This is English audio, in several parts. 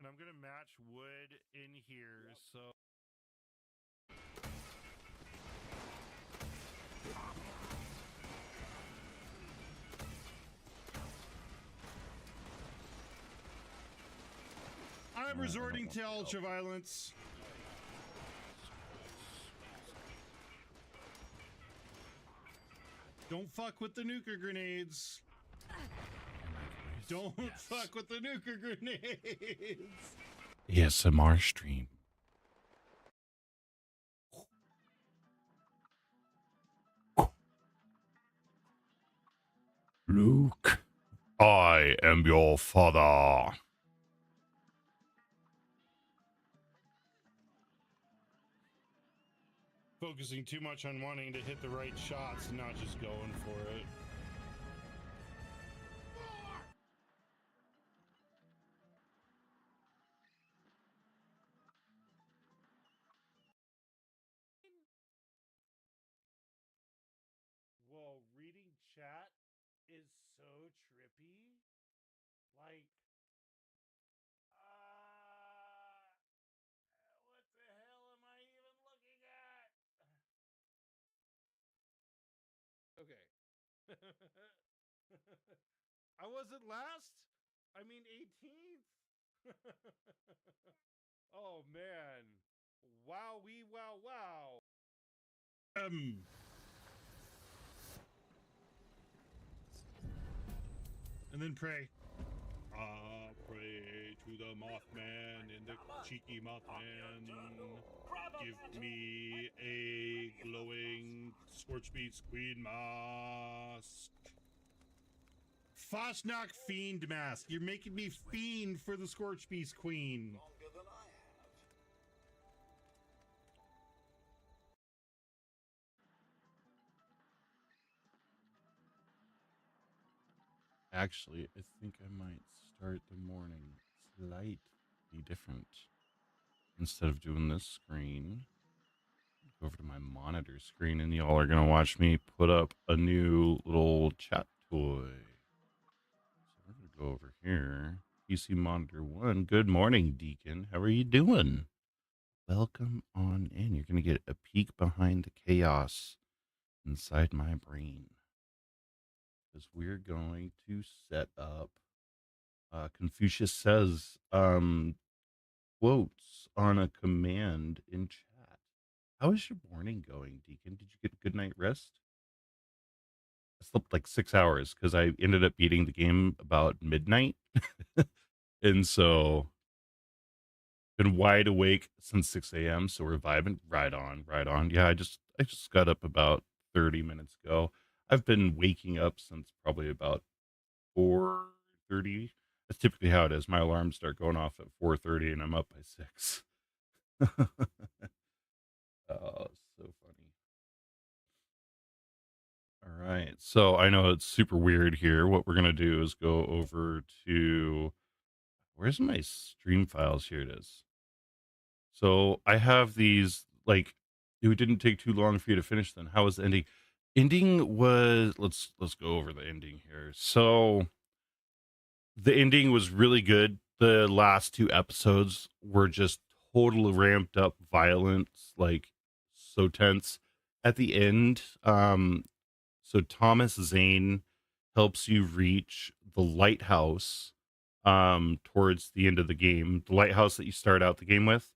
And I'm going to match wood in here, so... I'm resorting to ultraviolence. Don't fuck with the nuker grenades. Don't fuck with the nuker grenades. ASMR stream. Luke, I am your father. Focusing too much on wanting to hit the right shots and not just going for it. Whoa, reading chat is so trippy. Like, what the hell am I even looking at? Okay. I wasn't last. I mean 18th. Oh man. Wow, wow. And then pray. Pray to the Mothman and the cheeky Mothman. Give me a glowing Scorch Beats Queen mask. Fosnock Fiend mask. You're making me fiend for the Scorch Beast Queen. Actually, I think I might start the morning slightly different. Instead of doing this screen, go over to my monitor screen and y'all are going to watch me put up a new little chat toy. So we're going to go over here. PC Monitor 1. Good morning, Deacon. How are you doing? Welcome on in. You're going to get a peek behind the chaos inside my brain. Because we're going to set up, Confucius says, quotes on a command in chat. How is your morning going, Deacon? Did you get a good night rest? I slept like 6 hours because I ended up beating the game about midnight. And so been wide awake since 6 a.m. So we're vibing right on. Yeah, I just got up about 30 minutes ago. I've been waking up since probably about 4:30. That's typically how it is. My alarms start going off at 4:30 and I'm up by 6. Oh, so funny. All right. So I know it's super weird here. What we're going to do is go over to, where's my stream files? Here it is. So I have these, like, it didn't take too long for you to finish then. How was the ending? Ending was, let's go over the ending here. So the ending was really good. The last 2 episodes were just totally ramped up violence, like so tense. At the end, so Thomas Zane helps you reach the lighthouse towards the end of the game. The lighthouse that you start out the game with.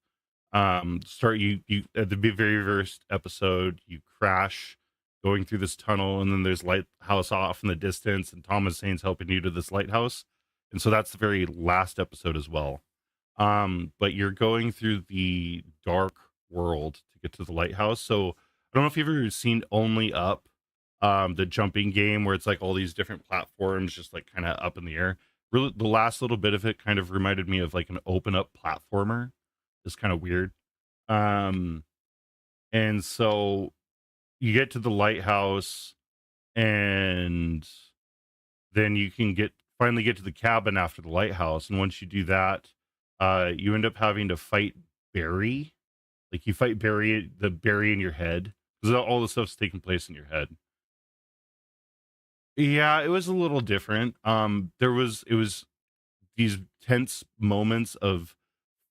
You at the very first episode, you crash going through this tunnel, and then there's lighthouse off in the distance, and Thomas Zane's helping you to this lighthouse. And so that's the very last episode as well. But you're going through the dark world to get to the lighthouse. So I don't know if you've ever seen Only Up, the jumping game where it's like all these different platforms just like kind of up in the air. Really, the last little bit of it kind of reminded me of like an open up platformer. It's kind of weird. And so you get to the lighthouse, and then you can finally get to the cabin after the lighthouse. And once you do that, you end up having to fight Barry. Like you fight the Barry in your head, because all the stuff's taking place in your head. Yeah, it was a little different. It was these tense moments of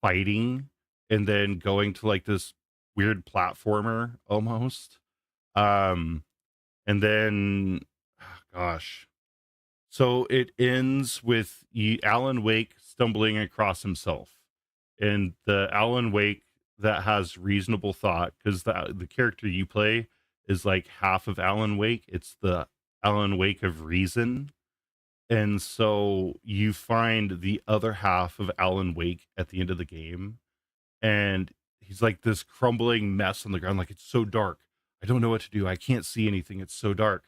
fighting and then going to like this weird platformer almost. Um, and then, gosh, so it ends with Alan Wake stumbling across himself, and the Alan Wake that has reasonable thought, because the character you play is like half of Alan Wake. It's the Alan Wake of reason, and so you find the other half of Alan Wake at the end of the game, and he's like this crumbling mess on the ground. Like, it's so dark. I don't know what to do. I can't see anything. It's so dark.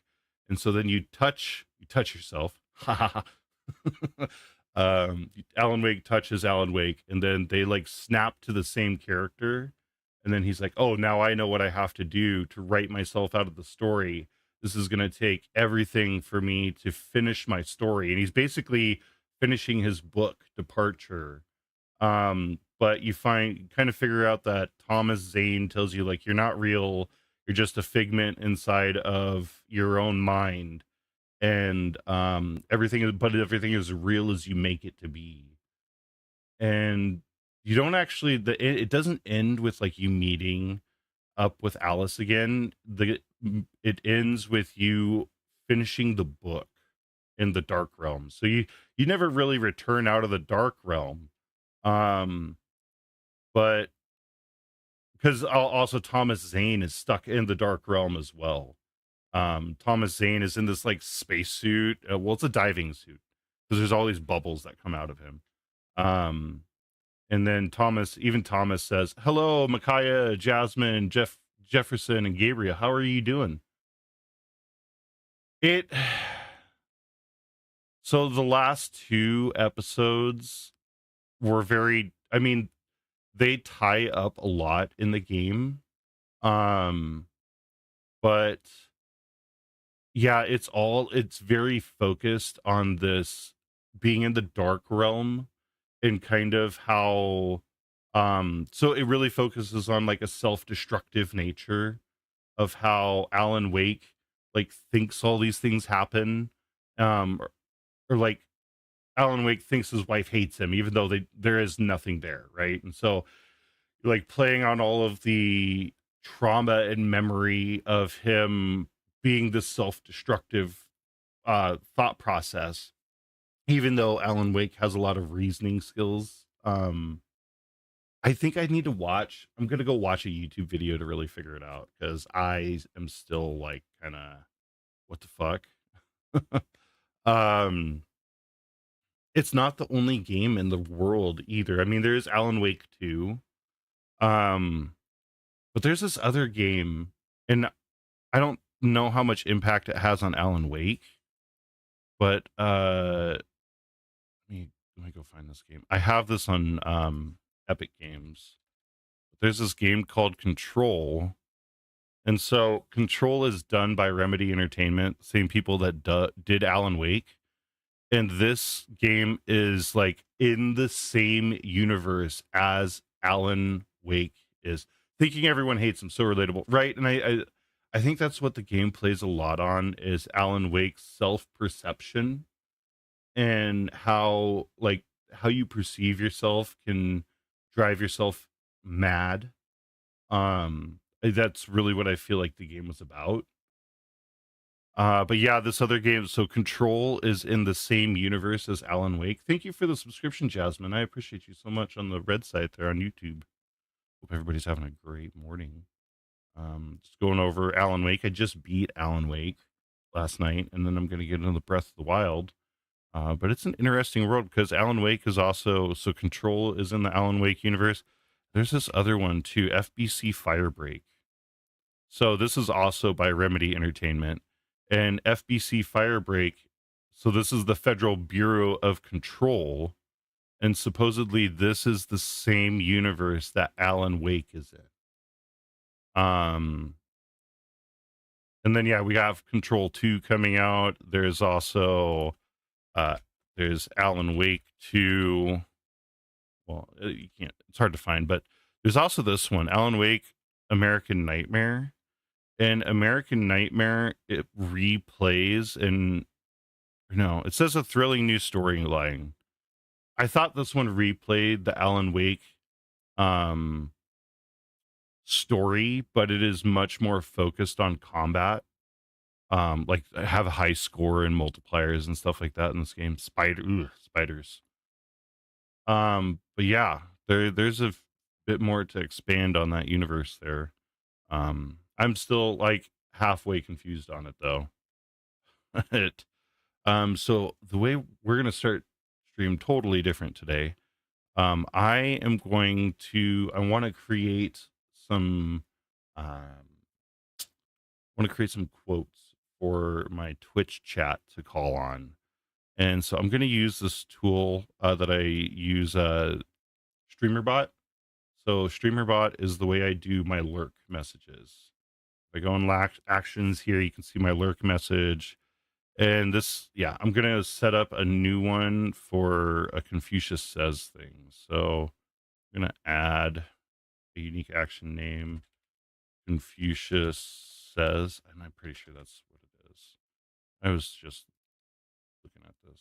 And so then you touch yourself. Alan Wake touches Alan Wake, and then they like snap to the same character. And then he's like, oh, now I know what I have to do to write myself out of the story. This is going to take everything for me to finish my story. And he's basically finishing his book, Departure. But you kind of figure out that Thomas Zane tells you like you're not real, you're just a figment inside of your own mind, and everything is real as you make it to be. And you don't actually it doesn't end with like you meeting up with Alice again. It ends with you finishing the book in the Dark Realm. So you never really return out of the Dark Realm. Um but because also Thomas Zane is stuck in the Dark Realm as well. Thomas Zane is in this like spacesuit. Well, it's a diving suit because there's all these bubbles that come out of him. Um, and then Thomas says, "Hello, Micaiah, Jasmine, Jefferson, and Gabriel. How are you doing?" It. So the last two episodes were very. I mean, they tie up a lot in the game. Um, but yeah, it's very focused on this being in the dark realm, and kind of how so it really focuses on like a self-destructive nature of how Alan Wake like thinks all these things happen. Or like Alan Wake thinks his wife hates him even though there is nothing there, right? And so like playing on all of the trauma and memory of him being this self-destructive thought process, even though Alan Wake has a lot of reasoning skills. I think I need to I'm gonna go watch a YouTube video to really figure it out, because I am still like kind of what the fuck. um it's not the only game in the world either. I mean, there's Alan Wake 2. um but there's this other game, and I don't know how much impact it has on Alan Wake, but let me go find this game. I have this on Epic Games. There's this game called Control. And so Control is done by Remedy Entertainment, same people that did Alan Wake. And this game is like in the same universe as Alan Wake is. Thinking Everyone Hates Him, so relatable, right? And I think that's what the game plays a lot on, is Alan Wake's self-perception, and how you perceive yourself can drive yourself mad. That's really what I feel like the game was about. But yeah, this other game, so Control, is in the same universe as Alan Wake. Thank you for the subscription, Jasmine. I appreciate you so much on the red site there on YouTube. Hope everybody's having a great morning. Just going over Alan Wake. I just beat Alan Wake last night, and then I'm going to get into the Breath of the Wild. But it's an interesting world because Alan Wake is also, so Control is in the Alan Wake universe. There's this other one too, FBC Firebreak. So this is also by Remedy Entertainment, and FBC Firebreak. So this is the Federal Bureau of Control, and supposedly this is the same universe that Alan Wake is in. And then yeah, we have Control 2 coming out. There's also there's Alan Wake 2. Well, you can't, it's hard to find, but there's also this one, Alan Wake American Nightmare. And American Nightmare, it replays, and no, it says a thrilling new storyline. I thought this one replayed the Alan Wake um story, but it is much more focused on combat. Like I have a high score and multipliers and stuff like that in this game. Spiders. But yeah, there's a bit more to expand on that universe there. I'm still like halfway confused on it though. it, so the way we're gonna start stream totally different today. I am going to I want to create some want to create some quotes for my Twitch chat to call on. And so I'm going to use this tool that I use, StreamerBot. So StreamerBot is the way I do my lurk messages. If I go in actions here, you can see my lurk message. And this, yeah, I'm going to set up a new one for a Confucius Says thing. So I'm going to add a unique action name, Confucius Says, and I'm pretty sure that's what it is. I was just looking at this.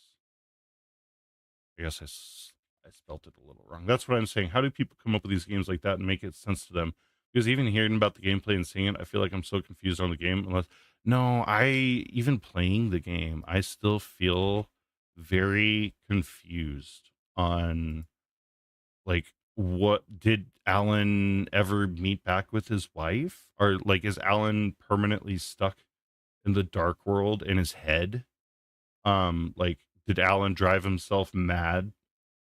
I guess I spelt it a little wrong. That's what I'm saying. How do people come up with these games like that and make it sense to them? Because even hearing about the gameplay and seeing it, I feel like I'm so confused on the game. Unless, no, I even playing the game, I still feel very confused on like what did Alan ever meet back with his wife, or like is Alan permanently stuck in the dark world in his head? Like did Alan drive himself mad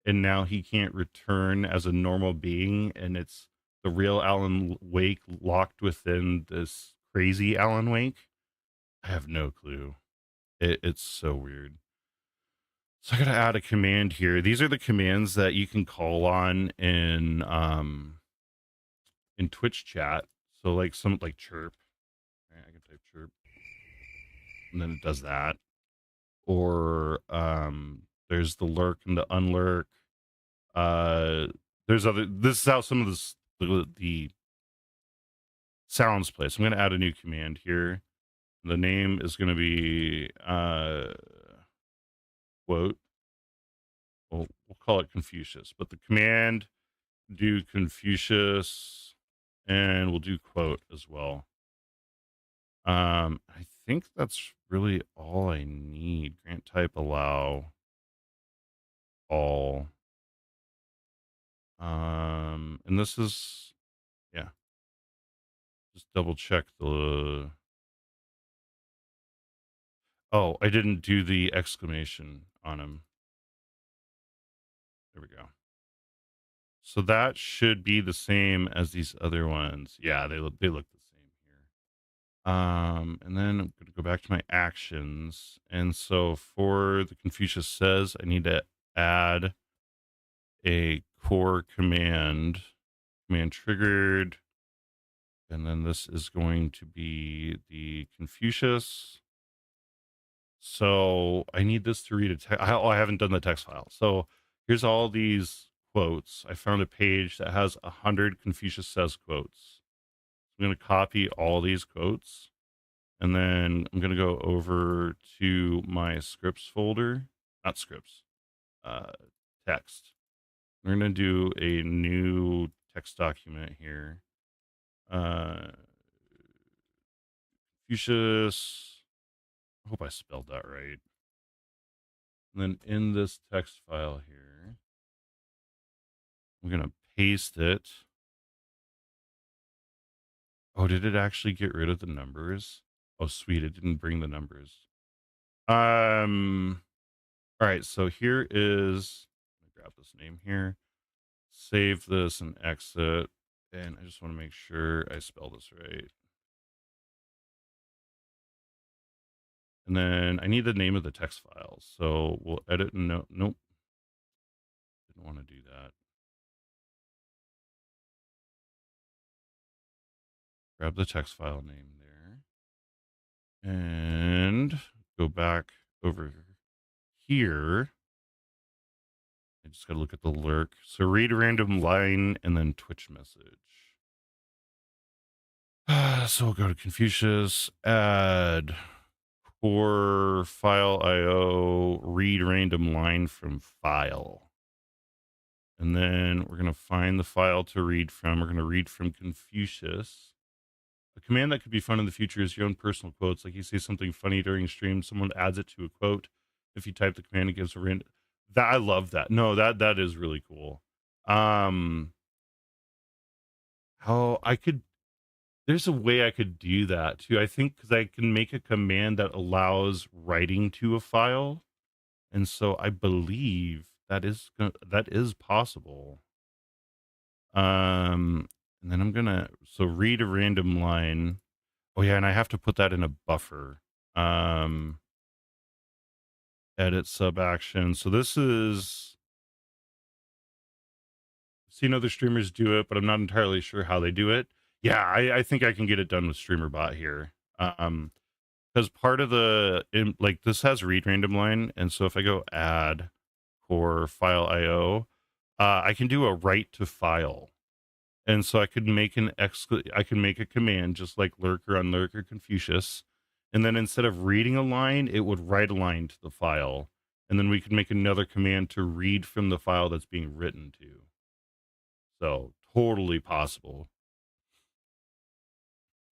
and now he can't return as a normal being, and it's the real Alan Wake locked within this crazy Alan Wake? I have no clue. It's so weird. So I gotta add a command here. These are the commands that you can call on in Twitch chat. So like some like chirp. I can type chirp, and then it does that. Or there's the lurk and the unlurk. Uh, there's other. This is how some of the sounds play. So I'm going to add a new command here. The name is going to be quote. We'll call it Confucius, but the command do Confucius, and we'll do quote as well. I think that's really all I need. Grant type allow all. And this is, yeah, just double check the. Oh, I didn't do the exclamation on him. There we go. So that should be the same as these other ones. Yeah, they look the same here. And then I'm going to go back to my actions. And so for the Confucius Says, I need to add a core command, command triggered. And then this is going to be the Confucius. So I need this to read a text. I haven't done the text file. So here's all these quotes. I found a page that has 100 Confucius Says quotes. I'm going to copy all these quotes, and then I'm going to go over to my scripts folder, not scripts, uh, text. We're going to do a new text document here. Confucius. I hope I spelled that right. And then in this text file here, I'm going to paste it. Oh, did it actually get rid of the numbers? Oh, sweet. It didn't bring the numbers. All right. So here is, let me grab this name here, save this and exit. And I just want to make sure I spell this right. And then I need the name of the text file. So we'll edit. No, nope. Didn't want to do that. Grab the text file name there and go back over here. I just got to look at the lurk. So read random line and then Twitch message. So we'll go to Confucius, add core file IO, read random line from file. And then we're going to find the file to read from. We're going to read from Confucius. A command that could be fun in the future is your own personal quotes. Like you say something funny during stream, someone adds it to a quote. If you type the command, it gives a random. That I love that. No, that is really cool. Um, how I could there's a way I could do that too. I think because I can make a command that allows writing to a file, and so I believe that is possible. And then I'm gonna read a random line. Oh yeah, and I have to put that in a buffer. Um, edit sub action. So this is seen other streamers do it, but I'm not entirely sure how they do it. Yeah, I think I can get it done with StreamerBot here. Because part of like this has read random line, and so if I go add core file IO, I can do a write to file. And so I could make I can make a command just like lurker on lurker Confucius. And then instead of reading a line, it would write a line to the file. And then we could make another command to read from the file that's being written to. So totally possible.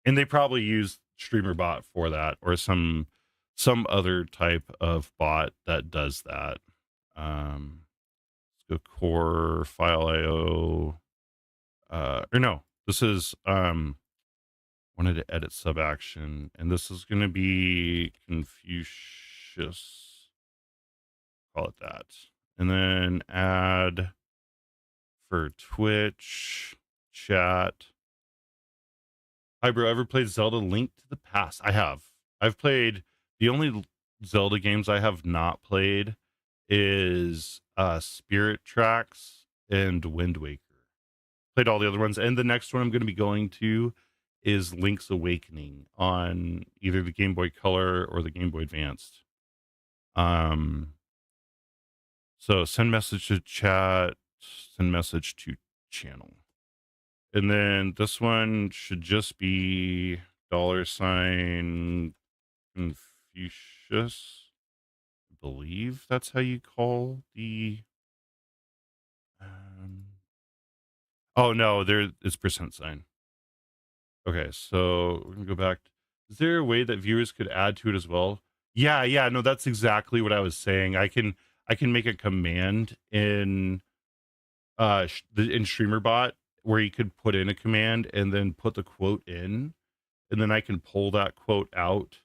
And they probably use StreamerBot for that or some other type of bot that does that. Let's go core file IO. Or no, this is wanted to edit sub action, and this is going to be Confucius. Call it that, and then add for Twitch chat. Hi, bro. Ever played Zelda Link to the Past? I have. I've played the only Zelda games I have not played is Spirit Tracks and Wind Waker. Played all the other ones, and the next one I'm going to be going to is Link's Awakening on either the Game Boy Color or the Game Boy Advanced. So send message to chat, send message to channel. And then this one should just be $sign Confucius. I believe that's how you call the um, oh no, there it's %. Okay, so we're gonna go back. Is there a way that viewers could add to it as well? Yeah, yeah, no, that's exactly what I was saying. I can make a command in in StreamerBot where you could put in a command and then put the quote in, and then I can pull that quote out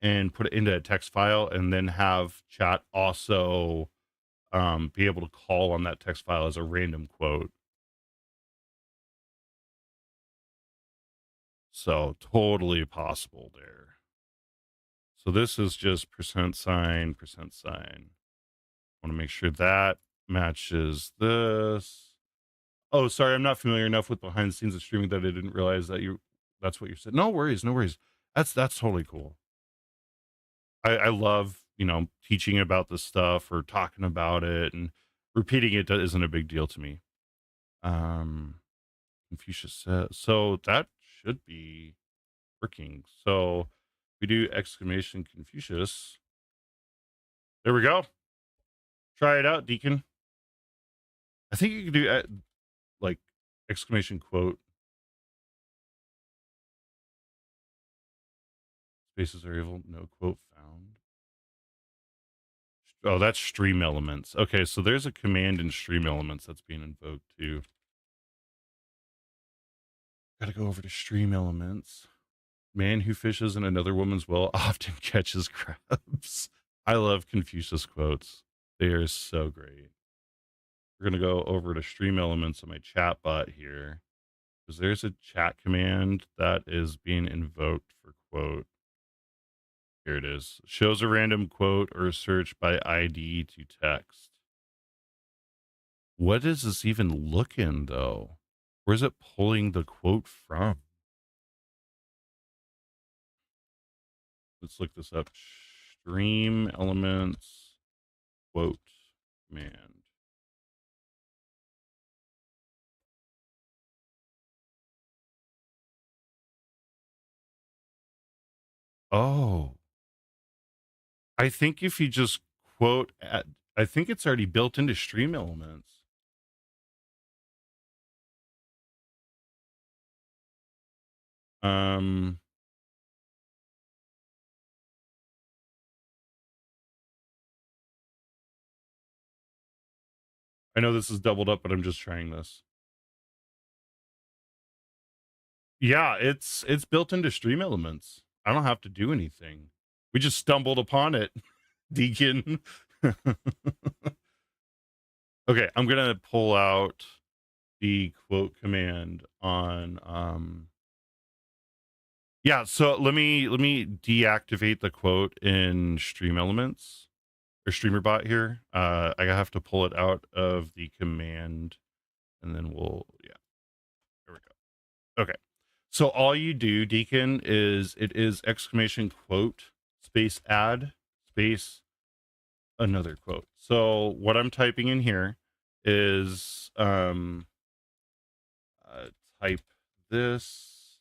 and put it into a text file, and then have chat also be able to call on that text file as a random quote. So totally possible there. So this is just %, %. Want to make sure that matches this. Oh, sorry, I'm not familiar enough with behind the scenes of streaming that I didn't realize that that's what you said. No worries, no worries. That's totally cool. I love, teaching about this stuff or talking about it, and repeating it isn't a big deal to me. Confucius says so that should be working. So we do exclamation Confucius. There we go. Try it out, Deacon. I think you can do like exclamation quote. Spaces are evil. No quote found. Oh, that's Stream Elements. Okay, so there's a command in Stream Elements that's being invoked too. Gotta go over to Stream Elements. Man who fishes in another woman's well often catches crabs. I love Confucius quotes. They are so great. We're gonna go over to Stream Elements on my chat bot here. Because there's a chat command that is being invoked for quote. Here it is. Shows a random quote or search by ID to text. What is this even looking though? Where's it pulling the quote from? Let's look this up. Stream Elements quote command. Oh, I think if you just quote at, I think it's already built into Stream Elements. Um, I know this is doubled up, but I'm just trying this. Yeah, it's built into Stream Elements. I don't have to do anything. We just stumbled upon it, Deacon. Okay, I'm gonna pull out the quote command on yeah, so let me deactivate the quote in Stream Elements or StreamerBot here. I have to pull it out of the command and then we'll yeah, there we go. Okay. So all you do, Deacon, is it is exclamation quote space add space another quote. So what I'm typing in here is type this,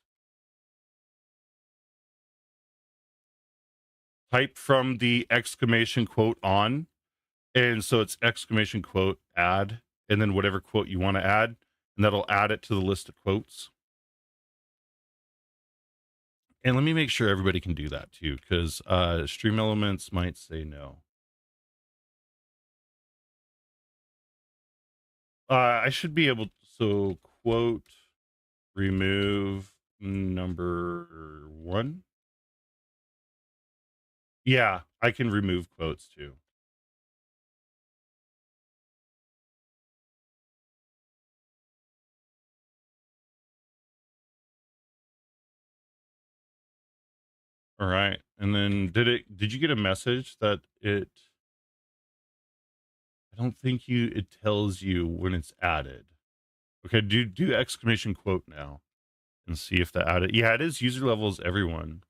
type from the exclamation quote on, and so it's exclamation quote add, and then whatever quote you want to add, and that'll add it to the list of quotes. And let me make sure everybody can do that too, because Stream Elements might say no. I should be able to, so quote remove number one. Yeah, I can remove quotes too. All right. And then did you get a message that I don't think it tells you when it's added. Okay, do exclamation quote now and see if that added. Yeah, it is user levels everyone.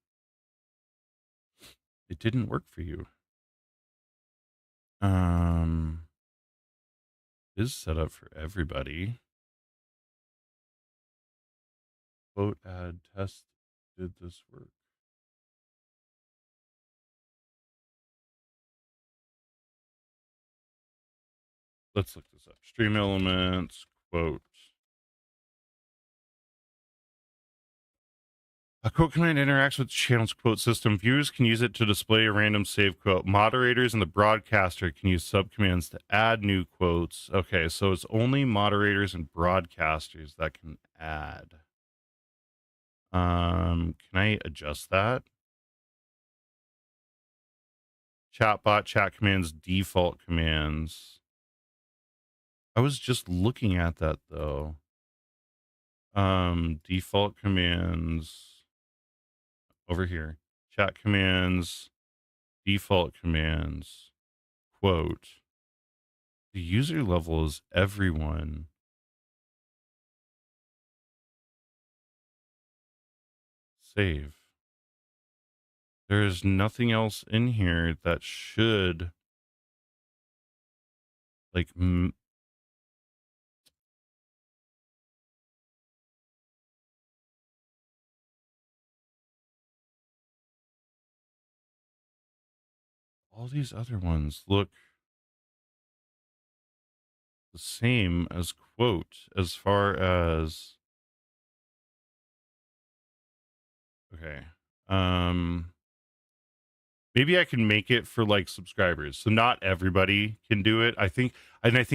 It didn't work for you. Is set up for everybody. Quote add test. Did this work? Let's look this up. Stream Elements, quote. A quote command interacts with the channel's quote system. Viewers can use it to display a random save quote. Moderators and the broadcaster can use subcommands to add new quotes. Okay, so it's only moderators and broadcasters that can add. Can I adjust that? Chatbot chat commands, default commands. I was just looking at that though. Default commands over here. Chat commands, default commands, quote. The user level is everyone. Save. There is nothing else in here that should like all these other ones look the same as quote as far as okay. Maybe I can make it for like subscribers. So not everybody can do it. I think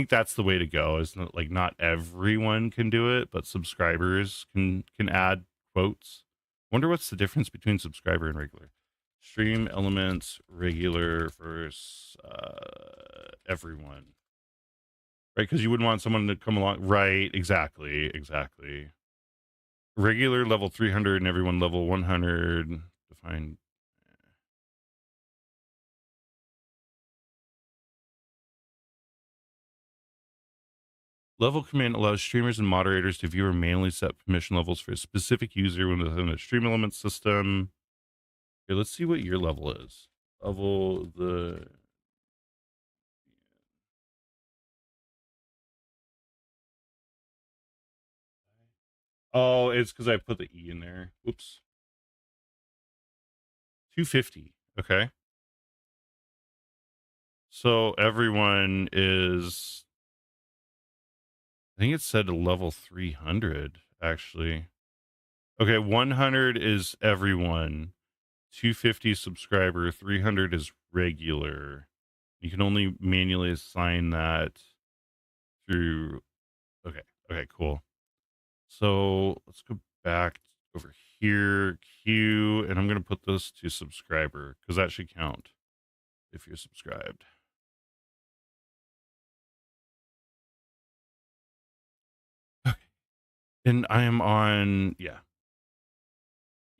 that's the way to go. Is not like not everyone can do it, but subscribers can add quotes. Wonder what's the difference between subscriber and regular. Stream Elements regular versus everyone. Right? Because you wouldn't want someone to come along. Right, exactly. Regular level 300 and everyone level 100. Define. Level command allows streamers and moderators to view or manually set permission levels for a specific user within a Stream Element system. Okay, let's see what your level is. Level the. Oh, it's because I put the E in there. Whoops. 250. Okay. So everyone is. I think it said level 300, actually. Okay, 100 is everyone. 250 subscriber, 300 is regular. You can only manually assign that through. Okay, okay, cool. So let's go back over here, Q, and I'm going to put this to subscriber because that should count if you're subscribed. Okay. And I am on, yeah.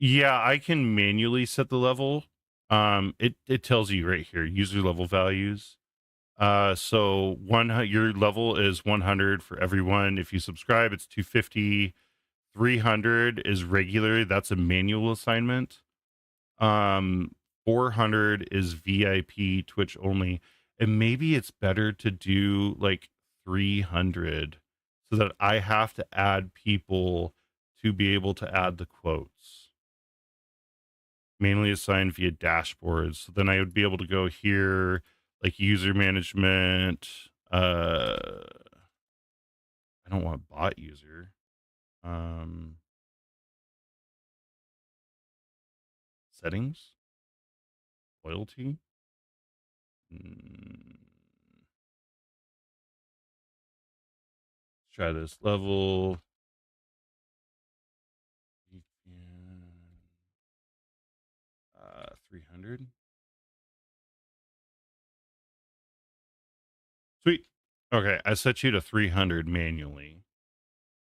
Yeah, I can manually set the level. It tells you right here, user level values. So your level is 100 for everyone. If you subscribe, it's 250. 300 is regular. That's a manual assignment. 400 is VIP Twitch only. And maybe it's better to do like 300 so that I have to add people to be able to add the quotes. Mainly assigned via dashboards. So then I would be able to go here, like user management. I don't want bot user. Um, Settings, loyalty. Mm, let's try this level. 300. Sweet. Okay, I set you to 300 manually.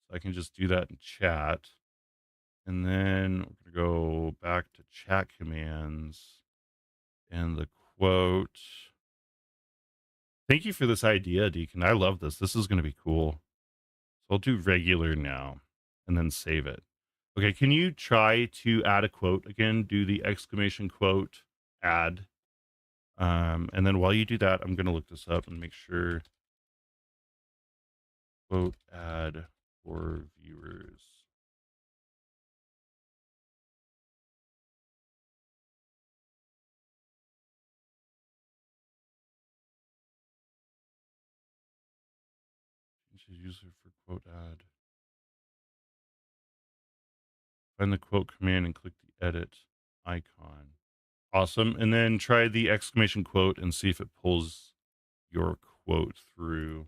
So I can just do that in chat. And then we're going to go back to chat commands and the quote. Thank you for this idea, Deacon. I love this. This is going to be cool. So I'll do regular now and then save it. Okay, can you try to add a quote again? Do the exclamation quote add. And then while you do that, I'm going to look this up and make sure quote add for viewers. Change user for quote add. Find the quote command and click the edit icon. Awesome. And then try the exclamation quote and see if it pulls your quote through.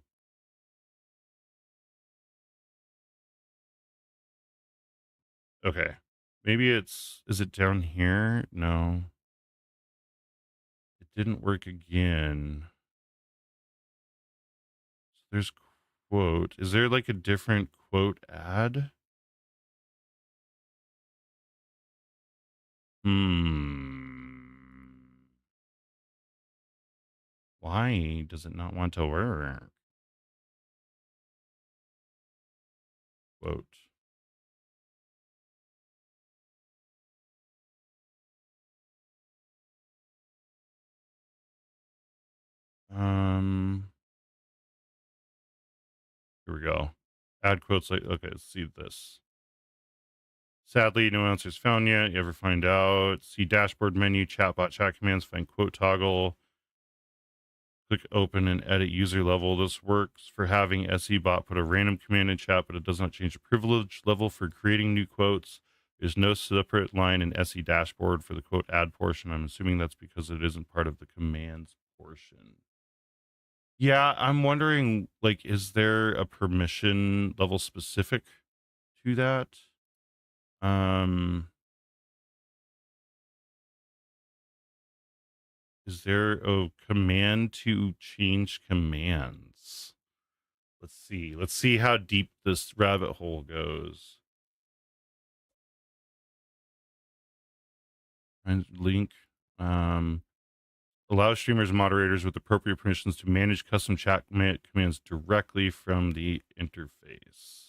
Okay. Maybe is it down here? No. It didn't work again. So there's quote. Is there like a different quote add? Why does it not want to work? Quote. Um, Here we go. Add quotes like, okay, let's see this. Sadly, no answers found yet. You ever find out? See dashboard menu, chatbot chat commands, find quote toggle. Click open and edit user level. This works for having SEBot put a random command in chat, but it does not change the privilege level for creating new quotes. There's no separate line in SE dashboard for the quote add portion. I'm assuming that's because it isn't part of the commands portion. Yeah, I'm wondering, like, is there a permission level specific to that? Um, is there a command to change commands? Let's see. Let's see how deep this rabbit hole goes. Find link. Um, Allow streamers and moderators with appropriate permissions to manage custom chat commands directly from the interface.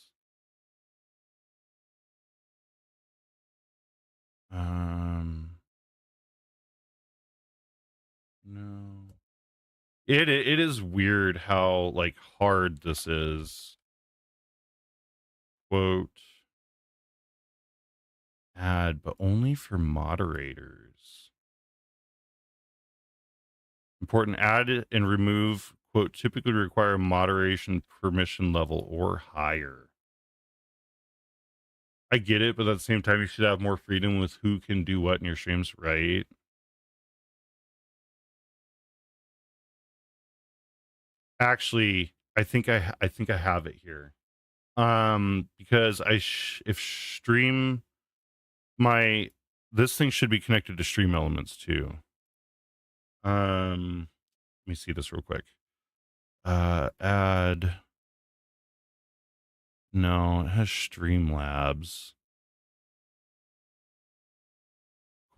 No. It is weird how like hard this is. Quote add, but only for moderators. Important add and remove quote typically require moderation permission level or higher. I get it, but at the same time, you should have more freedom with who can do what in your streams, right? Actually, I think I have it here. Because if stream my this thing should be connected to Stream Elements too. Let me see this real quick. Add no, it has Streamlabs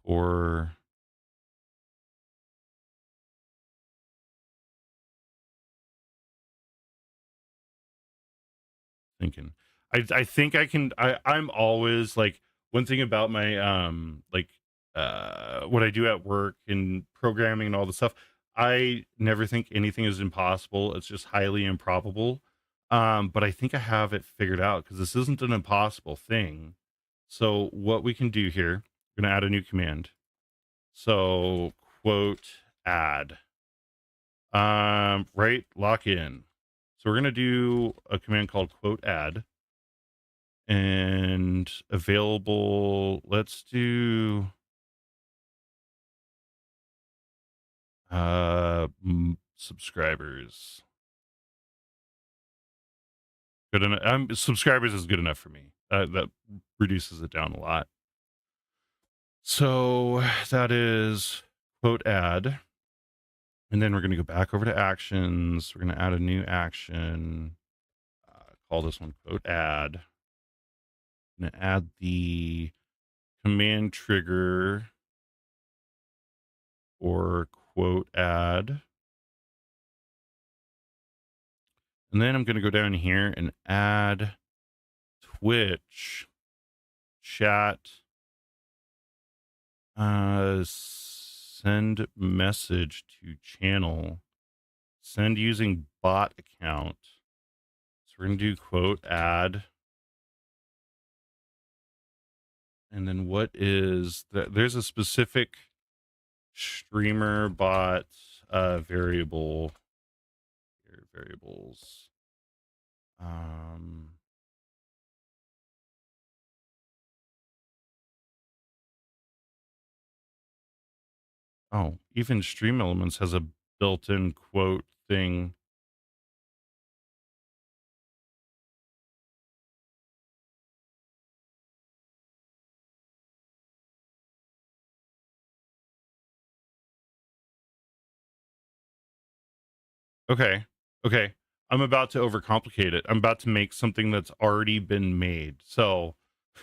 or thinking. I think I can I'm always like one thing about my what I do at work and programming and all the stuff, I never think anything is impossible. It's just highly improbable. But I think I have it figured out because this isn't an impossible thing. So what we can do here, we're gonna add a new command. So quote add. Right, lock in. So we're gonna do a command called quote add and available. Let's do subscribers. Good enough. Subscribers is good enough for me. That reduces it down a lot. So that is quote add. And then we're going to go back over to actions. We're going to add a new action. Call this one quote add. I'm going to add the command trigger or quote add. And then I'm going to go down here and add Twitch chat. Send message to channel. Send using bot account. So we're going to do quote add. And then what is that? There's a specific streamer bot variable. Here, variables. Oh, even Stream Elements has a built-in quote thing. Okay. Okay. I'm about to overcomplicate it. I'm about to make something that's already been made. So,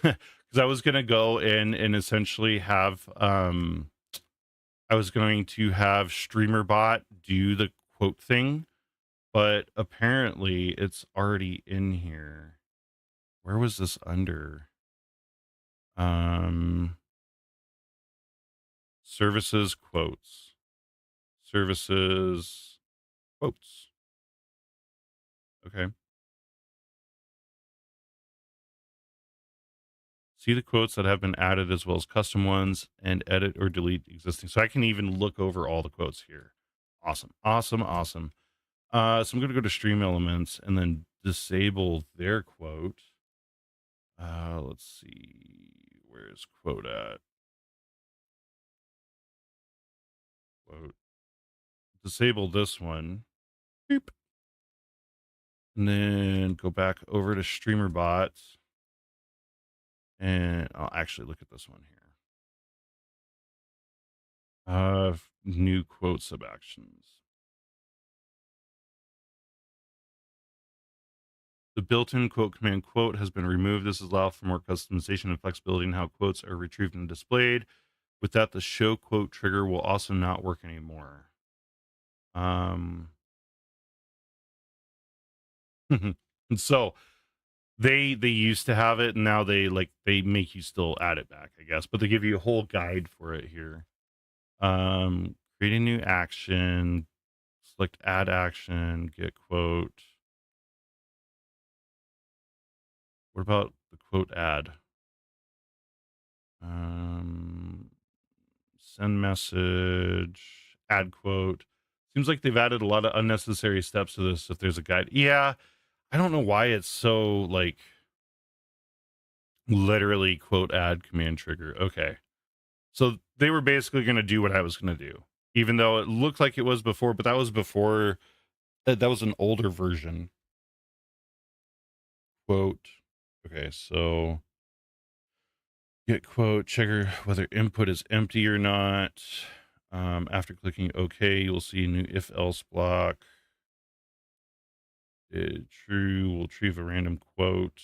because I was going to go in and essentially have, I was going to have StreamerBot do the quote thing, but apparently it's already in here. Where was this under? Services quotes. Services quotes. Okay. See the quotes that have been added as well as custom ones and edit or delete existing. So I can even look over all the quotes here. Awesome. Awesome. Awesome. So I'm going to go to Stream Elements and then disable their quote. Let's see. Where's quote at? Quote. Disable this one. Boop. And then go back over to Streamer Bots. And I'll actually look at this one here. New quote sub actions. The built-in quote command quote has been removed. This allows for more customization and flexibility in how quotes are retrieved and displayed. With that, the show quote trigger will also not work anymore. And so they used to have it, and now they make you still add it back, I guess, but they give you a whole guide for it here. Create a new action, select add action, get quote. What about the quote add? Send message, add quote. Seems like they've added a lot of unnecessary steps to this. If there's a guide, yeah, I don't know why it's so like Literally quote add command trigger. Okay. So they were basically going to do what I was going to do, even though it looked like it was before, but that was before, that was an older version. Quote. Okay. So get quote, checker whether input is empty or not. After clicking OK, you'll see a new if else block. True will retrieve a random quote.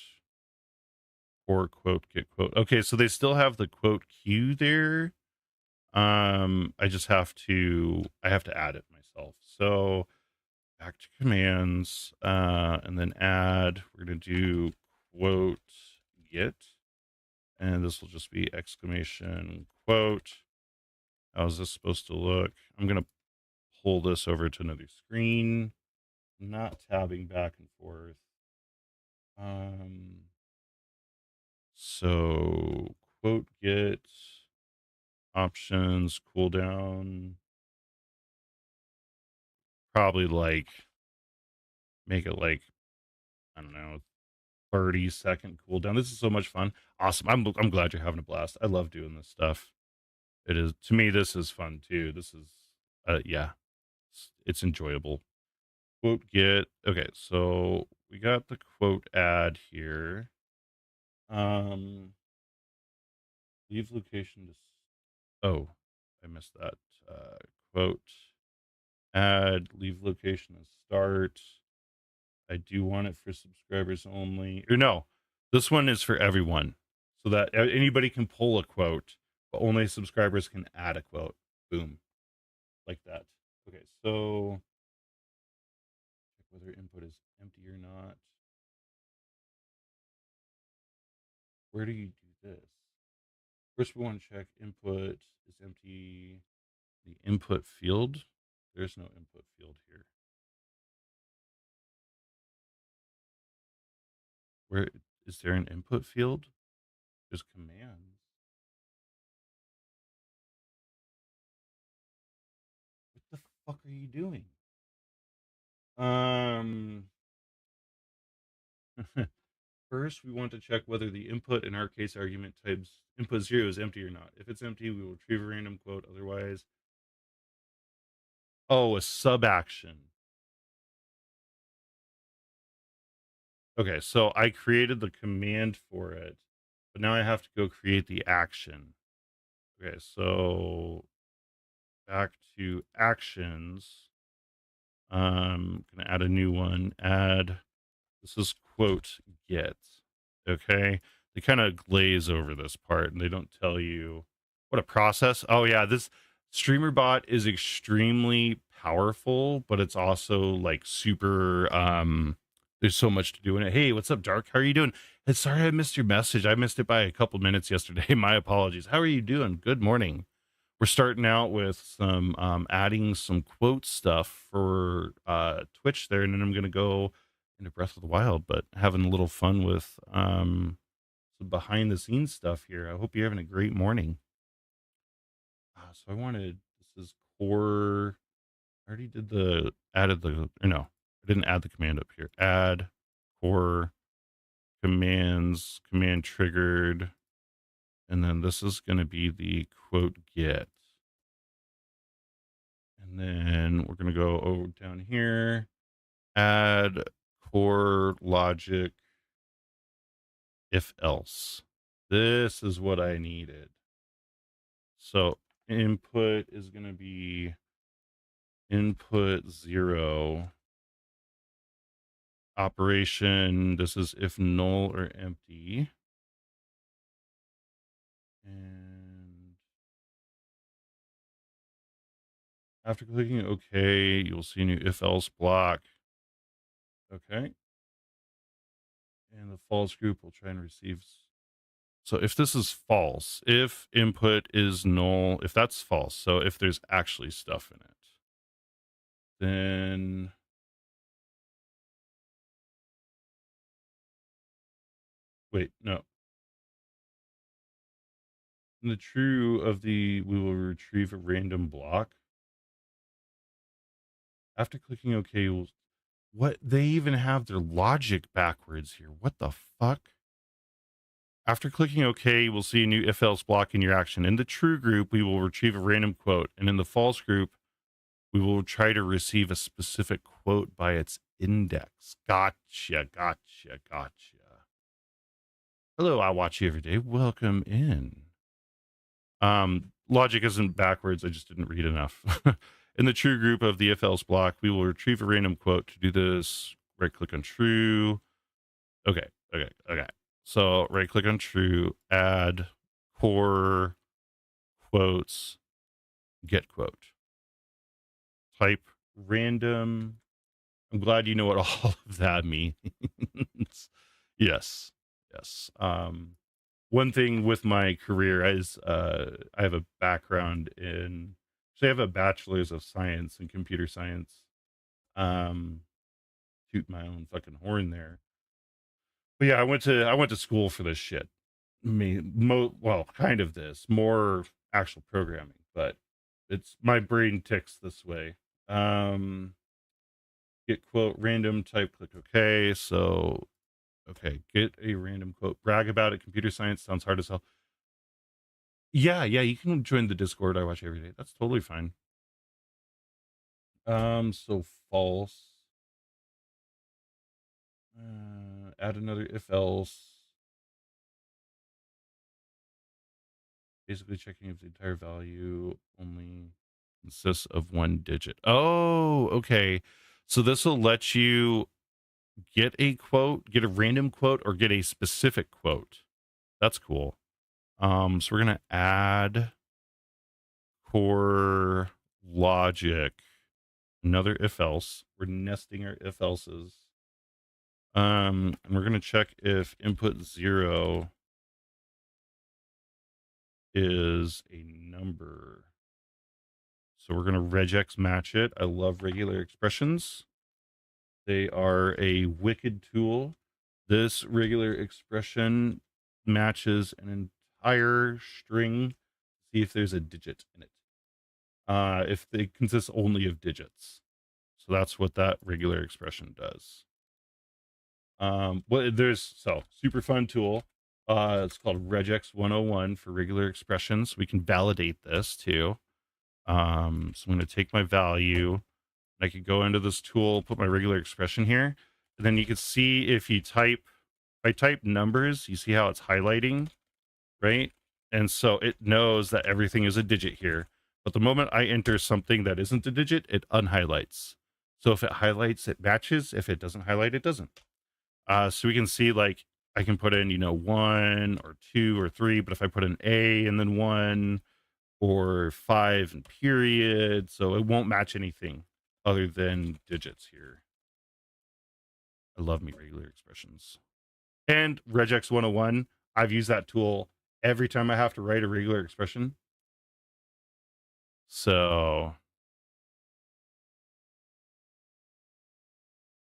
Or quote get quote. Okay, so they still have the quote queue there. I have to add it myself. So back to commands, and then add. We're gonna do quote get, and this will just be exclamation quote. How's this supposed to look? I'm gonna pull this over to another screen, not tabbing back and forth. So quote get options cooldown, probably like make it like, I don't know, 30-second cooldown. This is so much fun. Awesome. I'm glad you're having a blast. I love doing this stuff. It is, to me, this is fun too. This is yeah, it's enjoyable. Quote get. Okay, so we got the quote add here. Leave location to oh, I missed that. Quote add, leave location to start. I do want it for subscribers only. Or no, this one is for everyone, so that anybody can pull a quote, but only subscribers can add a quote. Boom, like that. Okay, so check whether input is empty or not. Where do you do this? First, we want to check input is empty. The input field. There's no input field here. Where is there an input field? There's commands. What the fuck are you doing? Um. First, we want to check whether the input, in our case argument types input 0 is empty or not. If it's empty, we will retrieve a random quote. Otherwise, oh, a sub action. Okay, so I created the command for it, but now I have to go create the action. Okay, so back to actions. Gonna add a new one. Add, this is quote get. Okay. They kind of glaze over this part and they don't tell you what a process. Oh yeah, this streamer bot is extremely powerful, but it's also like super there's so much to do in it. Hey, what's up, Dark? How are you doing? And sorry I missed your message. I missed it by a couple minutes yesterday. My apologies. How are you doing? Good morning. We're starting out with some adding some quote stuff for Twitch there, and then I'm gonna go into Breath of the Wild, but having a little fun with some behind the scenes stuff here. I hope you're having a great morning. So I wanted, this is core. I already did the added the, or no, I didn't add the command up here. Add core commands, command triggered, and then this is going to be the quote get. And then we're going to go over down here, add core logic if else. This is what I needed. So input is going to be input 0. Operation, this is if null or empty. And after clicking OK, you'll see a new if else block. Okay. And the false group will try and receive. So if this is false, if input is null, if that's false, so if there's actually stuff in it, then wait, no. In the true of the, we will retrieve a random block. After clicking OK, we'll, what? They even have their logic backwards here. What the fuck? After clicking OK, you will see a new if else block in your action. In the true group, we will retrieve a random quote, and in the false group, we will try to receive a specific quote by its index. Gotcha, gotcha, gotcha. Hello, I watch you every day. Welcome in. Logic isn't backwards. I just didn't read enough. In the true group of the if else block, we will retrieve a random quote. To do this, right click on true. Okay, okay. So right click on true, add core quotes, get quote. Type random. I'm glad you know what all of that means. Yes, yes. One thing with my career is I have a background in, so I have a bachelor's of science in computer science. Um, Toot my own fucking horn there. But yeah, I went to school for this shit. Well, kind of this, more actual programming, but it's my brain ticks this way. Um, get quote random, type click OK. So okay, get a random quote. Brag about it. Computer science sounds hard as hell. Yeah, yeah, you can join the Discord. I watch every day. That's totally fine. So false. Add another if else. Basically checking if the entire value only consists of one digit. Oh, okay. So this will let you get a quote, get a random quote, or get a specific quote. That's cool. So we're gonna add core logic, another if else. We're nesting our if else's. And we're gonna check if input 0 is a number. So we're gonna regex match it. I love regular expressions. They are a wicked tool. This regular expression matches an entire string. See if there's a digit in it. If it consists only of digits. So that's what that regular expression does. Well, there's super fun tool. It's called regex 101 for regular expressions. We can validate this too. So I'm going to take my value. I could go into this tool, put my regular expression here, and then you can see if I type numbers, you see how it's highlighting, right? And so it knows that everything is a digit here. But the moment I enter something that isn't a digit, it unhighlights. So if it highlights, it matches. If it doesn't highlight, it doesn't. So we can see like I can put in, 1 or 2 or 3, but if I put an A and then 1 or 5 and period, so it won't match anything other than digits here. I love me regular expressions. And regex 101, I've used that tool every time I have to write a regular expression. So,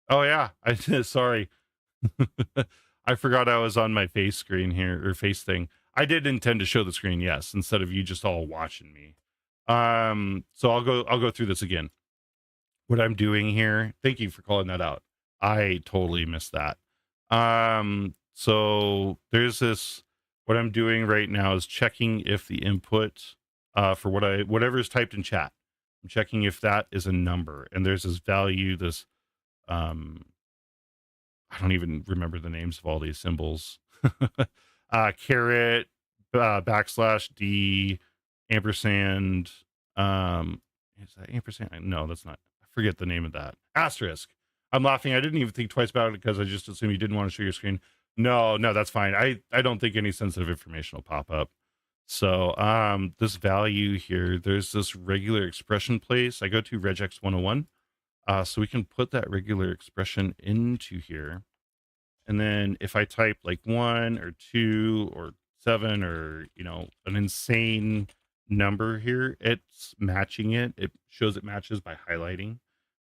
oh yeah, I sorry. I forgot I was on my face screen here or face thing. I did intend to show the screen, yes, instead of you just all watching me. So I'll go through this again. What I'm doing here, thank you for calling that out. I totally missed that. So there's this, what I'm doing right now is checking if the input for whatever is typed in chat. I'm checking if that is a number. And there's this value, this um I don't even remember the names of all these symbols. Caret, backslash D, ampersand. Is that ampersand? No, that's not. I forget the name of that. Asterisk. I'm laughing. I didn't even think twice about it because I just assumed you didn't want to show your screen. No, that's fine. I don't think any sensitive information will pop up. So this value here, there's this regular expression place. I go to regex 101. So we can put that regular expression into here. And then if I type like 1 or 2 or 7 or, an insane number here, it's matching it. It shows it matches by highlighting.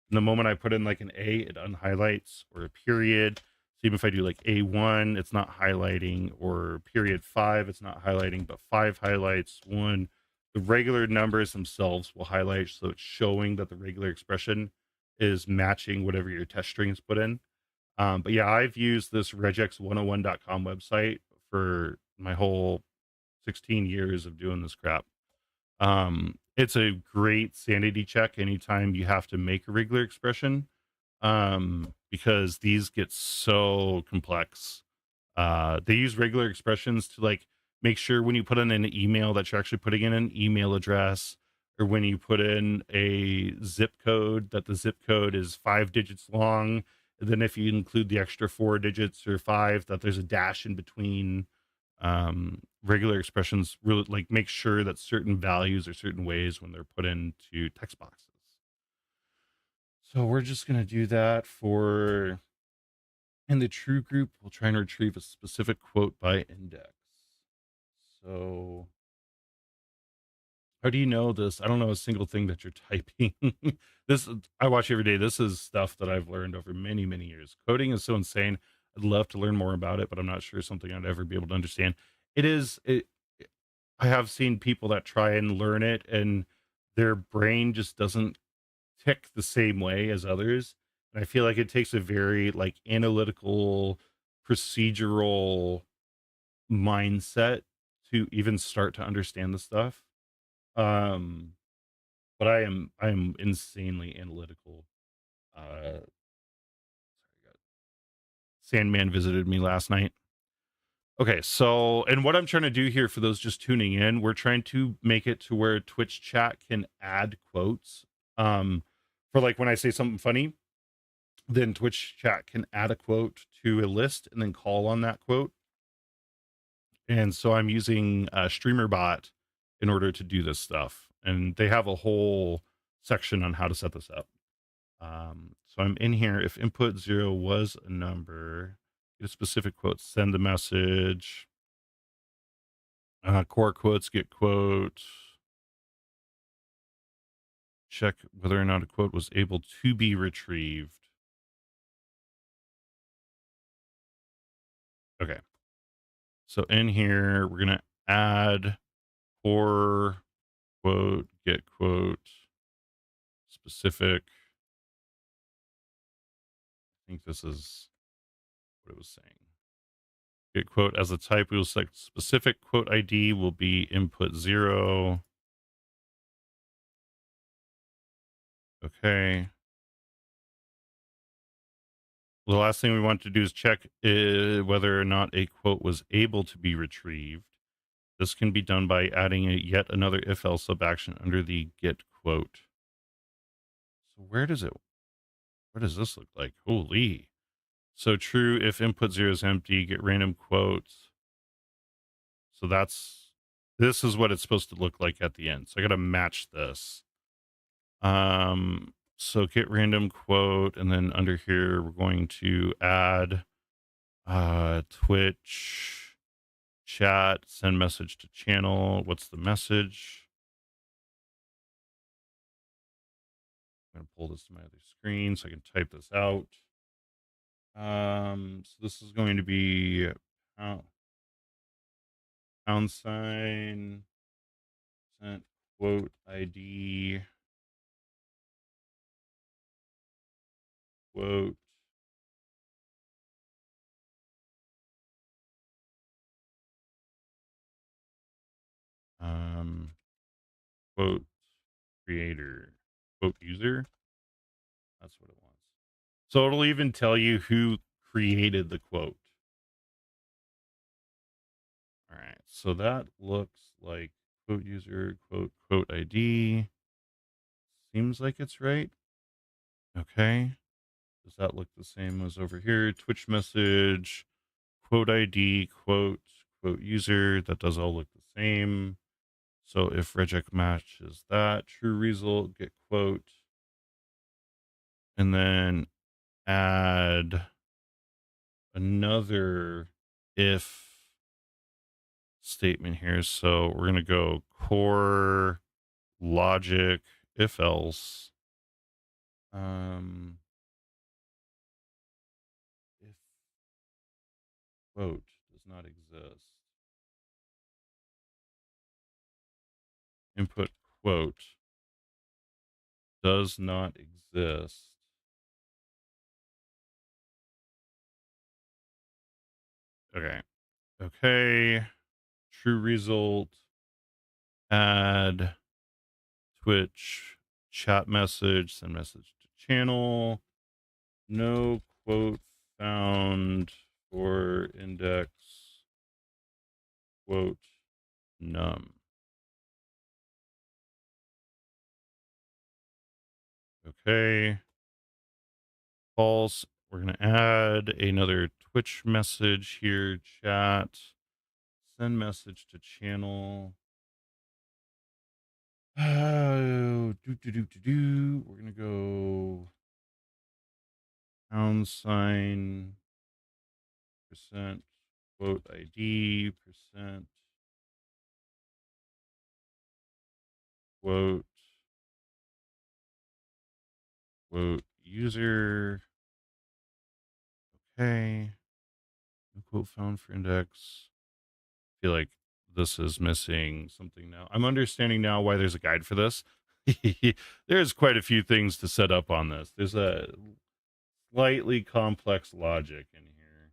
And the moment I put in like an A, it unhighlights, or a period. So even if I do like A1, it's not highlighting, or period 5, it's not highlighting, but 5 highlights, 1. The regular numbers themselves will highlight. So it's showing that the regular expression is matching whatever your test string is put in. But yeah, I've used this regex101.com website for my whole 16 years of doing this crap. It's a great sanity check anytime you have to make a regular expression, because these get so complex. They use regular expressions to like make sure when you put in an email that you're actually putting in an email address, or when you put in a zip code that the zip code is 5 digits long. And then if you include the extra 4 digits or five, that there's a dash in between. Regular expressions really like make sure that certain values or certain ways when they're put into text boxes. So we're just going to do that for in the true group. We'll try and retrieve a specific quote by index. So how do you know this? I don't know a single thing that you're typing. This I watch every day. This is stuff that I've learned over many, many years. Coding is so insane. I'd love to learn more about it, but I'm not sure something I'd ever be able to understand. It is it I have seen people that try and learn it and their brain just doesn't tick the same way as others. And I feel like it takes a very like analytical, procedural mindset to even start to understand the stuff. Um, but I am insanely analytical. Sorry, Sandman visited me last night. Okay, so and what I'm trying to do here for those just tuning in, we're trying to make it to where Twitch chat can add quotes. Um, for like when I say something funny, then Twitch chat can add a quote to a list and then call on that quote. And so I'm using StreamerBot in order to do this stuff. And they have a whole section on how to set this up. So I'm in here. If input 0 was a number, get a specific quote, send the message. Core quotes, get quote. Check whether or not a quote was able to be retrieved. Okay. So in here, we're going to add core quote, get quote, specific. I think this is what it was saying. Get quote as a type. We will select specific quote ID will be input 0. Okay. The last thing we want to do is check whether or not a quote was able to be retrieved. This can be done by adding yet another if else sub action under the get quote. So what does this look like? Holy. So true if input 0 is empty, get random quotes. So this is what it's supposed to look like at the end. So I got to match this. So get random quote, and then under here we're going to add Twitch chat, send message to channel. What's the message? I'm gonna pull this to my other screen so I can type this out. So this is going to be pound sign sent quote ID quote um quote creator quote user. That's what it wants. So it'll even tell you who created the quote. All right. So that looks like quote user quote ID. Seems like it's right. Okay. Does that look the same as over here? Twitch message, quote ID, quote user. That does all look the same. So if regex matches that, true result, get quote, and then add another if statement here. So we're going to go core logic if else. If quote does not exist, input quote does not exist. Okay. Okay. True result. Add Twitch chat message, send message to channel. No quote found for index quote num. Okay. False. We're going to add another Twitch message here. Chat. Send message to channel. We're going to go pound sign percent quote ID percent quote quote user. Okay. No quote found for index. I feel like this is missing something now. I'm understanding now why there's a guide for this. There's quite a few things to set up on this. There's a slightly complex logic in here.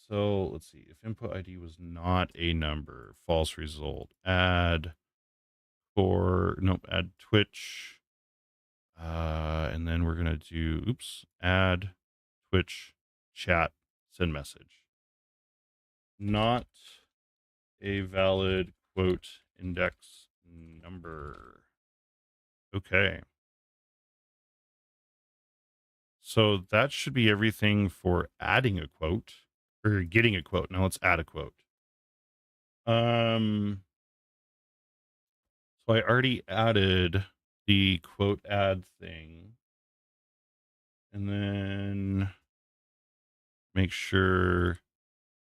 So let's see. If input ID was not a number, false result. Add add Twitch. And then we're gonna do add Twitch chat, send message. Not a valid quote index number. Okay. So that should be everything for adding a quote or getting a quote. Now let's add a quote. So I already added the quote add thing, and then make sure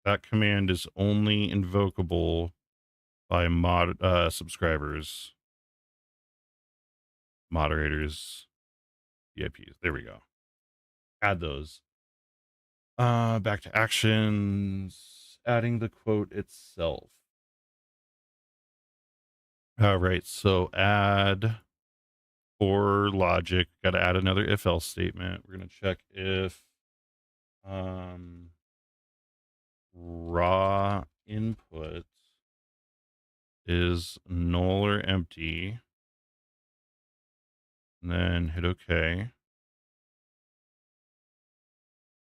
that command is only invocable by subscribers, moderators, VIPs. There we go. Add those. Back to actions. Adding the quote itself. All right. So add for logic. Got to add another if else statement. We're gonna check if raw input is null or empty, and then hit OK.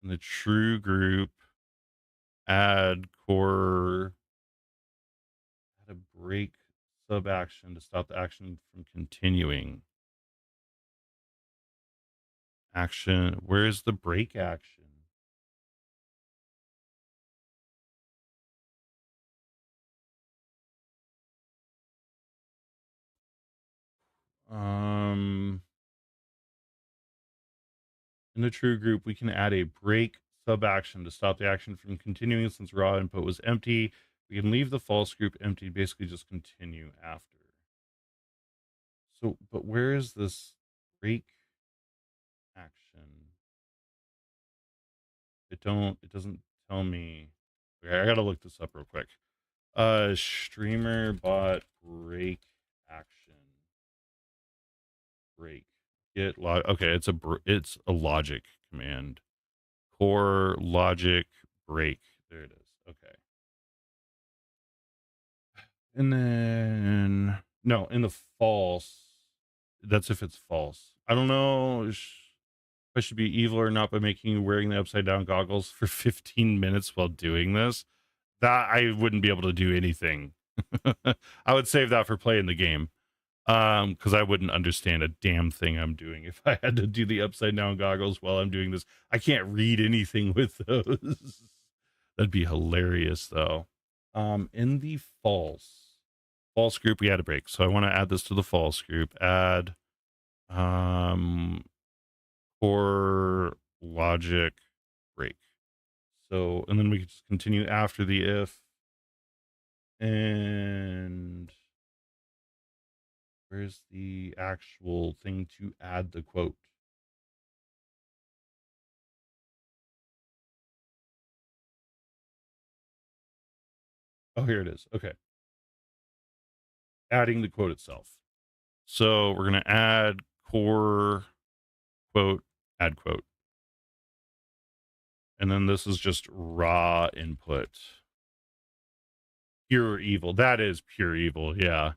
In the true group, add core, add a break sub action to stop the action from continuing. Action, where's the break action? In the true group, we can add a break sub action to stop the action from continuing since raw input was empty. We can leave the false group empty, basically just continue after. So, but where is this break action? It doesn't tell me. Okay, I gotta look this up real quick. Streamer bot break action. Break. Okay, it's a logic command. Core logic break. There it is. Okay. And then no, in the false. That's if it's false. I don't know if I should be evil or not by making you wearing the upside down goggles for 15 minutes while doing this. That I wouldn't be able to do anything. I would save that for playing the game. Because I wouldn't understand a damn thing I'm doing if I had to do the upside down goggles while I'm doing this. I can't read anything with those. That'd be hilarious though. In the false group, we had a break. So I want to add this to the false group. Add core logic break. So, and then we could just continue after the if. And where's the actual thing to add the quote? Oh, here it is. Okay. Adding the quote itself. So we're going to add core quote, add quote. And then this is just raw input. Pure evil. That is pure evil. Yeah.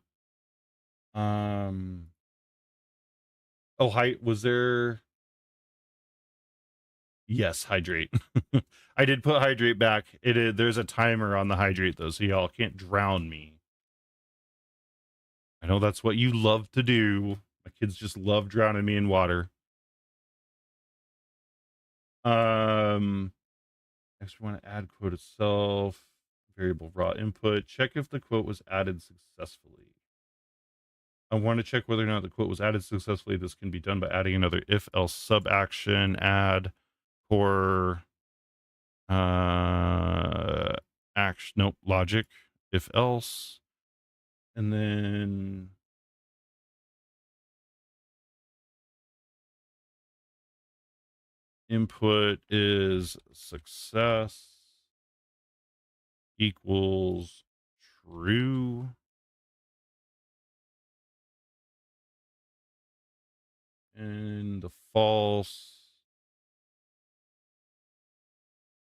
Um. Oh, hi. Was there? Yes, hydrate. I did put hydrate back. It is. There's a timer on the hydrate though, so y'all can't drown me. I know that's what you love to do. My kids just love drowning me in water. Um. Next, we want to add quote itself. Variable raw input. Check if the quote was added successfully. I want to check whether or not the quote was added successfully. This can be done by adding another if else sub action add or action nope logic if else, and then input is success equals true, and the false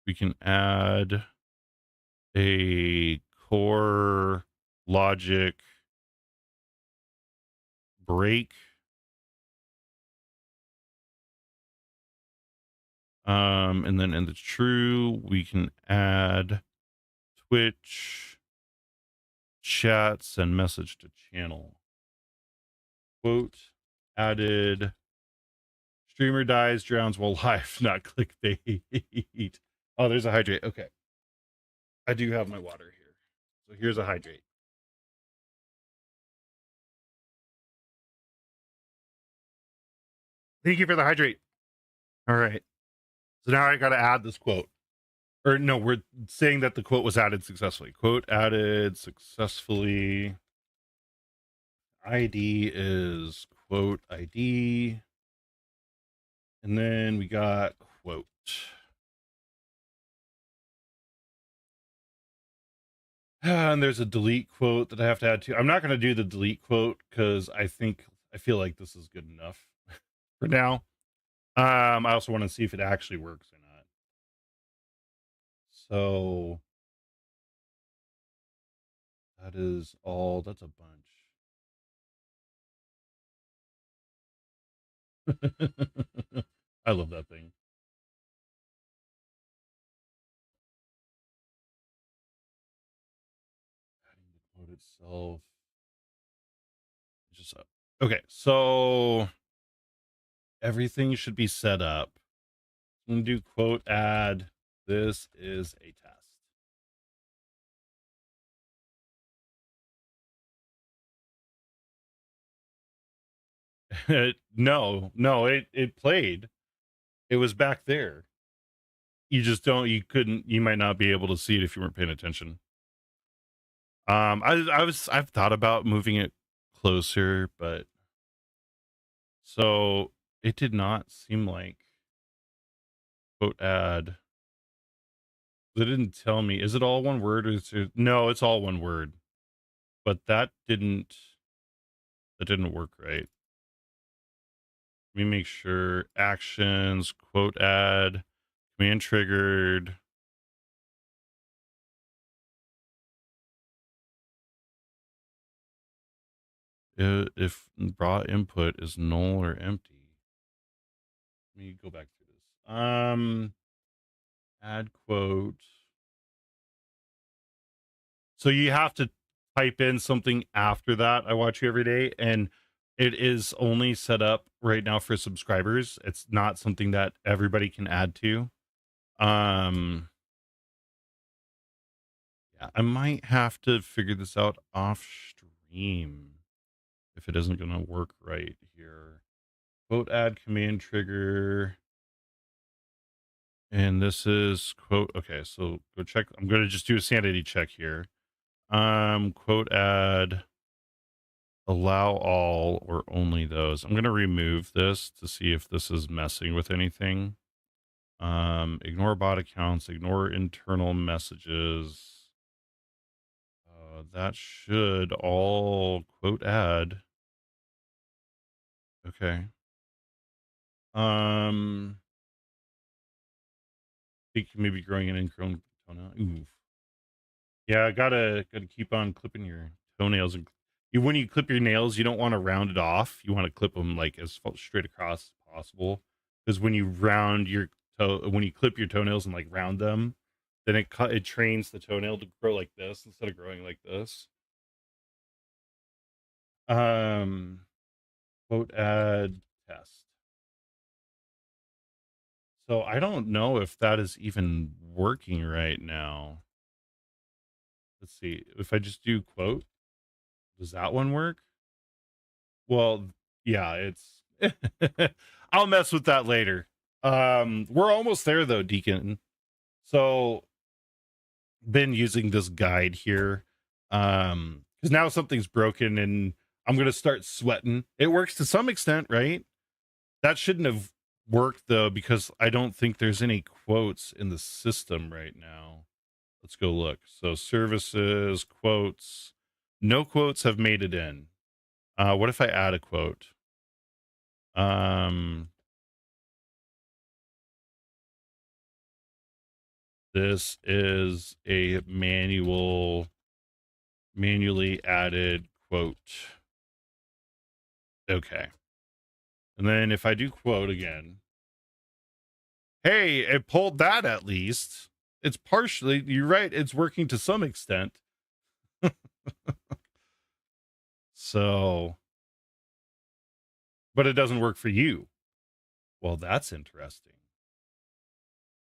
we can add a core logic break. And then in the true, we can add Twitch chats and message to channel. Quote added streamer dies, drowns while live, not clickbait. Oh, there's a hydrate. Okay. I do have my water here. So here's a hydrate. Thank you for the hydrate. All right. So now I got to add this quote. Or no, we're saying that the quote was added successfully. Quote added successfully. ID is quote ID. And then we got quote. And there's a delete quote that I have to add to. I'm not going to do the delete quote because I feel like this is good enough for now. I also want to see if it actually works or not. So that is all. That's a bunch. I love that thing. Adding the quote itself. Just okay. So everything should be set up. I'm gonna do quote add. This is a test. No, it played. It was back there. You just don't. You couldn't. You might not be able to see it if you weren't paying attention. I've thought about moving it closer, but so it did not seem like quote add. They didn't tell me. Is it all one word or is it, no, it's all one word. But that didn't work right. Let me make sure actions, quote add, command triggered. If raw input is null or empty. Let me go back through this. Add quote. So you have to type in something after that. I watch you every day, and it is only set up right now for subscribers. It's not something that everybody can add to. Um, yeah, I might have to figure this out off stream if it isn't going to work right here. Quote add command trigger. And this is quote. Okay, so go check. I'm going to just do a sanity check here. Quote add allow all or only those. I'm going to remove this to see if this is messing with anything. Ignore bot accounts, ignore internal messages. That should all quote add. Okay. I think maybe growing an ingrown toenail. Ooh. Yeah, gotta keep on clipping your toenails. And when you clip your nails, you don't want to round it off. You want to clip them like as straight across as possible. Because when you round your when you clip your toenails and like round them, then it trains the toenail to grow like this instead of growing like this. Um, quote add test. So I don't know if that is even working right now. Let's see. If I just do quote, does that one work? Well, yeah, it's I'll mess with that later. We're almost there though, Deacon. So been using this guide here. Because now something's broken and I'm gonna start sweating. It works to some extent, right? That shouldn't have worked though, because I don't think there's any quotes in the system right now. Let's go look. So services, quotes, no quotes have made it in. What if I add a quote? Um, this is a manually added quote. Okay. And then if I do quote again, hey, it pulled that at least. It's partially, you're right, it's working to some extent. So, but it doesn't work for you. Well, that's interesting.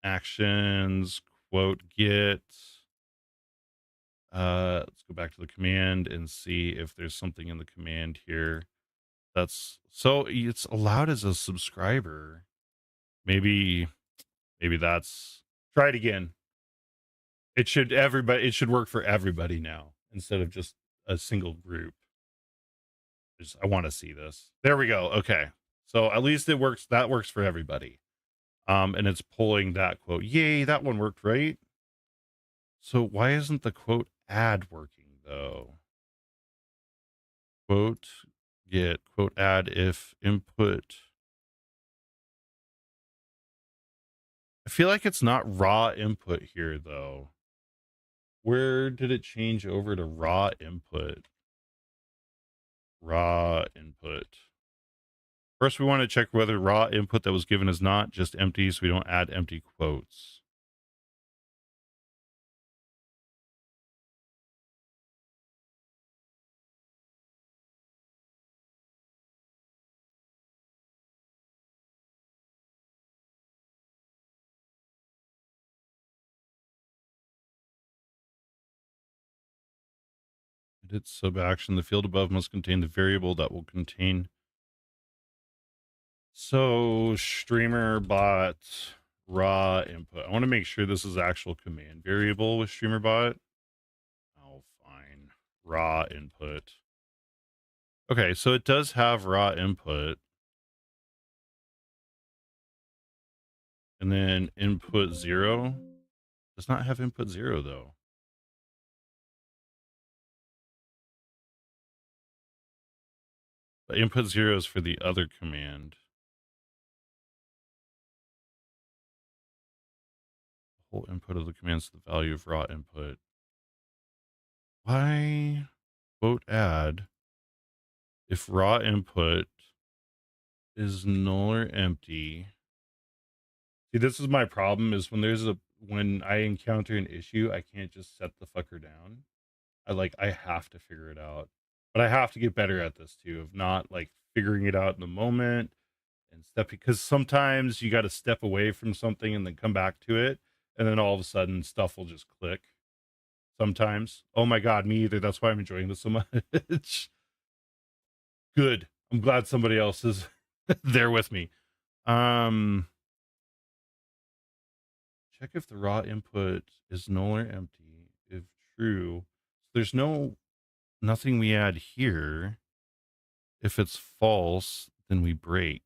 Actions, quote, get. Let's go back to the command and see if there's something in the command here. That's so it's allowed as a subscriber. Maybe that's try it again. It should work for everybody now instead of just a single group. I want to see this. There we go. Okay. So at least it works. That works for everybody. And it's pulling that quote. Yay, that one worked, right? So why isn't the quote add working though? Quote get quote add if input. I feel like it's not raw input here though. Where did it change over to raw input? Raw input. First, we want to check whether raw input that was given is not just empty, so we don't add empty quotes. Edit sub action. The field above must contain the variable that will contain. So streamer bot raw input. I want to make sure this is actual command variable with streamer bot. Oh, fine. Raw input. Okay, so it does have raw input. And then input 0 does not have input 0 though. But input 0 is for the other command. The whole input of the command is the value of raw input. Why quote add if raw input is null or empty? See, this is my problem is when I encounter an issue, I can't just set the fucker down. I have to figure it out. But I have to get better at this too, of not like figuring it out in the moment and step, because sometimes you got to step away from something and then come back to it, and then all of a sudden stuff will just click. Sometimes. Oh my god, me either. That's why I'm enjoying this so much. Good. I'm glad somebody else is there with me. Check if the raw input is null or empty. If true, there's nothing we add here. If it's false, then we break.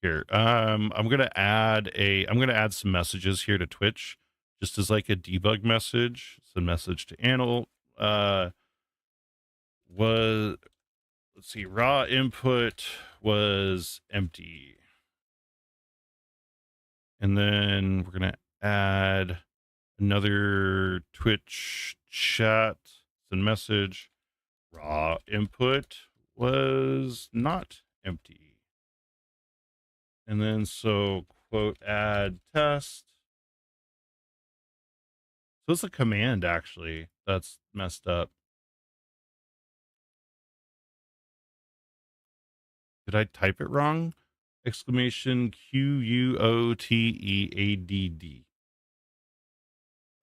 Here. I'm gonna add some messages here to Twitch, just as like a debug message. So message to Anil was, let's see, raw input was empty. And then we're going to add another Twitch chat and message. Raw input was not empty. And then so quote add test. So it's a command actually that's messed up. Did I type it wrong? Exclamation QUOTEADD.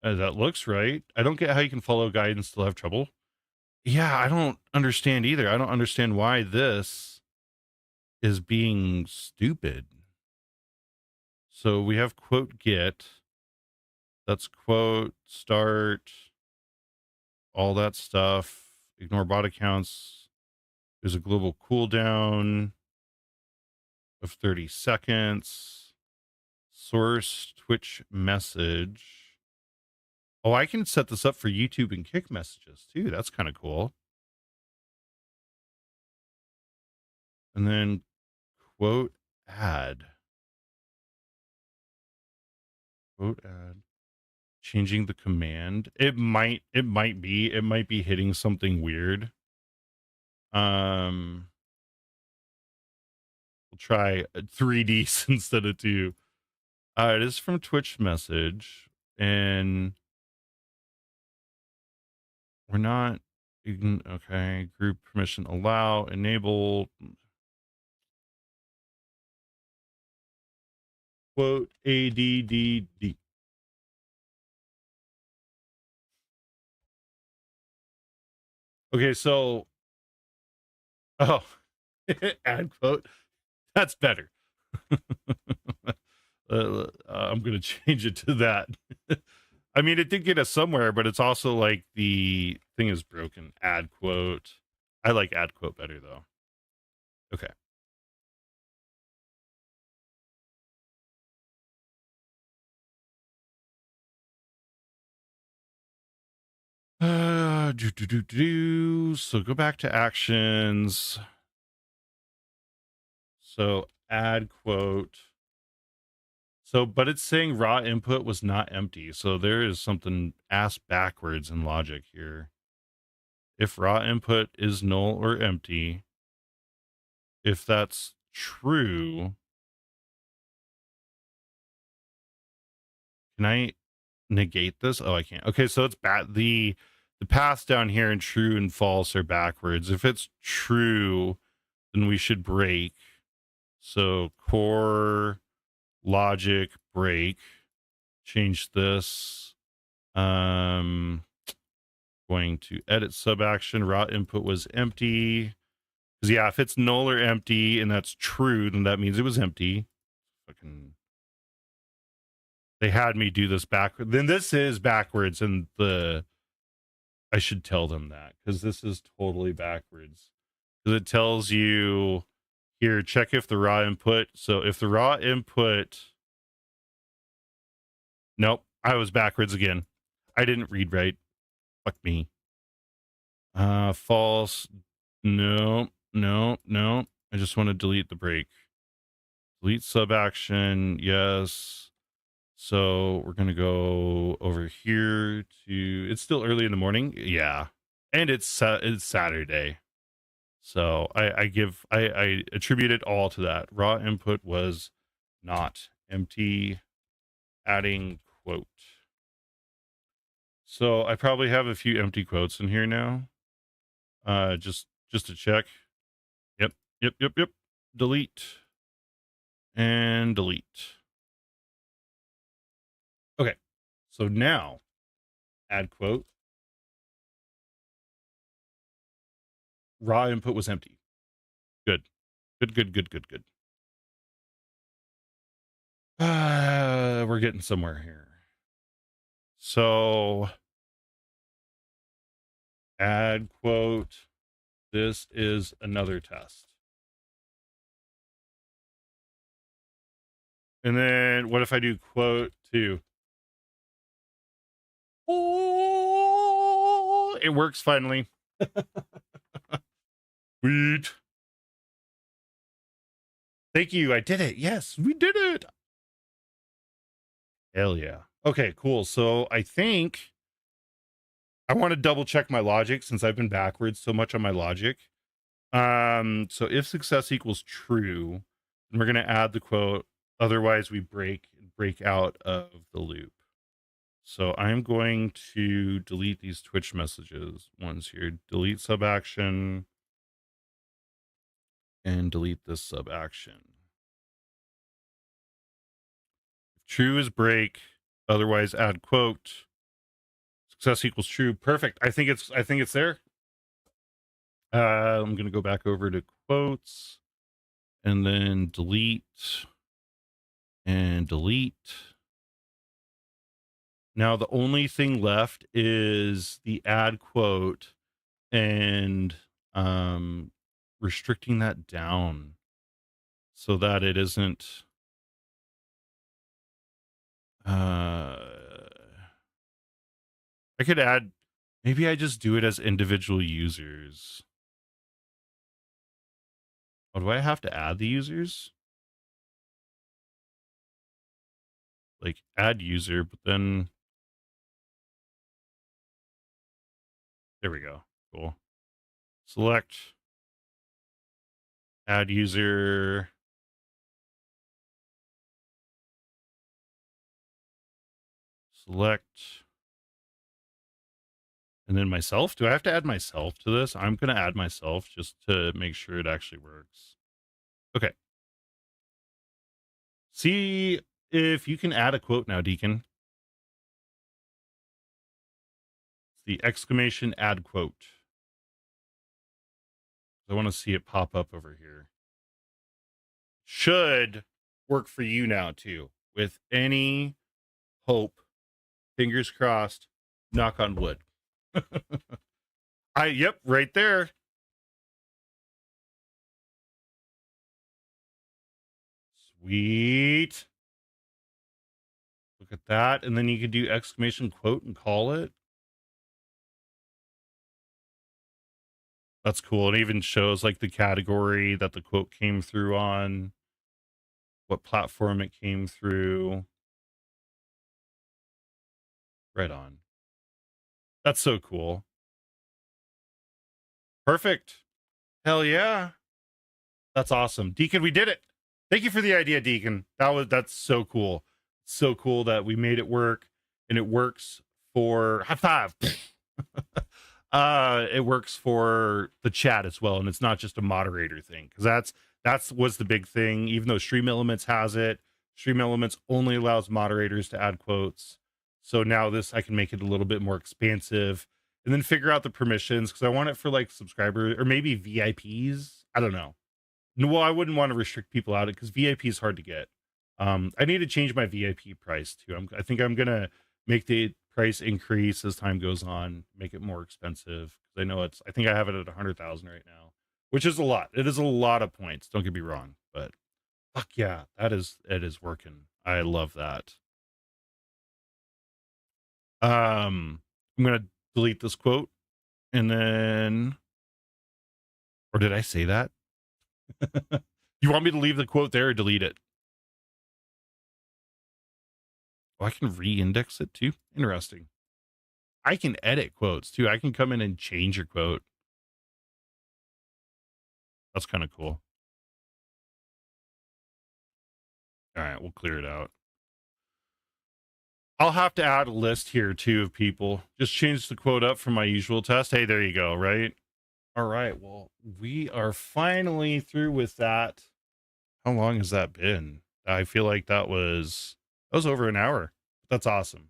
That looks right. I don't get how you can follow guide and still have trouble. Yeah, I don't understand either. I don't understand why this is being stupid. So we have quote get. That's quote start, all that stuff. Ignore bot accounts. There's a global cooldown of 30 seconds. Source Twitch message. Oh, I can set this up for YouTube and Kick messages too. That's kind of cool. And then quote add. Quote add. Changing the command. It might be hitting something weird. We'll try 3D instead of 2. It is from Twitch message, and we're not okay. Group permission allow, enable, quote ADDD. Okay, so add quote. That's better. I'm gonna change it to that. I mean, it did get us somewhere, but it's also like the thing is broken. Add quote. I like add quote better though. Okay. So go back to actions. So add quote. So, but it's saying raw input was not empty. So there is something ass backwards in logic here. If raw input is null or empty, if that's true, can I negate this? Oh, I can't. Okay, so it's bad. The paths down here in true and false are backwards. If it's true, then we should break. So core logic break. Change this. Going to edit sub action. Raw input was empty. Because yeah, if it's null or empty and that's true, then that means it was empty. Fucking, they had me do this backward. Then this is backwards, and I should tell them that because this is totally backwards. Because it tells you here, check if the raw input. So if the raw input, nope, I was backwards again. I didn't read right. Fuck me. False. No. I just want to delete the break. Delete sub action. Yes. So we're gonna go over here to. It's still early in the morning. Yeah, and it's Saturday. So I attribute it all to that. Raw input was not empty. Adding quote. So I probably have a few empty quotes in here now. Just to check. Yep. Delete and delete. Okay. So now add quote. Raw input was empty. Good. We're getting somewhere here. So add quote. This is another test. And then what if I do quote 2? Oh, it works finally. Sweet. Thank you. I did it. Yes, we did it. Hell yeah. Okay, cool. So I think I want to double check my logic since I've been backwards so much on my logic. So if success equals true, then we're gonna add the quote, otherwise we break out of the loop. So I'm going to delete these Twitch messages ones here. Delete sub action and delete this sub action. True is break, otherwise add quote. Success equals true. Perfect. I think it's there. I'm gonna go back over to quotes and then delete and delete. Now the only thing left is the add quote and um restricting that down so that it isn't uh I could add, maybe I just do it as individual users. Oh, do I have to add the users? Like add user, but then there we go. Cool. Select add user, select, and then myself. Do I have to add myself to this? I'm going to add myself just to make sure it actually works. Okay. See if you can add a quote now, Deacon. It's the exclamation add quote. I want to see it pop up over here. Should work for you now too. With any hope, fingers crossed, knock on wood. Yep, right there. Sweet. Look at that. And then you could do exclamation quote and call it. That's cool. It even shows like the category that the quote came through on, what platform it came through. Right on. That's so cool. Perfect. Hell yeah. That's awesome. Deacon, we did it. Thank you for the idea, Deacon. That's so cool. So cool that we made it work and it works for high five. It works for the chat as well, and it's not just a moderator thing, because that's was the big thing. Even though Stream Elements has it, Stream Elements only allows moderators to add quotes. So now this, I can make it a little bit more expansive and then figure out the permissions, because I want it for like subscribers or maybe VIPs. I don't know. No, well, I wouldn't want to restrict people out because VIP is hard to get. I need to change my VIP price too. I think I'm gonna make the price increase as time goes on, make it more expensive, because I know I think I have it at 100,000 right now, which is a lot. It is a lot of points. Don't get me wrong, but fuck yeah, it is working. I love that. I'm gonna delete this quote and then, or did I say that? You want me to leave the quote there or delete it? Oh, I can re-index it too. Interesting. I can edit quotes too. I can come in and change your quote. That's kind of cool. All right, we'll clear it out. I'll have to add a list here too of people. Just change the quote up from my usual test. Hey, there you go, right? All right. Well, we are finally through with that. How long has that been? I feel like that was over an hour. That's awesome.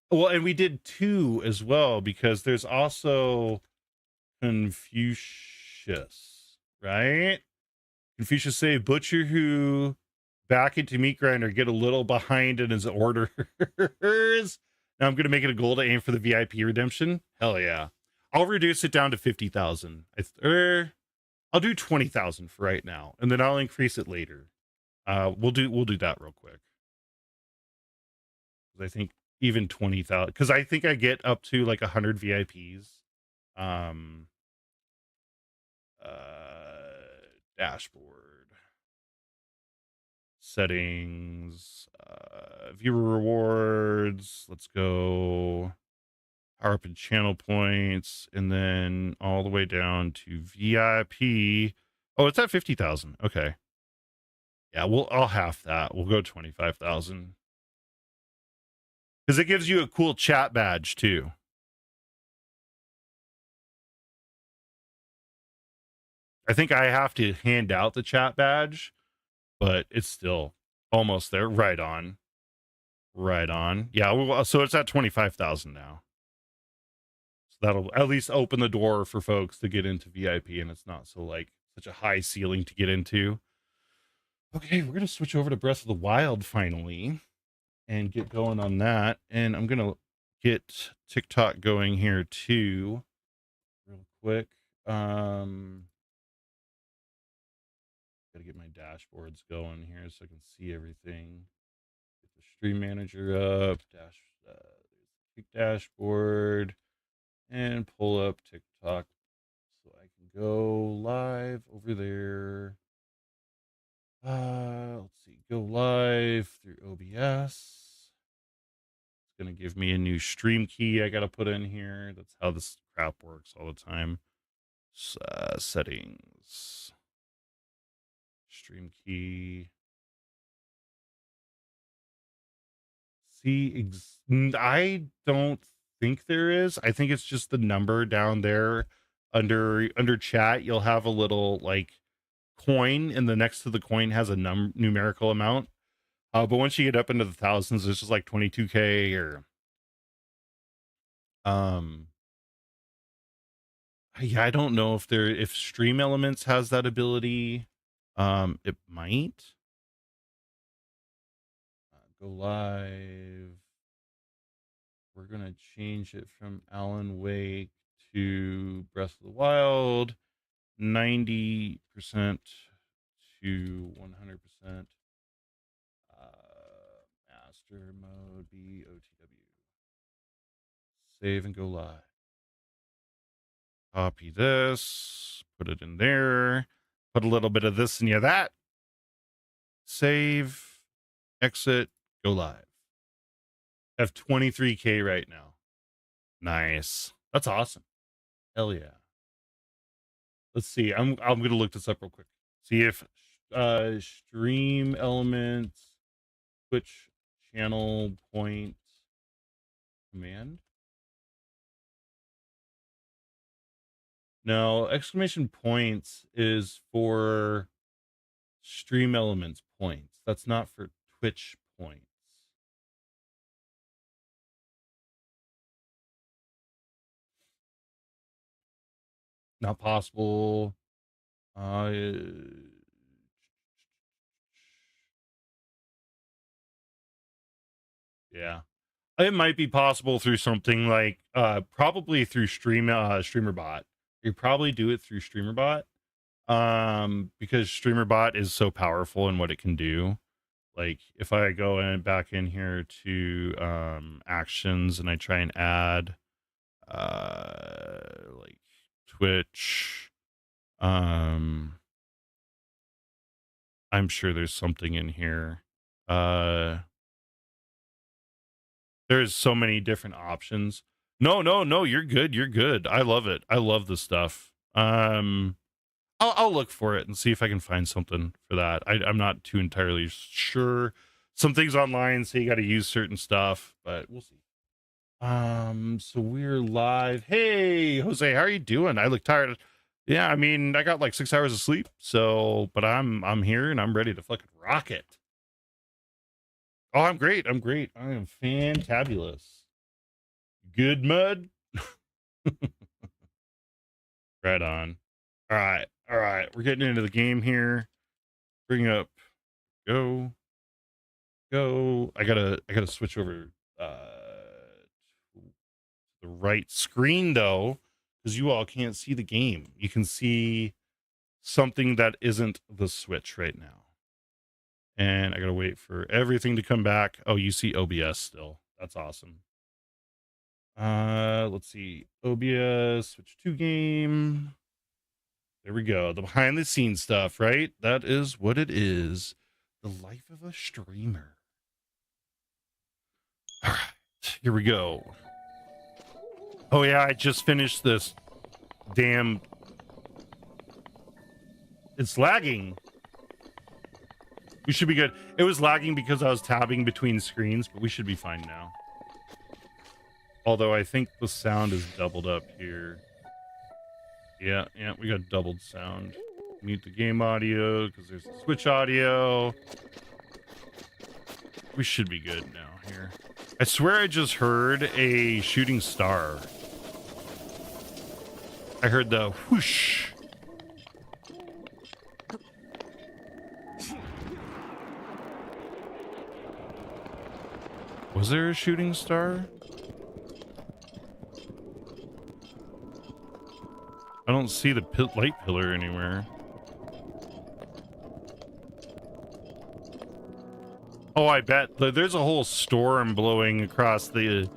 Well, and we did two as well, because there's also Confucius, right? Confucius say, butcher who back into meat grinder get a little behind in his orders. Now I'm going to make it a goal to aim for the VIP redemption. Hell yeah. I'll reduce it down to 50,000. I'll do 20,000 for right now, and then I'll increase it later. We'll do that real quick. I think even 20,000, because I think I get up to like 100 VIPs. Um, Dashboard settings, viewer rewards. Let's go power up in channel points, and then all the way down to VIP. Oh, it's at 50,000. Okay. Yeah, I'll half that. We'll go 25,000 because it gives you a cool chat badge too. I think I have to hand out the chat badge, but it's still almost there. Right on. Right on. Yeah, well, so it's at 25,000 now. So that'll at least open the door for folks to get into VIP, and it's not so like such a high ceiling to get into. Okay, we're gonna switch over to Breath of the Wild finally and get going on that. And I'm gonna get TikTok going here too, real quick. Gotta get my dashboards going here so I can see everything. Get the stream manager up, dashboard, and pull up TikTok so I can go live over there. Let's see, go live through OBS. It's gonna give me a new stream key I gotta put in here. That's how this crap works all the time. Settings, stream key. See, I don't think there is. I think it's just the number down there under chat. You'll have a little like coin, and the next to the coin has a numerical amount. But once you get up into the thousands, it's just like 22K or yeah, I don't know if Stream Elements has that ability. It might. Go live. We're gonna change it from Alan Wake to Breath of the Wild, 90% to 100%. Master mode BOTW. Save and go live. Copy this, put it in there, put a little bit of this and that. Save, exit, go live. I have 23K right now. Nice. That's awesome. Hell yeah. Let's see. I'm gonna look this up real quick. See if stream elements, Twitch channel point command. No, exclamation points is for stream elements points. That's not for Twitch points. Not possible. Yeah. It might be possible through something like probably through StreamerBot. You probably do it through StreamerBot. Because StreamerBot is so powerful in what it can do. Like if I go in back in here to actions and I try and add like Twitch, I'm sure there's something in here. There's so many different options. No, you're good. You're good. I love it. I love this stuff. I'll look for it and see if I can find something for that. I'm not too entirely sure. Some things online say you got to use certain stuff, but we'll see. So we're live. Hey, Jose, how are you doing? I look tired. Yeah, I mean, I got like 6 hours of sleep, so but I'm here and I'm ready to fucking rock it. Oh, I'm great. I'm great. I am fantabulous. Good mud. Right on. All right. All right. We're getting into the game here. Bring up go. I gotta switch over to the right screen though, because you all can't see the game. You can see something that isn't the Switch right now. And I gotta wait for everything to come back. Oh, you see OBS still. That's awesome. Let's see. OBS, switch to game. There we go. The behind the scenes stuff, right? That is what it is. The life of a streamer. Here we go. Oh yeah, I just finished this damn... It's lagging. We should be good. It was lagging because I was tabbing between screens, but we should be fine now. Although I think the sound is doubled up here. Yeah, we got doubled sound. Mute the game audio because there's the Switch audio. We should be good now here. I swear I just heard a shooting star. I heard the whoosh. Was there a shooting star? I don't see the light pillar anywhere. Oh, I bet there's a whole storm blowing across the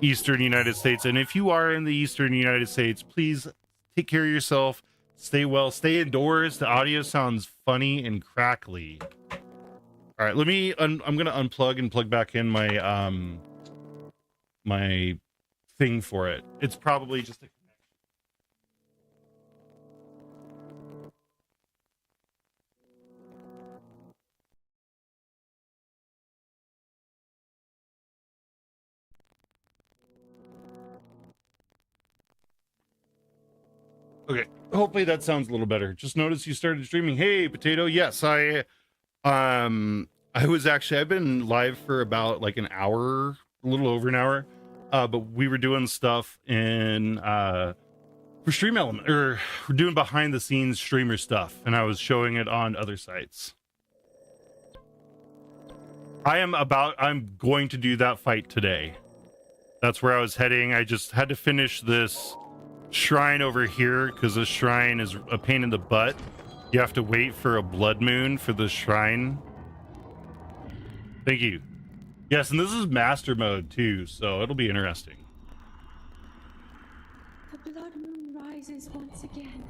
eastern United States. And if you are in the eastern United States, please take care of yourself. Stay well. Stay indoors. The audio sounds funny and crackly. All right, let me... I'm going to unplug and plug back in my my thing for it. It's probably just a... Okay, hopefully that sounds a little better. Just noticed you started streaming. Hey, Potato. Yes, I was actually... I've been live for about like an hour, a little over an hour. But we were doing stuff in for Stream Element, or we're doing behind the scenes streamer stuff, and I was showing it on other sites. I'm going to do that fight today. That's where I was heading. I just had to finish this shrine over here because the shrine is a pain in the butt. You have to wait for a blood moon for the shrine. Thank you. Yes, and this is master mode too, so it'll be interesting. The blood moon rises once again.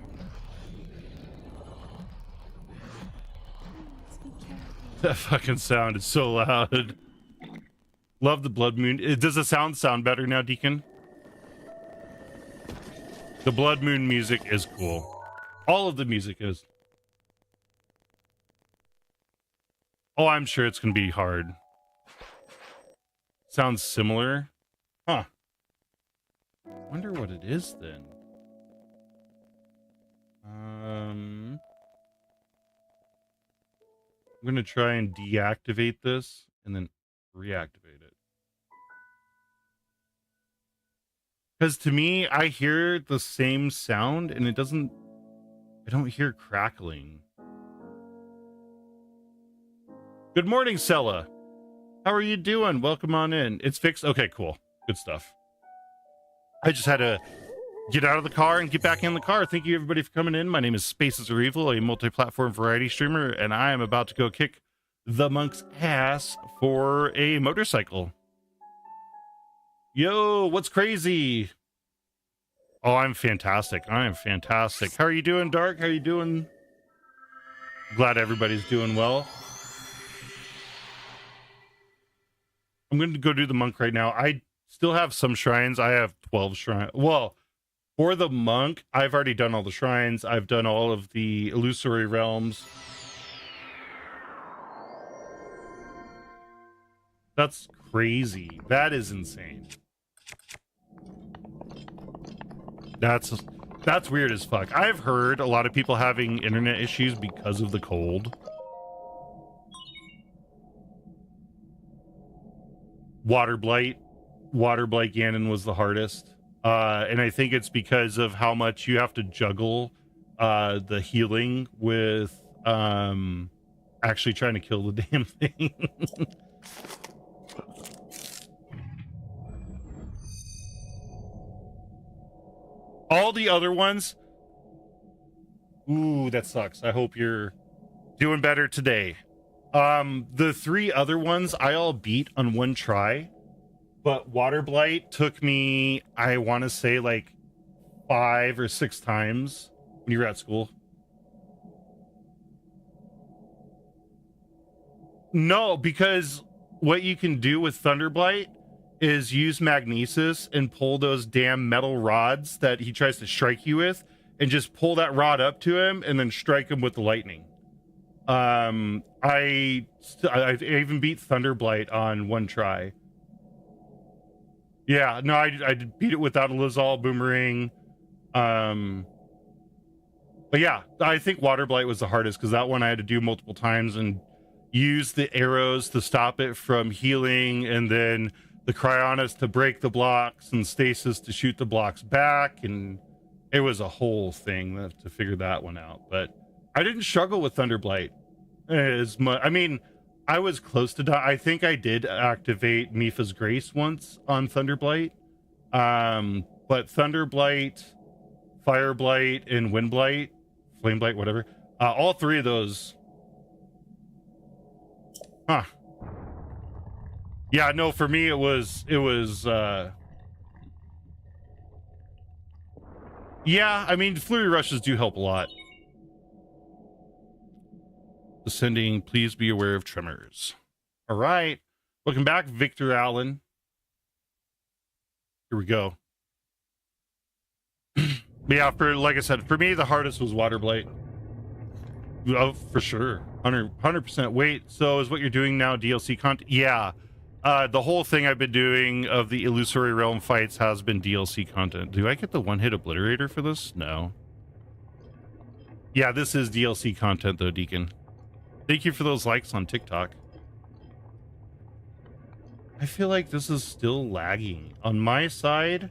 Please be careful. That fucking sound is so loud. Love the blood moon. Does the sound better now, Deacon? The blood moon music is cool. All of the music is. Oh, I'm sure it's gonna be hard. Sounds similar. Huh. Wonder what it is then. I'm gonna try and deactivate this and then reactivate it. Because to me, I hear the same sound and it doesn't... I don't hear crackling. Good morning, Sella. How are you doing? Welcome on in. It's fixed? Okay, cool. Good stuff. I just had to get out of the car and get back in the car. Thank you, everybody, for coming in. My name is Spaces Are Evil, a multi-platform variety streamer, and I am about to go kick the monk's ass for a motorcycle. Yo, what's crazy? Oh, I'm fantastic. I am fantastic. How are you doing, Dark? How are you doing? Glad everybody's doing well. I'm going to go do the monk right now. I still have some shrines. I have 12 shrines. Well, for the monk, I've already done all the shrines. I've done all of the illusory realms. That's crazy. That is insane. That's weird as fuck. I've heard a lot of people having internet issues because of the cold. Water blight Ganon was the hardest. And I think it's because of how much you have to juggle the healing with actually trying to kill the damn thing. All the other ones. Ooh, that sucks. I hope you're doing better today. The 3 other ones I all beat on one try, but Water Blight took me, I want to say, like 5 or 6 times when you were at school. No, because what you can do with Thunderblight is use magnesis and pull those damn metal rods that he tries to strike you with, and just pull that rod up to him and then strike him with the lightning. I even beat Thunderblight on one try. Yeah, no, I beat it without a Lizal boomerang. But yeah, I think Water Blight was the hardest because that one I had to do multiple times and use the arrows to stop it from healing, and then the Cryonis to break the blocks, and Stasis to shoot the blocks back, and it was a whole thing to figure that one out. But I didn't struggle with Thunderblight as much. I mean, I was close to die. I think I did activate Mifa's Grace once on Thunderblight. But Thunderblight, Fireblight, and Windblight, Flameblight, whatever, all three of those. Huh. Yeah, no, for me it was yeah, I mean, flurry rushes do help a lot. Descending, please be aware of tremors. All right. Welcome back, Victor Allen. Here we go. Yeah, like I said, for me, the hardest was Water Blight. Oh, for sure. 100%. Wait, so is what you're doing now DLC content? Yeah. The whole thing I've been doing of the Illusory Realm fights has been DLC content. Do I get the one-hit obliterator for this? No. Yeah, this is DLC content, though, Deacon. Thank you for those likes on TikTok. I feel like this is still lagging. On my side,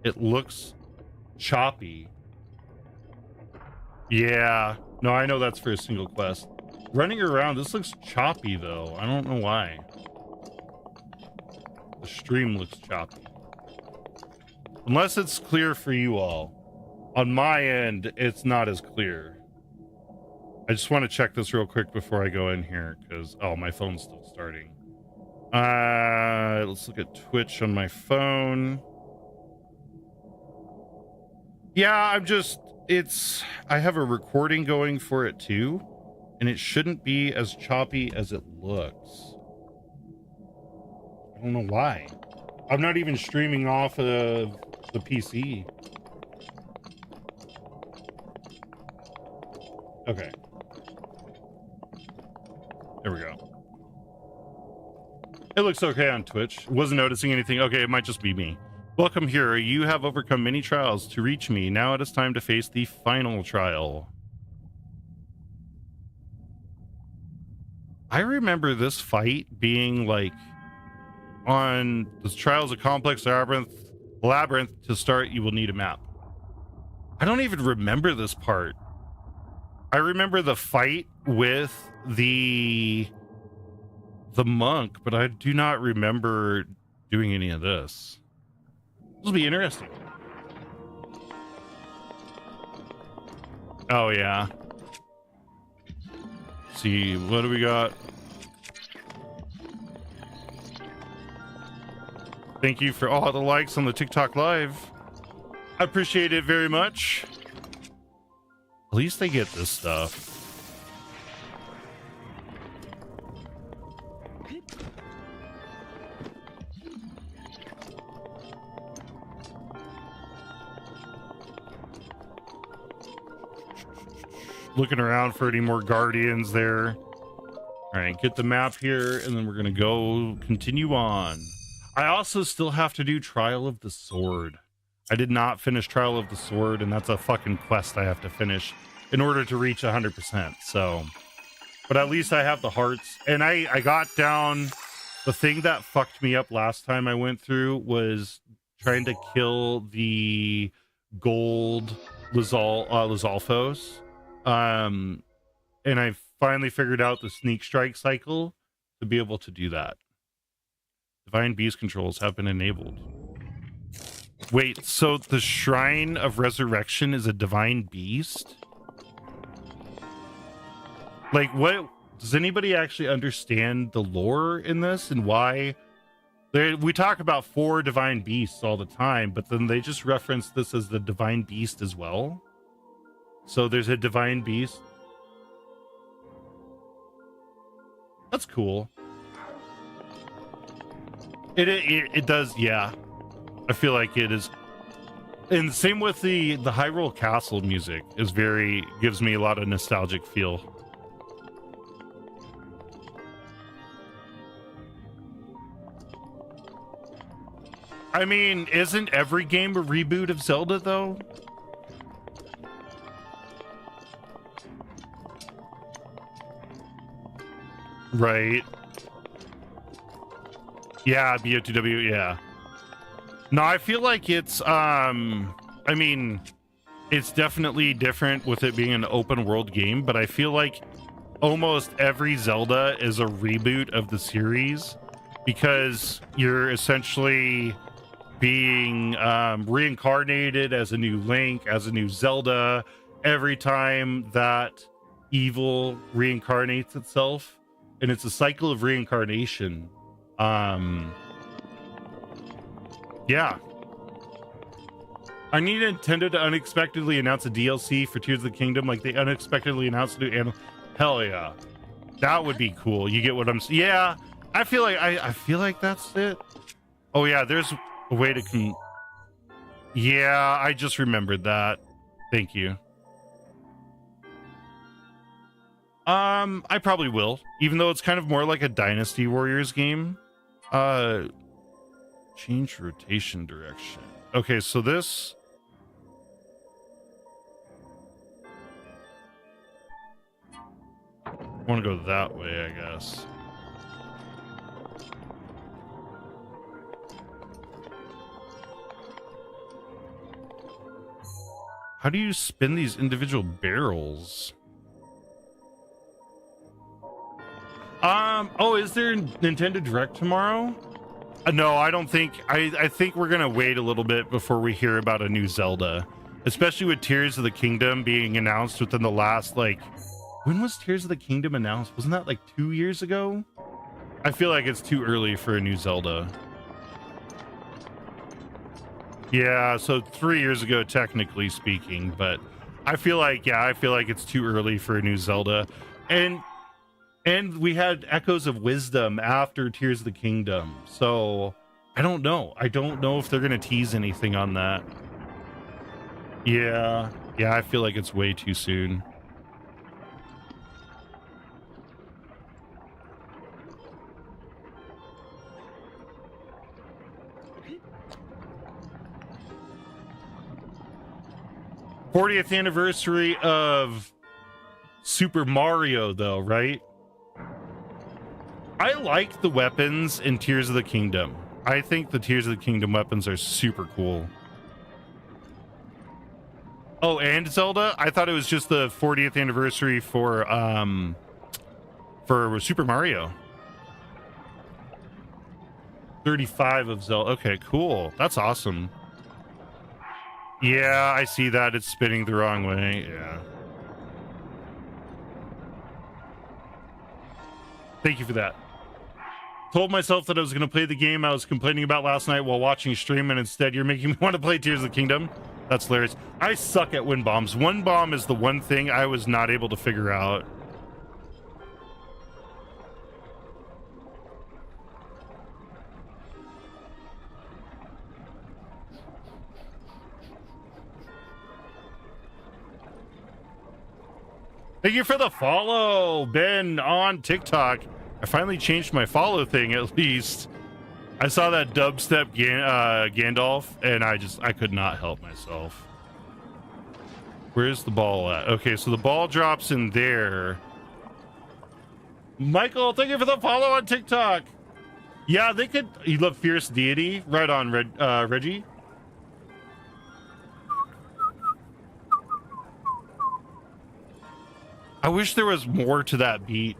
it looks choppy. Yeah. No, I know that's for a single quest. Running around, this looks choppy, though. I don't know why. The stream looks choppy. Unless it's clear for you all. On my end, it's not as clear. I just want to check this real quick before I go in here, because, oh, my phone's still starting. Let's look at Twitch on my phone. Yeah, I have a recording going for it too, and it shouldn't be as choppy as it looks. I don't know why. I'm not even streaming off of the PC. Okay. There we go. It looks okay on Twitch. Wasn't noticing anything. Okay, it might just be me. Welcome here. You have overcome many trials to reach me. Now it is time to face the final trial. I remember this fight being like on the Trials of Complex Labyrinth. To start, you will need a map. I don't even remember this part. I remember the fight with the monk, but I do not remember doing any of this. This will be interesting. Oh yeah. Let's see, what do we got? Thank you for all the likes on the TikTok live. I appreciate it very much. At least they get this stuff. Looking around for any more guardians there. All right, get the map here, and then we're gonna go continue on. I also still have to do Trial of the Sword. I did not finish Trial of the Sword, and that's a fucking quest I have to finish in order to reach 100%. So, but at least I have the hearts, and I got down. The thing that fucked me up last time I went through was trying to kill the gold Lizalfos. And I finally figured out the sneak strike cycle to be able to do that. Divine beast controls have been enabled. Wait, so the Shrine of Resurrection is a divine beast? Like, what? Does anybody actually understand the lore in this and why? We talk about 4 divine beasts all the time, but then they just reference this as the divine beast as well. So there's a divine beast. That's cool. It does, yeah. I feel like it is, and same with the Hyrule Castle music is gives me a lot of nostalgic feel. I mean, isn't every game a reboot of Zelda though? Right. Yeah, BO2W, yeah. No, I feel like it's I mean, it's definitely different with it being an open world game, but I feel like almost every Zelda is a reboot of the series because you're essentially being reincarnated as a new Link, as a new Zelda every time that evil reincarnates itself, and it's a cycle of reincarnation. Yeah. I need Nintendo to unexpectedly announce a DLC for Tears of the Kingdom like they unexpectedly announced a new animal. Hell yeah. That would be cool. You get what I'm saying? Yeah. I feel like I feel like that's it. Oh yeah, there's a way to yeah, I just remembered that. Thank you. I probably will, even though it's kind of more like a Dynasty Warriors game. Change rotation direction. Okay, so this I want to go that way, I guess. How do you spin these individual barrels? Oh, is there Nintendo Direct tomorrow? No, I don't think. I think we're gonna wait a little bit before we hear about a new Zelda, especially with Tears of the Kingdom being announced within the last, like, when was Tears of the Kingdom announced? Wasn't that like 2 years ago? I feel like it's too early for a new Zelda. Yeah, so 3 years ago, technically speaking, but I feel like, yeah, I feel like it's too early for a new Zelda. And we had Echoes of Wisdom after Tears of the Kingdom. So I don't know. I don't know if they're going to tease anything on that. Yeah. Yeah, I feel like it's way too soon. '40th anniversary of Super Mario, though, right? I like the weapons in Tears of the Kingdom. I think the Tears of the Kingdom weapons are super cool. Oh, and Zelda? I thought it was just the 40th anniversary for Super Mario. 35 of Zelda. Okay, cool. That's awesome. Yeah, I see that. It's spinning the wrong way. Yeah. Thank you for that. Told myself that I was going to play the game I was complaining about last night while watching stream, and instead you're making me want to play Tears of the Kingdom. That's hilarious. I suck at wind bombs. Wind bomb is the one thing I was not able to figure out. Thank you for the follow, Ben, on TikTok. I finally changed my follow thing, at least. I saw that dubstep Gandalf, and I could not help myself. Where's the ball at? Okay, so the ball drops in there. Michael, thank you for the follow on TikTok. Yeah, they could. You love Fierce Deity? Right on, Reggie. I wish there was more to that beat.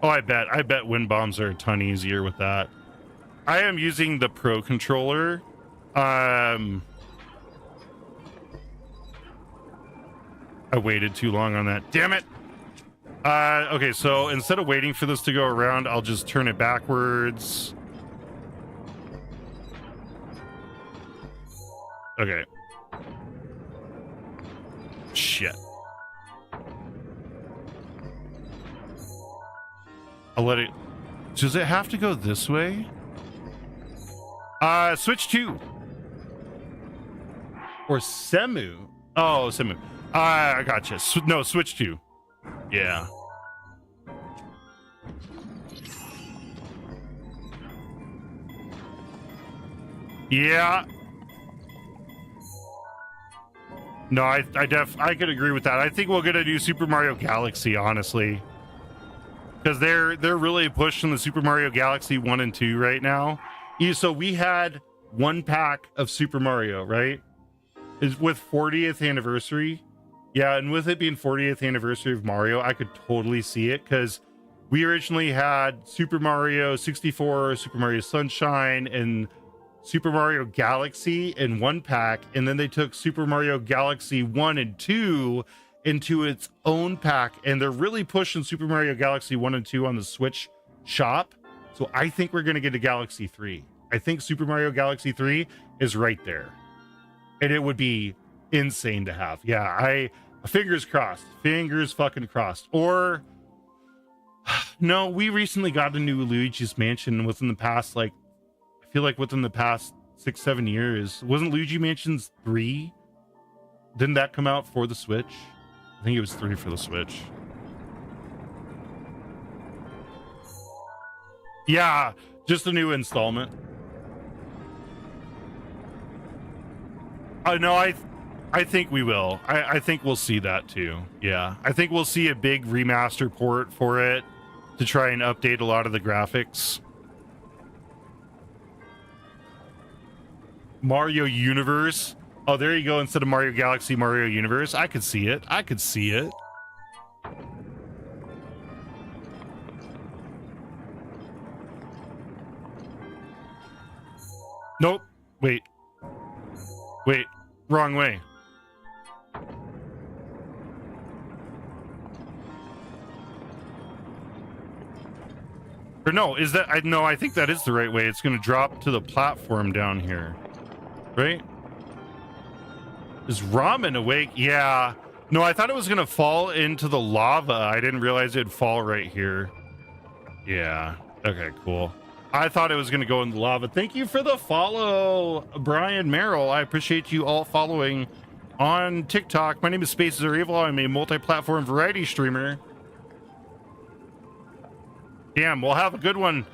Oh, I bet wind bombs are a ton easier with that. I am using the Pro controller. I waited too long on that. Damn it. Okay, so instead of waiting for this to go around, I'll just turn it backwards. Okay. I'll let it. Does it have to go this way? Switch 2. Or Semu. Oh, Semu. I gotcha. No, switch 2. Yeah. Yeah. No, I could agree with that. I think we're gonna do Super Mario Galaxy, honestly, because they're really pushing the Super Mario Galaxy 1 and 2 right now. So we had 1 pack of Super Mario, right? Is with 40th anniversary. Yeah, and with it being 40th anniversary of Mario, I could totally see it, because we originally had Super Mario 64, Super Mario Sunshine, and Super Mario Galaxy in 1 pack, and then they took Super Mario Galaxy 1 and 2 into its own pack, and they're really pushing Super Mario Galaxy 1 and 2 on the Switch shop. So I think we're going to get a Galaxy 3. I think Super Mario Galaxy 3 is right there. And it would be insane to have. Yeah, fingers crossed. Fingers fucking crossed. Or no, we recently got a new Luigi's Mansion within the past, like, I feel like within the past 6-7 years. Wasn't Luigi Mansions 3? Didn't that come out for the Switch? I think it was 3 for the Switch. Yeah, just a new installment. No, I think we will. I think we'll see that too. Yeah, I think we'll see a big remaster port for it to try and update a lot of the graphics. Mario Universe. Oh, there you go. Instead of Mario Galaxy, Mario Universe. I could see it. I could see it. Nope. Wait. Wait. Wrong way. Or no, is that... No, I think that is the right way. It's going to drop to the platform down here. Right? Is Ramen awake? Yeah. No, I thought it was going to fall into the lava. I didn't realize it'd fall right here. Yeah. Okay, cool. I thought it was going to go in the lava. Thank you for the follow, Brian Merrill. I appreciate you all following on TikTok. My name is Spaces Are Evil. I'm a multi-platform variety streamer. Damn, we'll have a good one.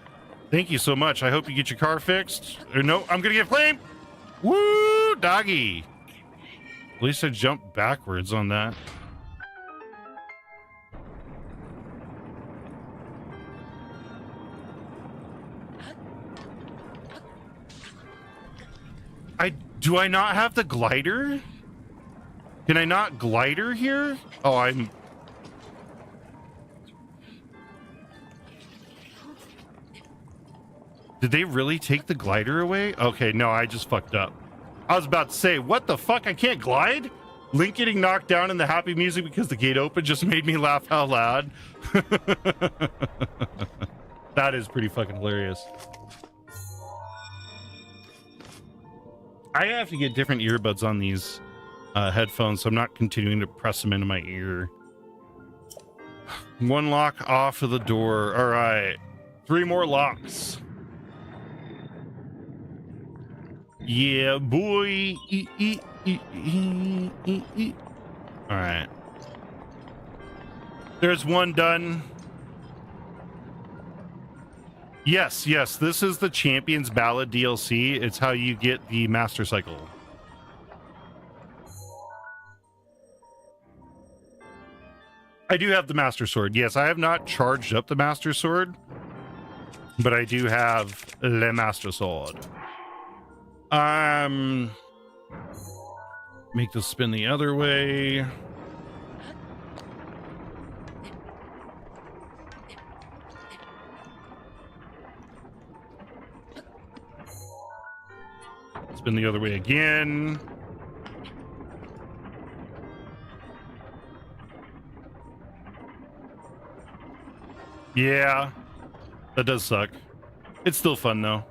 Thank you so much. I hope you get your car fixed. Or no, I'm going to get flamed. Woo, doggy. At least I jumped backwards on that. Do I not have the glider? Can I not glider here? Oh, I'm... Did they really take the glider away? Okay, no, I just fucked up. I was about to say, what the fuck? I can't glide? Link getting knocked down in the happy music because the gate opened just made me laugh out loud. That is pretty fucking hilarious. I have to get different earbuds on these headphones, so I'm not continuing to press them into my ear. 1 lock off of the door. All right. 3 more locks. Yeah, boy. All right. There's 1 done. Yes, this is the Champions Ballad DLC. It's how you get the Master Cycle. I do have the Master Sword. Yes, I have not charged up the Master Sword, but I do have the Master Sword. Make this spin the other way. Spin the other way again. Yeah, that does suck. It's still fun though.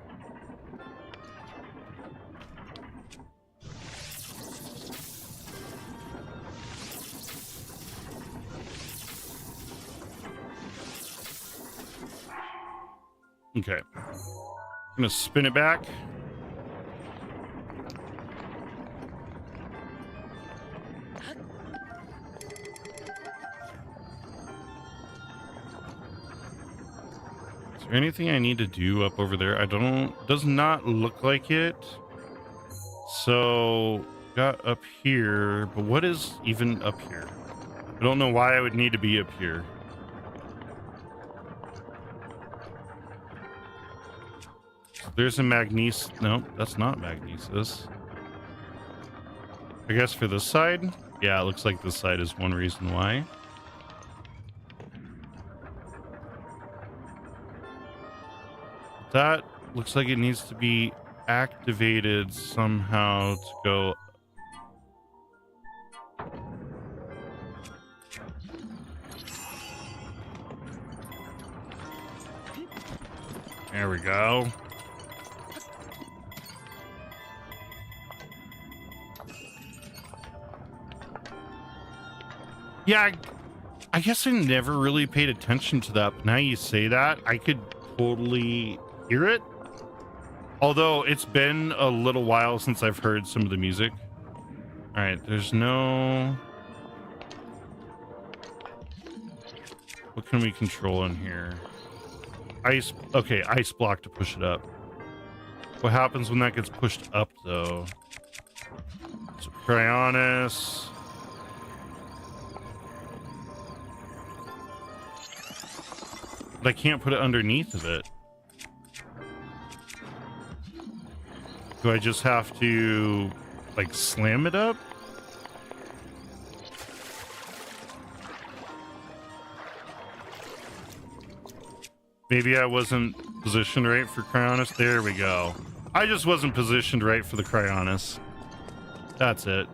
Okay. I'm gonna spin it back. Is there anything I need to do up over there? Does not look like it. So got up here, but what is even up here? I don't know why I would need to be up here. There's a magnesis. No, that's not magnesis. I guess for this side? Yeah, it looks like this side is one reason why. That looks like it needs to be activated somehow to go. There we go. Yeah, I guess I never really paid attention to that, but now you say that, I could totally hear it. Although it's been a little while since I've heard some of the music. All right, there's no... What can we control in here? Ice... Okay, ice block to push it up. What happens when that gets pushed up, though? So, Cryonis... But I can't put it underneath of it. Do I just have to, like, slam it up? Maybe I wasn't positioned right for Cryonis. There we go. I just wasn't positioned right for the Cryonis. That's it.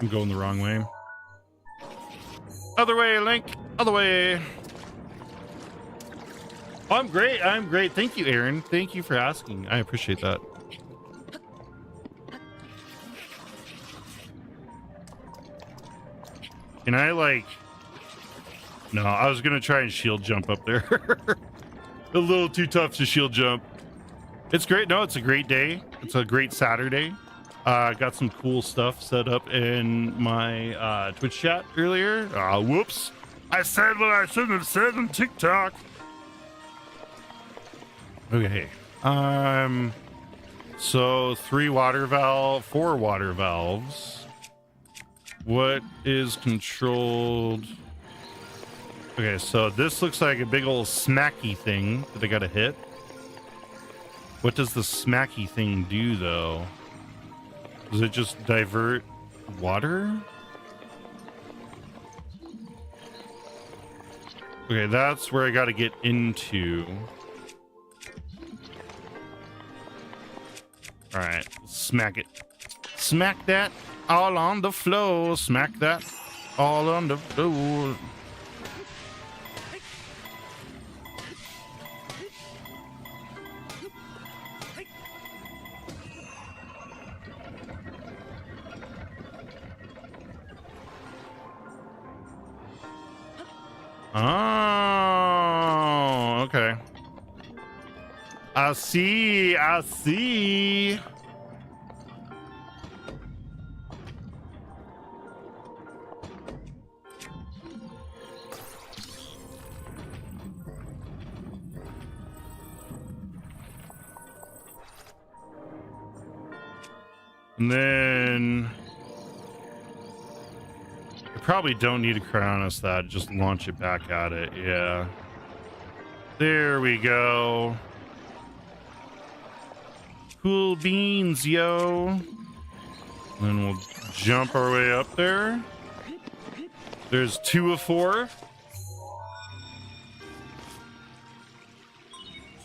I'm going the wrong way. Other way, Link. Other way. Oh, I'm great. I'm great. Thank you, Aaron. Thank you for asking. I appreciate that. Can I, like... No, I was going to try and shield jump up there. A little too tough to shield jump. It's great. No, it's a great day. It's a great Saturday. Got some cool stuff set up in my Twitch chat earlier. Whoops. I said what I shouldn't have said on TikTok. Okay. So 4 water valves. What is controlled? Okay, so this looks like a big old smacky thing that I gotta hit. What does the smacky thing do, though? Does it just divert water? Okay, that's where I got to get into. All right, smack it. Smack that all on the floor. Smack that all on the floor. Oh, okay. I see. I see. And then I probably don't need to Cryonis that, just launch it back at it. Yeah. There we go. Cool beans, yo. And then we'll jump our way up there. There's 2 of 4.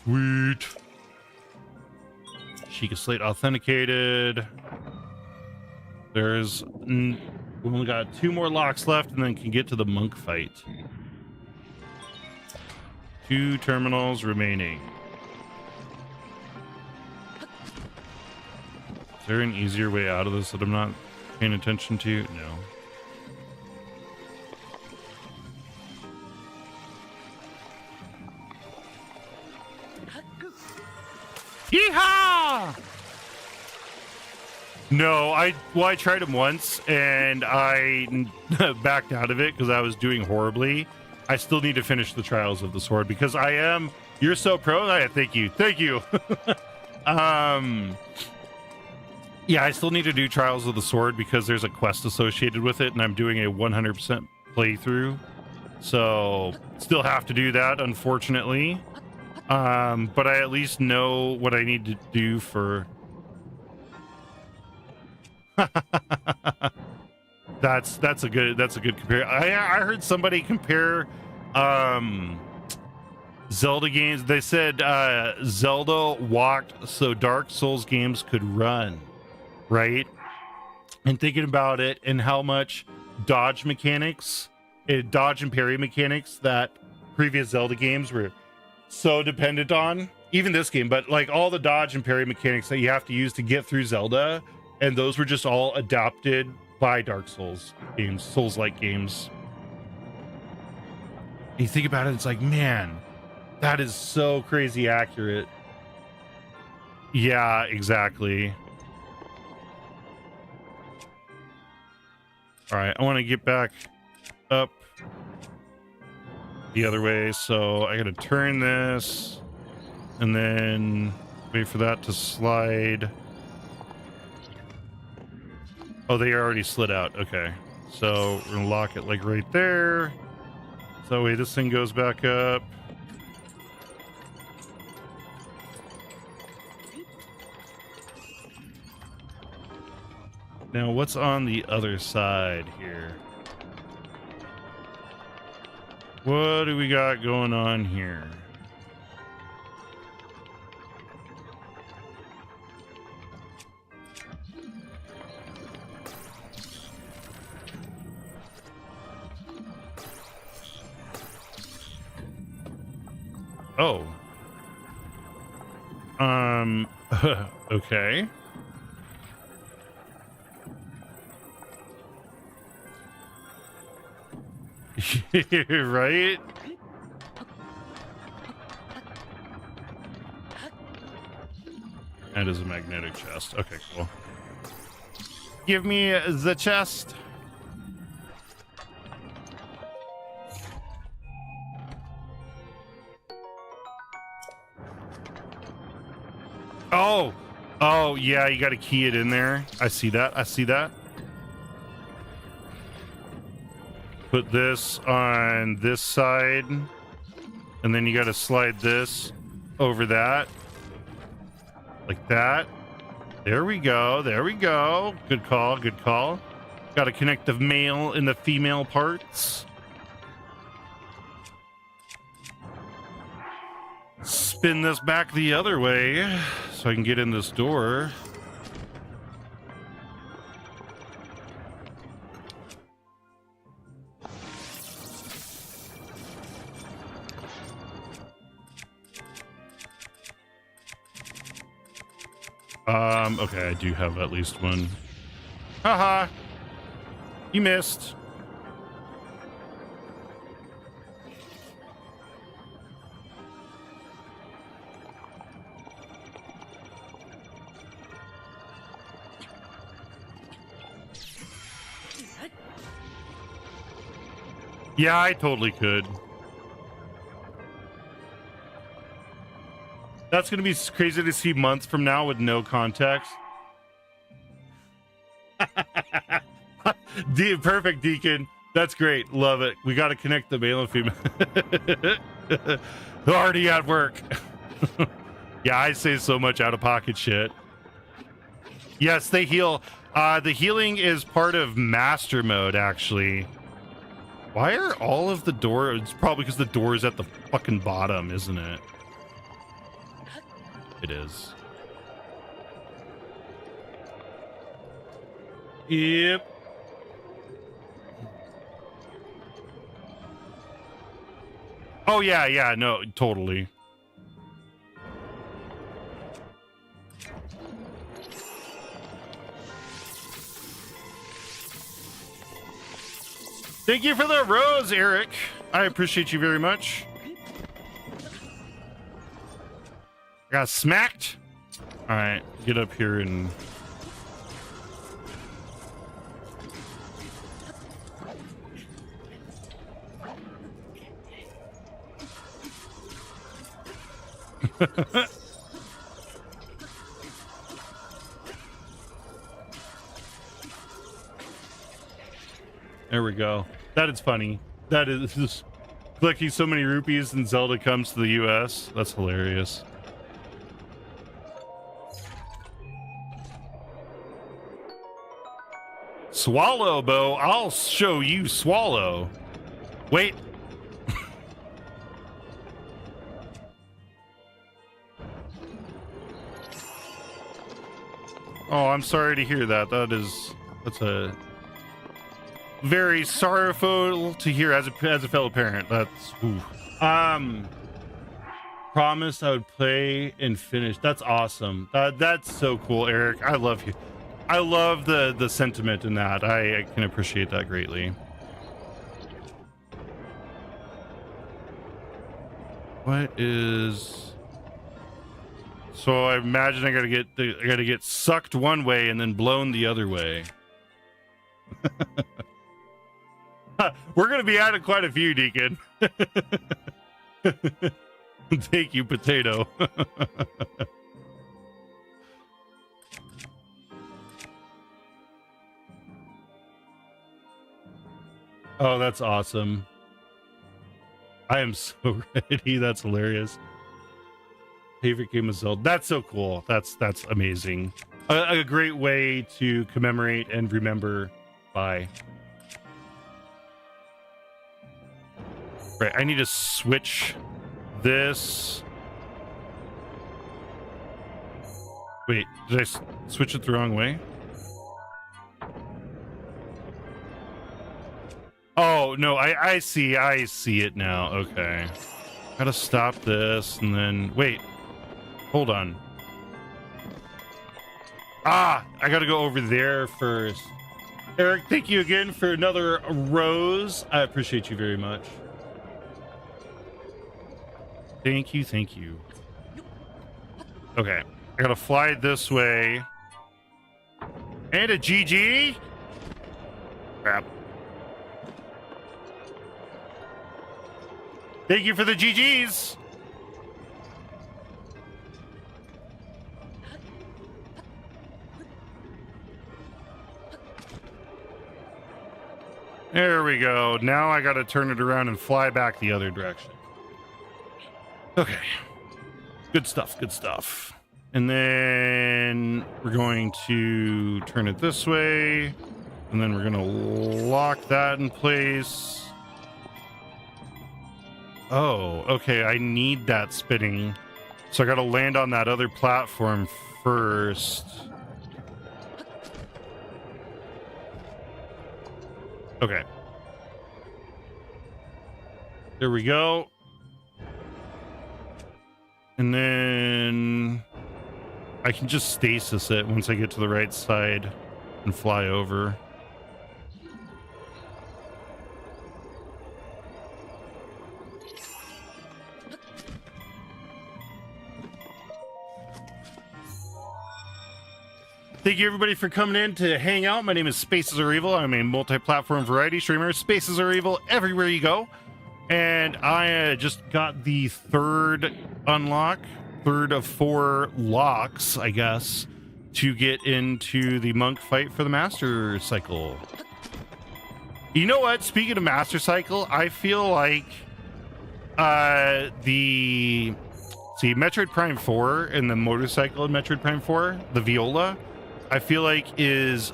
Sweet. Sheikah Slate authenticated. There's... we only got 2 more locks left and then can get to the monk fight. 2 terminals remaining. Is there an easier way out of this that I'm not paying attention to? No. Yeehaw! No, I tried him once and I backed out of it because I was doing horribly. I still need to finish the Trials of the Sword because I am. You're so pro. Thank you. Yeah, I still need to do Trials of the Sword because there's a quest associated with it, and I'm doing a 100% playthrough. So still have to do that, unfortunately. But I at least know what I need to do for. that's a good compare. I heard somebody compare Zelda games. They said Zelda walked so Dark Souls games could run, right? And thinking about it and how much dodge mechanics, dodge and parry mechanics that previous Zelda games were so dependent on, even this game, but like all the dodge and parry mechanics that you have to use to get through Zelda, and those were just all adopted by Dark Souls games, Souls-like games. You think about it, it's like, man, that is so crazy accurate. Yeah, exactly. All right, I want to get back up the other way, so I gotta turn this and then wait for that to slide. Oh, they already slid out. Okay, so we're gonna lock it like right there, so that way this thing goes back up. Now what's on the other side here? What do we got going on here? Oh. Okay. Right? That is a magnetic chest. Okay, cool. Give me the chest. Oh, yeah, you got to key it in there. I see that. Put this on this side, and then you got to slide this over that. Like that. There we go. Good call. Got to connect the male and the female parts. Spin this back the other way so I can get in this door. Okay, I do have at least one. Haha! You missed. Yeah, I totally could. That's going to be crazy to see months from now with no context. Perfect, Deacon. That's great. Love it. We got to connect the male and female. Already at work. Yeah, I say so much out-of-pocket shit. Yes, they heal. The healing is part of master mode, actually. Why are all of the doors... It's probably because the door is at the fucking bottom, isn't it? It is. Yep. Oh, yeah, no, totally. Thank you for the rose, Eric. I appreciate you very much. I got smacked. All right, get up here and... There we go. That is funny. That is just collecting so many rupees and Zelda comes to the US. That's hilarious. Swallow, Bo. I'll show you swallow. Wait. Oh, I'm sorry to hear that. That's a very sorrowful to hear as a fellow parent. That's ooh. Promised I would play and finish. That's awesome. That's so cool, Eric. I love you. I love the sentiment in that. I can appreciate that greatly. What is... So I imagine I gotta get sucked one way and then blown the other way. We're gonna be adding quite a few, Deacon. Thank you, potato. Oh, that's awesome. I am so ready. That's hilarious. Favorite game of Zelda. That's so cool. That's amazing. A great way to commemorate and remember by. Right, I need to switch this. Wait, did I switch it the wrong way? Oh, no, I see it now. Okay. Gotta stop this and then... Wait. Hold on. Ah, I gotta go over there first. Eric, thank you again for another rose. I appreciate you very much. Thank you, thank you. Okay, I gotta fly this way. And a GG? Crap. Thank you for the GGs. There we go. Now I got to turn it around and fly back the other direction. Okay. Good stuff. Good stuff. And then we're going to turn it this way. And then we're going to lock that in place. Oh, okay. I need that spinning. So I got to land on that other platform first. Okay. There we go. And then I can just stasis it once I get to the right side and fly over. Thank you everybody for coming in to hang out. My name is Spaces Are Evil. I'm a multi-platform variety streamer. Spaces Are Evil everywhere you go. And I just got the third unlock, third of 4 locks, I guess, to get into the monk fight for the Master Cycle. You know what? Speaking of Master Cycle, I feel like Metroid Prime 4 and the motorcycle in Metroid Prime 4, the Viola, I feel like is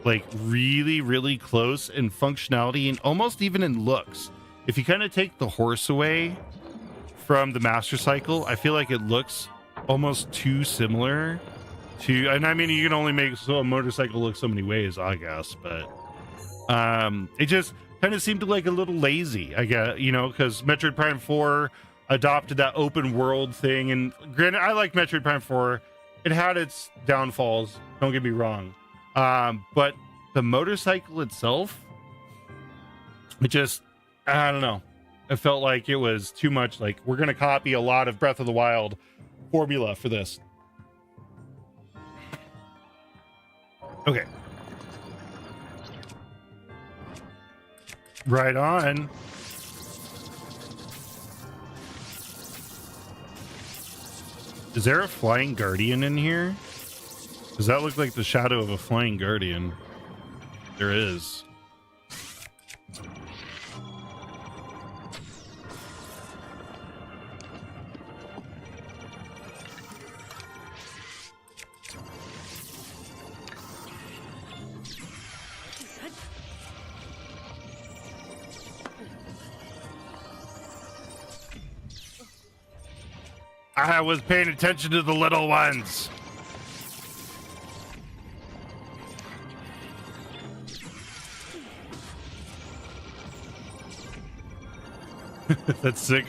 like really, really close in functionality and almost even in looks. If you kind of take the horse away from the Master Cycle, I feel like it looks almost too similar to, and I mean, you can only make a motorcycle look so many ways, I guess, but it just kind of seemed like a little lazy, I guess, you know, because Metroid Prime 4 adopted that open world thing. And granted, I like Metroid Prime 4. It had its downfalls, don't get me wrong. But the motorcycle itself, It just, I don't know. It felt like it was too much. Like, we're going to copy a lot of Breath of the Wild formula for this. Okay. Right on. Is there a flying guardian in here? Does that look like the shadow of a flying guardian? There is. I was paying attention to the little ones. That's sick.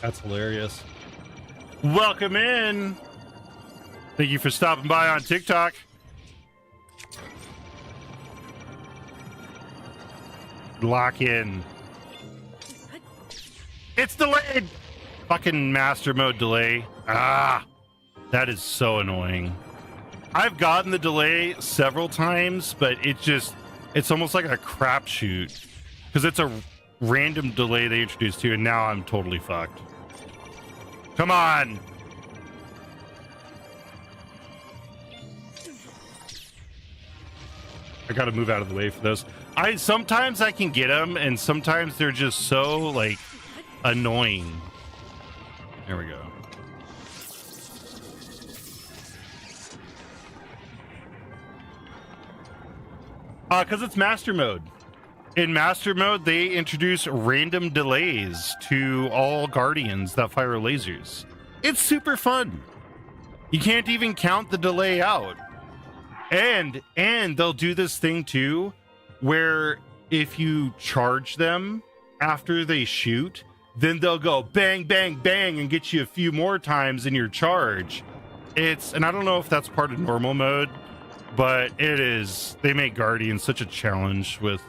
That's hilarious. Welcome in. Thank you for stopping by on TikTok. Lock in. It's delayed. Fucking master mode delay. Ah, that is so annoying. I've gotten the delay several times, but it's almost like a crapshoot because it's a random delay they introduced to, and now I'm totally fucked. Come on. I gotta move out of the way for those. Sometimes I can get them, and sometimes they're just so like annoying. There we go. Because it's master mode. In master mode, they introduce random delays to all guardians that fire lasers. It's super fun. You can't even count the delay out. And they'll do this thing too, where if you charge them after they shoot, then they'll go bang, bang, bang and get you a few more times in your charge. And I don't know if that's part of normal mode, but it is. They make Guardians such a challenge with.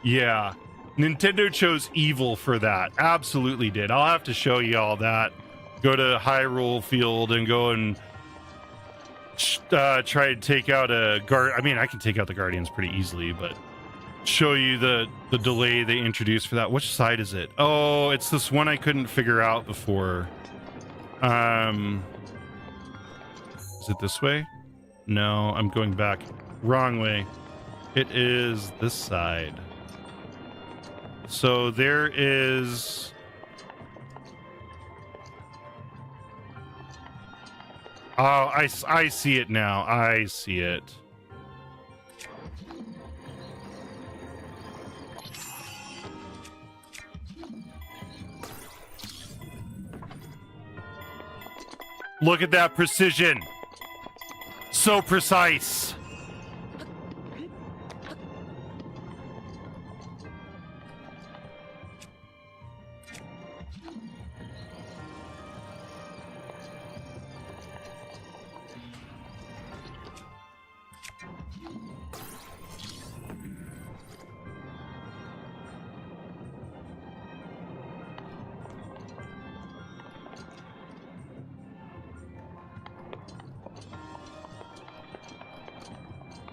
Yeah, Nintendo chose evil for that. Absolutely did. I'll have to show you all that. Go to Hyrule Field and go and try to take out a guard. I mean, I can take out the Guardians pretty easily, but show you the delay they introduced for that. Which side is it? Oh, it's this one I couldn't figure out before. Is it this way? No, I'm going back. Wrong way. It is this side. So there is... Oh, I see it now. I see it. Look at that precision. So precise.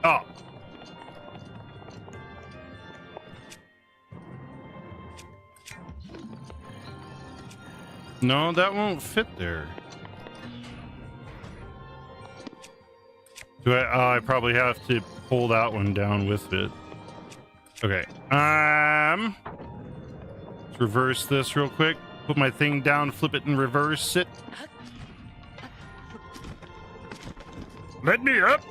Oh. No, that won't fit there. Do I? Oh, I probably have to pull that one down with it. Okay. Let's reverse this real quick. Put my thing down, flip it, and reverse it. Let me up.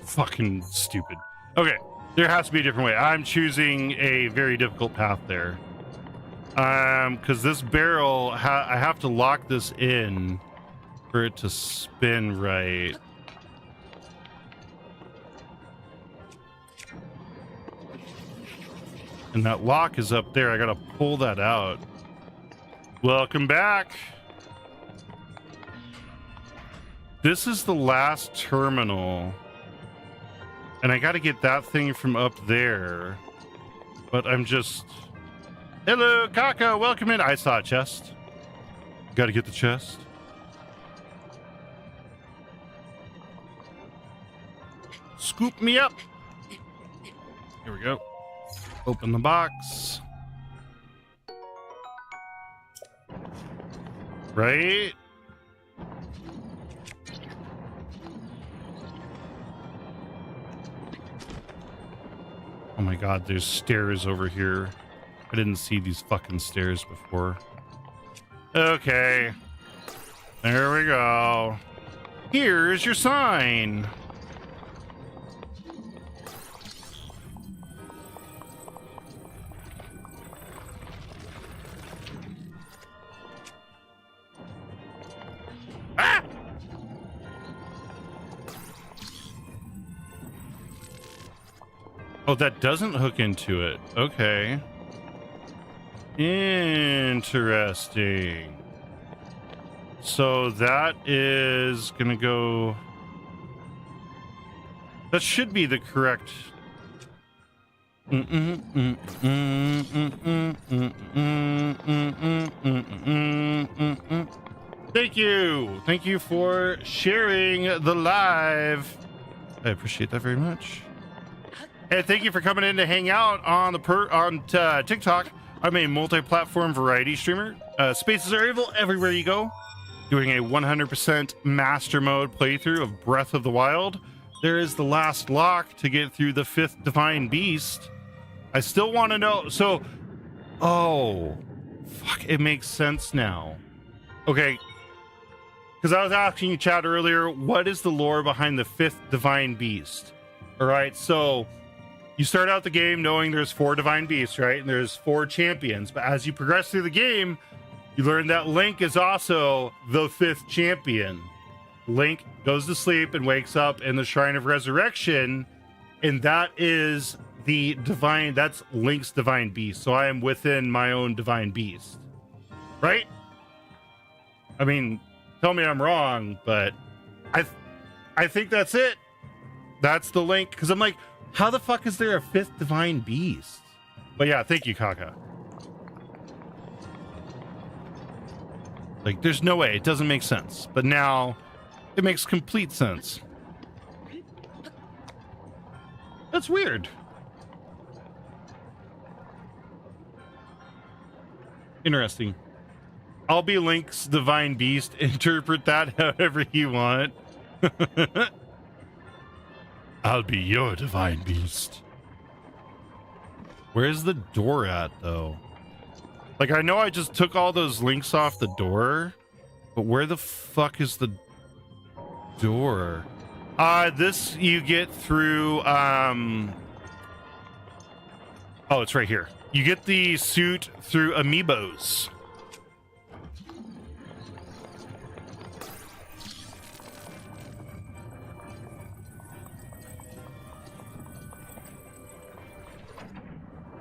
Fucking stupid. Okay, there has to be a different way. I'm choosing a very difficult path there. Because this barrel, I have to lock this in for it to spin right. And that lock is up there. I gotta pull that out. Welcome back. This is the last terminal. And I gotta get that thing from up there. But I'm just... Hello, Kaka, welcome in. I saw a chest. Gotta get the chest. Scoop me up. Here we go. Open the box. Right? Oh my god, there's stairs over here. I didn't see these fucking stairs before. Okay. There we go. Here's your sign. Ah! Oh, that doesn't hook into it. Okay. Interesting. So that is gonna go... That should be the correct... Thank you. Thank you for sharing the live. I appreciate that very much. And thank you for coming in to hang out on the TikTok. I'm a multi-platform variety streamer. Spaces are evil everywhere you go. Doing a 100% master mode playthrough of Breath of the Wild. There is the last lock to get through the 5th divine beast. I still want to know. So, oh, fuck, it makes sense now. Okay, because I was asking you, chat, earlier, what is the lore behind the 5th divine beast? All right, so you start out the game knowing there's 4 divine beasts, right? And there's 4 champions. But as you progress through the game, you learn that Link is also the 5th champion. Link goes to sleep and wakes up in the Shrine of Resurrection, and that is the divine, that's Link's divine beast. So I am within my own divine beast, right? I mean, tell me I'm wrong, but I think that's it. That's the Link, because I'm like, how the fuck is there a 5th divine beast? But yeah, thank you, Kaka. Like, there's no way. It doesn't make sense. But now, it makes complete sense. That's weird. Interesting. I'll be Link's divine beast. Interpret that however you want. I'll be your divine beast. Where's the door at, though? Like, I know I just took all those links off the door, but where the fuck is the door? This you get through, oh, it's right here. You get the suit through amiibos.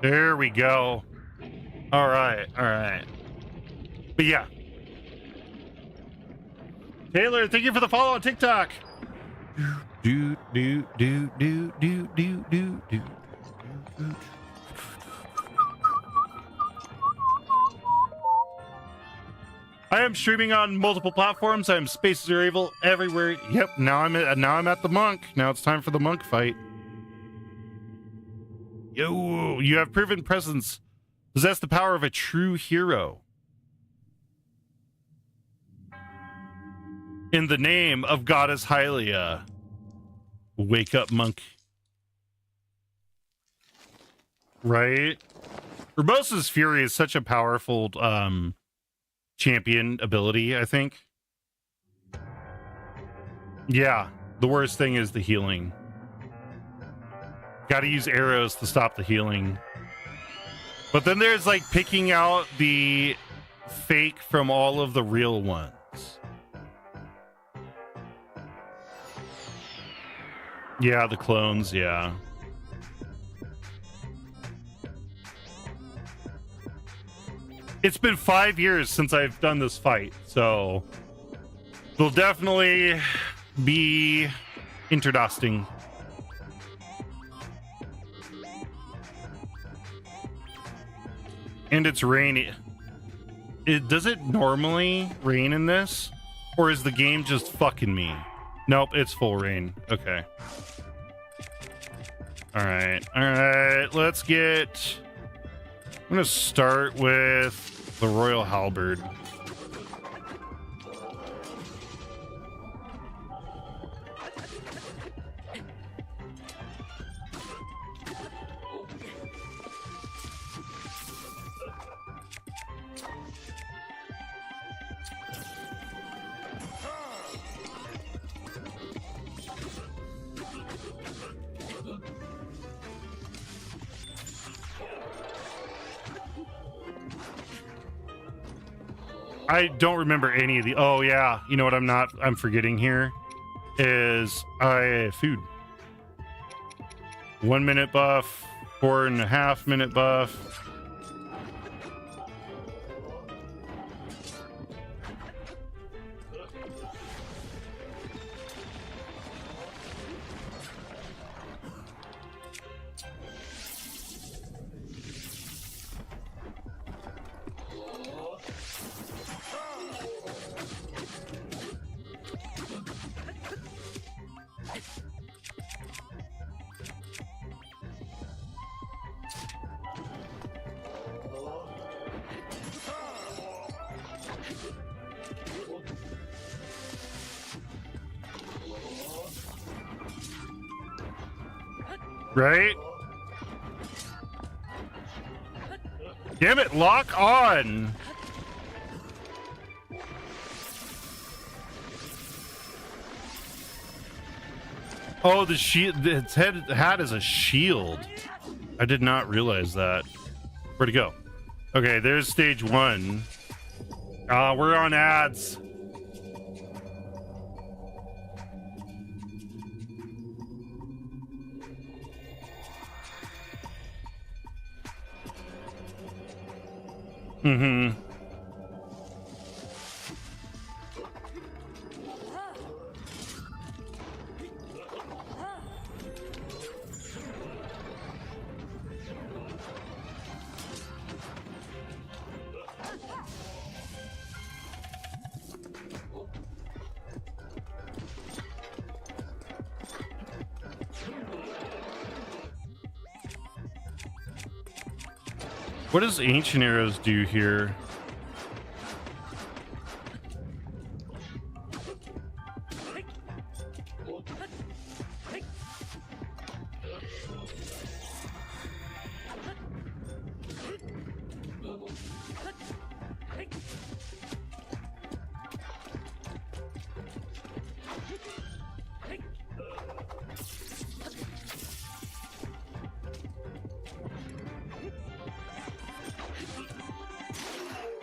There we go. All right, all right. But yeah. Taylor, thank you for the follow on TikTok. Do do do do do do do do. I am streaming on multiple platforms. I am Spaces Are Evil everywhere. Yep. Now I'm at the monk. Now it's time for the monk fight. Yo, you have proven presence. Possess the power of a true hero. In the name of Goddess Hylia. Wake up, monk. Right? Urbosa's Fury is such a powerful champion ability, I think. Yeah, the worst thing is the healing. Gotta use arrows to stop the healing. But then there's like picking out the fake from all of the real ones. Yeah, the clones, yeah. It's been 5 years since I've done this fight, so it'll definitely be interesting. And it's rainy. Does it normally rain in this? Or is the game just fucking me? Nope, it's full rain. Okay. Alright, let's get... I'm gonna start with the Royal Halberd. I don't remember any of the... Oh, yeah. You know what I'm forgetting here? Is food. 1 minute buff, 4.5 minute buff. Right? Damn it, lock on. Oh, the shield, its hat is a shield. I did not realize that. Where'd it go? Okay, there's stage 1. We're on ads. Mm-hmm. What does Ancient Arrows do here?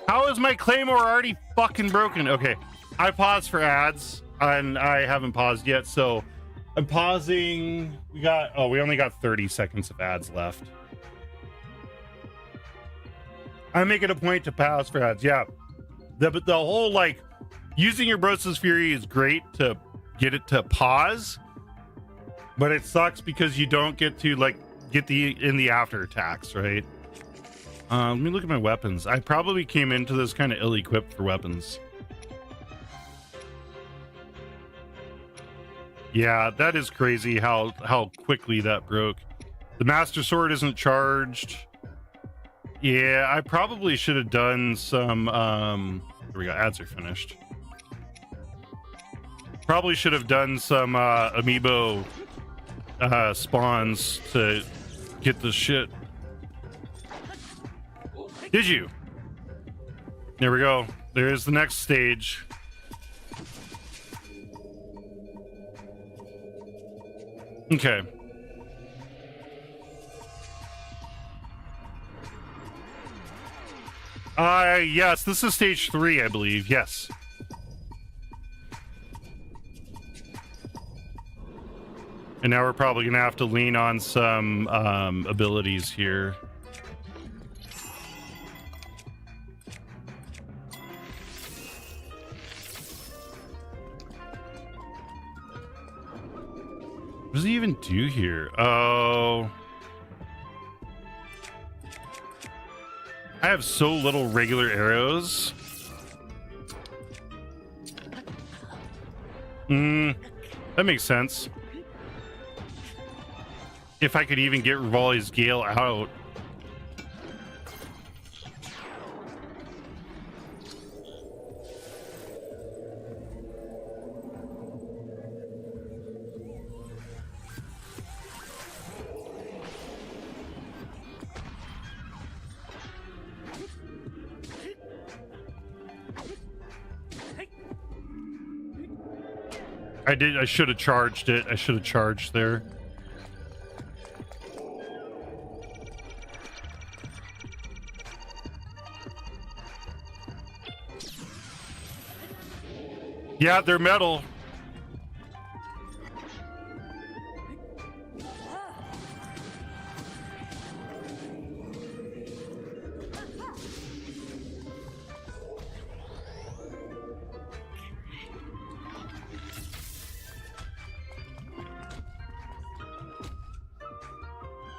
How is my Claymore already fucking broken? Okay, I paused for ads, and I haven't paused yet, so I'm pausing. We only got 30 seconds of ads left. I'm making a point to pause for ads. Yeah, the whole like using your Brosa's Fury is great to get it to pause, but it sucks because you don't get to like get the after attacks, right? Let me look at my weapons. I probably came into this kind of ill-equipped for weapons. Yeah, that is crazy how quickly that broke. The Master Sword isn't charged. Yeah, I probably should have done some here we go, ads are finished. Probably should have done some amiibo spawns to get this shit. Did you? There we go. There's the next stage. Okay. Yes, this is stage 3, I believe. Yes. And now we're probably gonna have to lean on some abilities here. What does he even do here? Oh. I have so little regular arrows. That makes sense. If I could even get Rivali's Gale out. I should have charged it. I should have charged there. Yeah, they're metal.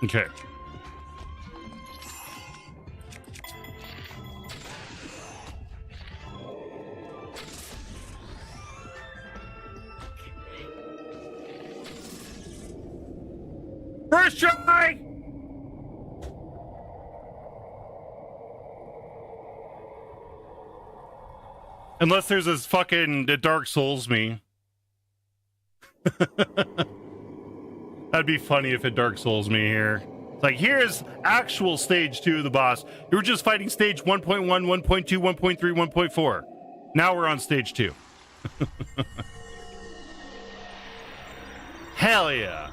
Okay. First try! Unless there's this fucking Dark Souls me. That'd be funny if it Dark Souls me here. It's like, here's actual stage 2 of the boss. You were just fighting stage 1.1, 1.2, 1.3, 1.4. Now we're on stage 2. Hell yeah.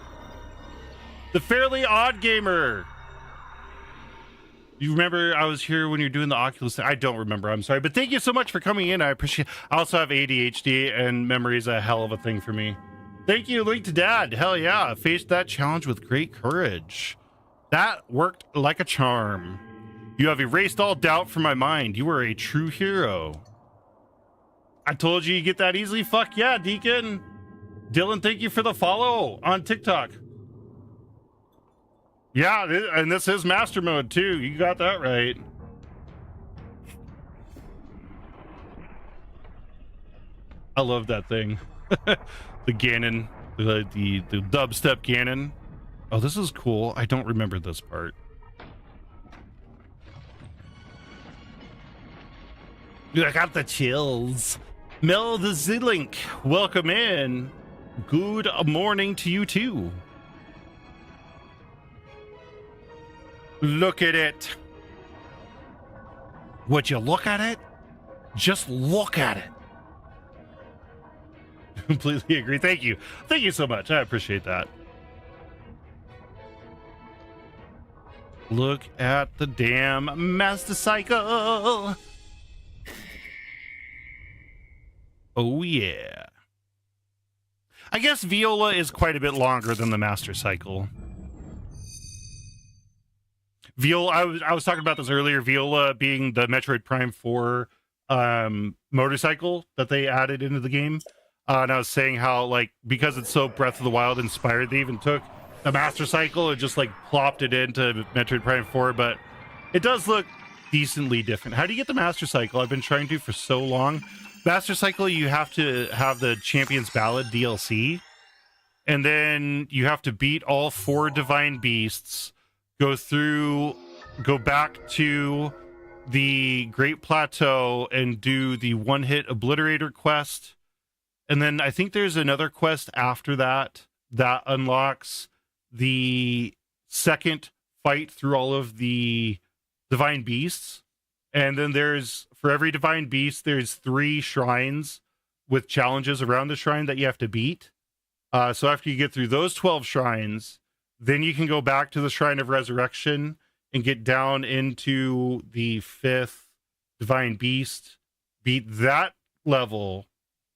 The Fairly Odd Gamer. You remember I was here when you're doing the Oculus thing? I don't remember. I'm sorry. But thank you so much for coming in. I appreciate it. I also have ADHD, and memory is a hell of a thing for me. Thank you, Link to Dad. Hell yeah. Faced that challenge with great courage. That worked like a charm. You have erased all doubt from my mind. You are a true hero. I told you get that easily. Fuck yeah, Deacon. Dylan, thank you for the follow on TikTok. Yeah, and this is master mode too. You got that right. I love that thing. The Ganon, the dubstep Ganon. Oh, this is cool. I don't remember this part. Dude, I got the chills. Mel the Z-Link, welcome in. Good morning to you too. Look at it. Would you look at it? Just look at it. Completely agree. Thank you. Thank you so much. I appreciate that. Look at the damn Master Cycle. Oh, yeah. I guess Viola is quite a bit longer than the Master Cycle. Viola, I was talking about this earlier. Viola being the Metroid Prime 4 motorcycle that they added into the game. And I was saying how, like, because it's so Breath of the Wild inspired, they even took the Master Cycle and just, like, plopped it into Metroid Prime 4. But it does look decently different. How do you get the Master Cycle? I've been trying to for so long. Master Cycle, you have to have the Champion's Ballad DLC. And then you have to beat all 4 Divine Beasts. Go back to the Great Plateau and do the one-hit Obliterator quest. And then I think there's another quest after that that unlocks the second fight through all of the Divine Beasts. And then for every Divine Beast, there's 3 shrines with challenges around the shrine that you have to beat. So after you get through those 12 shrines, then you can go back to the Shrine of Resurrection and get down into the 5th Divine Beast, beat that level,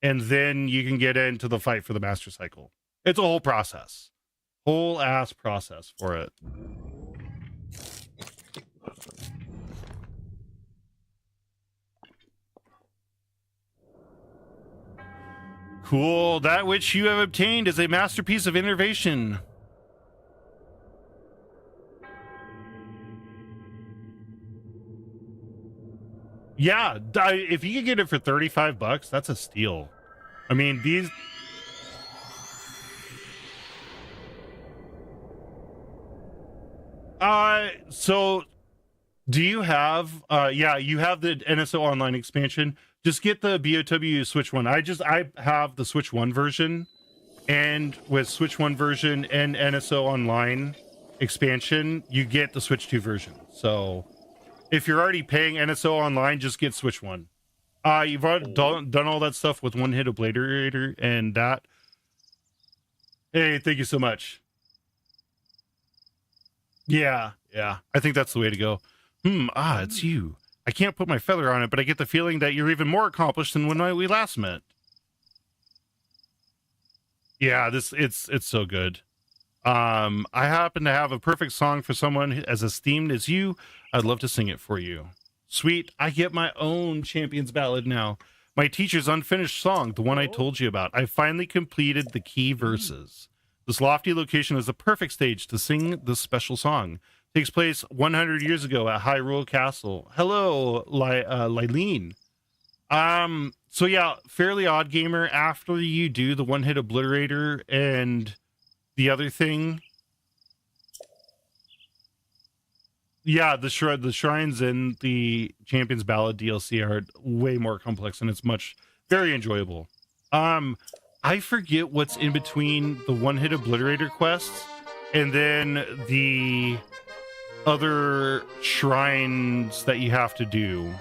and then you can get into the fight for the Master Cycle. It's a whole process. Whole ass process for it. Cool. That which you have obtained is a masterpiece of innovation. Yeah, if you could get it for $35, that's a steal. I mean, these... So do you have yeah, you have the NSO Online expansion. Just get the BOW Switch 1. I have the Switch 1 version, and with Switch 1 version and NSO Online expansion, you get the Switch 2 version. So if you're already paying NSO Online, just get Switch 1. You've already done all that stuff with One Hit Obliterator and that. Hey, thank you so much. Yeah, I think that's the way to go. It's you. I can't put my feather on it, but I get the feeling that you're even more accomplished than when we last met. Yeah, it's so good. I happen to have a perfect song for someone as esteemed as you. I'd love to sing it for you. Sweet, I get my own Champions Ballad now. My teacher's unfinished song, the one I told you about. I finally completed the key verses. This lofty location is the perfect stage to sing this special song. Takes place 100 years ago at Hyrule Castle. Hello, Lylene. So yeah, Fairly Odd Gamer, after you do the One Hit Obliterator and the other thing, yeah, the shrines in the Champions Ballad DLC are way more complex, and it's very enjoyable. I forget what's in between the One Hit Obliterator quests and then the other shrines that you have to do.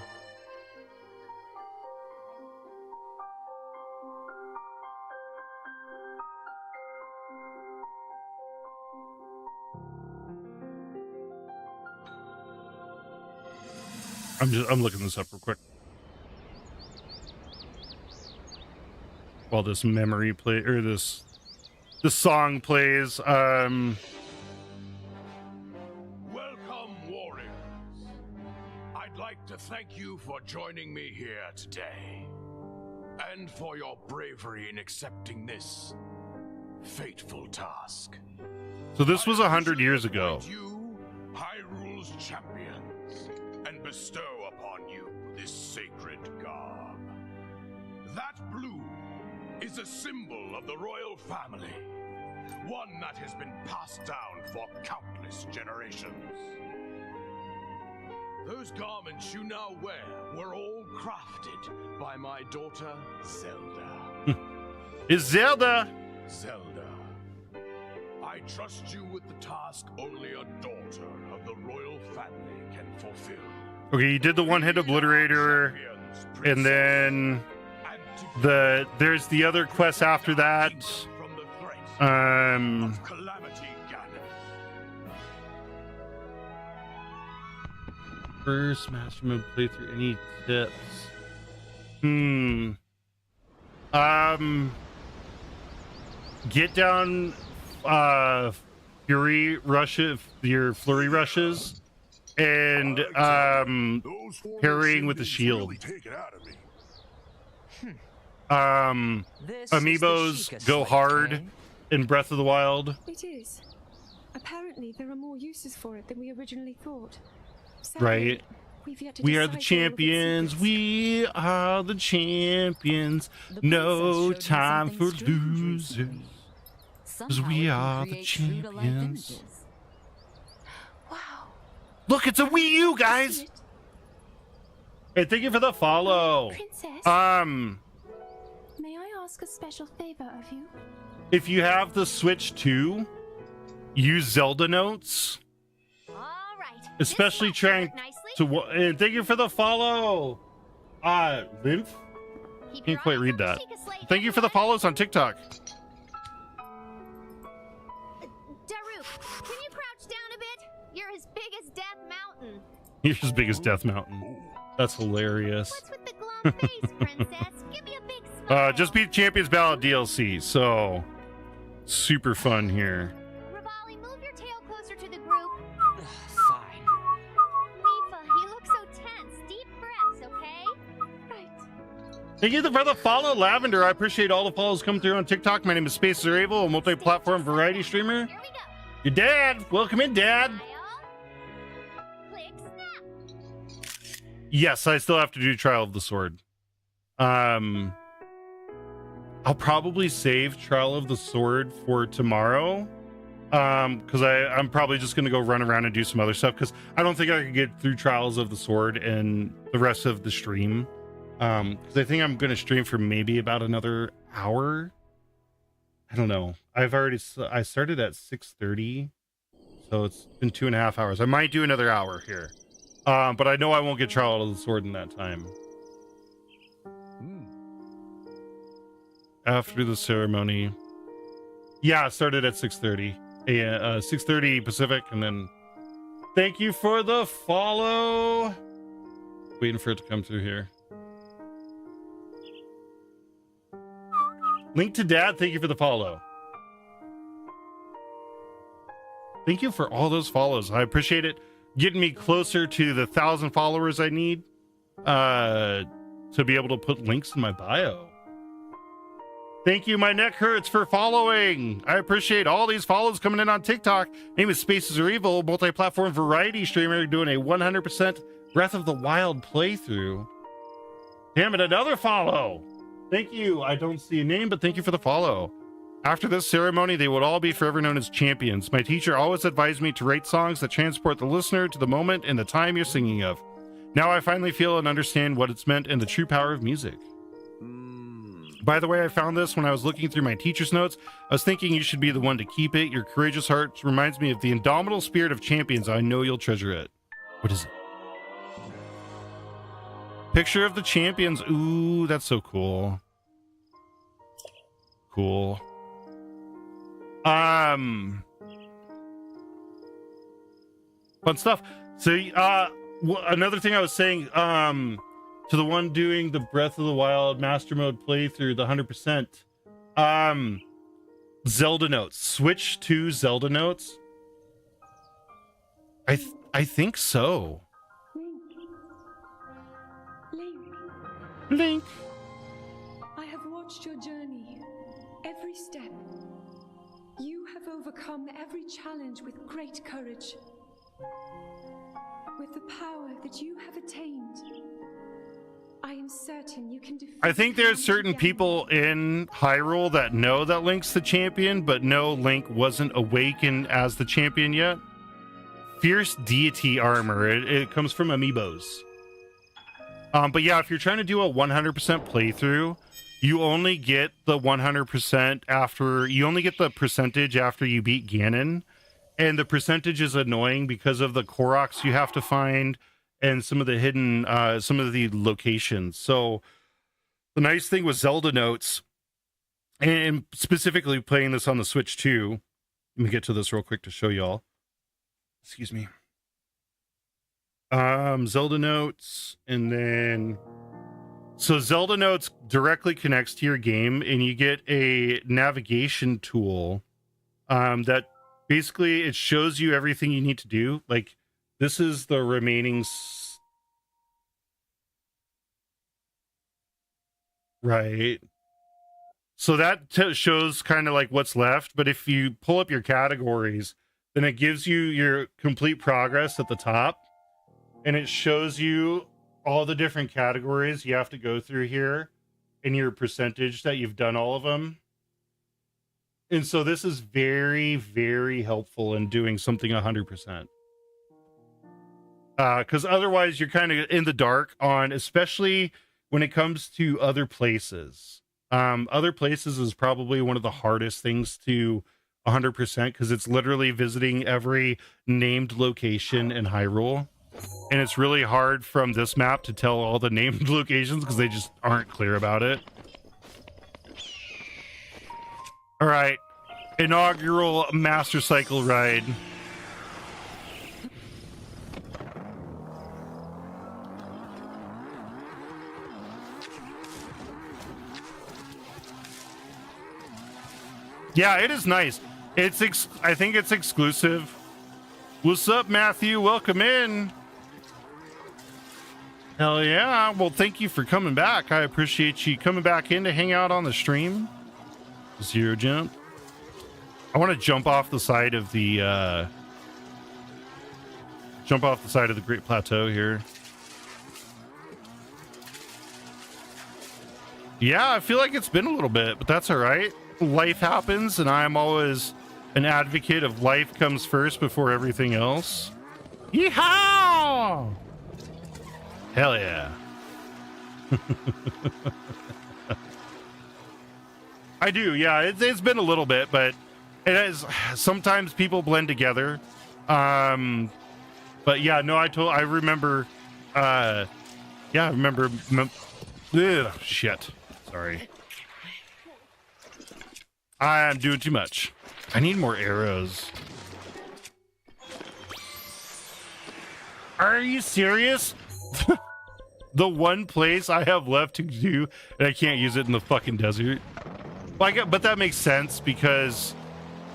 I'm looking this up real quick while this memory play or this song plays. Welcome, warriors. I'd like to thank you for joining me here today, and for your bravery in accepting this fateful task. So this was 100 years ago. You, Hyrule's champions, and bestow upon you this sacred garb. That blue is a symbol of the royal family, one that has been passed down for countless generations. Those garments you now wear were all crafted by my daughter, Zelda. It's Zelda! Zelda, I trust you with the task only a daughter of the royal family can fulfill. Okay, you did the One Hit Obliterator, and then there's the other quest after that. First Master Mode playthrough, any tips? Get down Fury rushes, your flurry rushes, and parrying with the shield. Amiibos go hard in Breath of the Wild. It is. Apparently, there are more uses for it than we originally thought. Sadly, Right. We are the champions. We are the champions. No time for losers. 'Cause we are the champions. Wow. Look, it's a Wii U, guys. Hey, thank you for the follow. Princess, may I ask a special favor of you? If you have the Switch 2, use Zelda notes. All right. Especially trying to. And thank you for the follow. Lymph? Can't quite read that. Thank you for the follows on TikTok. Daruk, can you crouch down a bit? You're as big as Death Mountain. You're as big as Death Mountain. That's hilarious. What's with the glum face, princess? Give me a big smile. Just beat Champions Ballad DLC, so super fun here. Rivali, move your tail closer to the group. Fine. Mifa, you look so tense. Deep breaths, okay? Right. Thank you for the follow, Lavender. I appreciate all the follows come through on TikTok. My name is Spaces Are Able, a multi-platform variety streamer. Here we go. Your dad. Welcome in, Dad. Smile. Click, snap. Yes, I still have to do Trial of the Sword. I'll probably save Trial of the Sword for tomorrow. Because I'm probably just gonna go run around and do some other stuff because I don't think I could get through Trials of the Sword and the rest of the stream. Because I think I'm gonna stream for maybe about another hour. I don't know. I started at 6:30, so it's been 2.5 hours. I might do another hour here. But I know I won't get Trial of the Sword in that time. After the ceremony. Yeah, it started at 6:30. 6:30 Pacific, and then thank you for the follow. Waiting for it to come through here. Link to Dad, thank you for the follow. Thank you for all those follows. I appreciate it. Getting me closer to the 1,000 followers I need to be able to put links in my bio. Thank you, my neck hurts, for following. I appreciate all these follows coming in on TikTok. Name is Spaces Are Evil, multi-platform variety streamer doing a 100% Breath of the Wild playthrough. Damn it, another follow. Thank you. I don't see a name, but thank you for the follow. After this ceremony, they would all be forever known as champions. My teacher always advised me to write songs that transport the listener to the moment and the time you're singing of. Now I finally feel and understand what it's meant and the true power of music. By the way, I found this when I was looking through my teacher's notes. I was thinking you should be the one to keep it. Your courageous heart reminds me of the indomitable spirit of champions. I know you'll treasure it. What is it? Picture of the champions. Ooh, that's so cool. Cool. Fun stuff. So, another thing I was saying, to the one doing the Breath of the Wild Master Mode playthrough, the 100%, Zelda notes. Switch to Zelda notes. I think so. Link. I have watched your journey, every step. You have overcome every challenge with great courage. With the power that you have attained, I am certain you can defeat. I think there's the certain Ganon. people in Hyrule that know that Link's the champion, but no, Link wasn't awakened as the champion yet. Fierce deity armor. It comes from amiibos. But yeah, if you're trying to do a 100% playthrough, you only get the 100% after you only get the percentage after you beat Ganon, and the percentage is annoying because of the Koroks you have to find and some of the hidden some of the locations. So the nice thing with Zelda notes, and specifically playing this on the Switch too, let me get to this real quick to show y'all. Excuse me. Zelda notes, and then so Zelda notes directly connects to your game, and you get a navigation tool that basically it shows you everything you need to do. Like, this is the remaining right. So that shows kind of like what's left, but if you pull up your categories, then it gives you your complete progress at the top, and it shows you all the different categories you have to go through here and your percentage that you've done all of them. And so this is very, very helpful in doing something 100%. Because otherwise you're kind of in the dark on, especially when it comes to other places. Other places is probably one of the hardest things to 100% because it's literally visiting every named location in Hyrule. And it's really hard from this map to tell all the named locations because they just aren't clear about it. All right. Inaugural Master Cycle ride. Yeah, it is nice. I think it's exclusive. What's up, Matthew? Welcome in. Hell yeah. Well, thank you for coming back. I appreciate you coming back in to hang out on the stream. Zero jump. I want to jump off the side of the Great Plateau here. Yeah, I feel like it's been a little bit, but that's all right. Life happens, and I'm always an advocate of life comes first before everything else. Yeehaw! Hell yeah. I do, yeah. It's been a little bit, but it is. Sometimes people blend together. But yeah, no, I remember. Yeah, I remember. Ugh, shit. Sorry. I'm doing too much. I need more arrows. Are you serious? The one place I have left to do, and I can't use it in the fucking desert. But that makes sense because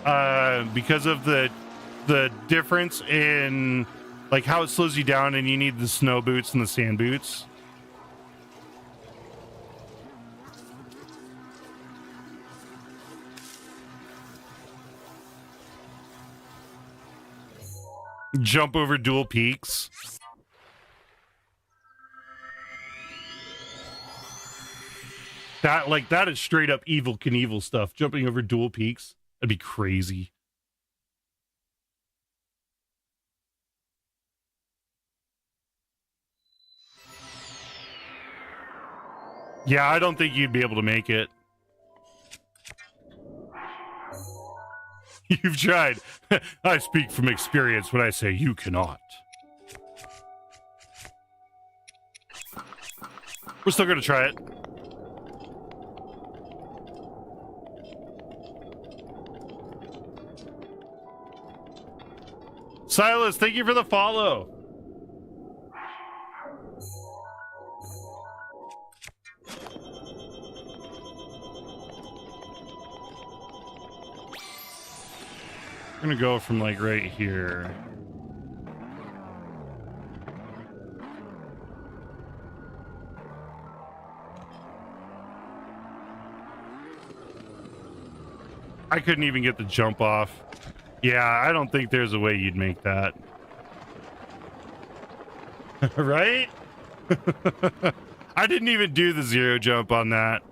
of the difference in like how it slows you down, and you need the snow boots and the sand boots. Jump over dual peaks. That is straight up Evil Knievel stuff. Jumping over dual peaks. That'd be crazy. Yeah, I don't think you'd be able to make it. You've tried. I speak from experience when I say you cannot. We're still going to try it. Silas, thank you for the follow. I'm gonna go from like right here. I couldn't even get the jump off. Yeah, I don't think there's a way you'd make that. Right? I didn't even do the zero jump on that.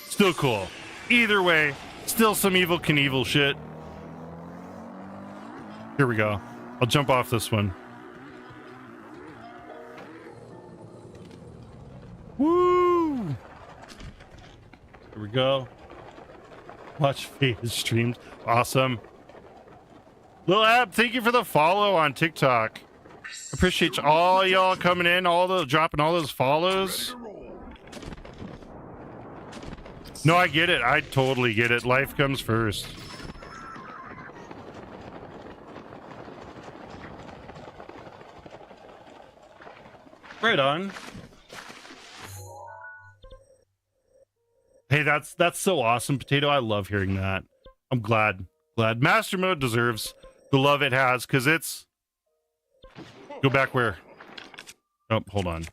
Still cool. Either way, still some Evil Knievel shit. Here we go. I'll jump off this one. Woo! Here we go. Watch Fade's streams. Awesome. Lil Ab, thank you for the follow on TikTok. Appreciate all y'all coming in, dropping all those follows. No, I get it. I totally get it. Life comes first. Right on. Hey, that's so awesome, Potato. I love hearing that. I'm glad. Master Mode deserves the love it has, because it's... Go back where? Oh, hold on.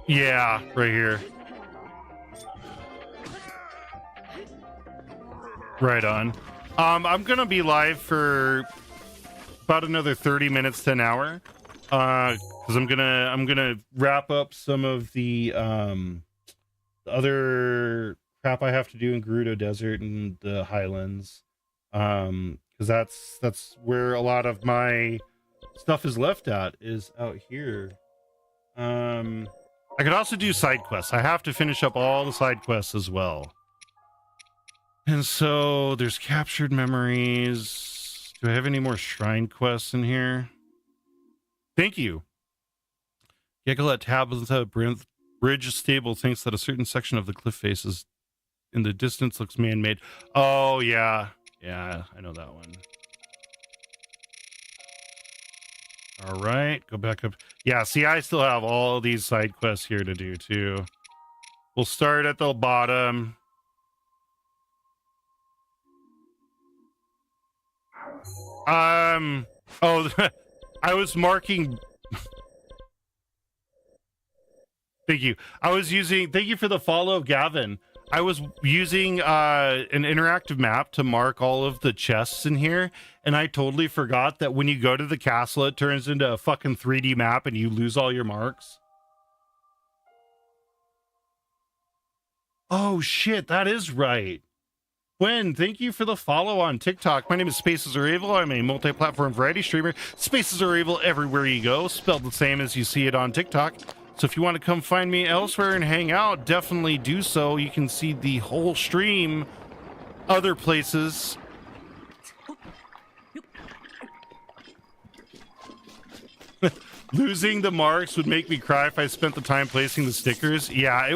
Yeah, right here. Right on. I'm gonna be live for about another 30 minutes to an hour. Because I'm gonna wrap up some of the other crap I have to do in Gerudo Desert and the Highlands. Because that's where a lot of my stuff is left at, is out here. I could also do side quests. I have to finish up all the side quests as well. And so there's captured memories. Do I have any more shrine quests in here? Thank you. Yegalet Tabitha Bridge Stable thinks that a certain section of the cliff face is in the distance looks man-made. Oh, yeah. Yeah, I know that one. All right, go back up. Yeah, see, I still have all these side quests here to do too. We'll start at the bottom. Oh, I was marking. Thank you. Thank you for the follow, Gavin. I was using an interactive map to mark all of the chests in here, and I totally forgot that when you go to the castle, it turns into a fucking 3D map and you lose all your marks. Oh shit, that is right. Gwen, thank you for the follow on TikTok. My name is Spaces Are Evil. I'm a multi-platform variety streamer. Spaces Are Evil everywhere you go, spelled the same as you see it on TikTok. So if you want to come find me elsewhere and hang out, definitely do so. You can see the whole stream other places. Losing the marks would make me cry if I spent the time placing the stickers. Yeah,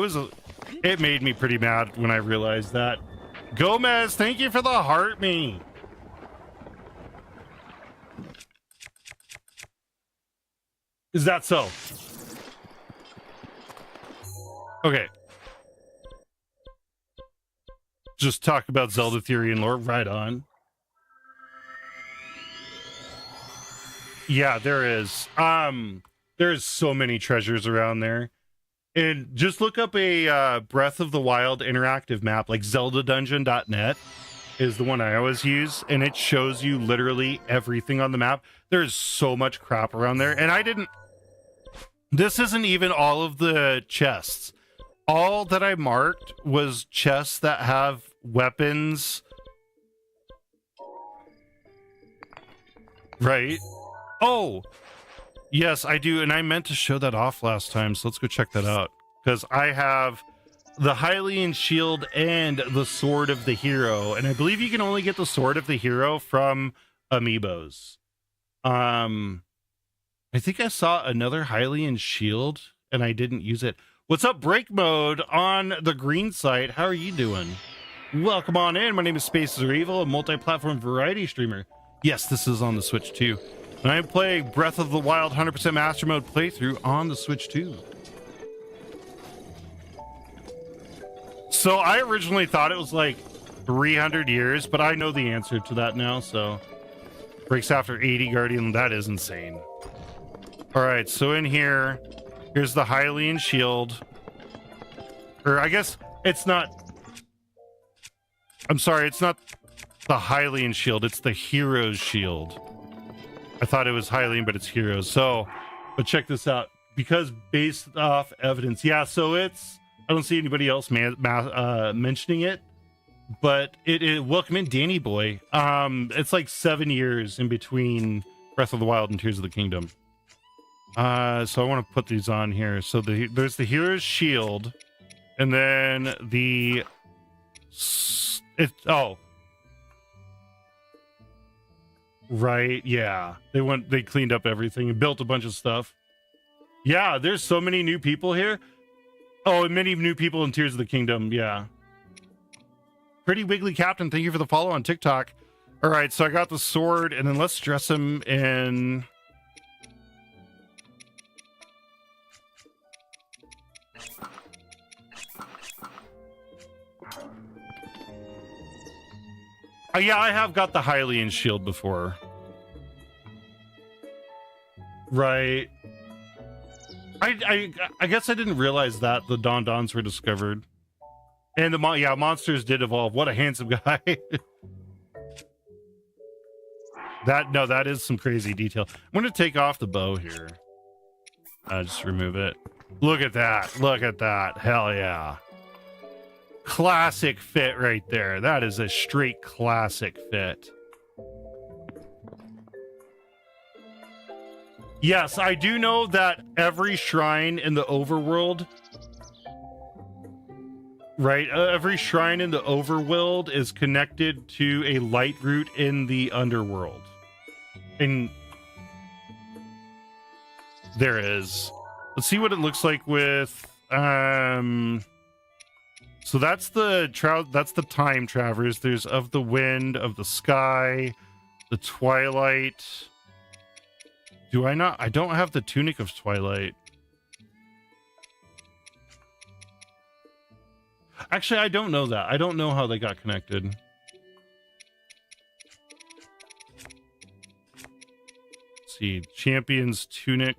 it made me pretty mad when I realized that. Gomez, thank you for the heart me. Is that so? Okay. Just talk about Zelda theory and lore. Right on. Yeah, there is. There's so many treasures around there. And just look up a Breath of the Wild interactive map, like zeldadungeon.net is the one I always use, and it shows you literally everything on the map. There's so much crap around there, and this isn't even all of the chests. All that I marked was chests that have weapons. Right? Oh! Yes, I do, and I meant to show that off last time, so let's go check that out. Because I have the Hylian shield and the sword of the hero, and I believe you can only get the sword of the hero from amiibos. I think I saw another Hylian shield, and I didn't use it. What's up, Break Mode on the green site? How are you doing? Welcome on in. My name is Spaces Are Evil, a multi-platform variety streamer. Yes, this is on the Switch too. And I'm playing Breath of the Wild 100% Master Mode playthrough on the Switch too. So I originally thought it was like 300 years, but I know the answer to that now, so. Breaks after 80 Guardian, that is insane. Alright, so in here, here's the Hylian shield. Or I guess it's not... I'm sorry, it's not the Hylian shield, it's the hero's shield. I thought it was Hylian, but it's heroes. So, but check this out. Because based off evidence, yeah, so it's... I don't see anybody else mentioning it, but welcome in, Danny Boy. It's like 7 years in between Breath of the Wild and Tears of the Kingdom. So I want to put these on here. So there's the hero's shield, and then right, yeah. They cleaned up everything and built a bunch of stuff. Yeah, there's so many new people here. Oh, and many new people in Tears of the Kingdom, yeah. Pretty Wiggly Captain, thank you for the follow on TikTok. All right, so I got the sword, and then let's dress him in... yeah, I have got the Hylian shield before. Right. I guess I didn't realize that the Dons were discovered. And monsters did evolve. What a handsome guy. That is some crazy detail. I'm going to take off the bow here. Just remove it. Look at that. Look at that. Hell yeah. Classic fit right there. That is a straight classic fit. Yes, I do know that every shrine in the overworld, right? Every shrine in the overworld is connected to a light root in the underworld. And there is. Let's see what it looks like with so that's the time traverse. There's of the wind, of the sky, the twilight. Do I not? I don't have the Tunic of Twilight. Actually, I don't know that. I don't know how they got connected. Let's see. Champion's Tunic.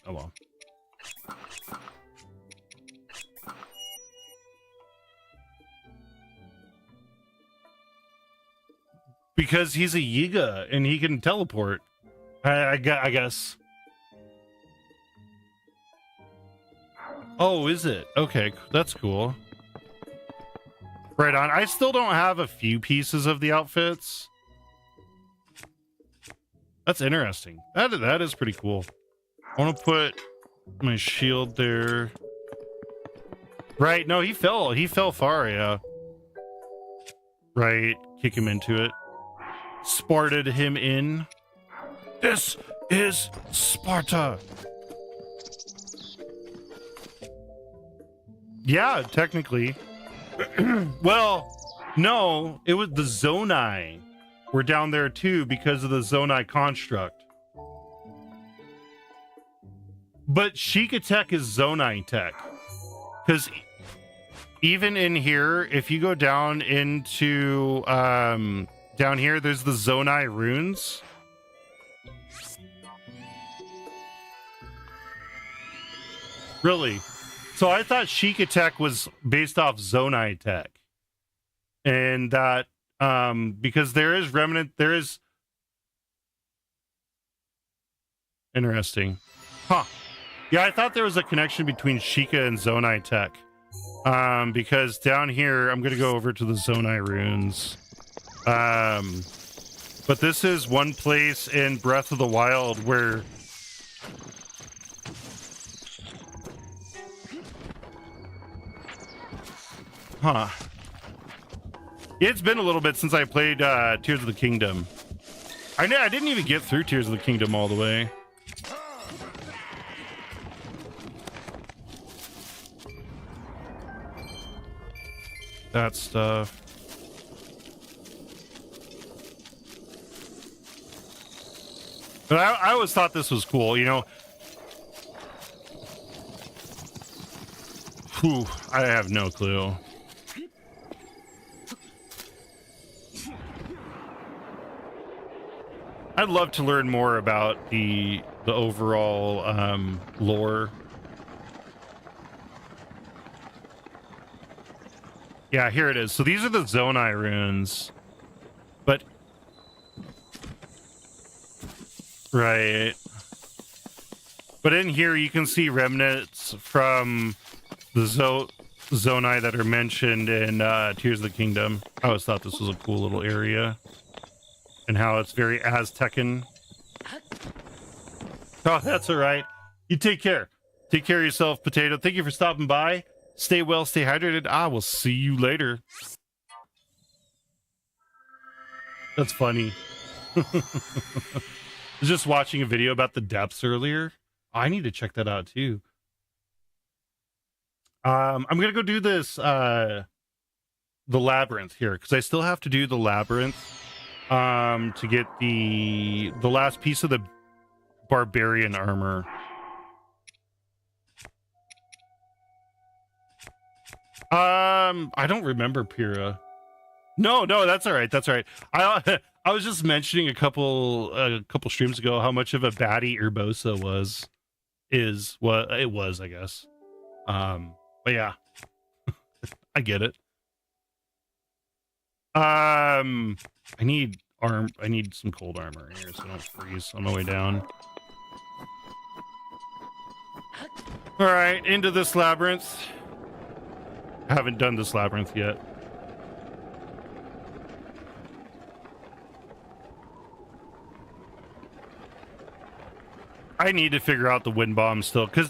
Oh, well. Because he's a Yiga and he can teleport. I guess. Oh, is it? Okay, that's cool. Right on. I still don't have a few pieces of the outfits. That's interesting. That is pretty cool. I want to put my shield there. Right. No, he fell. He fell far. Yeah. Right. Kick him into it. Sparted him in. This is Sparta. Yeah, technically. Well, no, it was the Zonai were down there too because of the Zonai construct. But Sheikah Tech is Zonai Tech. Because even in here, if you go down into down here, there's the Zonai runes. Really? So I thought Sheikah Tech was based off Zonai Tech. And that because there is remnant, there is interesting. Huh. Yeah, I thought there was a connection between Sheikah and Zonai Tech. Because down here, I'm going to go over to the Zonai runes. But this is one place in Breath of the Wild where... Huh. It's been a little bit since I played Tears of the Kingdom. I didn't even get through Tears of the Kingdom all the way. That stuff. But I always thought this was cool, you know. Whew, I have no clue. I'd love to learn more about the overall lore. Yeah, here it is. So these are the Zonai runes. But right. But in here you can see remnants from the Zonai that are mentioned in Tears of the Kingdom. I always thought this was a cool little area. And how it's very Aztecan. Oh, that's all right. You take care. Take care of yourself, Potato. Thank you for stopping by. Stay well, stay hydrated. I will see you later. That's funny. I was just watching a video about the depths earlier. I need to check that out too. I'm gonna go do this the labyrinth here because I still have to do the labyrinth to get the last piece of the barbarian armor. I don't remember Pyrrha. No, that's all right. That's all right. I was just mentioning a couple streams ago how much of a baddie Urbosa is what it was, I guess. But yeah, I get it. I need some cold armor here so I don't freeze on my way down. All right, into this labyrinth. Haven't done this labyrinth yet. I need to figure out the wind bomb still, because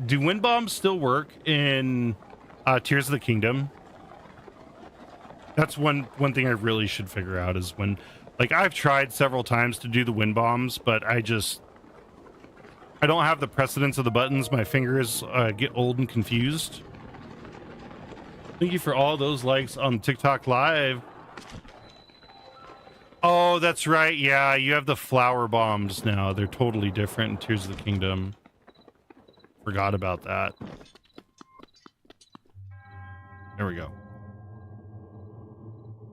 do wind bombs still work in Tears of the Kingdom? That's one thing I really should figure out is when, like, I've tried several times to do the wind bombs, but I don't have the precedence of the buttons. My fingers get old and confused. Thank you for all those likes on TikTok Live. Oh, that's right. Yeah, you have the flower bombs now. They're totally different in Tears of the Kingdom. Forgot about that. There we go.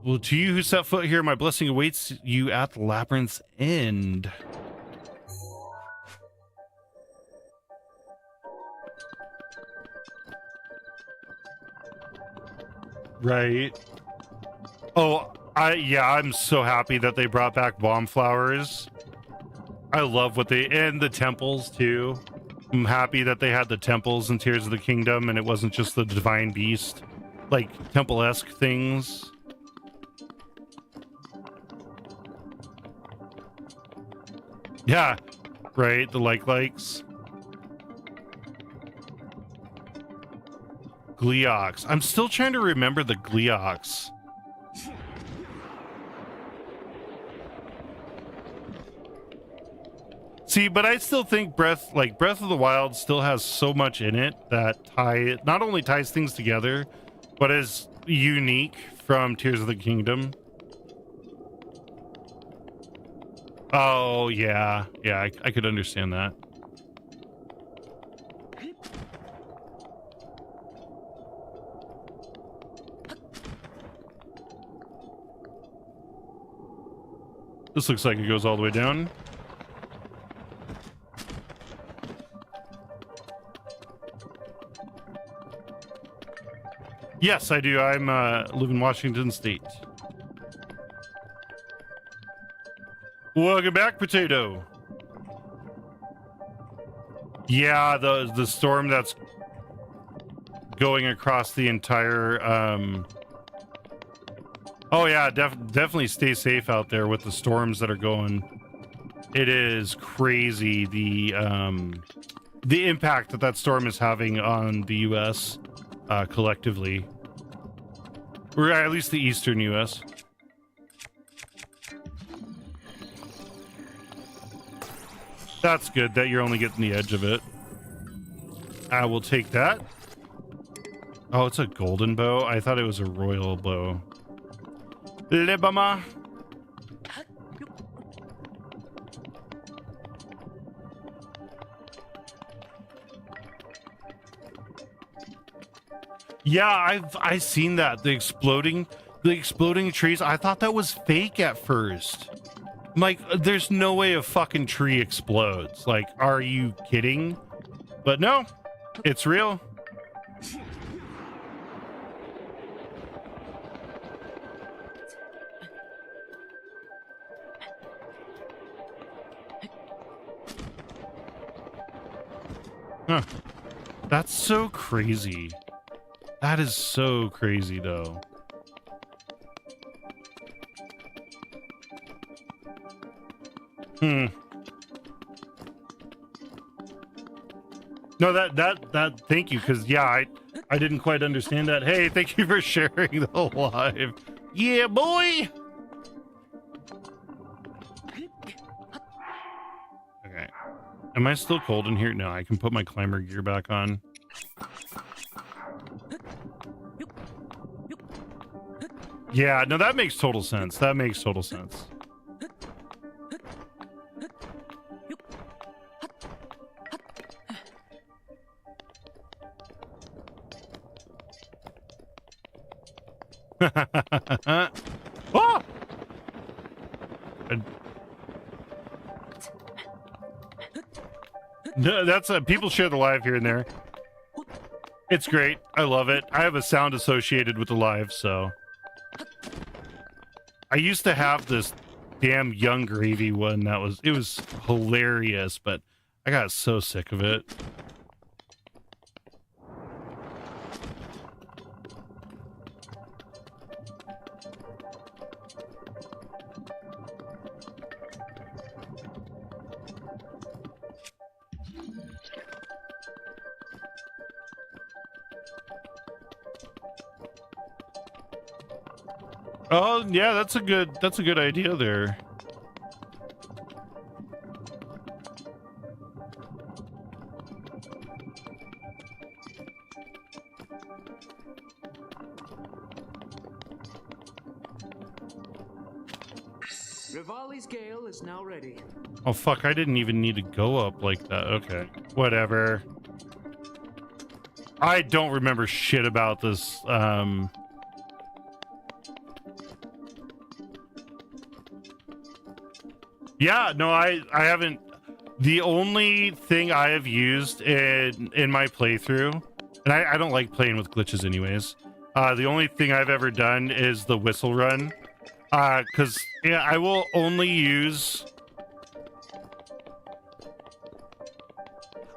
Well, to you who set foot here, my blessing awaits you at the labyrinth's end. Right. Oh, I'm so happy that they brought back bomb flowers. I love what and the temples too. I'm happy that they had the temples in Tears of the Kingdom and it wasn't just the divine beast, like temple-esque things. Yeah, right, the likes. Gleeox. I'm still trying to remember the Gleeox. See, but I still think Breath of the Wild still has so much in it that not only ties things together, but is unique from Tears of the Kingdom. Oh, yeah. Yeah, I could understand that. This looks like it goes all the way down. Yes, I do. I'm live in Washington State. Welcome back, Potato. Yeah, the storm that's going across the entire oh yeah, definitely stay safe out there with the storms that are going. It is crazy the impact that storm is having on the US collectively. Or at least the eastern US. That's good that you're only getting the edge of it. I will take that. Oh, it's a golden bow. I thought it was a royal bow. Libama. Yeah, I've seen that. The exploding trees. I thought that was fake at first. I'm like, there's no way a fucking tree explodes. Like, are you kidding? But no, it's real. Huh. That's so crazy. That is so crazy, though. No, that thank you, because yeah, I didn't quite understand that. Hey, thank you for sharing the live. Yeah, boy. Okay. Am I still cold in here? No, I can put my climber gear back on. Yeah, no, that makes total sense. That makes total sense. Oh! No, that's people share the live here and there. It's great. I love it. I have a sound associated with the live, so I used to have this damn Young Gravy one that was hilarious, but I got so sick of it. Oh yeah, that's a good idea there. Rivali's Gale is now ready. Oh, fuck. I didn't even need to go up like that. Okay. Whatever. I don't remember shit about this. Yeah, no, I haven't. The only thing I have used in my playthrough, and I don't like playing with glitches anyways. The only thing I've ever done is the whistle run. Because yeah, I will only use.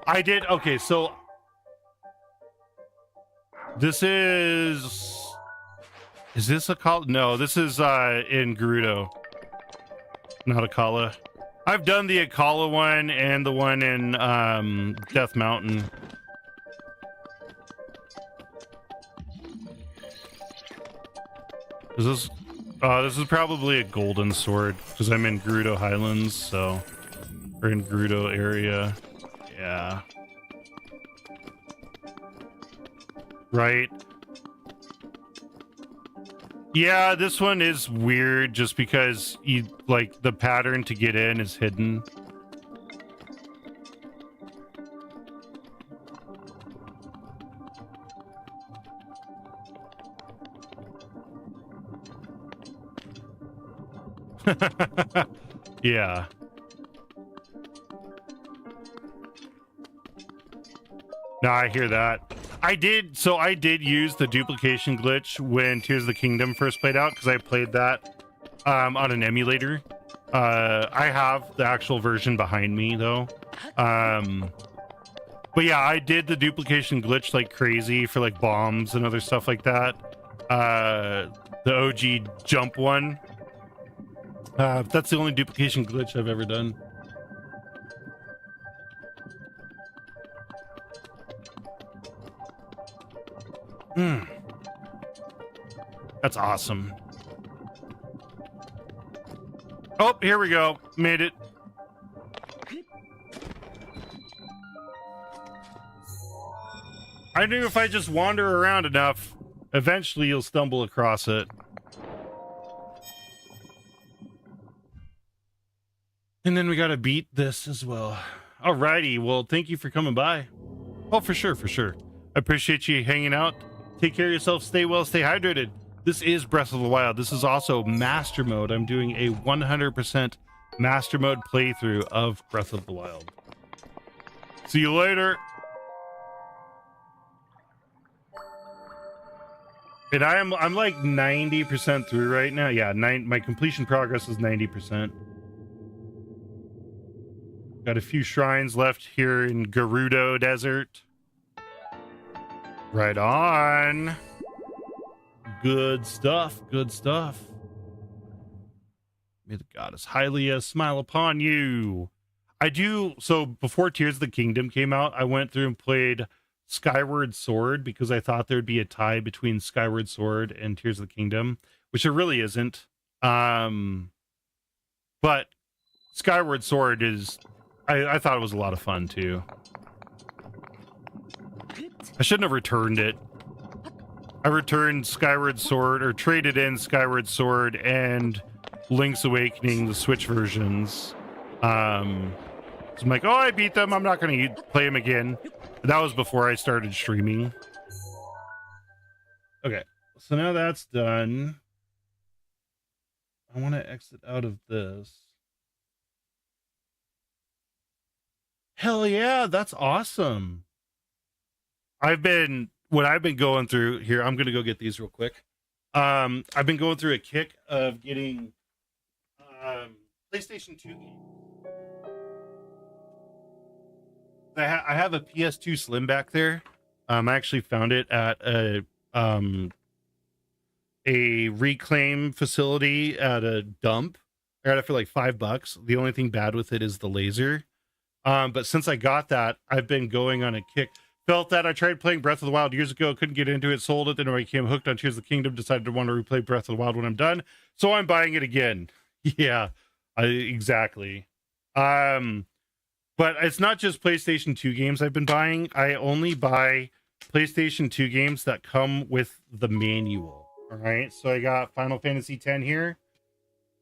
I did. Okay, so this is this a call? No, this is in Gerudo, not Akala. I've done the Akala one and the one in Death Mountain. This is probably a golden sword because I'm in Gerudo Highlands, so or in Gerudo area. Yeah. Right. Yeah, this one is weird just because you like the pattern to get in is hidden. Yeah. No, I hear that. I did use the duplication glitch when Tears of the Kingdom first played out because I played that on an emulator. I have the actual version behind me though. But yeah, I did the duplication glitch like crazy for like bombs and other stuff like that. The OG jump one. That's the only duplication glitch I've ever done. That's awesome. Oh, here we go. Made it. I knew if I just wander around enough, eventually you'll stumble across it. And then we gotta beat this as well. Alrighty, well, thank you for coming by. Oh, for sure, for sure. I appreciate you hanging out. Take care of yourself, stay well, stay hydrated. This is Breath of the Wild. This is also Master Mode. I'm doing a 100% Master Mode playthrough of Breath of the Wild. See you later. And I'm like 90% through right now. Yeah, my completion progress is 90%. Got a few shrines left here in Gerudo Desert. Right on. Good stuff. Good stuff. May the goddess Hylia smile upon you. I do. So before Tears of the Kingdom came out, I went through and played Skyward Sword because I thought there'd be a tie between Skyward Sword and Tears of the Kingdom, which there really isn't. But Skyward Sword is. I thought it was a lot of fun too. I shouldn't have returned it. I returned Skyward Sword, or traded in Skyward Sword and Link's Awakening, the Switch versions. So I'm like, oh, I beat them. I'm not going to play them again. That was before I started streaming. Okay, so now that's done. I want to exit out of this. Hell yeah, that's awesome. What I've been going through here, I'm gonna go get these real quick. I've been going through a kick of getting PlayStation 2 games. I have a PS2 Slim back there. I actually found it at a reclaim facility at a dump. I got it for like $5. The only thing bad with it is the laser. But since I got that, I've been going on a kick. Felt that I tried playing Breath of the Wild years ago, couldn't get into it, sold it, then I became hooked on Tears of the Kingdom, decided to want to replay Breath of the Wild when I'm done. So I'm buying it again. Yeah, exactly. But it's not just PlayStation 2 games I've been buying. I only buy PlayStation 2 games that come with the manual. All right, so I got Final Fantasy X here.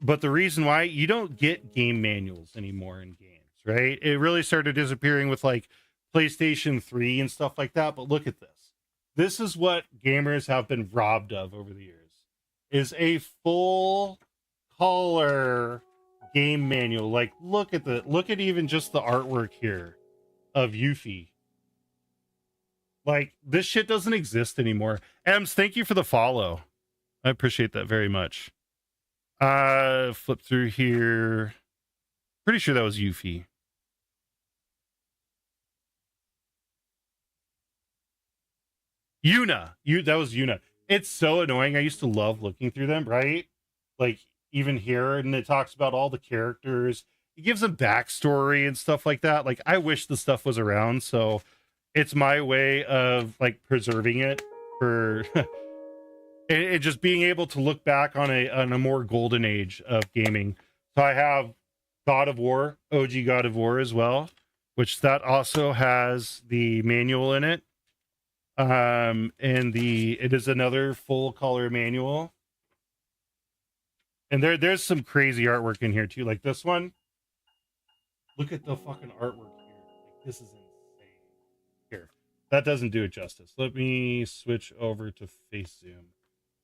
But the reason why you don't get game manuals anymore in games, right? It really started disappearing with like PlayStation 3 and stuff like that. But look at this. This is what gamers have been robbed of over the years, is a full color game manual. Like look at even just the artwork here of Yuffie. Like this shit doesn't exist anymore. Ems, thank you for the follow. I appreciate that very much. Flip through here. Pretty sure that was Yuffie. That was Yuna. It's so annoying. I used to love looking through them, right? Like even here, and it talks about all the characters. It gives them backstory and stuff like that. Like I wish the stuff was around, so it's my way of like preserving it for and just being able to look back on a more golden age of gaming. So I have God of War, OG God of War as well, which that also has the manual in it. And it is another full color manual. And there's some crazy artwork in here too. Like this one. Look at the fucking artwork here. Like this is insane. Here. That doesn't do it justice. Let me switch over to face zoom.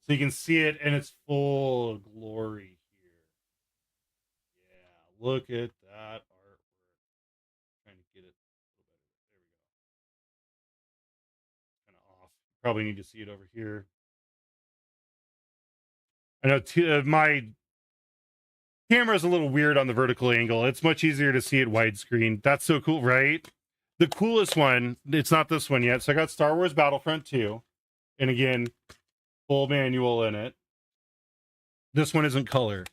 So you can see it in its full glory here. Yeah, look at that artwork. Trying to get it a little better. There we go. Kind of off. Probably need to see it over here. I know my camera is a little weird on the vertical angle. It's much easier to see it widescreen. That's so cool, right? The coolest one, it's not this one yet. So I got Star Wars Battlefront 2. And again, full manual in it. This one isn't color,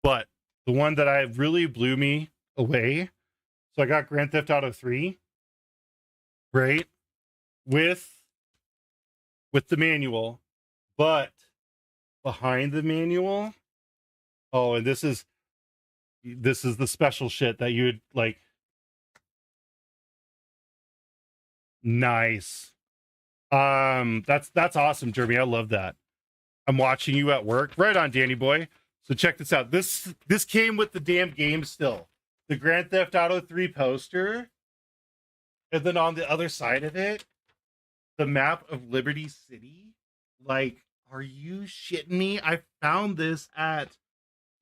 but the one that I really blew me away. So I got Grand Theft Auto 3, right? With the manual, but behind the manual. Oh, and this is the special shit that you would like. Nice. That's awesome, Jeremy. I love that. I'm watching you at work. Right on, Danny boy. So check this out. This came with the damn game still. The Grand Theft Auto 3 poster. And then on the other side of it, the map of Liberty City. Like, are you shitting me? I found this at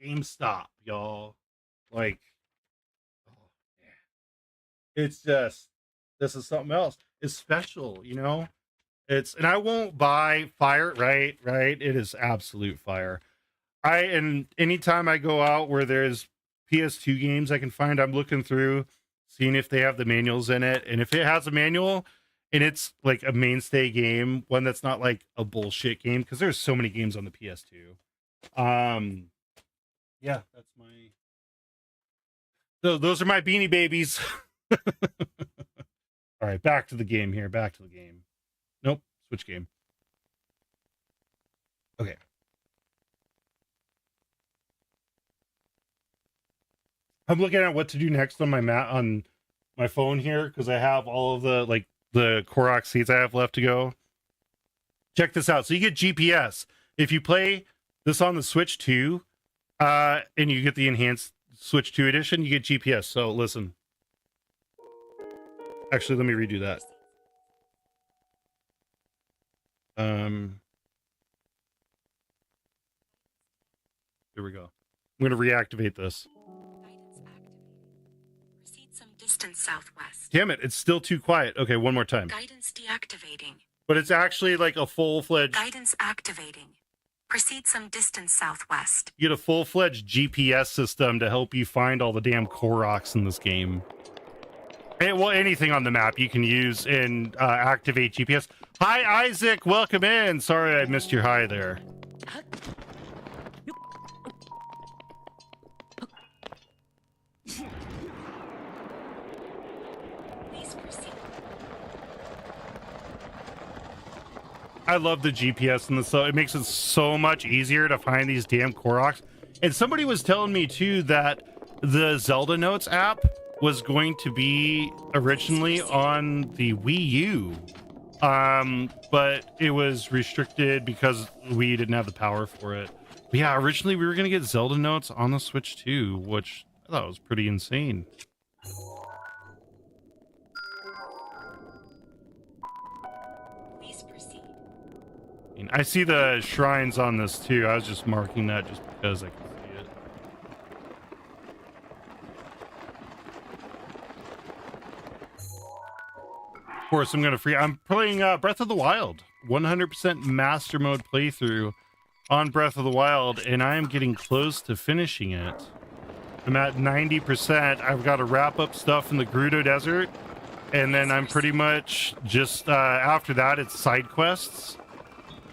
GameStop, y'all. Like, oh, yeah. It's just, this is something else. It's special, you know? And I won't buy fire, right? It is absolute fire. And anytime I go out where there's PS2 games I can find, I'm looking through, seeing if they have the manuals in it. And if it has a manual and it's like a mainstay game, one that's not like a bullshit game, because there's so many games on the PS2. Yeah, that's my. So those are my Beanie Babies. All right, back to the game here. Back to the game. Nope, switch game. Okay. I'm looking at what to do next on my phone here because I have all of the Korok seeds I have left to go. Check this out. So you get GPS. If you play this on the Switch 2, and you get the enhanced Switch 2 edition, you get GPS. So listen. Actually, let me redo that. Here we go. I'm going to reactivate this. Guidance activated. Proceed some distance southwest. Damn it, it's still too quiet. Okay, one more time. Guidance deactivating. But it's actually like a full-fledged... Guidance activating. Proceed some distance southwest. You get a full-fledged GPS system to help you find all the damn Koroks in this game. Well, anything on the map you can use and activate GPS. Hi, Isaac. Welcome in. Sorry I missed your hi there. Please proceed. I love the GPS and it makes it so much easier to find these damn Koroks. And somebody was telling me too that the Zelda Notes app was going to be originally on the Wii U, but it was restricted because we didn't have the power for it. But yeah, originally we were gonna get Zelda notes on the Switch too, which I thought was pretty insane. Please proceed. And I see the shrines on this too. I was just marking that just because I can see it. Of course, I'm playing Breath of the Wild, 100% master mode playthrough on Breath of the Wild, and I am getting close to finishing it. I'm at 90%. I've got to wrap up stuff in the Gerudo Desert, and then I'm pretty much just after that it's side quests,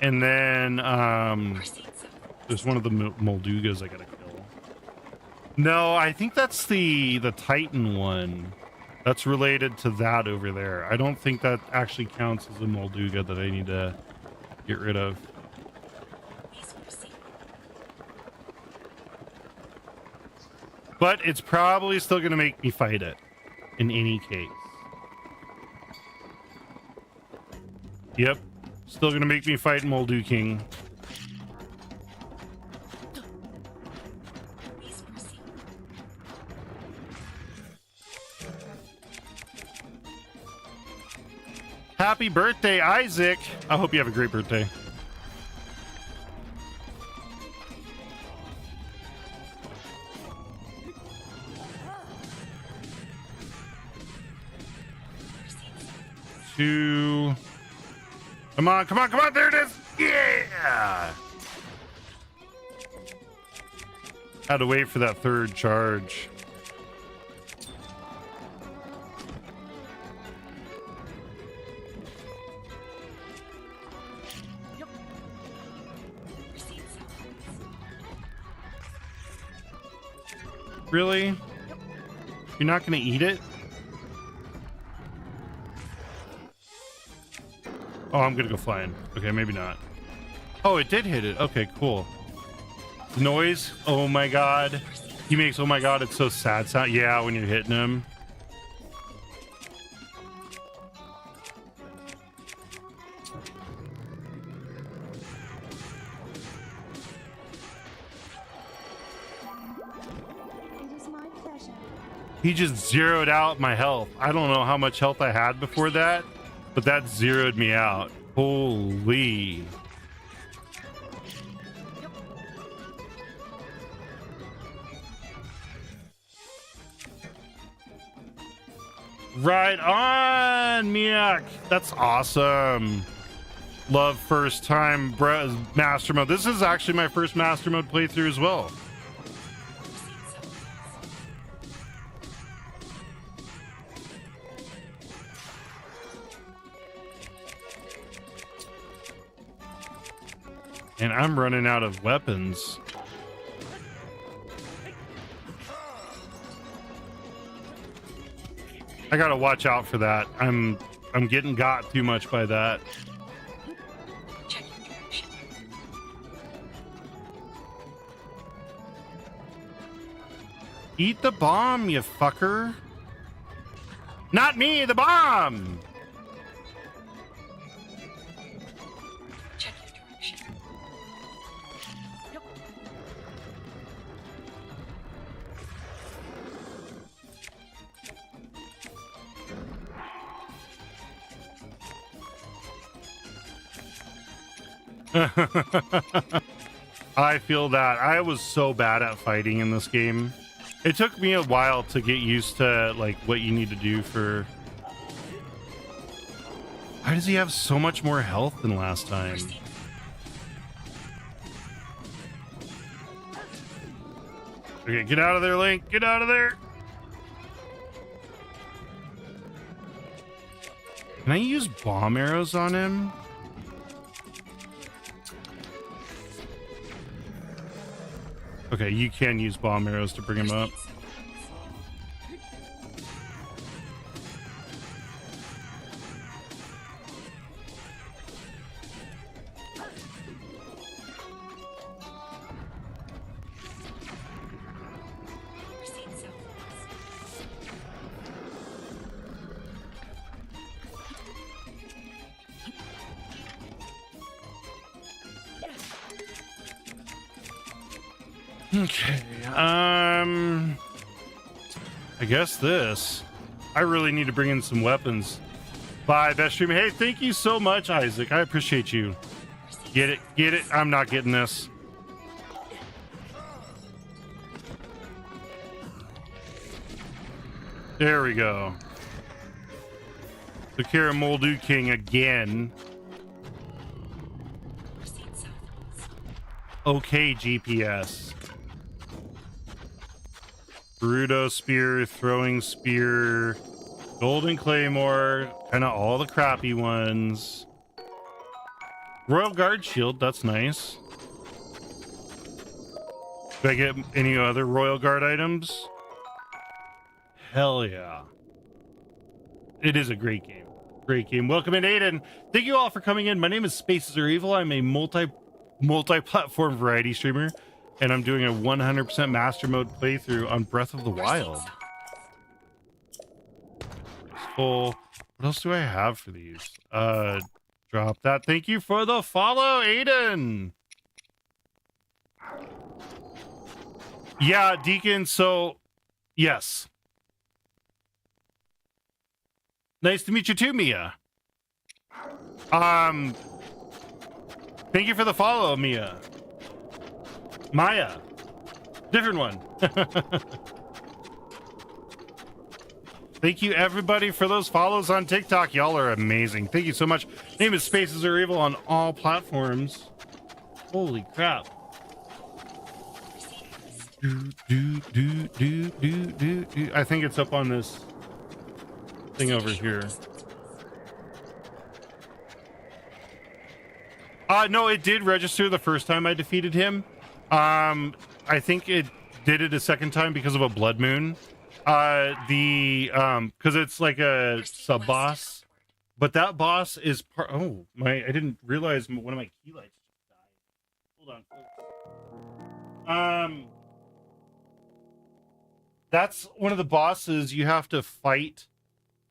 and then there's one of the Moldugas I gotta kill. No, I think that's the Titan one. That's related to that over there. I don't think that actually counts as a Molduga that I need to get rid of. Please proceed. But it's probably still going to make me fight it in any case. Yep. Still going to make me fight Moldu King. Please proceed. Happy birthday, Isaac. I hope you have a great birthday. Two. Come on, come on, come on. There it is. Yeah. Had to wait for that third charge. Proceed southwest. Really? You're not going to eat it? Oh, I'm going to go flying. Okay, maybe not. Oh, it did hit it. Okay, cool. Noise. Oh my god. He makes, oh my god, it's so sad sound. Yeah, when you're hitting him. It is my pleasure. He just zeroed out my health. I don't know how much health I had before that, but that zeroed me out. Holy. Right on, Miak. That's awesome. Love first time master mode. This is actually my first master mode playthrough as well. And I'm running out of weapons. I gotta watch out for that. I'm getting got too much by that. Check your direction. Eat the bomb, you fucker. Not me, the bomb. Check your direction. I feel that. I was so bad at fighting in this game. It took me a while to get used to like what you need to do for. Why does he have so much more health than last time? Proceed. Okay, get out of there, Link. Get out of there. Can I use bomb arrows on him? Okay, you can use bomb arrows to bring him up. Proceed southwest. Proceed southwest. Okay. I guess this. I really need to bring in some weapons. Bye, best streamer. Hey, thank you so much, Isaac. I appreciate you. Get it, get it. I'm not getting this. There we go. Took care of Moldu King again. Okay, GPS. Gerudo spear, throwing spear, golden claymore, kind of all the crappy ones. Royal Guard shield, that's nice. Do I get any other Royal Guard items? Hell yeah. It is a great game. Great game. Welcome in, Aiden. Thank you all for coming in. My name is Spaces Are Evil. I'm a multi-platform variety streamer, and I'm doing a 100% master mode playthrough on Breath of the Wild. Full. What else do I have for these? Drop that. Thank you for the follow, Aiden. Yeah, Deacon. So, yes. Nice to meet you too, Mia. Thank you for the follow, Mia. Maya. Different one. Thank you, everybody, for those follows on TikTok. Y'all are amazing. Thank you so much. Name is Spaces Are Evil on all platforms. Holy crap. I think it's up on this thing over here. No, it did register the first time I defeated him. I think it did it a second time because of a blood moon. Because it's like a sub boss, but that boss is part. Oh my! I didn't realize one of my key lights just died. Hold on, folks. That's one of the bosses you have to fight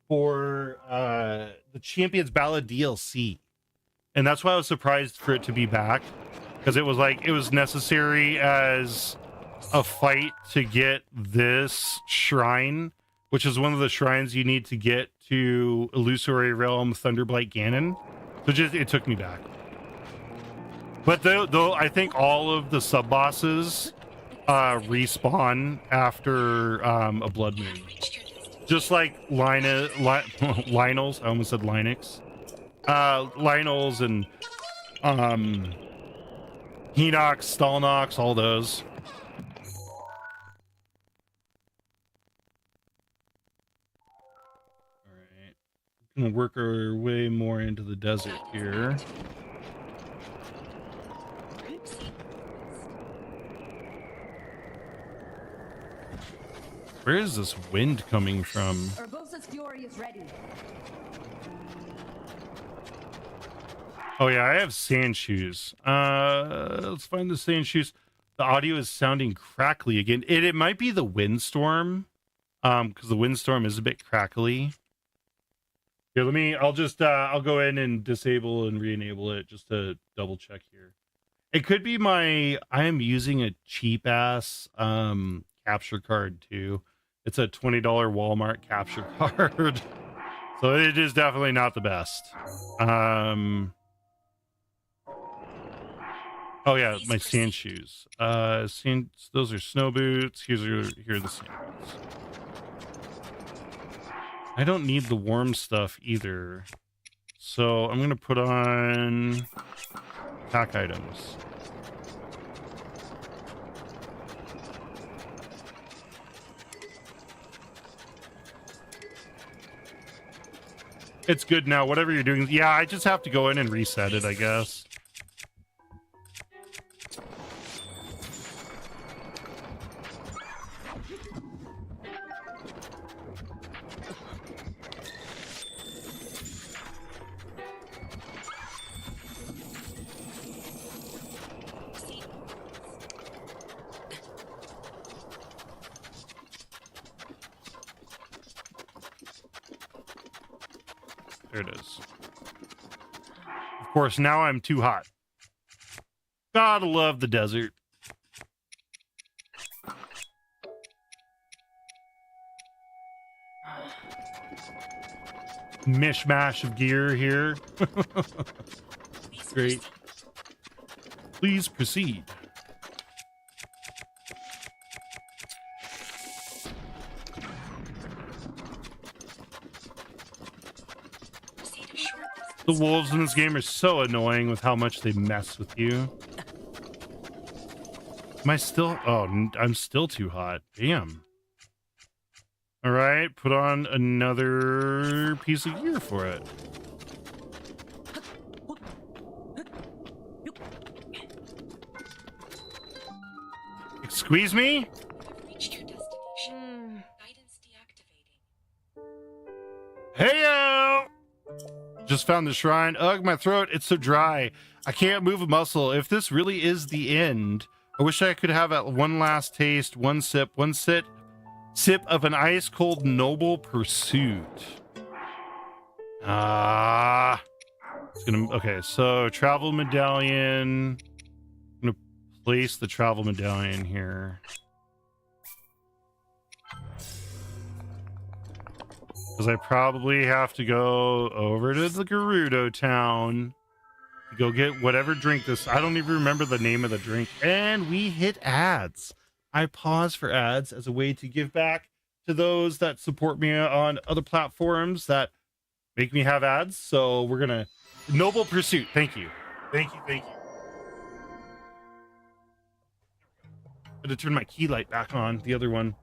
for the Champions Ballad DLC, and that's why I was surprised for it to be back, because it was like it was necessary as a fight to get this shrine, which is one of the shrines you need to get to Illusory Realm Thunderblight Ganon. So it took me back. But though I think all of the sub bosses respawn after a blood moon. Just like Lionels, I almost said Linux. Lionels and Hinox, Stalnox, all those. Alright. Gonna work our way more into the desert here. Where is this wind coming from? Urbosa's fury is ready. Oh yeah, I have sand shoes. Let's find the sand shoes. The audio is sounding crackly again. It might be the windstorm. Because the windstorm is a bit crackly. Here, I'll go in and disable and re-enable it just to double check here. It could be I am using a cheap ass capture card too. It's a $20 Walmart capture card. So it is definitely not the best. Oh yeah, my sand shoes. Those are snow boots. Here are the sand boots. I don't need the warm stuff either. So I'm gonna put on pack items. It's good now. Whatever you're doing. Yeah, I just have to go in and reset it, I guess. There it is. Of course, now I'm too hot. Gotta love the desert. mishmash of gear here. Please Great. proceed. Please proceed. Proceed a short The distance. wolves in this game are so annoying with how much they mess with you. Am I still? Oh, I'm still too hot. Damn. All right, put on another piece of gear for it. Squeeze me? You have reached your destination. Guidance deactivating. Heyo! Just found the shrine. Ugh, my throat. It's so dry. I can't move a muscle. If this really is the end, I wish I could have one last taste, one sip of an ice cold noble pursuit. Okay, so travel medallion. I'm gonna place the travel medallion here. Because I probably have to go over to the Gerudo town to go get whatever drink this. I don't even remember the name of the drink. And we hit ads. I pause for ads as a way to give back to those that support me on other platforms that make me have ads. So we're going to... Noble Pursuit. Thank you. Thank you. Thank you. I'm going to turn my key light back on. The other one.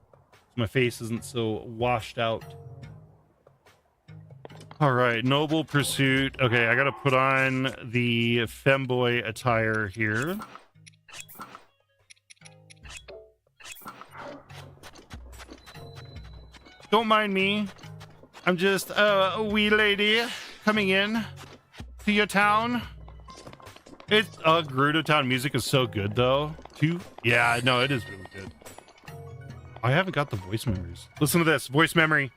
My face isn't so washed out. All right, Noble Pursuit. Okay, I gotta put on the femboy attire here. Don't mind me. I'm just a wee lady coming in to your town. It's Gerudo Town music is so good though. Too? Yeah, no, it is really good. I haven't got the voice memories. Listen to this voice memory.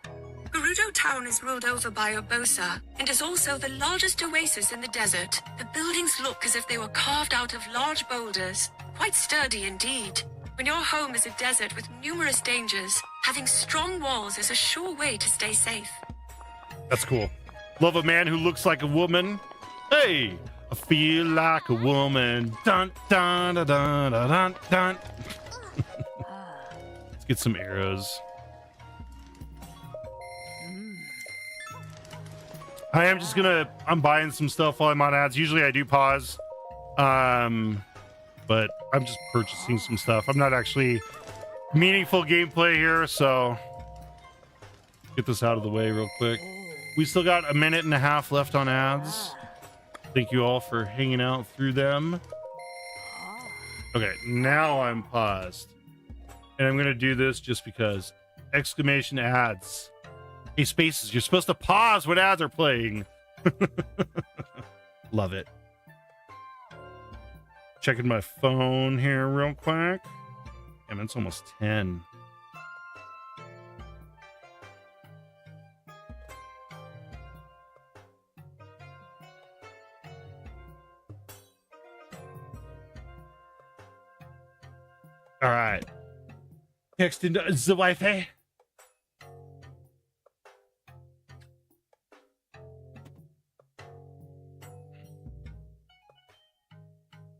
Gerudo Town is ruled over by Urbosa and is also the largest oasis in the desert. The buildings look as if they were carved out of large boulders. Quite sturdy indeed. When your home is a desert with numerous dangers, having strong walls is a sure way to stay safe. That's cool. Love a man who looks like a woman. Hey, I feel like a woman. Dun dun dun dun dun dun. Dun. Let's get some arrows. I'm buying some stuff while I'm on ads. Usually I do pause. But I'm just purchasing some stuff. I'm not actually meaningful gameplay here, so get this out of the way real quick. We still got a minute and a half left on ads. Thank you all for hanging out through them. Okay, now I'm paused. And I'm gonna do this just because. Exclamation ads. Hey, spaces, you're supposed to pause when ads are playing. Love it. Checking my phone here real quick. Damn, it's almost 10. All right. Texting the Wi-Fi.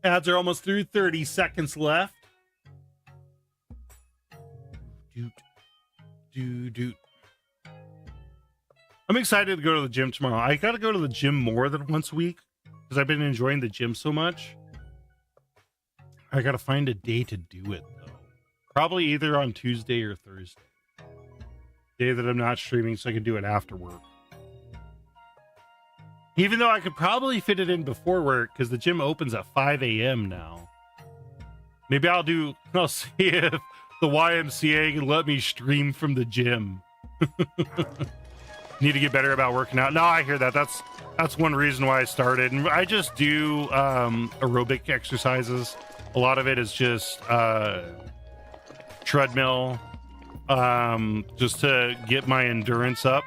Ads are almost through. 30 seconds left. Doot. I'm excited to go to the gym tomorrow. I got to go to the gym more than once a week because I've been enjoying the gym so much. I got to find a day to do it, though. Probably either on Tuesday or Thursday. Day that I'm not streaming so I can do it after work. Even though I could probably fit it in before work because the gym opens at 5 a.m. now. Maybe I'll see if the YMCA can let me stream from the gym. Need to get better about working out. No, I hear that. That's one reason why I started. And I just do aerobic exercises. A lot of it is just treadmill, just to get my endurance up.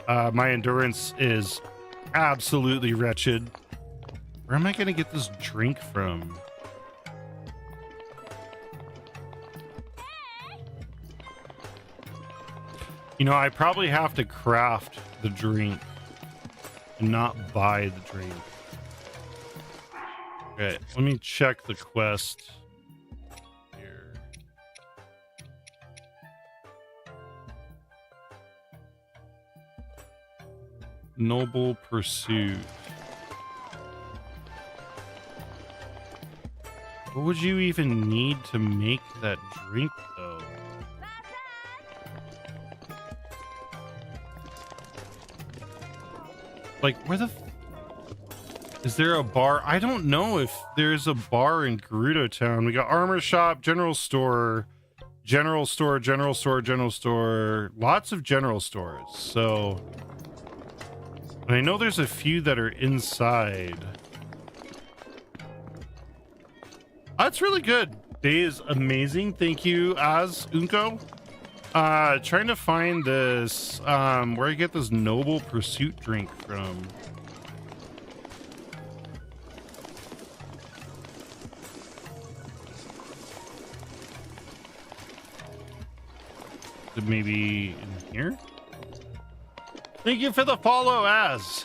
My endurance is absolutely wretched. Where am I going to get this drink from? You know, I probably have to craft the drink. to not buy the drink. Okay, let me check the quest here. Noble Pursuit. What would you even need to make that drink, though? Like, where the... Is there a bar? I don't know if there's a bar in Gerudo Town. We got armor shop, general store, general store, general store, general store. Lots of general stores. So... And I know there's a few that are inside. That's really good. Day is amazing. Thank you, Az Unko. Trying to find this, where I get this Noble Pursuit drink from. Is it maybe in here? Thank you for the follow, Az.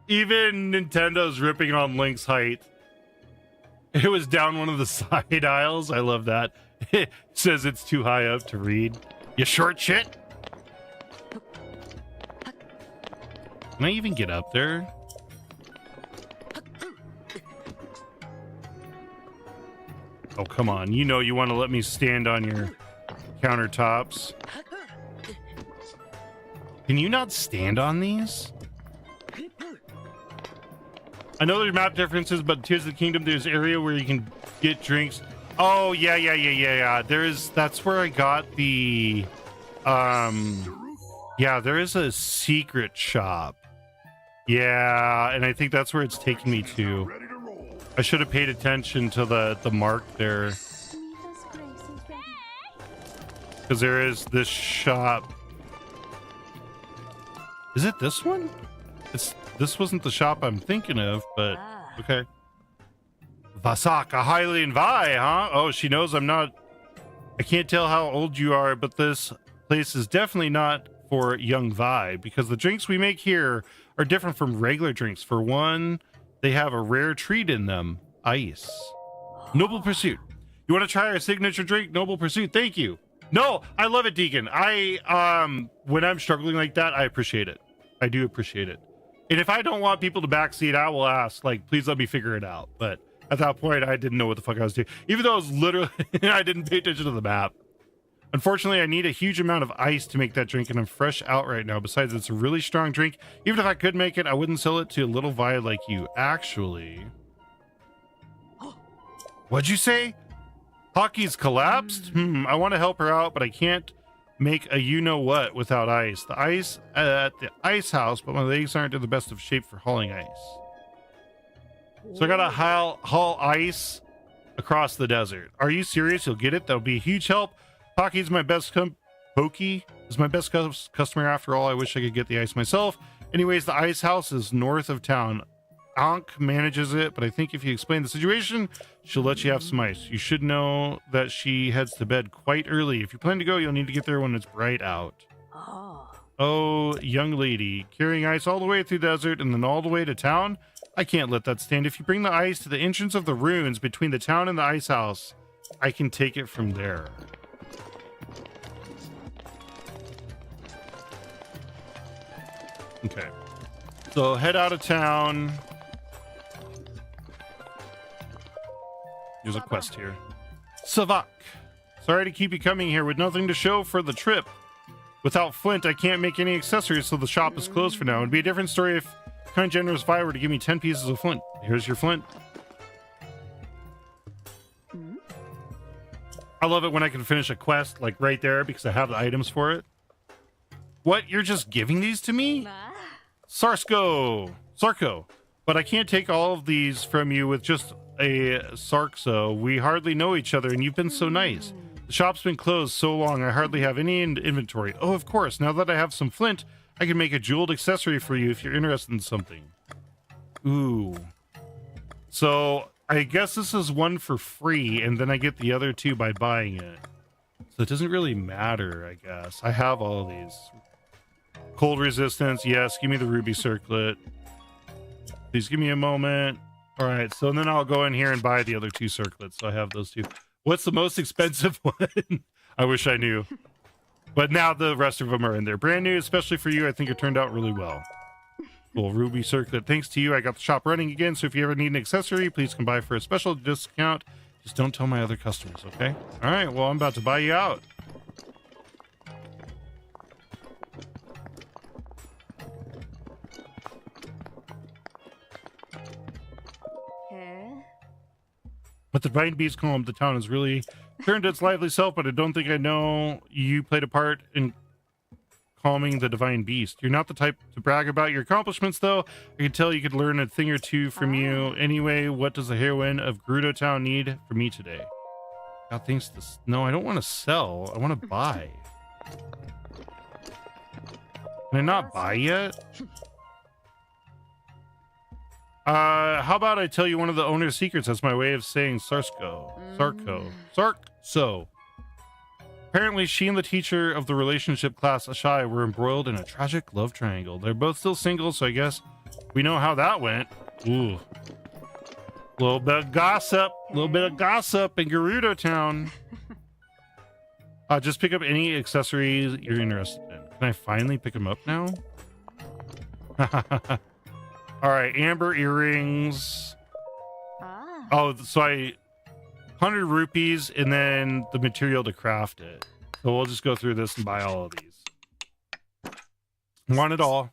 Even Nintendo's ripping on Link's height. It was down one of the side aisles. I love that. It says it's too high up to read. You short shit. Can I even get up there? Oh, come on. You know you want to let me stand on your countertops. Can you not stand on these? I know there's map differences, but Tears of the Kingdom, there's area where you can get drinks. Oh, yeah. That's where I got the, yeah, there is a secret shop. Yeah, and I think that's where it's taking me to. I should have paid attention to the mark there. Because there is this shop. Is it this one? This wasn't the shop I'm thinking of, but okay. Vasaka Hylian Vi, huh? Oh, she knows I'm not... I can't tell how old you are, but this place is definitely not for young Vi, because the drinks we make here are different from regular drinks. For one, they have a rare treat in them. Ice. Noble Pursuit. You want to try our signature drink, Noble Pursuit? Thank you. No, I love it, Deacon. When I'm struggling like that, I appreciate it. I do appreciate it. And if I don't want people to backseat, I will ask, like, please let me figure it out. But at that point, I didn't know what the fuck I was doing. Even though I was literally, I didn't pay attention to the map. Unfortunately, I need a huge amount of ice to make that drink, and I'm fresh out right now. Besides, it's a really strong drink. Even if I could make it, I wouldn't sell it to a little Vi like you. Actually... What'd you say? Hockey's collapsed? I want to help her out, but I can't make a you-know-what without ice. The ice at the ice house, but my legs aren't in the best of shape for hauling ice. So I gotta haul ice across the desert. Are you serious? You'll get it? That'll be a huge help. Pocky's my best Pokey is my best customer after all. I wish I could get the ice myself. Anyways, the ice house is north of town. Ankh manages it, but I think if you explain the situation, she'll let you have some ice. You should know that she heads to bed quite early. If you plan to go, you'll need to get there when it's bright out. Oh, young lady, carrying ice all the way through the desert and then all the way to town? I can't let that stand. If you bring the ice to the entrance of the ruins between the town and the ice house, I can take it from there. Okay. So head out of town. There's a quest here. Savak. Sorry to keep you coming here with nothing to show for the trip. Without flint, I can't make any accessories, so the shop is closed for now. It'd be a different story if kind generous Vi were to give me 10 pieces of flint. Here's your flint. I love it when I can finish a quest, like right there, because I have the items for it. What? You're just giving these to me? Sarko. But I can't take all of these from you with just a Sarkso. We hardly know each other, and you've been so nice. The shop's been closed so long, I hardly have any inventory. Oh, of course. Now that I have some flint, I can make a jeweled accessory for you if you're interested in something. Ooh. So I guess this is one for free, and then I get the other two by buying it. So it doesn't really matter, I guess. I have all of these. Cold resistance, yes. Give me the ruby circlet. Please give me a moment. All right, so then I'll go in here and buy the other two circlets. So I have those two. What's the most expensive one? I wish I knew. But now the rest of them are in there. Brand new, especially for you. I think it turned out really well. Well, ruby circlet. Thanks to you, I got the shop running again. So if you ever need an accessory, please come by for a special discount. Just don't tell my other customers, okay? All right, well, I'm about to buy you out. What the Divine Beast column, the town has really turned its lively self, but I don't think I know you played a part in calming the Divine Beast. You're not the type to brag about your accomplishments, though. I can tell you could learn a thing or two from you. Anyway, what does the heroine of Gerudo Town need from me today? Got things to... No, I don't want to sell. I want to buy. Can I not buy yet? How about I tell you one of the owner's secrets? That's my way of saying Sarko. So. Apparently, she and the teacher of the relationship class, Ashai, were embroiled in a tragic love triangle. They're both still single, so I guess we know how that went. Ooh. Little bit of gossip. Little bit of gossip in Gerudo Town. Just pick up any accessories you're interested in. Can I finally pick them up now? All right, amber earrings. Oh, so 100 rupees and then the material to craft it. So we'll just go through this and buy all of these. Want it all.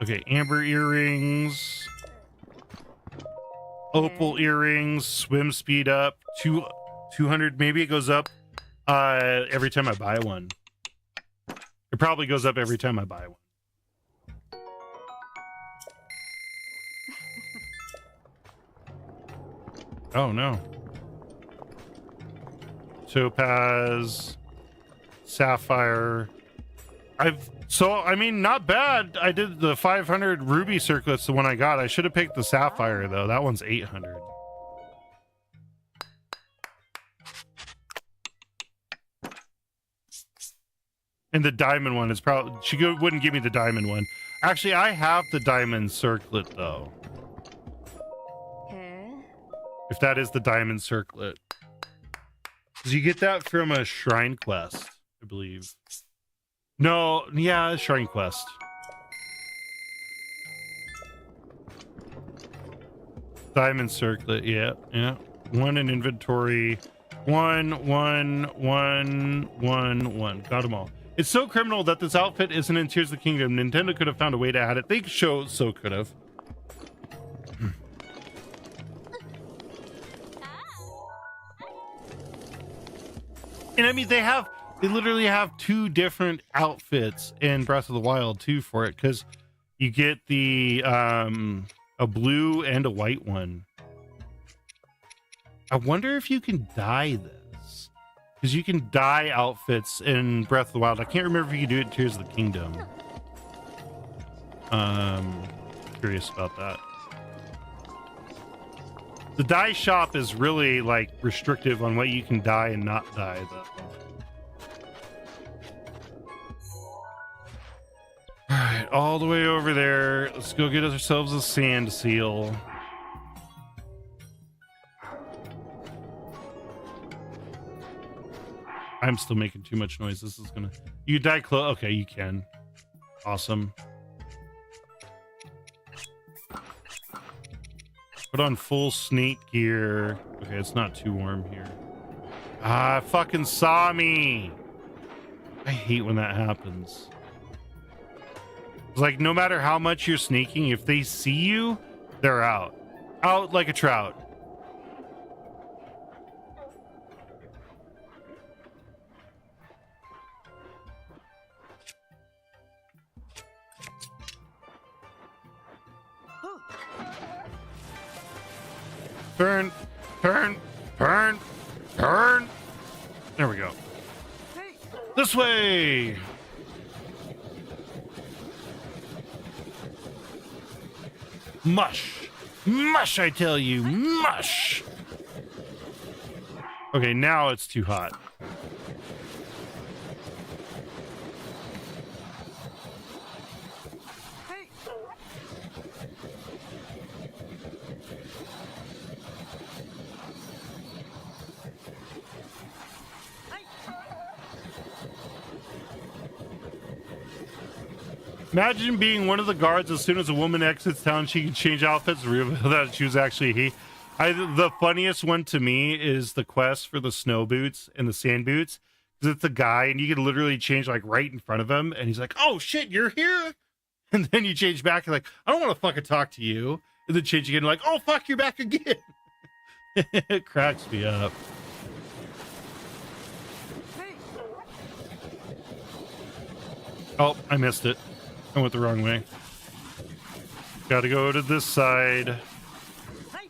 Okay, amber earrings. Opal earrings, swim speed up, 200. Maybe it goes up every time I buy one. It probably goes up every time I buy one. Oh no. Topaz, sapphire. I mean, not bad. I did the 500 ruby circlets, the one I got. I should have picked the sapphire though. That one's 800. And the diamond one is probably, wouldn't give me the diamond one. Actually, I have the diamond circlet though. If that is the diamond circlet. Because you get that from a shrine quest, I believe. No, yeah, shrine quest. Diamond circlet, yeah. One in inventory. One. Got them all. It's so criminal that this outfit isn't in Tears of the Kingdom. Nintendo could have found a way to add it. They so could have. And I mean, they literally have two different outfits in Breath of the Wild too for it, because you get the a blue and a white one. I wonder if you can dye this, because you can dye outfits in Breath of the Wild. I can't remember if you can do it in Tears of the Kingdom. Curious about that. The dye shop is really like restrictive on what you can dye and not dye though. All right, all the way over there. Let's go get ourselves a sand seal. I'm still making too much noise. This is gonna... You dye clothes? Okay, you can. Awesome. Put on full snake gear. Okay, it's not too warm here. Ah, fucking saw me. I hate when that happens. It's like, no matter how much you're sneaking, if they see you, they're out. Out like a trout. Turn. There we go. This way. Mush. Mush, I tell you, mush. Okay, now it's too hot. Hey! Imagine being one of the guards. As soon as a woman exits town, she can change outfits and reveal that she was actually he. The funniest one to me is the quest for the snow boots and the sand boots, because it's a guy and you can literally change like right in front of him, and he's like, "Oh shit, you're here," and then you change back and like, "I don't want to fucking talk to you," and then change again like, "Oh fuck, you're back again." It cracks me up. Hey! Oh, I missed it. I went the wrong way. Gotta go to this side. Hey!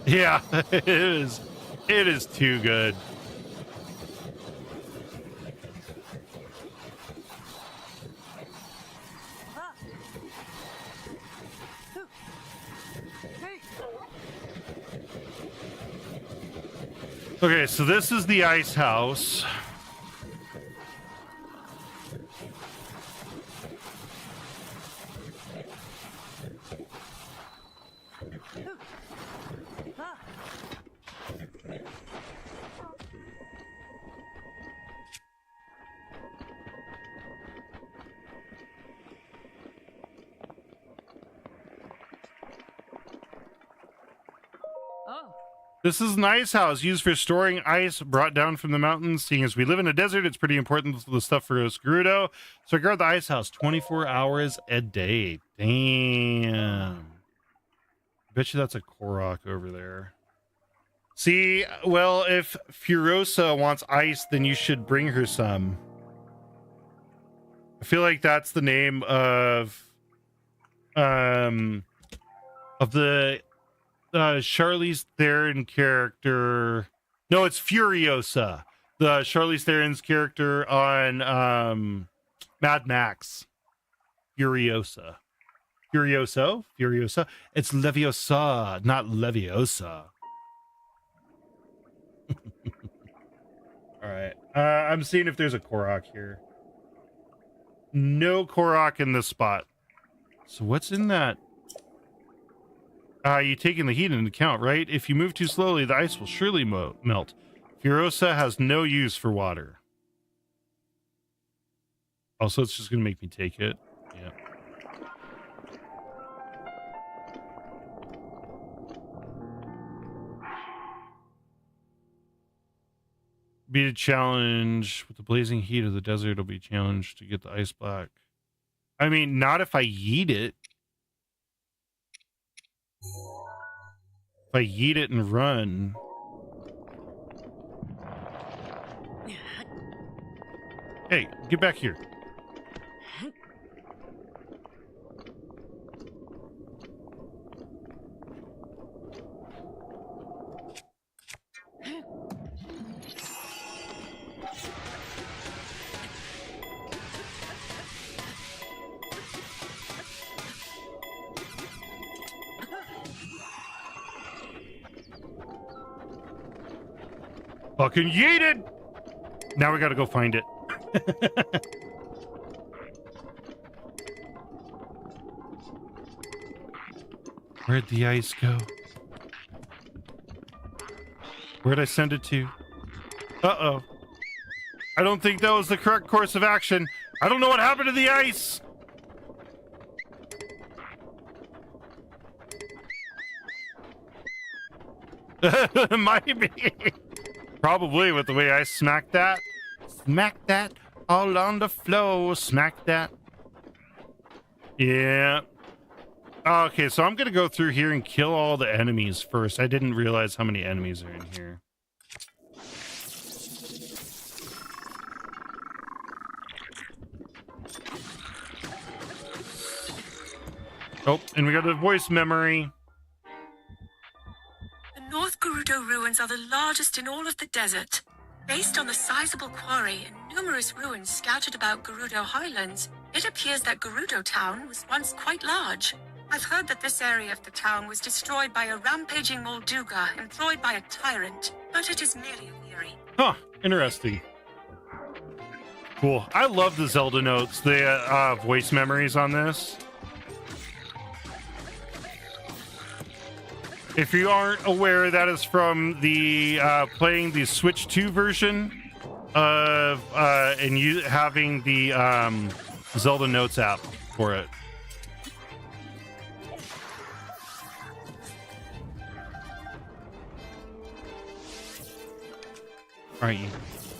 Yeah, it is. It is too good. Ah! Hoo! Hey! Okay, so this is the ice house. Ah! Oh! This is an ice house used for storing ice brought down from the mountains. Seeing as we live in a desert, it's pretty important for the stuff for us Gerudo. So I guard the ice house 24 hours a day. Damn. Bet you that's a Korok over there. See, well, if Furosa wants ice, then you should bring her some. I feel like that's the name of the Charlize Theron character. No, it's Furiosa. The Charlize Theron's character on Mad Max. Furiosa. Furiosa. It's Leviosa, not Leviosa. All right. I'm seeing if there's a Korok here. No Korok in this spot. So what's in that? You taking the heat into account, right? If you move too slowly, the ice will surely melt. Furosa has no use for water. Also, it's just going to make me take it. Yeah. Be a challenge with the blazing heat of the desert. It'll be a challenge to get the ice black. I mean, not if I yeet it. If I yeet it and run. Hey, get back here. Fucking yeeted! Now we gotta go find it. Where'd the ice go? Where'd I send it to? Uh-oh. I don't think that was the correct course of action. I don't know what happened to the ice! Might be. Probably with the way I smacked that. Smack that all on the floor. Smack that. Yeah. Okay, so I'm going to go through here and kill all the enemies first. I didn't realize how many enemies are in here. Oh, and we got a voice memory. The North Gerudo ruins are the largest in all of the desert. Based on the sizable quarry and numerous ruins scattered about Gerudo Highlands, it appears that Gerudo Town was once quite large. I've heard that this area of the town was destroyed by a rampaging Molduga employed by a tyrant, but it is merely a theory. Huh, interesting. Cool. I love the Zelda notes, the voice memories on this. If you aren't aware, that is from the playing the Switch 2 version of and you having the Zelda Notes app for it. All right, you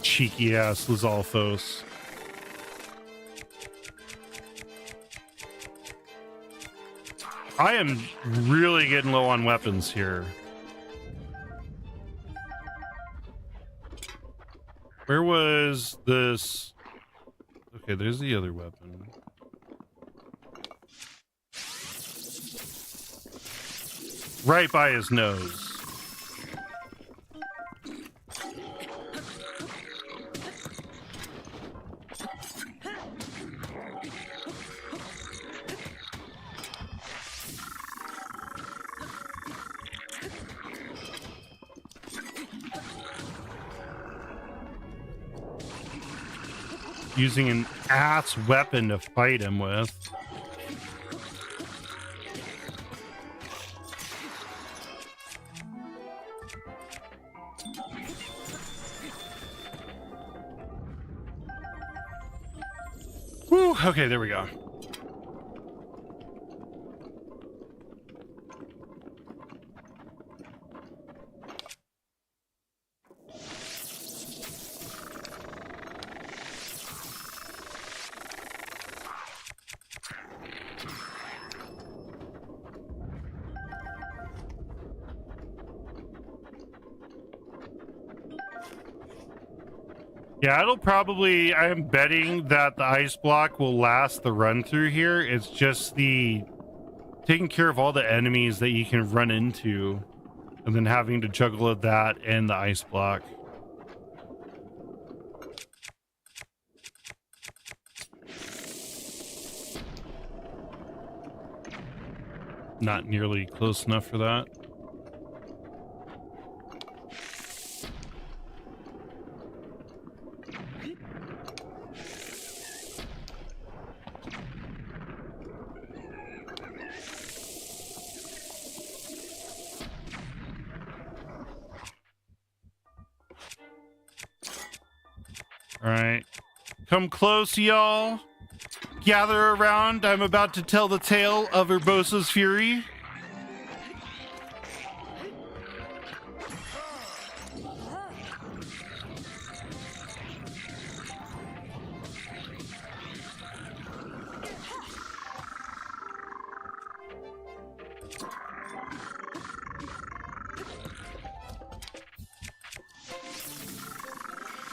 cheeky ass Lizalfos. I am really getting low on weapons here. Where was this? Okay, there's the other weapon. Right by his nose. Using an ass weapon to fight him with. Whew, okay, there we go. Yeah, it'll probably, I am betting that the ice block will last the run through here. It's just the taking care of all the enemies that you can run into and then having to juggle that and the ice block. Not nearly close enough for that. All right, come close, y'all. Gather around. I'm about to tell the tale of Urbosa's fury.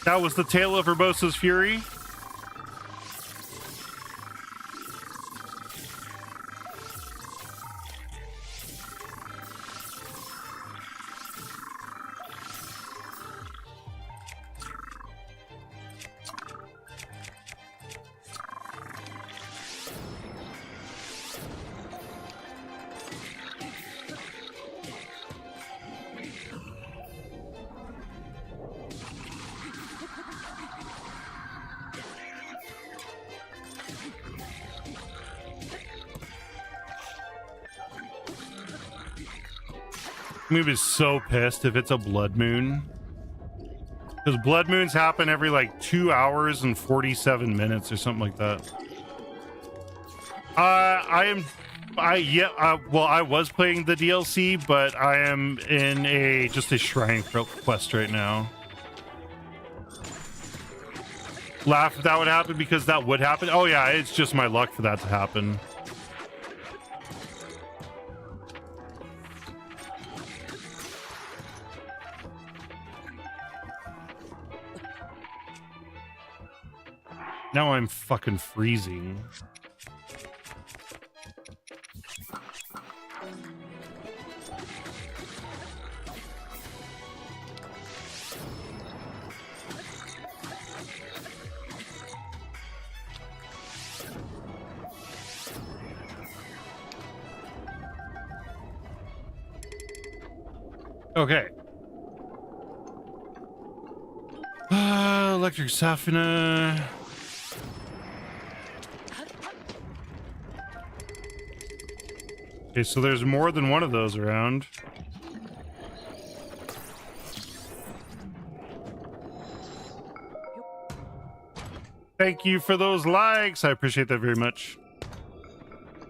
That was the tale of Urbosa's fury. I'm gonna be so pissed if it's a blood moon, because blood moons happen every like 2 hours and 47 minutes or something like that. Well, I was playing the DLC, but I am in just a shrine quest right now. Laugh if that would happen, because that would happen. Oh yeah, it's just my luck for that to happen. Now I'm fucking freezing. Okay. Electric Safina. Okay, so there's more than one of those around. Thank you for those likes. I appreciate that very much.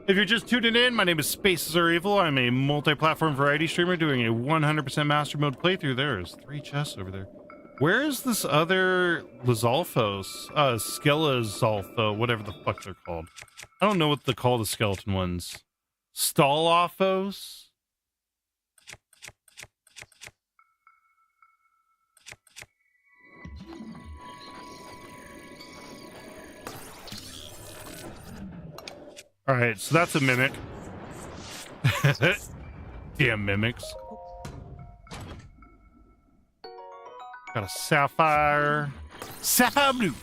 If you're just tuning in, my name is Spaces Are Evil. I'm a multi-platform variety streamer doing a 100% master mode playthrough. There's 3 chests over there. Where is this other Lizalfos? Skelezalfo, whatever the fuck they're called. I don't know what they call the skeleton ones. Stalophos? Alright, so that's a mimic. Damn mimics. Got a sapphire. Sapphire blue.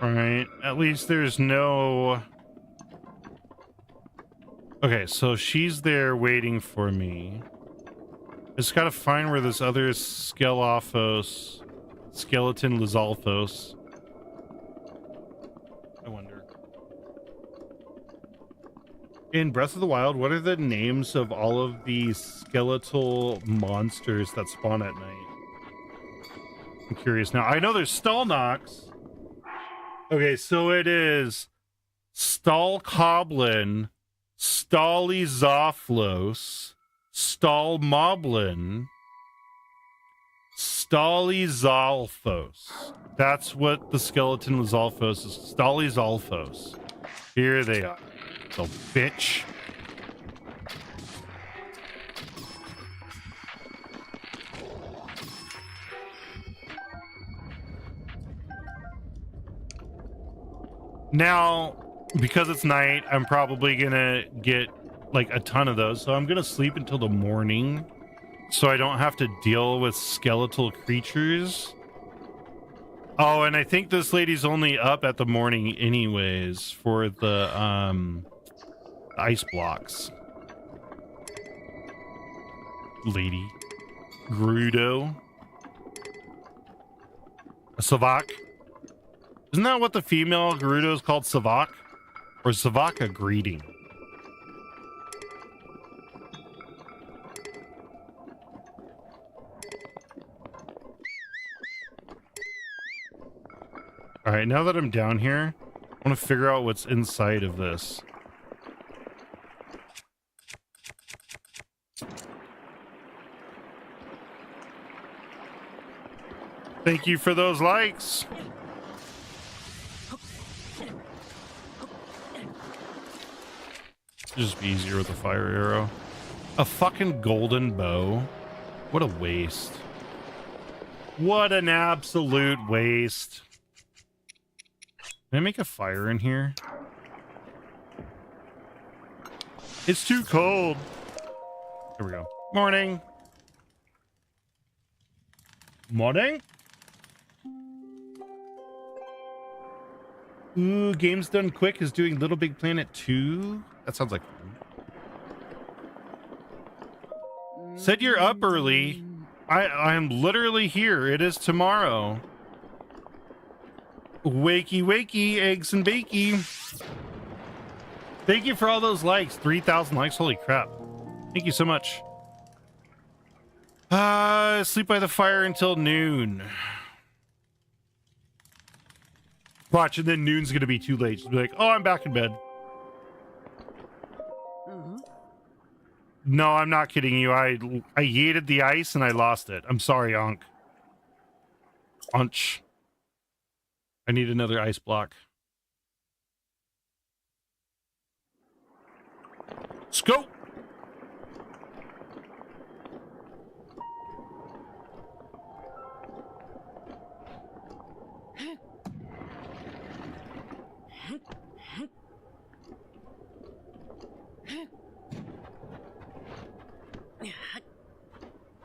Alright, at least there's no... Okay, so she's there waiting for me. I just gotta find where this other skeleton Lizalfos. I wonder. In Breath of the Wild, what are the names of all of the skeletal monsters that spawn at night? I'm curious now. I know there's Stalnox. Okay, so it is Stalkoblin, Stalizoflos, Stalmoblin, Stalizalfos. That's what the skeleton Lizalfos is. Stalizalfos. Here they are. So, bitch. Now, because it's night, I'm probably gonna get like a ton of those. So I'm gonna sleep until the morning so I don't have to deal with skeletal creatures. Oh, and I think this lady's only up at the morning anyways for the ice blocks. Lady. Gerudo. A Savak. Isn't that what the female Gerudo is called? Savak? Or is Savak a greeting? Alright, now that I'm down here, I want to figure out what's inside of this. Thank you for those likes. Just be easier with a fire arrow. A fucking golden bow. What a waste. What an absolute waste. Can I make a fire in here? It's too cold. Here we go. Morning. Morning. Ooh, Games Done Quick is doing Little Big Planet 2. That sounds like fun. Said you're up early. I'm literally here. It is tomorrow. Wakey, wakey, eggs and bakey. Thank you for all those likes. 3,000 likes. Holy crap. Thank you so much. Sleep by the fire until noon. Watch, and then noon's gonna be too late. She'll be like, oh, I'm back in bed. No, I'm not kidding you. I yeeted the ice and I lost it. I'm sorry, Onk. Unch. I need another ice block. Scope!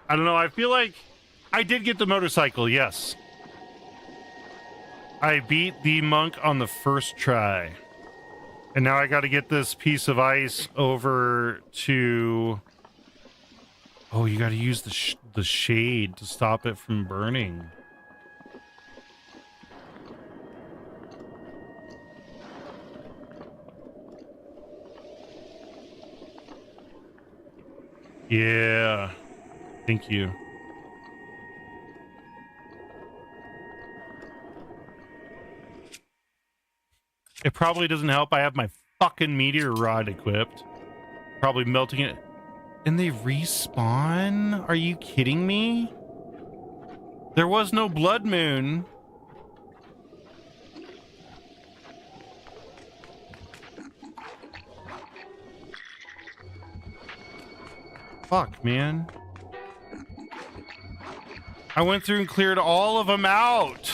I don't know. I feel like I did get the motorcycle. Yes. I beat the monk on the first try. And now I got to get this piece of ice over to... Oh, you got to use the shade to stop it from burning. Yeah. Thank you. It probably doesn't help. I have my fucking meteor rod equipped. Probably melting it. And they respawn? Are you kidding me? There was no blood moon. Fuck, man. I went through and cleared all of them out.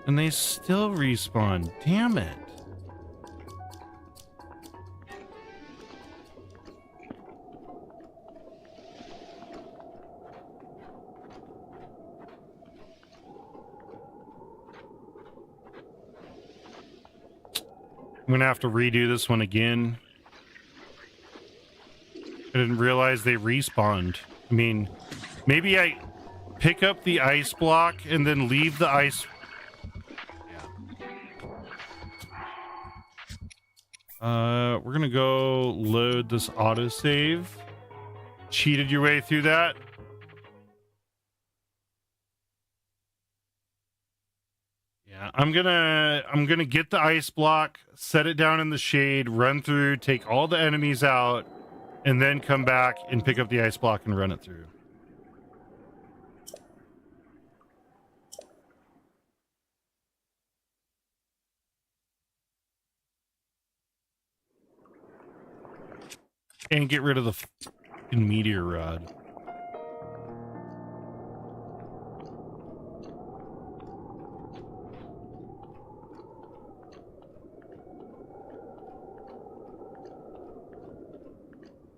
And they still respawn. Damn it. I'm gonna have to redo this one again. I didn't realize they respawned. I mean, maybe I pick up the ice block and then leave the ice. We're gonna go load this autosave. Cheated your way through that. Yeah, I'm gonna get the ice block, set it down in the shade, run through, take all the enemies out, and then come back and pick up the ice block and run it through. And get rid of the fucking meteor rod.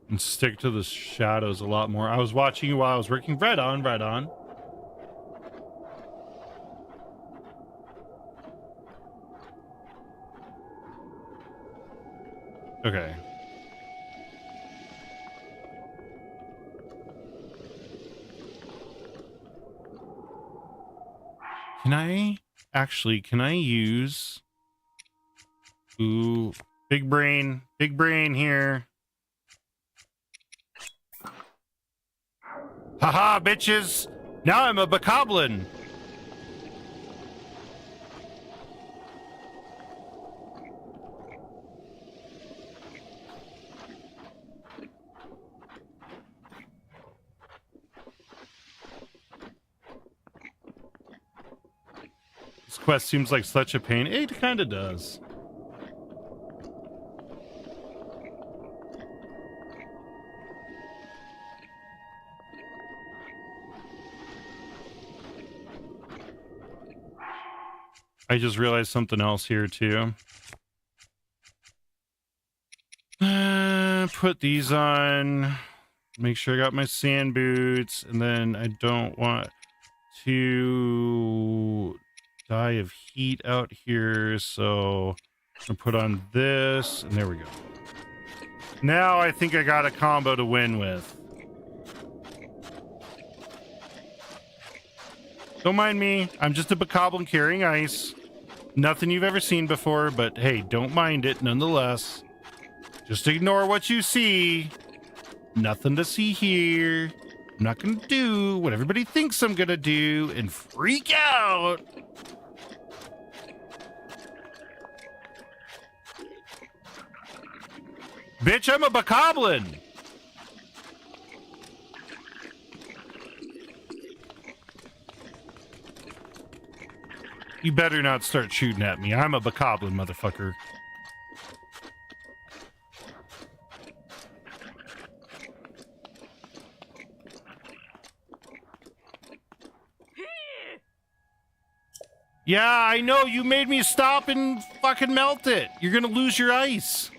And stick to the shadows a lot more. I was watching you while I was working. Right on, right on. Okay. Can I use... Ooh, big brain here. Haha, bitches! Now I'm a bokoblin! This quest seems like such a pain. It kinda does. I just realized something else here too. Put these on. Make sure I got my sand boots, and then I don't want to die of heat out here, so I'm gonna put on this, and there we go. Now I think I got a combo to win with. Don't mind me. I'm just a bokoblin carrying ice. Nothing you've ever seen before, but hey, don't mind it nonetheless. Just ignore what you see. Nothing to see here. I'm not gonna do what everybody thinks I'm gonna do and freak out. Bitch, I'm a bokoblin. You better not start shooting at me. I'm a bokoblin, motherfucker. Yeah, I know. You made me stop and fucking melt it. You're gonna lose your ice.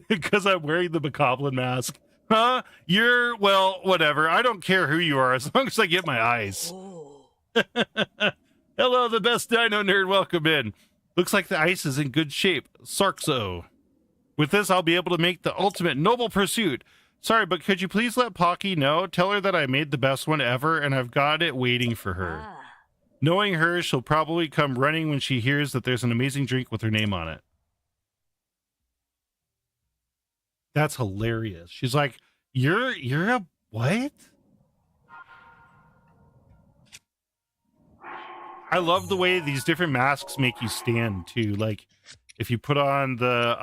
Because I'm wearing the Bokoblin mask. Huh? You're, well, whatever. I don't care who you are as long as I get my eyes. Hello, the best dino nerd. Welcome in. Looks like the ice is in good shape. Sarkzo. With this, I'll be able to make the ultimate noble pursuit. Sorry, but could you please let Pocky know? Tell her that I made the best one ever and I've got it waiting for her. Knowing her, she'll probably come running when she hears that there's an amazing drink with her name on it. That's hilarious. She's like, you're a what? I love the way these different masks make you stand too. Like if you put on the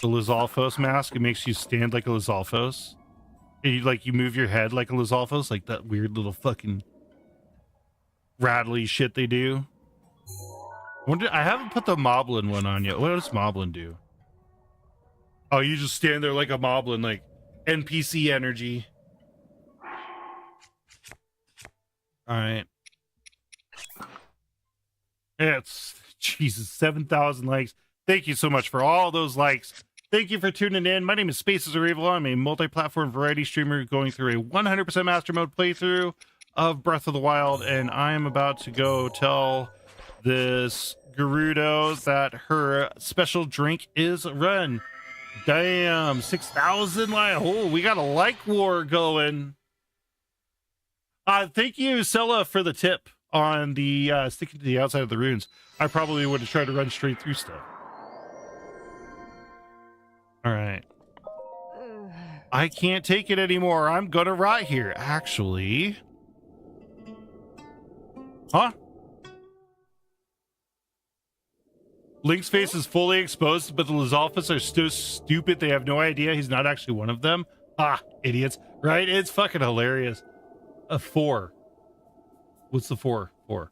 Lizalfos mask, it makes you stand like a Lizalfos. And you move your head like a Lizalfos, like that weird little fucking rattly shit they do. I haven't put the Moblin one on yet. What does Moblin do? Oh, you just stand there like a Moblin, like NPC energy. All right. It's Jesus, 7,000 likes. Thank you so much for all those likes. Thank you for tuning in. My name is Spaces of Evil. I'm a multi-platform variety streamer going through a 100% master mode playthrough of Breath of the Wild, and I am about to go tell this Gerudo that her special drink is run. Damn, 6,000 likes. Oh, we got a like war going. Thank you, Sella, for the tip on the sticking to the outside of the runes. I probably would have tried to run straight through stuff. All right. I can't take it anymore. I'm gonna rot here. Actually. Huh? Link's face is fully exposed, but the Lizalfos are so stupid they have no idea he's not actually one of them. Ah, idiots. Right? It's fucking hilarious. A 4. What's the 4? 4.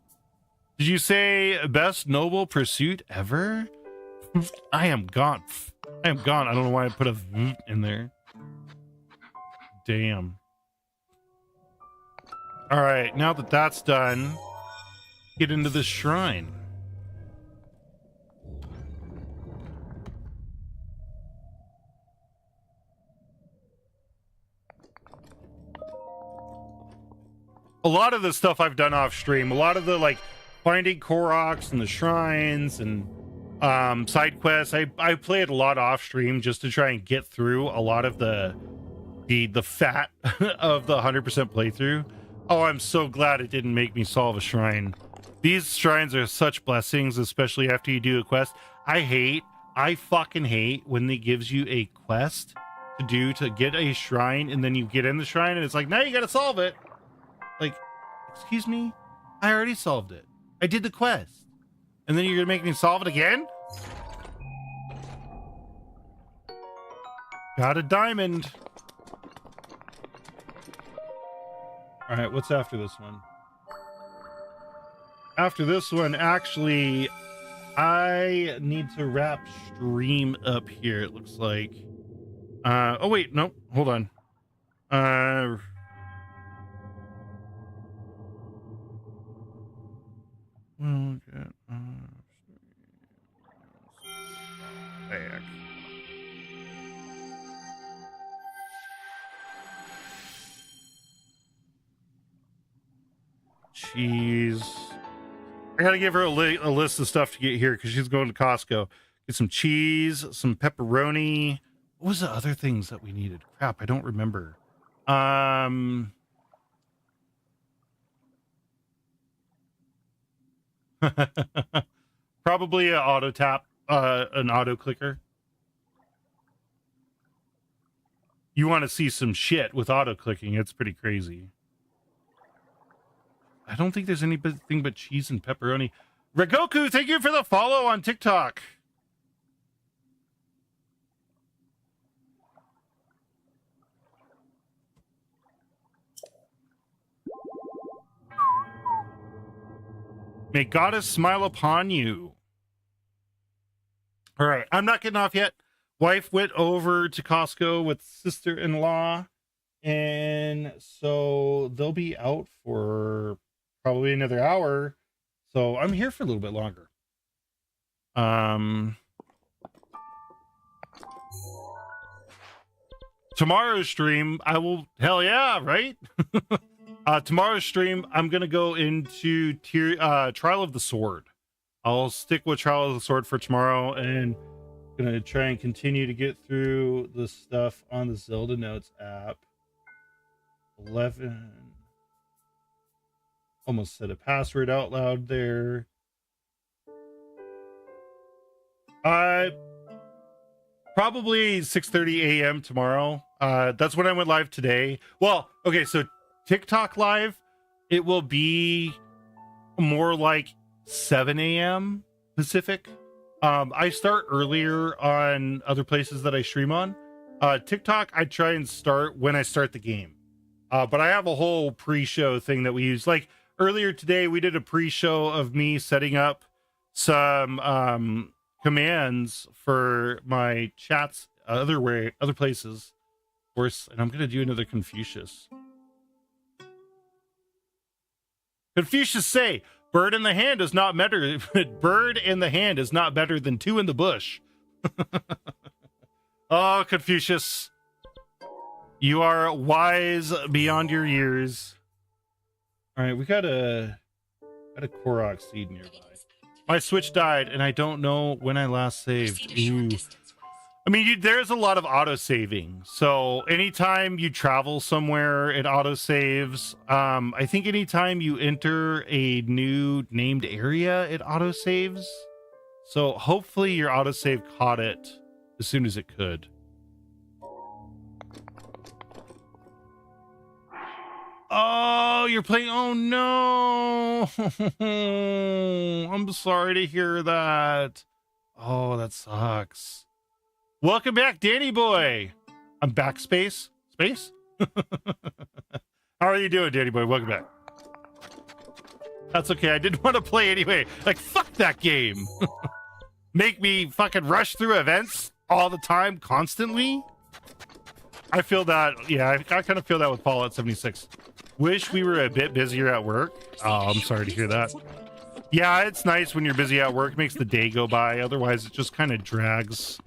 Did you say best noble pursuit ever? I am gone. I am gone. I don't know why I put a V in there. Damn. All right, now that that's done, get into the shrine. A lot of the stuff I've done off stream, a lot of the like finding Koroks and the shrines and side quests, I play it a lot off stream just to try and get through a lot of the fat of the 100% playthrough. Oh, I'm so glad it didn't make me solve a shrine. These shrines are such blessings, especially after you do a quest. I fucking hate when it gives you a quest to do to get a shrine and then you get in the shrine and it's like, now you gotta solve it. Like, excuse me? I already solved it. I did the quest. And then you're gonna make me solve it again? Got a diamond. All right, what's after this one? After this one, actually, I need to wrap stream up here, it looks like. Oh, wait, no, hold on. We'll get back. Cheese. I gotta give her a list of stuff to get here because she's going to Costco. Get some cheese, some pepperoni. What was the other things that we needed? Crap, I don't remember. Probably an auto tap, an auto clicker. You want to see some shit with auto clicking? It's pretty crazy. I don't think there's anything but cheese and pepperoni. Regoku, thank you for the follow on TikTok. May Goddess smile upon you. All right, I'm not getting off yet. Wife went over to Costco with sister-in-law, and so they'll be out for probably another hour. So I'm here for a little bit longer. tomorrow's stream, I will, hell yeah, right? Tomorrow's stream, I'm going to go into Trial of the Sword. I'll stick with Trial of the Sword for tomorrow, and going to try and continue to get through the stuff on the Zelda Notes app. 11. Almost said a password out loud there. Probably 6:30 a.m. tomorrow. That's when I went live today. Well, okay, so TikTok live, it will be more like 7 a.m. Pacific. I start earlier on other places that I stream on. TikTok, I try and start when I start the game. But I have a whole pre-show thing that we use. Like earlier today, we did a pre-show of me setting up some commands for my chats other places. Of course, and I'm gonna do another Confucius. Confucius say, bird in the hand is not better. Bird in the hand is not better than two in the bush. Oh, Confucius, you are wise beyond your years. All right, we got a Korok seed nearby. My Switch died, and I don't know when I last saved. Ooh. I mean, there's a lot of auto-saving. So anytime you travel somewhere, it auto-saves. I think anytime you enter a new named area, it auto-saves. So hopefully your autosave caught it as soon as it could. Oh, you're playing. Oh, no. I'm sorry to hear that. Oh, that sucks. Welcome back, Danny boy. I'm back, Space. Space? How are you doing, Danny boy? Welcome back. That's okay. I didn't want to play anyway. Like, fuck that game. Make me fucking rush through events all the time, constantly. I feel that. Yeah, I kind of feel that with Fallout 76. Wish we were a bit busier at work. Oh, I'm sorry to hear that. Yeah, it's nice when you're busy at work. It makes the day go by. Otherwise, it just kind of drags.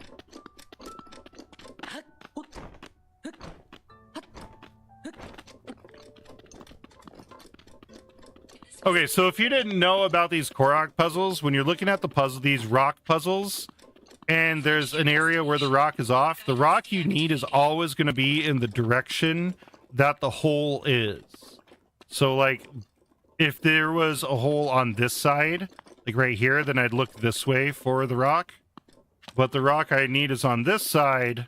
Okay, so if you didn't know about these Korok puzzles, when you're looking at the puzzle, these rock puzzles, and there's an area where the rock is off, the rock you need is always going to be in the direction that the hole is. So, like, if there was a hole on this side, like right here, then I'd look this way for the rock. But the rock I need is on this side.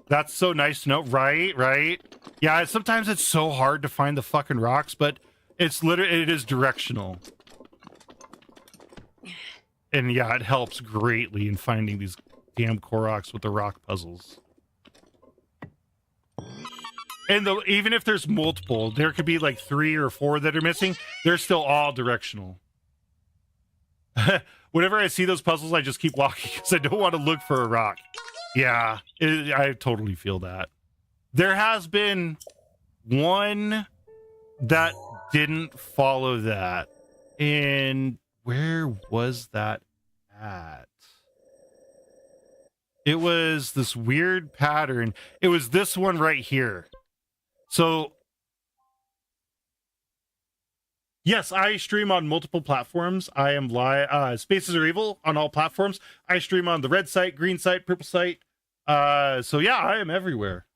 That's so nice to know. Right, right. Yeah, sometimes it's so hard to find the fucking rocks, but it's literally, it is directional. And yeah, it helps greatly in finding these damn Koroks with the rock puzzles. And even if there's multiple, there could be like 3 or 4 that are missing. They're still all directional. Whenever I see those puzzles, I just keep walking because I don't want to look for a rock. Yeah, I totally feel that. There has been one that didn't follow that. And where was that at? It was this weird pattern. It was this one right here. So, yes, I stream on multiple platforms. I am live. Spaces Are Evil on all platforms. I stream on the red site, green site, purple site. So yeah, I am everywhere.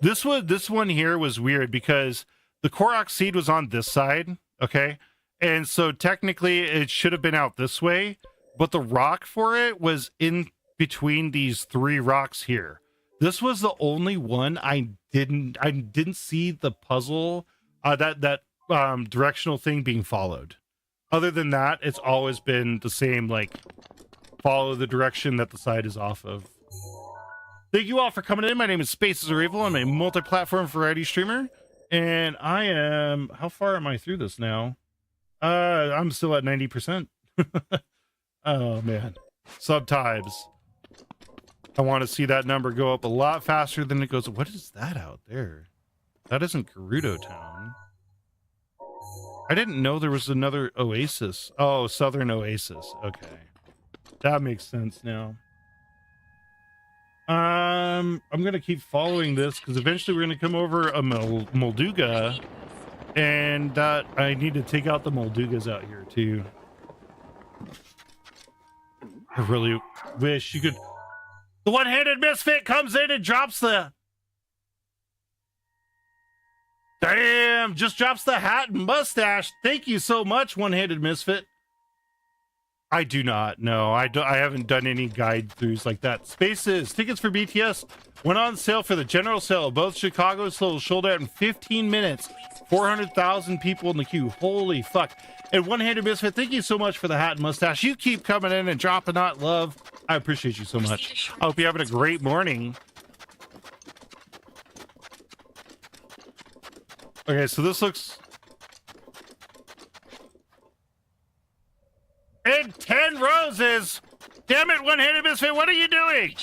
This one here was weird because the Korok seed was on this side. Okay. And so technically it should have been out this way, but the rock for it was in between these 3 rocks here. This was the only one I didn't see the puzzle, that directional thing being followed. Other than that, it's always been the same, like, follow the direction that the side is off of. Thank you all for coming in. My name is Spaces Are Evil. I'm a multi-platform variety streamer. And I am, how far am I through this now? I'm still at 90%. Oh, man. Sometimes I want to see that number go up a lot faster than it goes. What is that out there? That isn't Gerudo Town. I didn't know there was another oasis. Oh, Southern Oasis. Okay. That makes sense now. I'm gonna keep following this because eventually we're gonna come over a Molduga, and I need to take out the Moldugas out here too. I really wish you could. The one-handed misfit comes in and drops the. Damn, just drops the hat and mustache. Thank you so much, one-handed misfit. I do not know. I haven't done any guide throughs like that. Spaces, tickets for BTS went on sale for the general sale of both Chicago sold out in 15 minutes. 400,000 people in the queue. Holy fuck. And one-handed misfit, thank you so much for the hat and mustache. You keep coming in and dropping that love. I appreciate you so much. I hope you're having a great morning. Okay, so this looks... And 10 roses! Damn it, one-handed misfit, what are you doing?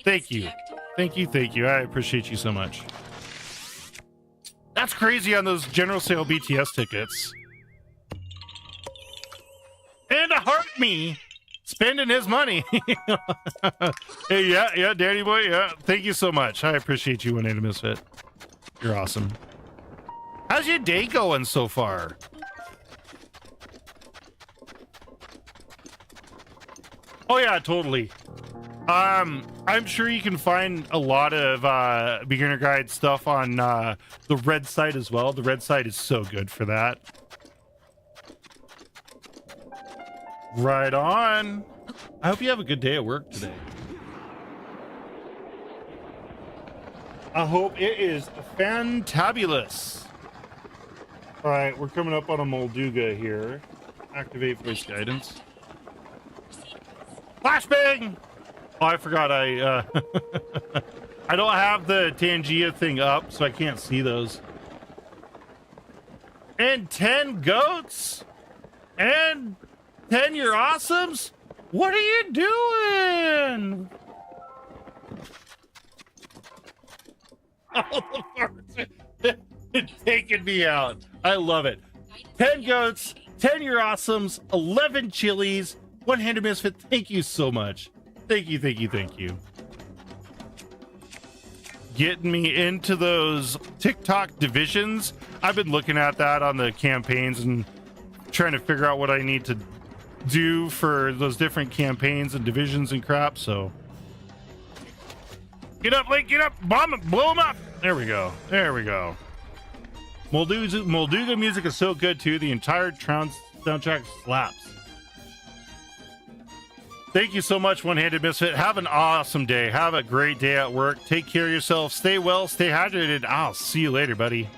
Thank you. Thank you, thank you. I appreciate you so much. That's crazy on those general sale BTS tickets. And a heart me spending his money. Hey, yeah, Danny boy, yeah. Thank you so much. I appreciate you, one-handed misfit. You're awesome. How's your day going so far? Oh yeah, totally. I'm sure you can find a lot of beginner guide stuff on the red site as well. The red site is so good for that. Right on. I hope you have a good day at work today. I hope it is fantabulous. All right, we're coming up on a Molduga here. Activate voice guidance. Flashbang! Oh, I forgot I I don't have the Tangia thing up, so I can't see those. And 10 goats? And 10 you're awesomes? What are you doing? Oh, the farts are taking me out. I love it. 10 goats, 10 you're awesomes, 11 chilies, one-handed misfit. Thank you so much. Thank you, thank you, thank you. Getting me into those TikTok divisions. I've been looking at that on the campaigns and trying to figure out what I need to do for those different campaigns and divisions and crap. So get up, Link, get up, bomb it, blow them up. There we go. There we go. Molduga music is so good too. The entire soundtrack slaps. Thank you so much, one-handed misfit. Have an awesome day. Have a great day at work. Take care of yourself. Stay well. Stay hydrated. I'll see you later, buddy.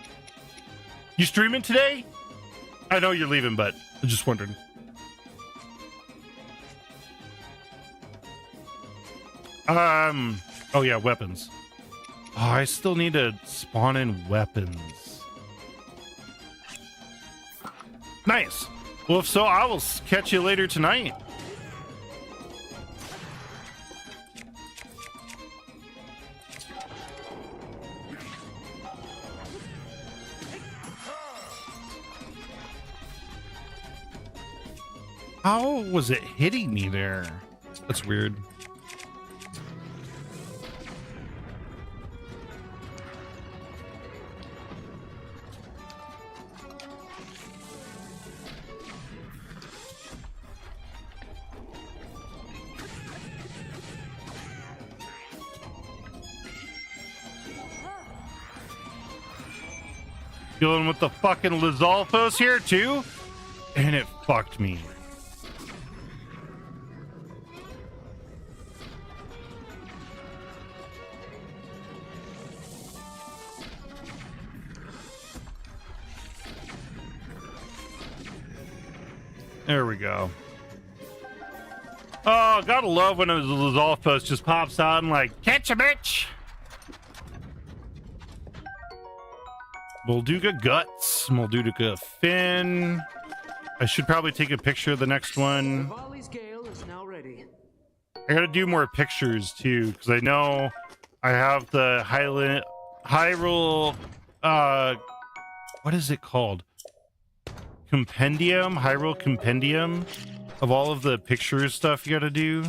You streaming today? I know you're leaving, but I'm just wondering. Oh yeah, weapons. Oh, I still need to spawn in weapons. Nice. Well, if so, I will catch you later tonight. How was it hitting me there? That's weird. Dealing with the fucking Lizalfos here too, and it fucked me. There we go. Oh, gotta love when a Lizalfos just pops out and like, catch a bitch! Molduga guts, Molduga fin. I should probably take a picture of the next one. Vali's Gale is now ready. I gotta do more pictures too, because I know I have the Hyrule, what is it called? Compendium, Hyrule Compendium of all of the picture stuff you gotta do.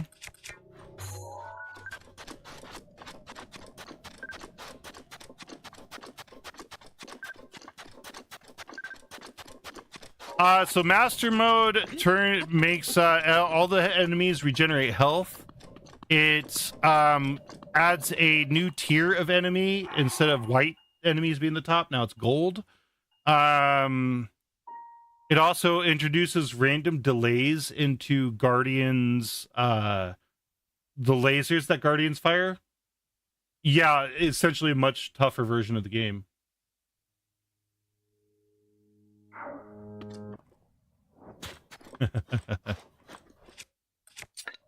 So master mode makes all the enemies regenerate health. It adds a new tier of enemy instead of white enemies being the top. Now it's gold. It also introduces random delays into Guardians, the lasers that Guardians fire. Yeah, essentially a much tougher version of the game.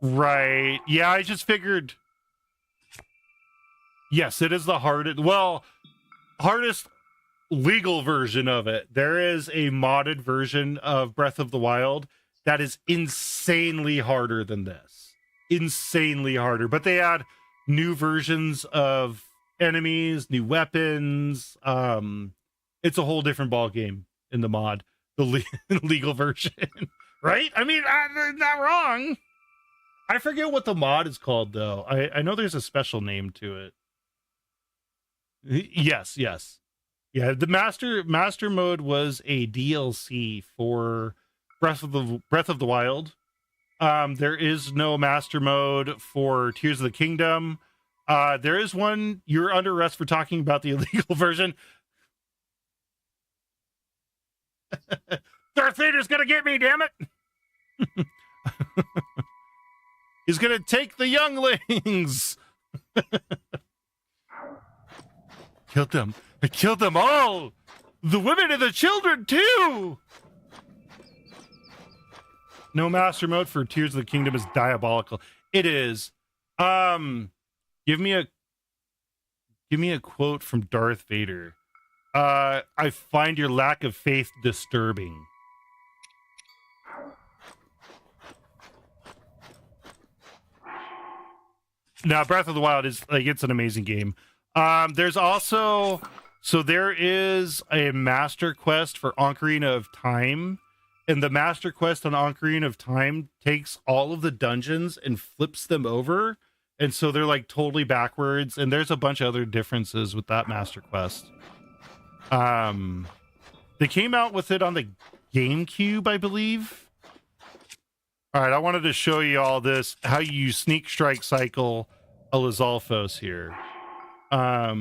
Right. Yeah, I just figured. Yes, it is the hardest. Well, hardest legal version of it. There is a modded version of Breath of the Wild that is insanely harder than this. Insanely harder. But they add new versions of enemies, new weapons. It's a whole different ball game in the mod, the legal version. Right? I mean, I'm not wrong. I forget what the mod is called, though. I know there's a special name to it. Yes. Yeah, the master mode was a DLC for Breath of the Wild. There is no master mode for Tears of the Kingdom. There is one. You're under arrest for talking about the illegal version. Darth Vader's gonna get me, damn it! He's gonna take the younglings. Killed them. I killed them all. The women and the children too. No master mode for Tears of the Kingdom is diabolical. It is. Give me a quote from Darth Vader. I find your lack of faith disturbing. Now, Breath of the Wild is like, it's an amazing game. There's also, so there is a master quest for Ocarina of Time, and the master quest on Ocarina of Time takes all of the dungeons and flips them over, and so they're like totally backwards, and there's a bunch of other differences with that master quest. They came out with it on the GameCube, I believe. All right, I wanted to show you all this, how you sneak strike cycle a Lizalfos here. I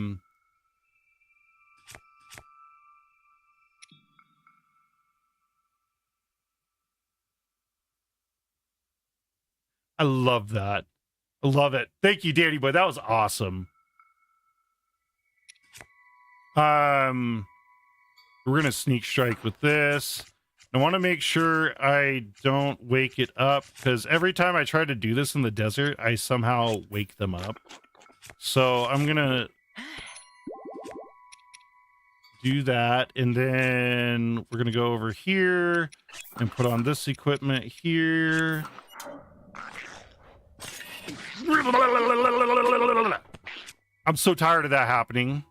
love that. I love it. Thank you, Danny Boy. That was awesome. We're gonna sneak strike with this. I want to make sure I don't wake it up, because every time I try to do this in the desert, I somehow wake them up. So I'm gonna do that, and then we're gonna go over here and put on this equipment here. I'm so tired of that happening.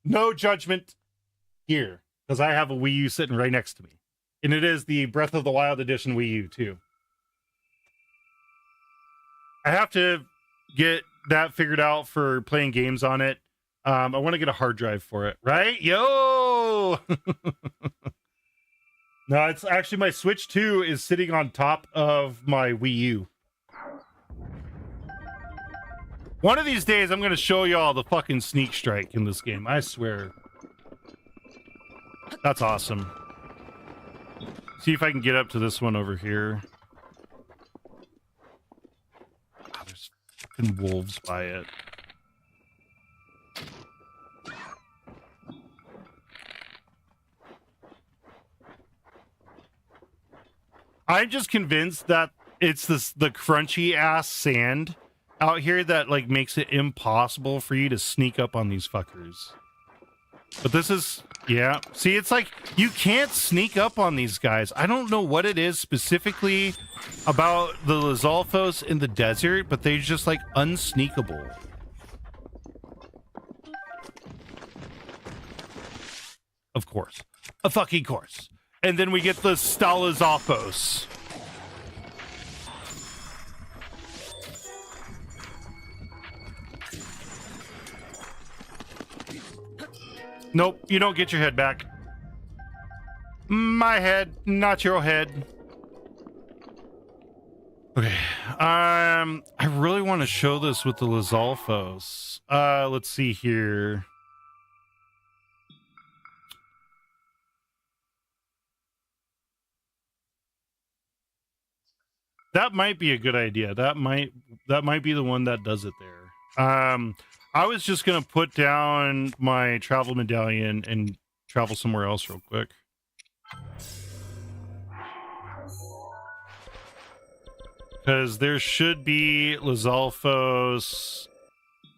No judgment here, because I have a Wii U sitting right next to me. And it is the Breath of the Wild Edition Wii U, too. I have to get that figured out for playing games on it. I want to get a hard drive for it, right? Yo! No, it's actually my Switch 2 is sitting on top of my Wii U. One of these days, I'm going to show y'all the fucking sneak strike in this game. I swear. That's awesome. See if I can get up to this one over here. Oh, there's fucking wolves by it. I'm just convinced that it's the crunchy ass sand out here that like makes it impossible for you to sneak up on these fuckers. But this is, yeah. See, it's like you can't sneak up on these guys. I don't know what it is specifically about the Lizalfos in the desert, but they're just like unsneakable. Of course. A fucking course. And then we get the Stalazalfos. Nope, you don't get your head back. My head, not your head. Okay. I really want to show this with the Lizalfos. Let's see here. That might be a good idea. That might be the one that does it there. I was just gonna put down my travel medallion and travel somewhere else real quick. Because there should be Lizalfos. I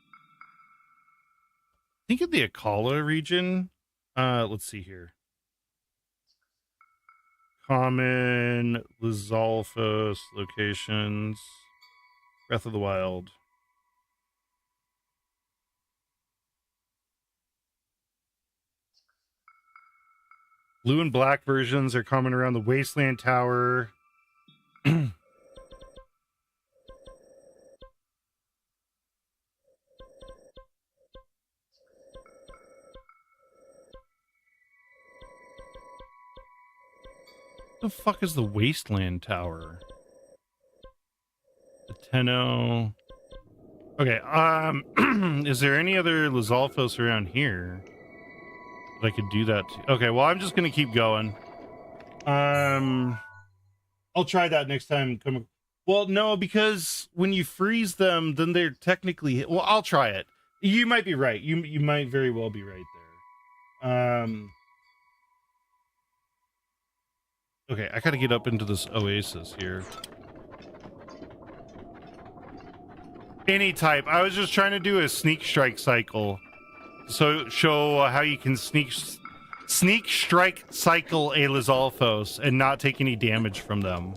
think in the Akala region. Let's see here. Common Lizalfos locations. Breath of the Wild. Blue and black versions are common around the Wasteland Tower. The fuck is the Wasteland Tower? The Tenno. Okay, is there any other Lizalfos around here that I could do that to? Okay, well, I'm just gonna keep going. I'll try that next time. Well, no, because when you freeze them, then they're technically. Well, I'll try it. You might be right. You might very well be right there. Okay, I gotta get up into this oasis here. Any type. I was just trying to do a sneak strike cycle. So show how you can sneak strike cycle a Lizalfos and not take any damage from them.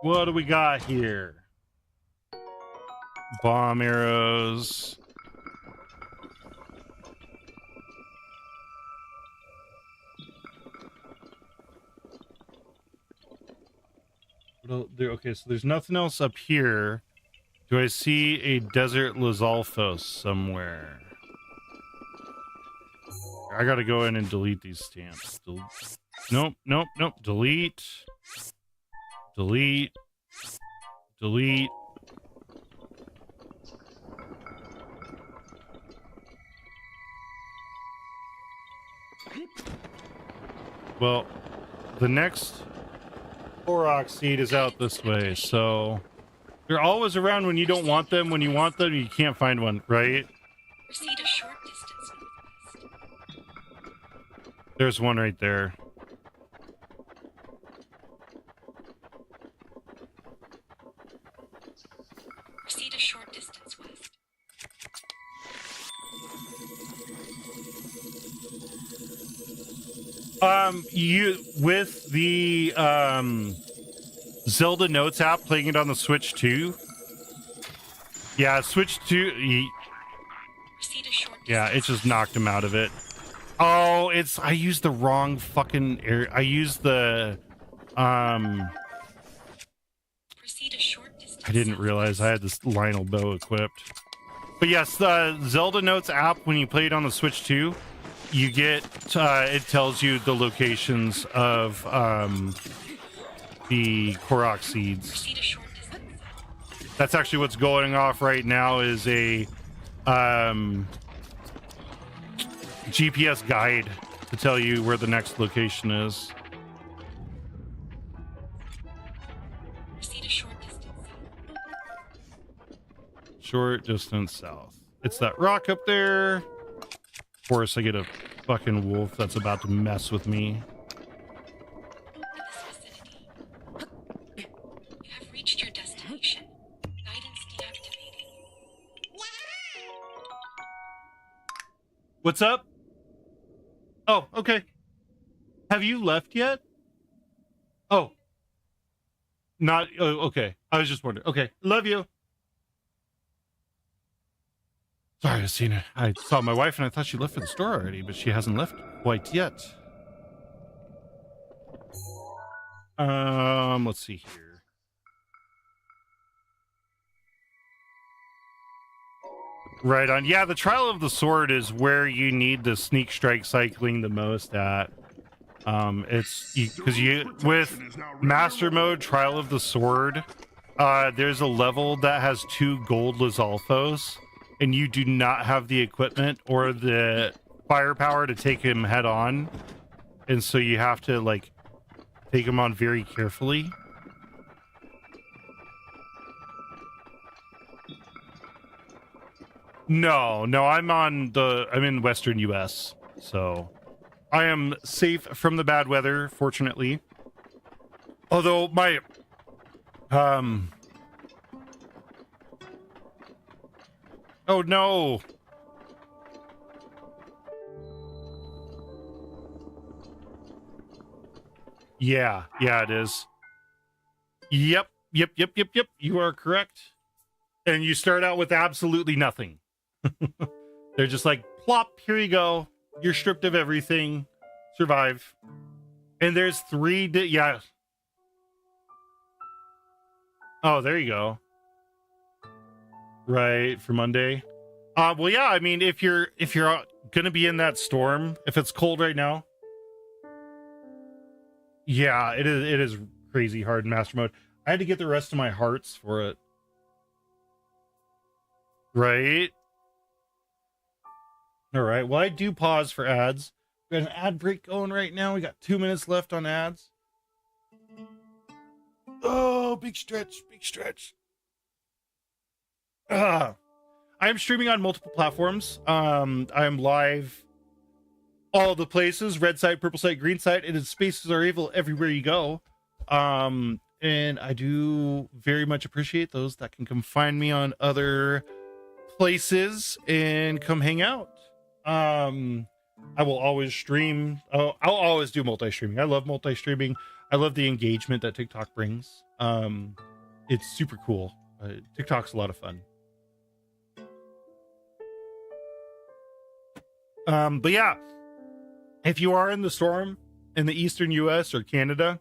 What do we got here? Bomb arrows. Okay, so there's nothing else up here. Do I see a desert Lizalfos somewhere? I gotta go in and delete these stamps. Nope. Delete. Delete. Well, the next Korok seed is out this way, so they're always around when you don't want them. When you want them, you can't find one, right? Proceed a short distance northwest. There's one right there. Proceed a short distance west. You with the Zelda Notes app, playing it on the Switch 2. Yeah, Switch 2. Proceed a short Yeah, it just knocked him out of it. Oh, I used the wrong fucking I used the Proceed a short distance. I didn't realize I had this Lionel bow equipped. But yes, the Zelda Notes app, when you play it on the Switch 2, you get it tells you the locations of the Korok seeds. Proceed a short distance. That's actually what's going off right now, is a GPS guide to tell you where the next location is. Proceed a short distance. Short distance south. It's that rock up there. Of course, I get a fucking wolf that's about to mess with me. In this vicinity. You have reached your destination. Guidance deactivating. What's up? Oh, okay. Have you left yet? Oh. Not okay. I was just wondering. Okay, love you. Sorry, I saw my wife and I thought she left for the store already, but she hasn't left quite yet. Let's see here. Right on. Yeah, the Trial of the Sword is where you need the sneak strike cycling the most at. It's because you with Master Mode Trial of the Sword, there's a level that has 2 gold Lizalfos, and you do not have the equipment or the firepower to take him head on, and so you have to like take him on very carefully. No, I'm in Western US, so I am safe from the bad weather, fortunately. Although my oh no. Yeah, it is. Yep. You are correct. And you start out with absolutely nothing. They're just like, plop, here you go. You're stripped of everything. Survive. And there's 3 yeah. Oh, there you go. Right, for Monday. Well, yeah, I mean, if you're gonna be in that storm, if it's cold right now, yeah, it is crazy hard in Master Mode. I had to get the rest of my hearts for it. Right? All right, well, I do pause for ads. We got an ad break going right now. We got 2 minutes left on ads. Oh, big stretch. I am streaming on multiple platforms. I am live all the places, red site, purple site, green site, and spaces are evil everywhere you go. And I do very much appreciate those that can come find me on other places and come hang out. I will always stream. I'll always do multi-streaming. I love multi-streaming. I love the engagement that TikTok brings. It's super cool. TikTok's a lot of fun. But yeah, if you are in the storm in the eastern US or Canada,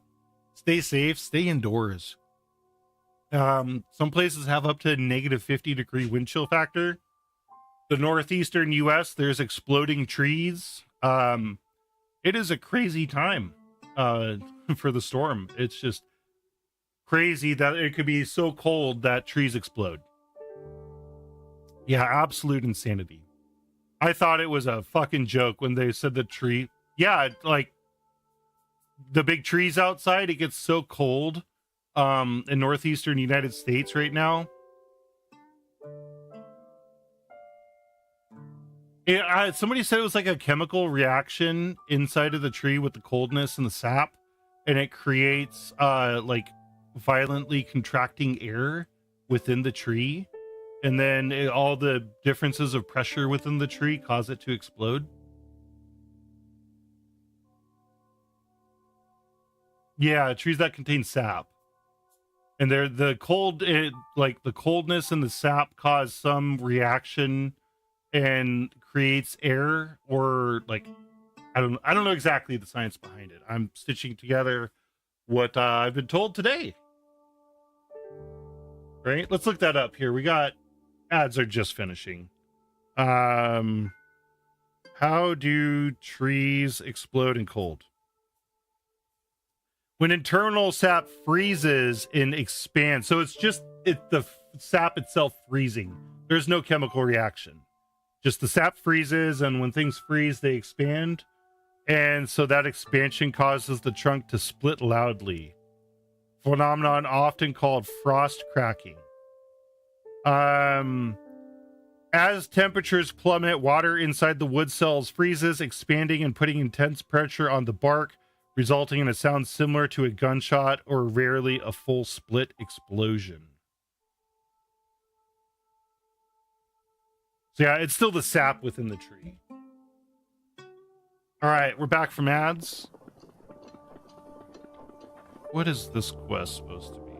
stay safe, stay indoors. Some places have up to negative 50-degree wind chill factor. The northeastern US, there's exploding trees. It is a crazy time for the storm. It's just crazy that it could be so cold that trees explode. Yeah, absolute insanity. I thought it was a fucking joke when they said the tree. Yeah, like the big trees outside, it gets so cold in northeastern United States right now. Somebody said it was like a chemical reaction inside of the tree with the coldness and the sap, and it creates like violently contracting air within the tree, and then all the differences of pressure within the tree cause it to explode. Yeah, trees that contain sap, and they're the coldness and the sap cause some reaction and creates air, or like I don't know exactly the science behind it. I'm stitching together what I've been told today. Right, let's look that up here. We got ads are just finishing. How do trees explode in cold? When internal sap freezes and expands, so it's just the sap itself freezing. There's no chemical reaction. Just the sap freezes, and when things freeze, they expand. And so that expansion causes the trunk to split loudly. Phenomenon often called frost cracking. As temperatures plummet, water inside the wood cells freezes, expanding and putting intense pressure on the bark, resulting in a sound similar to a gunshot or rarely a full split explosion. So yeah, it's still the sap within the tree. All right, we're back from ads. What is this quest supposed to be?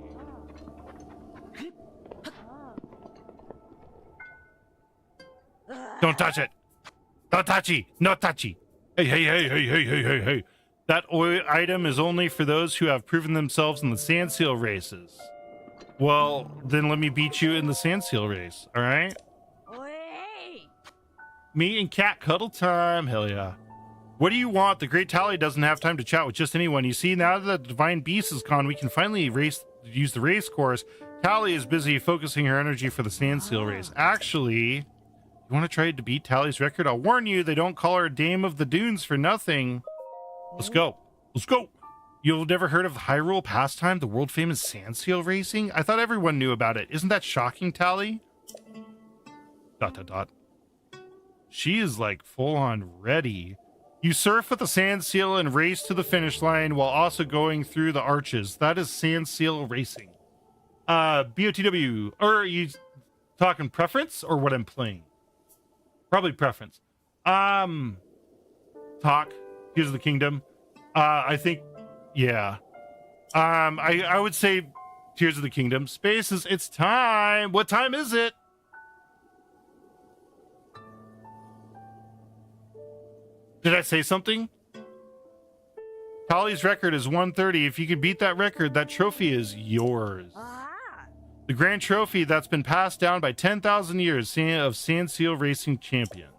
Don't touch it. Don't touchy. No touchy. Hey, hey, hey, hey, hey, hey, hey, hey. That item is only for those who have proven themselves in the sand seal races. Well, then let me beat you in the sand seal race, all right? Hey! Me and Cat cuddle time. Hell yeah. What do you want? The Great Tally doesn't have time to chat with just anyone. You see, now that the Divine Beast is gone, we can finally use the race course. Tally is busy focusing her energy for the sand seal race. Actually, you want to try to beat Tally's record? I'll warn you, they don't call her Dame of the Dunes for nothing. Let's go. Let's go. You've never heard of Hyrule Pastime, the world famous sand seal racing? I thought everyone knew about it. Isn't that shocking, Tally? ... She is like full on ready. You surf with the sand seal and race to the finish line while also going through the arches. That is sand seal racing. BOTW, or are you talking preference or what I'm playing? Probably preference. Talk, Tears of the Kingdom. I think, yeah. I would say Tears of the Kingdom. Spaces, it's time. What time is it? Did I say something? Tally's record is 130. If you could beat that record, that trophy is yours. The grand trophy that's been passed down by 10,000 years of sand seal racing champions.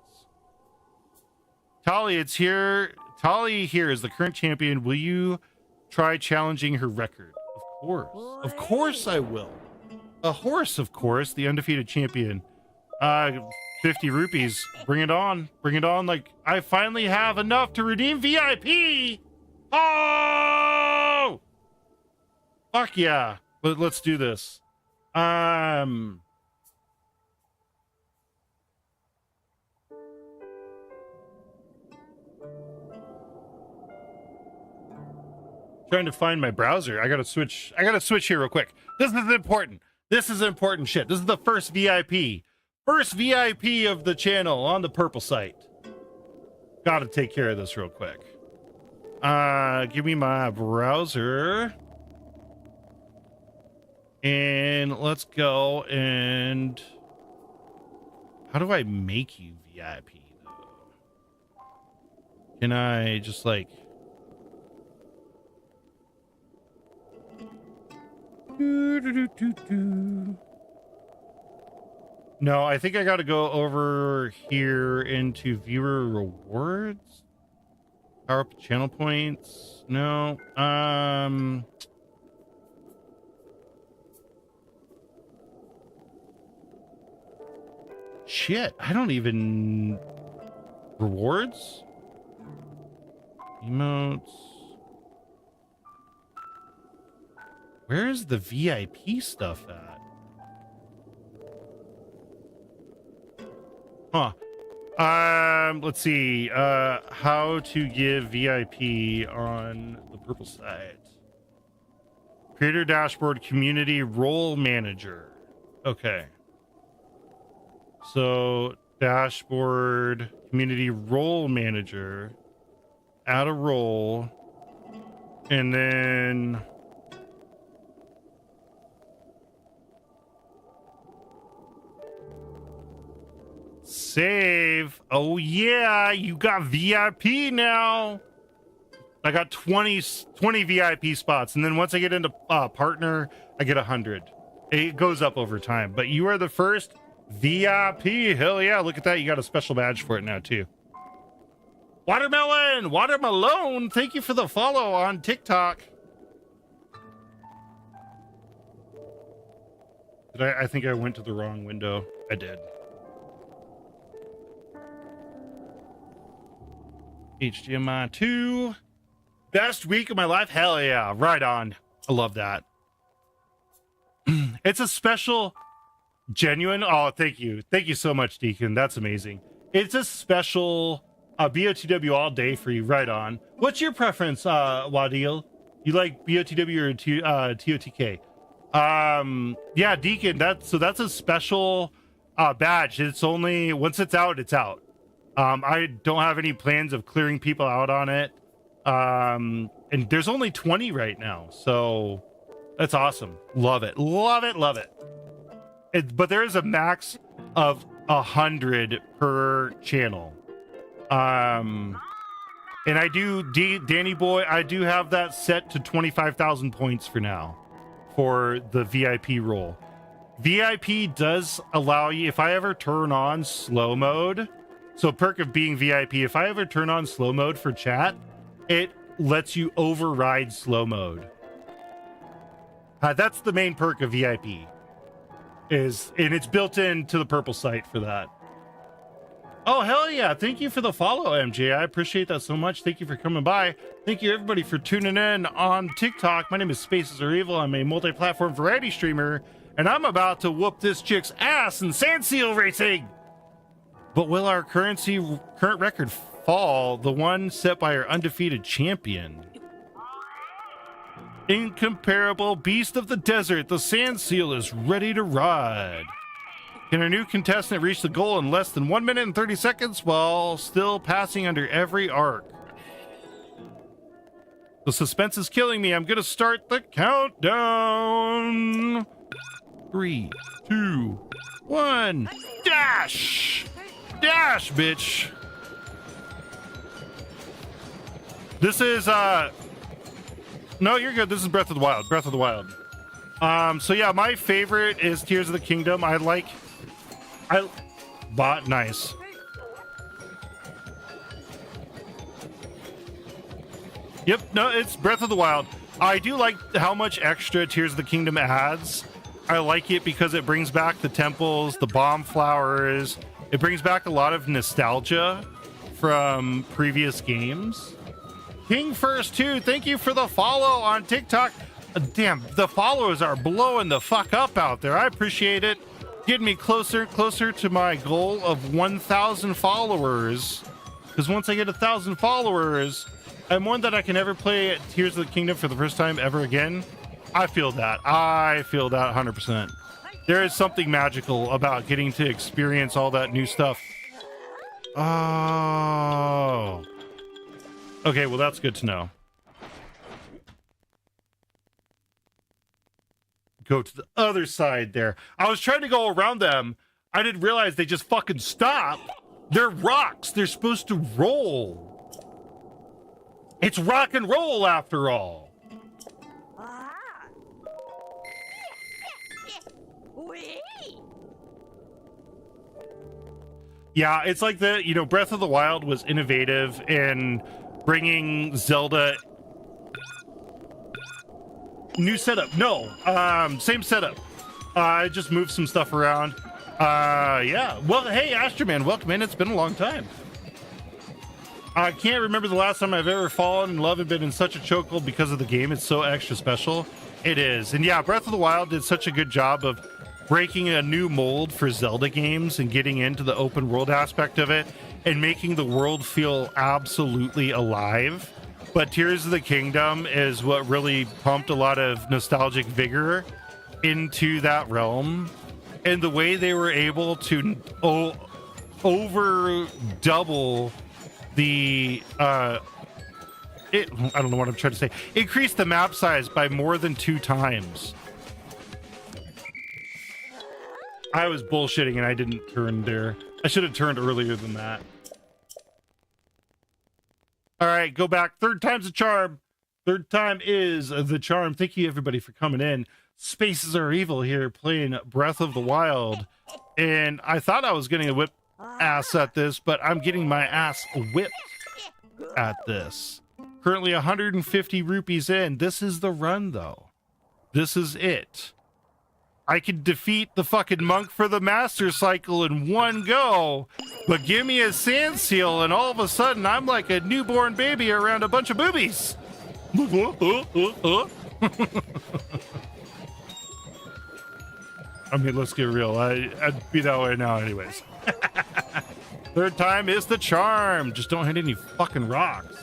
Tally, it's here. Tally here is the current champion. Will you try challenging her record? Of course. Of course I will. A horse, of course, the undefeated champion. 50 rupees. Bring it on. Bring it on. Like, I finally have enough to redeem VIP. Oh! Fuck yeah. Let's do this. Trying to find my browser. I gotta switch here real quick. This is important. This is important shit. This is the first VIP. First VIP of the channel on the purple site. Gotta take care of this real quick. Give me my browser. And let's go and... How do I make you VIP, though? Can I just, like... No, I think I gotta go over here into viewer rewards. Power up channel points. No. Shit, I don't even... Rewards? Emotes. Where's the VIP stuff at? Huh. Let's see. How to give VIP on the purple side. Creator dashboard, community role manager. Okay. So, dashboard, community role manager, add a role, and then save. Oh yeah, you got VIP now. I got 20 VIP spots, and then once I get into partner, I get 100. It goes up over time, but you are the first VIP. Hell yeah, look at that. You got a special badge for it now too. Watermelon, thank you for the follow on TikTok. I think I went to the wrong window. I did. HDMI 2. Best week of my life. Hell yeah, right on. I love that. It's a special, genuine. Oh, thank you so much, Deacon. That's amazing. It's a special BOTW all day for you. Right on. What's your preference, Wadil? You like BOTW or TOTK? Yeah, Deacon. That's a special badge. It's only once it's out, it's out. I don't have any plans of clearing people out on it. And there's only 20 right now, so that's awesome. Love it. Love it. Love it. But there is a max of 100 per channel. And I do, Danny Boy, I do have that set to 25,000 points for now for the VIP role. VIP does allow you, if I ever turn on slow mode, so perk of being VIP, if I ever turn on slow mode for chat, it lets you override slow mode. That's the main perk of VIP, and it's built into the purple site for that. Oh, hell yeah. Thank you for the follow, MJ. I appreciate that so much. Thank you for coming by. Thank you, everybody, for tuning in on TikTok. My name is Spaces Are Evil. I'm a multi-platform variety streamer, and I'm about to whoop this chick's ass in sand seal racing. But will our current record fall, the one set by our undefeated champion? Incomparable beast of the desert, the sand seal is ready to ride. Can our new contestant reach the goal in less than 1 minute and 30 seconds while still passing under every arc? The suspense is killing me. I'm going to start the countdown. 3, 2, 1. Dash! Dash, bitch! This is, no, you're good. This is Breath of the Wild. Breath of the Wild. So yeah, my favorite is Tears of the Kingdom. Nice. Yep, no, it's Breath of the Wild. I do like how much extra Tears of the Kingdom adds. I like it because it brings back the temples, the bomb flowers. It brings back a lot of nostalgia from previous games. King First 2, thank you for the follow on TikTok. Damn, the followers are blowing the fuck up out there. I appreciate it. Getting me closer and closer to my goal of 1,000 followers. Because once I get 1,000 followers, I'm one that I can never play Tears of the Kingdom for the first time ever again. I feel that. I feel that 100%. There is something magical about getting to experience all that new stuff. Oh. Okay, well, that's good to know. Go to the other side there. I was trying to go around them. I didn't realize they just fucking stop. They're rocks. They're supposed to roll. It's rock and roll after all. Yeah, it's like Breath of the Wild was innovative in bringing Zelda. New setup. No, same setup. I just moved some stuff around. Yeah. Well, hey, Astroman, welcome in. It's been a long time. I can't remember the last time I've ever fallen in love and been in such a chokehold because of the game. It's so extra special. It is. And yeah, Breath of the Wild did such a good job of breaking a new mold for Zelda games and getting into the open world aspect of it and making the world feel absolutely alive. But Tears of the Kingdom is what really pumped a lot of nostalgic vigor into that realm. And the way they were able to over double the I don't know what I'm trying to say. Increase the map size by more than 2 times. I was bullshitting and I didn't turn there. I should have turned earlier than that. All right, go back. Third time's a charm. Third time is the charm. Thank you, everybody, for coming in. Spaces Are Evil here, playing Breath of the Wild. And I thought I was getting a whip ass at this, but I'm getting my ass whipped at this. Currently 150 rupees in. This is the run, though. This is it. I could defeat the fucking monk for the master cycle in one go, but give me a sand seal and all of a sudden I'm like a newborn baby around a bunch of boobies. I mean, let's get real. I'd be that way now anyways. Third time is the charm. Just don't hit any fucking rocks.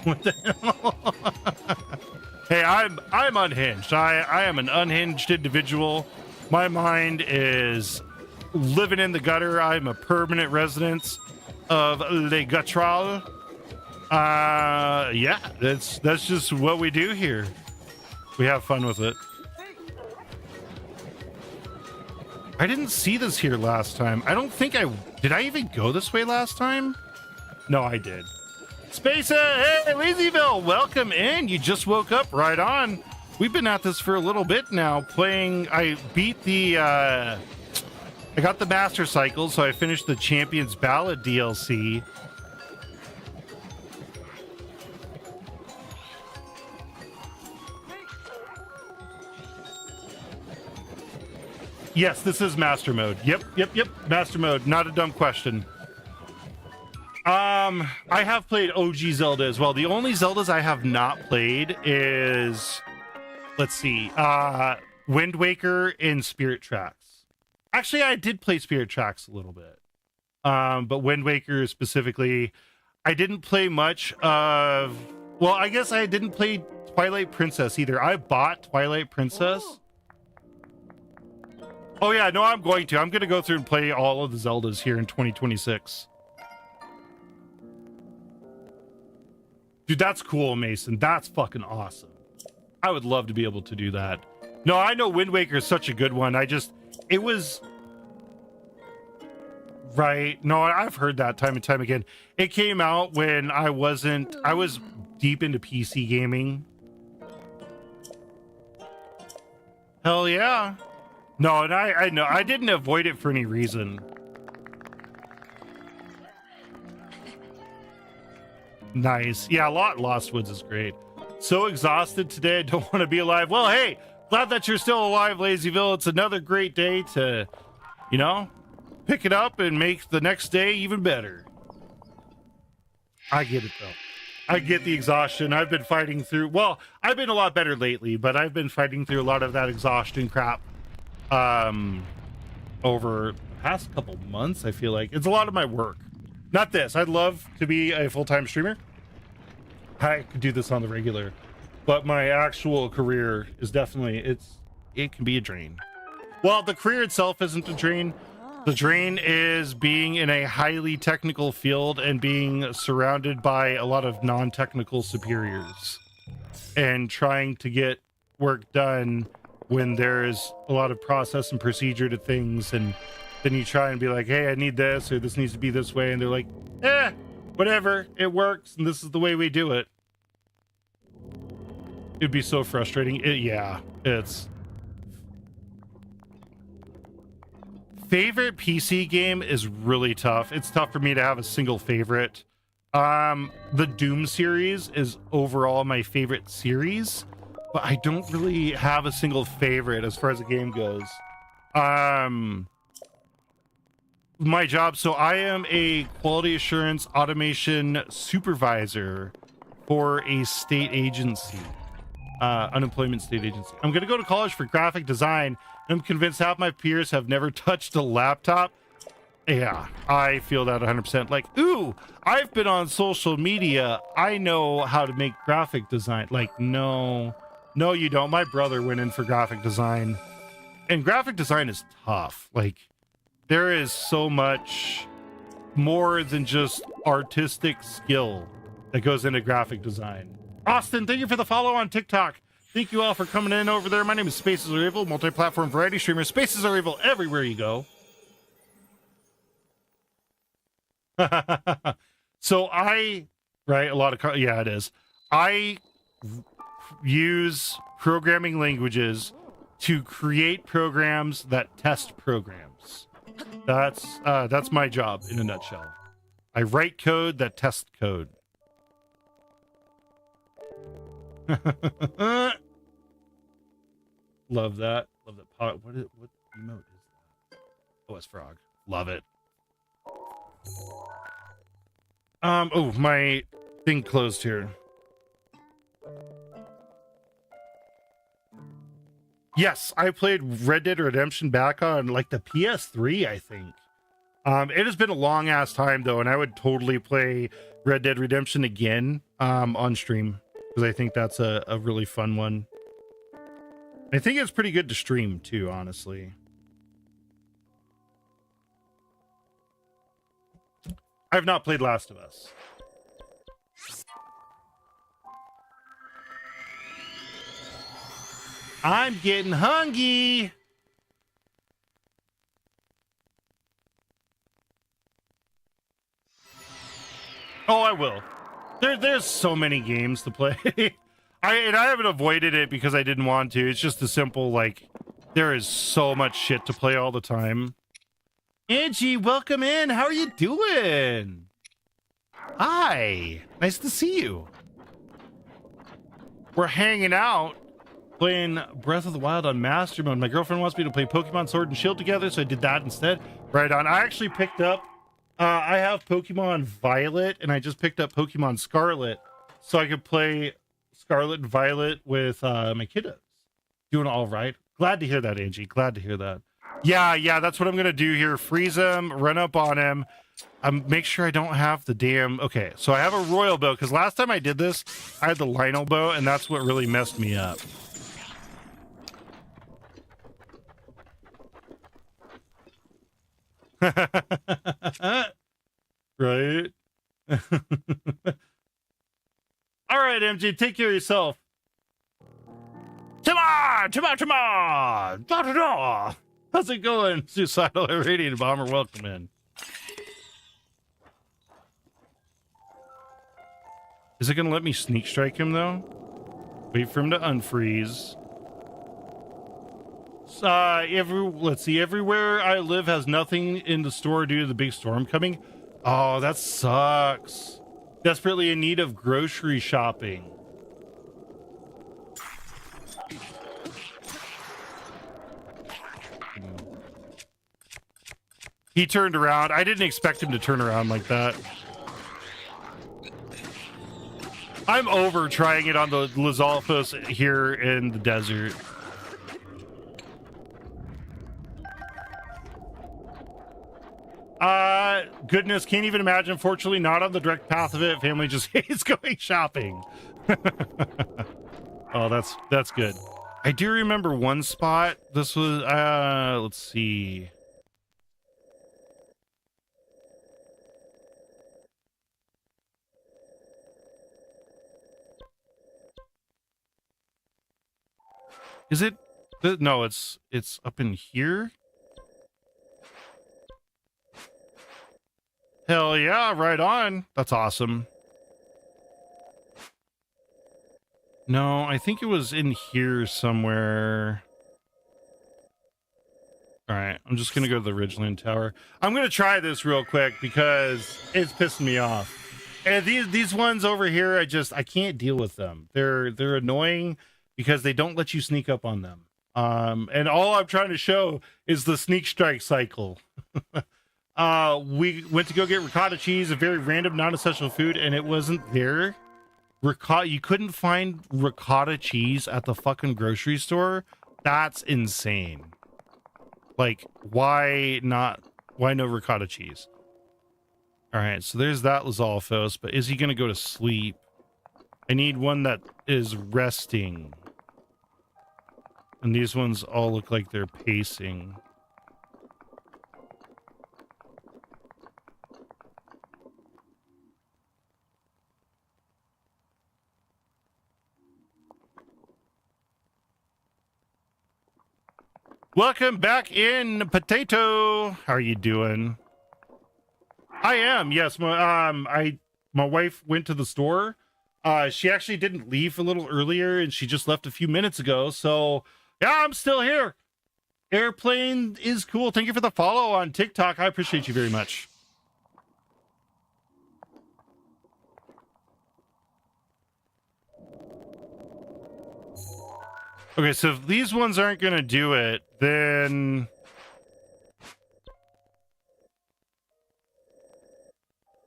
What the hell? Hey, I'm unhinged. I am an unhinged individual. My mind is living in the gutter. I'm a permanent resident of Le Guttural. Yeah, that's just what we do here. We have fun with it. I didn't see this here last time. I don't think did I even go this way last time? No, I did. Spacer, hey, Lazyville, welcome in. You just woke up, right on. We've been at this for a little bit now, playing. I beat the, I got the Master Cycle, so I finished the Champions Ballad DLC. Yes, this is Master Mode. Yep, Master Mode. Not a dumb question. I have played OG Zelda as well. The only Zeldas I have not played is, let's see, Wind Waker and Spirit Tracks. Actually, I did play Spirit Tracks a little bit. But Wind Waker specifically, I didn't play much of, well, I guess I didn't play Twilight Princess either. I bought Twilight Princess. Oh yeah, no, I'm going to go through and play all of the Zeldas here in 2026. Dude, that's cool, Mason. That's fucking awesome. I would love to be able to do that. No, I know Wind Waker is such a good one. It was... Right. No, I've heard that time and time again. It came out when I was deep into PC gaming. Hell yeah. No, and I know, I didn't avoid it for any reason. Nice. Yeah, Lost Woods is great. So exhausted today, I don't want to be alive. Well, hey, glad that you're still alive, Lazyville. It's another great day to, you know, pick it up and make the next day even better. I get it, though. I get the exhaustion. I've been fighting through, well, I've been a lot better lately, but I've been fighting through a lot of that exhaustion crap over the past couple months. I feel like it's a lot of my work. Not this. I'd love to be a full-time streamer. I could do this on the regular, but my actual career is definitely, it can be a drain. Well, the career itself isn't a drain. The drain is being in a highly technical field and being surrounded by a lot of non-technical superiors and trying to get work done when there's a lot of process and procedure to things, and then you try and be like, hey, I need this, or this needs to be this way, and they're like, whatever, it works, and this is the way we do it. It'd be so frustrating. It's... Favorite PC game is really tough. It's tough for me to have a single favorite. The Doom series is overall my favorite series, but I don't really have a single favorite as far as the game goes. My job, so I am a quality assurance automation supervisor for a state agency, unemployment state agency. I'm going to go to college for graphic design. I'm convinced half my peers have never touched a laptop. Yeah, I feel that 100%. Like, ooh, I've been on social media. I know how to make graphic design. Like, no, you don't. My brother went in for graphic design, and graphic design is tough. Like, there is so much more than just artistic skill that goes into graphic design. Austin, thank you for the follow on TikTok. Thank you all for coming in over there. My name is Spaces Are Evil, multi-platform variety streamer. Spaces Are Evil everywhere you go. So I use programming languages to create programs that test programs. That's my job in a nutshell. I write code that tests code. Love that. Love that. What emote is that? Oh, it's frog. Love it. Oh, my thing closed here. Yes, I played Red Dead Redemption back on like the PS3, I think. It has been a long ass time though, and I would totally play Red Dead Redemption again on stream, because I think that's a really fun one. I think it's pretty good to stream too, honestly. I've not played Last of Us. I'm getting hungry. Oh, I will. There's so many games to play. I haven't avoided it because I didn't want to. It's just a simple, like, there is so much shit to play all the time. Angie, welcome in. How are you doing? Hi. Nice to see you. We're hanging out, playing Breath of the Wild on Master Mode. My girlfriend wants me to play Pokemon Sword and Shield together, so I did that instead. Right on. I actually picked up, I have Pokemon Violet, and I just picked up Pokemon Scarlet, so I could play Scarlet and Violet with my kiddos. Doing all right. Glad to hear that, Angie. Glad to hear that. Yeah, that's what I'm going to do here. Freeze him, run up on him. Make sure I don't have the damn... Okay, so I have a Royal Bow, because last time I did this, I had the Lionel Bow, and that's what really messed me up. Right? All right, MJ, take care of yourself. Come on! How's it going? Suicidal Irradiated Bomber, welcome in. Is it going to let me sneak strike him, though? Wait for him to unfreeze. Let's see. Everywhere I live has nothing in the store due to the big storm coming. Oh, that sucks. Desperately in need of grocery shopping. He turned around. I didn't expect him to turn around like that. I'm over trying it on the Lizalfos here in the desert. Goodness, can't even imagine. Fortunately, not on the direct path of it. Family just hates going shopping. Oh, that's good. I do remember one spot. This was, let's see. Is it? No, it's up in here. Hell yeah, right on. That's awesome. No, I think it was in here somewhere. All right, I'm just gonna go to the Ridgeland Tower. I'm gonna try this real quick because it's pissing me off. And these ones over here, I can't deal with them. They're annoying because they don't let you sneak up on them. And all I'm trying to show is the sneak strike cycle. We went to go get ricotta cheese, a very random non-essential food, and it wasn't there. You couldn't find ricotta cheese at the fucking grocery store. That's insane. Like, why not? Why no ricotta cheese? All right, so there's that Lizalfos, but is he going to go to sleep? I need one that is resting. And these ones all look like they're pacing. Welcome back in, Potato. How are you doing? I am, yes. My wife went to the store. She actually didn't leave a little earlier, and she just left a few minutes ago. So, yeah, I'm still here. Airplane is cool. Thank you for the follow on TikTok. I appreciate you very much. Okay, so if these ones aren't going to do it, then...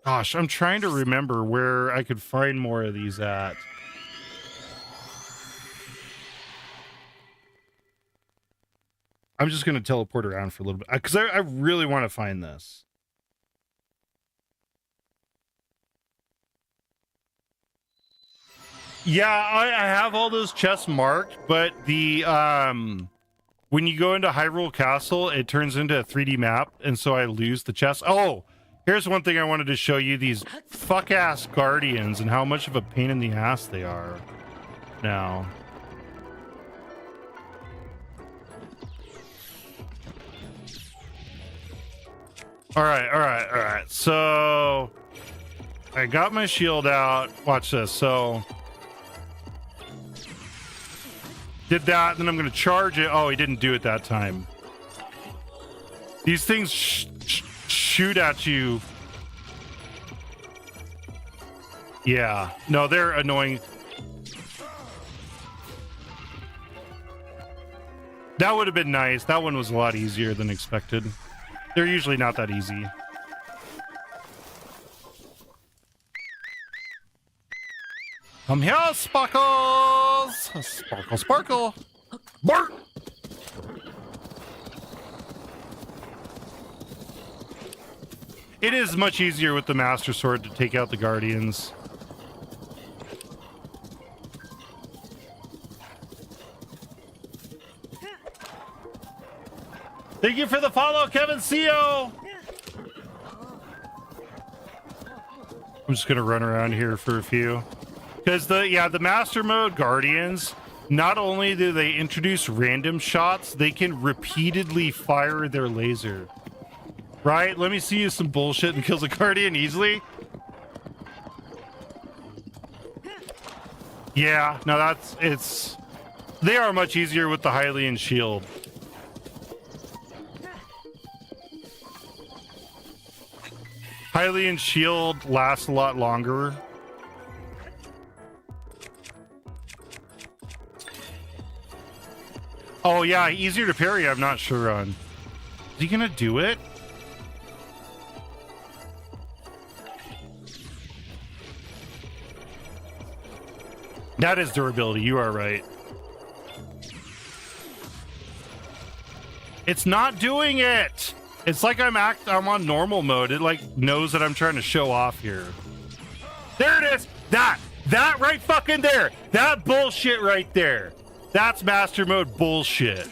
Gosh, I'm trying to remember where I could find more of these at. I'm just going to teleport around for a little bit, because I really want to find this. Yeah, I have all those chests marked, but the when you go into Hyrule Castle, it turns into a 3D map, and so I lose the chest. Oh, here's one thing I wanted to show you: these fuck-ass guardians and how much of a pain in the ass they are now. All right. So I got my shield out. Watch this. So did that, and then I'm going to charge it. Oh, he didn't do it that time. These things shoot at you. Yeah. No, they're annoying. That would have been nice. That one was a lot easier than expected. They're usually not that easy. Come here, Sparkles! Sparkle, sparkle! Bark! It is much easier with the Master Sword to take out the Guardians. Thank you for the follow, Kevin Co. I'm just gonna run around here for a few. Because the Master Mode Guardians, not only do they introduce random shots, they can repeatedly fire their laser. Right? Let me see you some bullshit and kills a Guardian easily. Yeah, no, they are much easier with the Hylian shield. Hylian shield lasts a lot longer. Oh yeah, easier to parry, I'm not sure on. Is he gonna do it? That is durability, you are right. It's not doing it! It's like I'm on normal mode. It like knows that I'm trying to show off here. There it is! That right fucking there! That bullshit right there! That's Master Mode bullshit.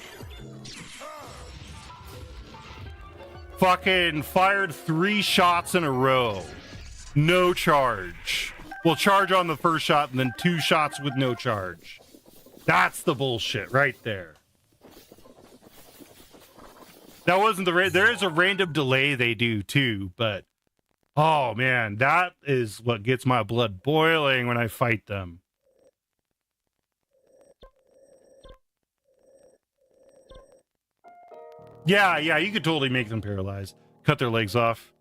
Fucking fired 3 shots in a row. No charge. Well, charge on the first shot and then 2 shots with no charge. That's the bullshit right there. That wasn't there is a random delay they do too, but oh man, that is what gets my blood boiling when I fight them. Yeah, you could totally make them paralyzed. Cut their legs off.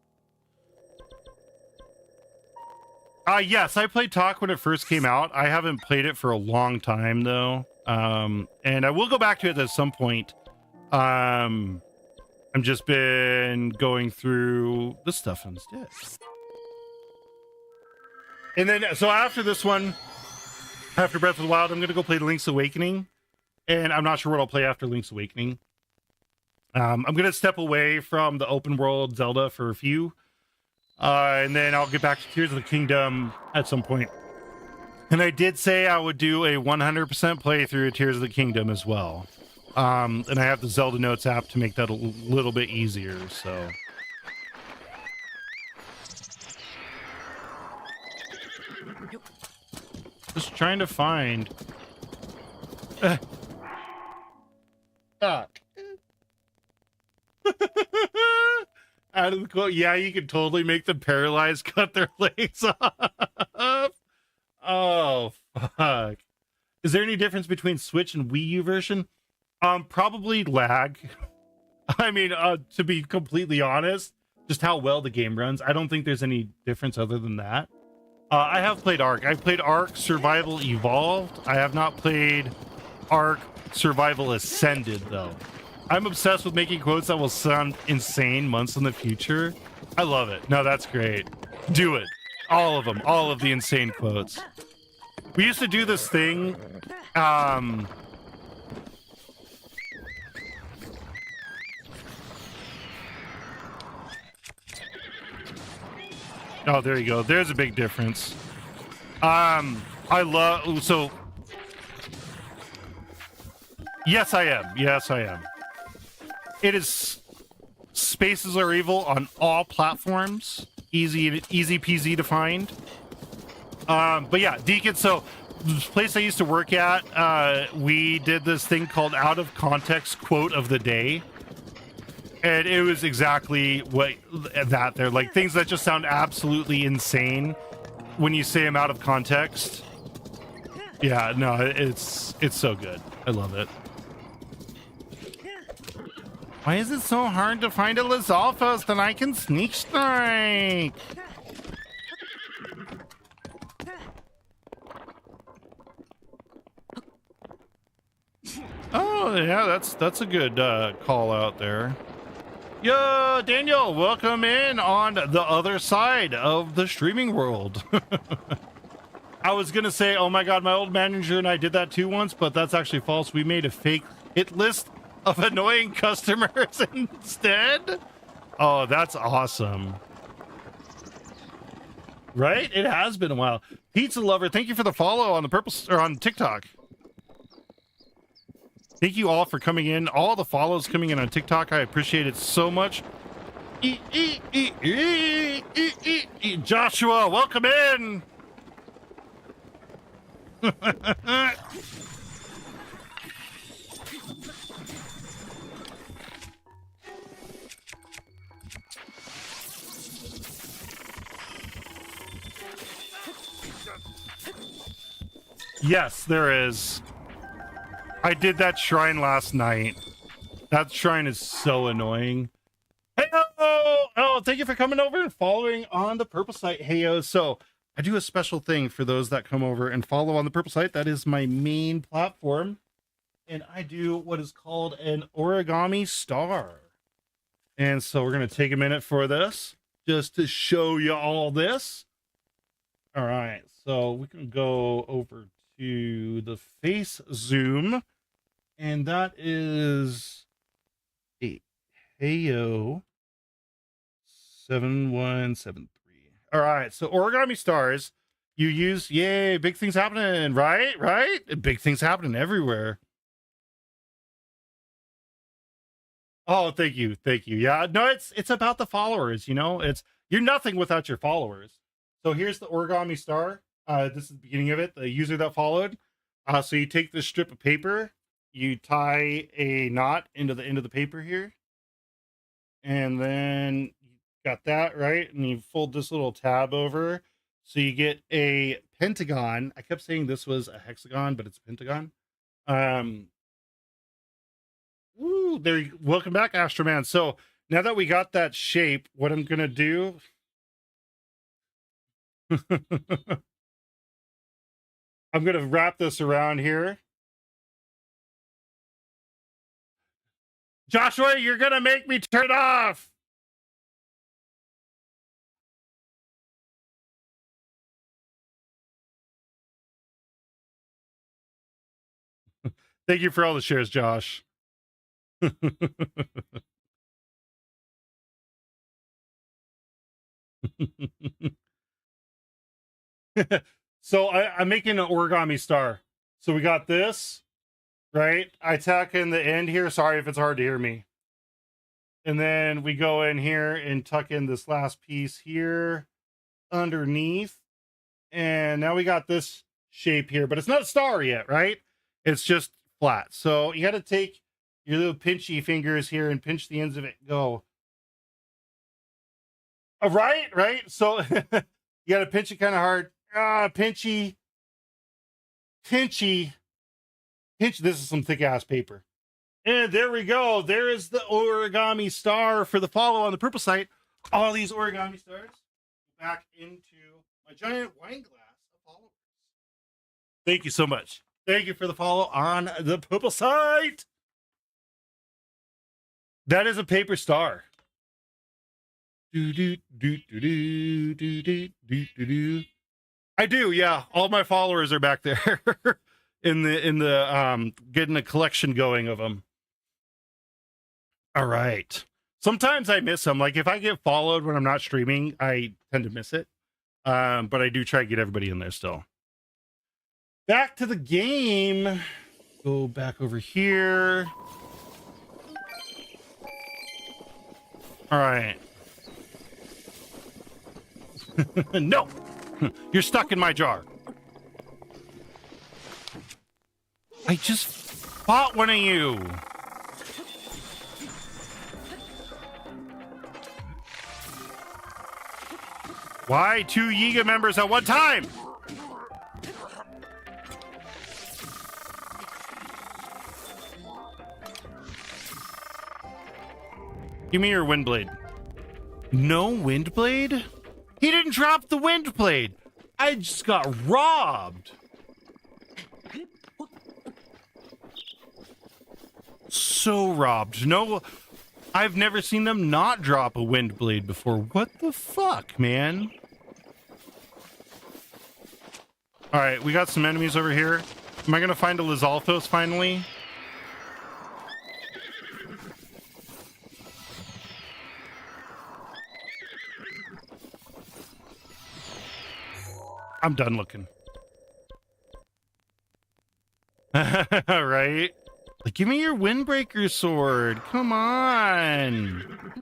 Yes, I played Talk when it first came out. I haven't played it for a long time though. And I will go back to it at some point. I've just been going through the stuff instead. And then, so after this one, after Breath of the Wild, I'm going to go play Link's Awakening. And I'm not sure what I'll play after Link's Awakening. I'm going to step away from the open world Zelda for a few. And then I'll get back to Tears of the Kingdom at some point. And I did say I would do a 100% playthrough of Tears of the Kingdom as well. And I have the Zelda Notes app to make that a little bit easier, so. Just trying to find. Fuck. Out of the quote, yeah, you can totally make them paralyzed, cut their legs off. Oh, fuck. Is there any difference between Switch and Wii U version? Probably lag. I mean, to be completely honest, just how well the game runs. I don't think there's any difference other than that. I have played Ark. I've played Ark Survival Evolved. I have not played Ark Survival Ascended, though. I'm obsessed with making quotes that will sound insane months in the future. I love it. No, that's great. Do it. All of them. All of the insane quotes. We used to do this thing. Oh, there you go. There's a big difference. I love... So... Yes, I am. Yes, I am. It is... Spaces are evil on all platforms. Easy peasy to find. But yeah, Deacon, so... The place I used to work at, we did this thing called Out of Context Quote of the Day. And it was exactly what that there, like things that just sound absolutely insane when you say them out of context. Yeah, no, it's so good. I love it. Why is it so hard to find a Lizalfos that I can sneak strike? Oh yeah, that's a good call out there. Yo, Daniel, welcome in on the other side of the streaming world. I was gonna say, oh my god, my old manager and I did that too once, but that's actually false. We made a fake hit list of annoying customers instead. Oh, that's awesome. Right? It has been a while. Pizza Lover, thank you for the follow on the purple or on TikTok. Thank you all for coming in. All the follows coming in on TikTok. I appreciate it so much. Joshua, welcome in. Yes, there is. I did that shrine last night. That shrine is so annoying. Hey, oh, thank you for coming over and following on the purple site. Heyo. So I do a special thing for those that come over and follow on the purple site. That is my main platform. And I do what is called an origami star. And so we're going to take a minute for this just to show you all this. All right. So we can go over to the face zoom. And that is a Heyo 7173. All right, so origami stars, you use, yay, big things happening, right? Big things happening everywhere. Oh, thank you. Yeah, no, it's about the followers, you know, you're nothing without your followers. So here's the origami star. This is the beginning of it, the user that followed. So you take this strip of paper, you tie a knot into the end of the paper here, and then you got that right, and you fold this little tab over, so you get a pentagon. I kept saying this was a hexagon, but it's a pentagon. Woo, there you, welcome back, Astroman. So now that we got that shape, what I'm gonna do I'm gonna wrap this around here. Joshua, you're gonna make me turn it off. Thank you for all the shares, Josh. So I'm making an origami star. So we got this, right? I tack in the end here. Sorry if it's hard to hear me. And then we go in here and tuck in this last piece here underneath. And now we got this shape here, but it's not a star yet, right? It's just flat. So you got to take your little pinchy fingers here and pinch the ends of it. Go. Right. So you got to pinch it kind of hard. Pinchy. This is some thick ass paper. And there we go. There is the origami star for the follow on the purple site. All these origami stars back into my giant wine glass of followers. Thank you so much. Thank you for the follow on the purple site. That is a paper star. I do, yeah. All my followers are back there in the getting a collection going of them. All right. Sometimes I miss them. Like if I get followed when I'm not streaming, I tend to miss it. But I do try to get everybody in there still. Back to the game. Go back over here. All right. No. You're stuck in my jar. I just fought one of you. Why 2 Yiga members at one time? Give me your wind blade. No wind blade? He didn't drop the wind blade. I just got robbed. So robbed. No, I've never seen them not drop a wind blade before. What the fuck, man? All right, we got some enemies over here. Am I gonna find a Lizalthos finally? I'm done looking. Right? Like, give me your Windbreaker sword. Come on.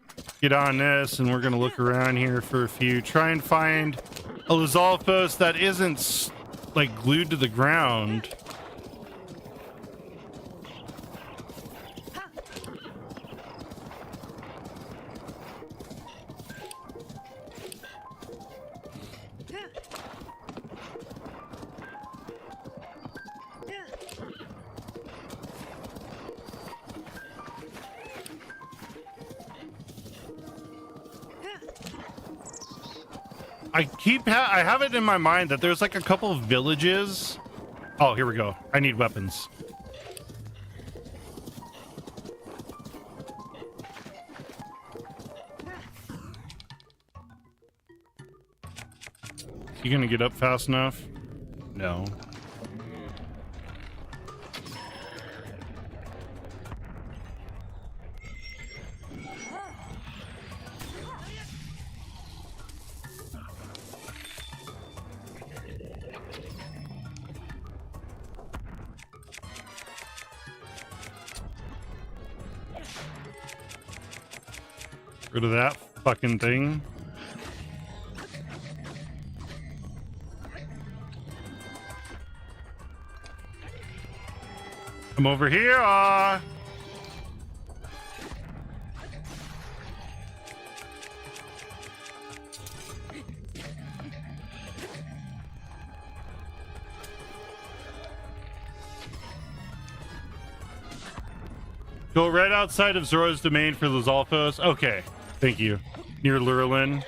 Get on this, and we're gonna look around here for a few. Try and find a Lizalthos that isn't like glued to the ground. I have it in my mind that there's like a couple of villages. Oh, here we go. I need weapons. You gonna get up fast enough? No. Rid of that fucking thing. I'm over here. Go right outside of Zora's domain for Lizalthos. Okay. Thank you. Near Lurelin.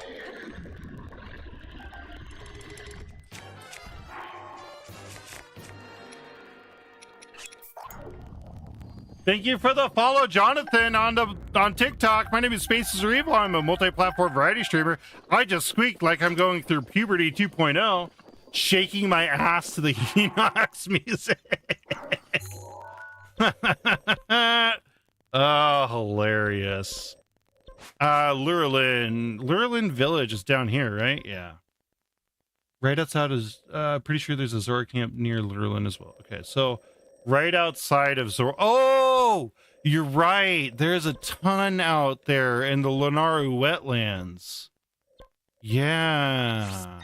Thank you for the follow, Jonathan, on TikTok. My name is Spaces Are Evil. I'm a multi-platform variety streamer. I just squeaked like I'm going through puberty 2.0, shaking my ass to the Enox music. Oh, hilarious. Lurelin Village is down here, right? Yeah. Right outside is, pretty sure there's a Zora camp near Lurelin as well. Okay, so right outside of Zora. Oh, you're right. There's a ton out there in the Lunaru wetlands. Yeah.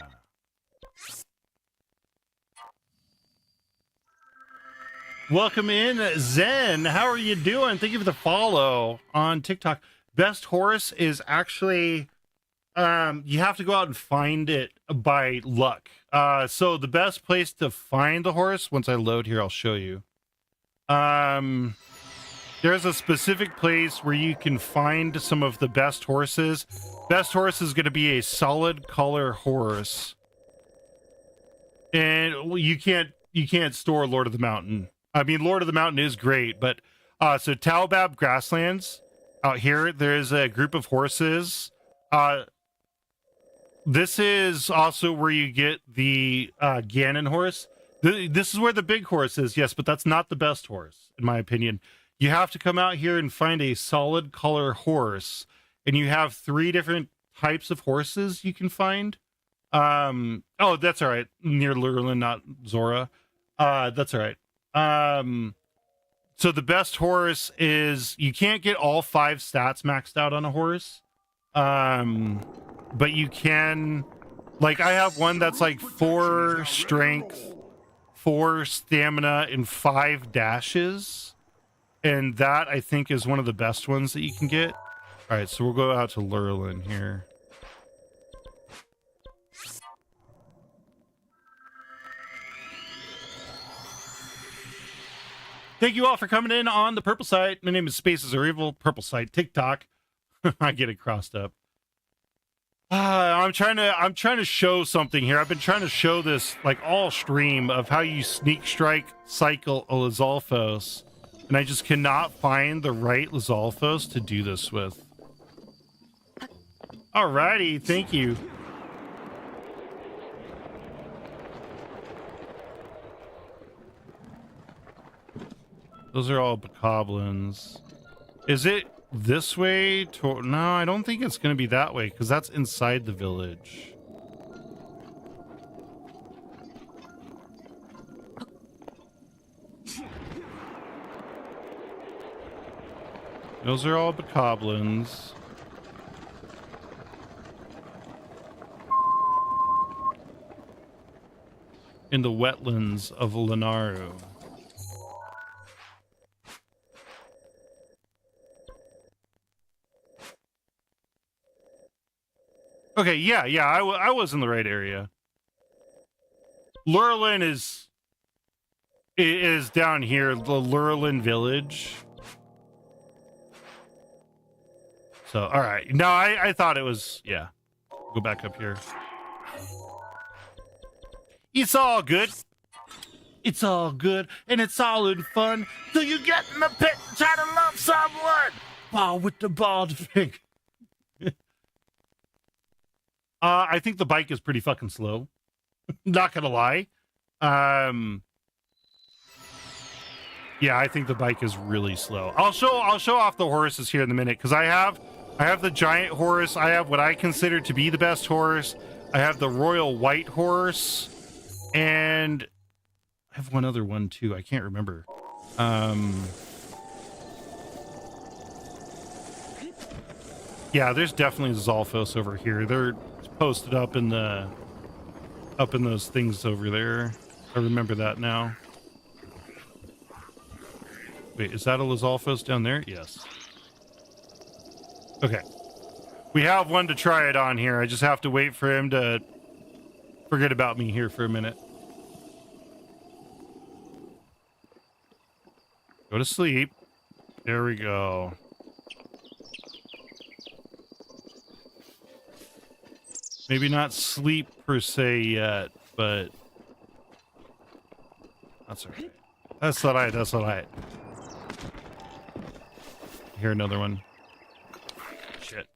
Welcome in, Zen. How are you doing? Thank you for the follow on TikTok. Best horse is actually, you have to go out and find it by luck. So the best place to find the horse, once I load here, I'll show you. There's a specific place where you can find some of the best horses. Best horse is going to be a solid color horse. And you can't store Lord of the Mountain. I mean, Lord of the Mountain is great, but so Taobab Grasslands out here, there's a group of horses. This is also where you get the Ganon horse. This is where the big horse is, yes, but that's not the best horse, in my opinion. You have to come out here and find a solid color horse, and you have 3 different types of horses you can find. Oh, that's all right. Near Lurelin, not Zora. That's all right. So the best horse is, you can't get all 5 stats maxed out on a horse. But you can, like, I have one that's like 4 strength, 4 stamina, and 5 dashes. And that, I think, is one of the best ones that you can get. All right, so we'll go out to Lurelin here. Thank you all for coming in on the purple site. My name is Spaces Are Evil, purple site, TikTok. I get it crossed up. I'm trying to show something here. I've been trying to show this like all stream of how you sneak strike cycle a Lizalfos, and I just cannot find the right Lizalfos to do this with. Alrighty, thank you. Those are all bokoblins. Is it this way? No, I don't think it's going to be that way because that's inside the village. Those are all bokoblins. In the wetlands of Lenaru. Okay, yeah, I was in the right area. Lurlin is down here, the Lurlin village. So, all right. No, I thought it was, yeah. Go back up here. It's all good. It's all good, and it's all in fun. So you get in the pit and try to love someone. Ball with the bald thing. I think the bike is pretty fucking slow. Not gonna lie. Yeah, I think the bike is really slow. I'll show off the horses here in a minute because I have the giant horse. I have what I consider to be the best horse. I have the royal white horse, and I have one other one too. I can't remember. Yeah, there's definitely Zalfos over here. They're posted up in those things over there. I remember that now. Wait, is that a Lizalfos down there? Yes. Okay. We have one to try it on here. I just have to wait for him to forget about me here for a minute. Go to sleep. There we go. Maybe not sleep per se yet, but that's all right. That's all right. That's all right. Here, another one. Shit.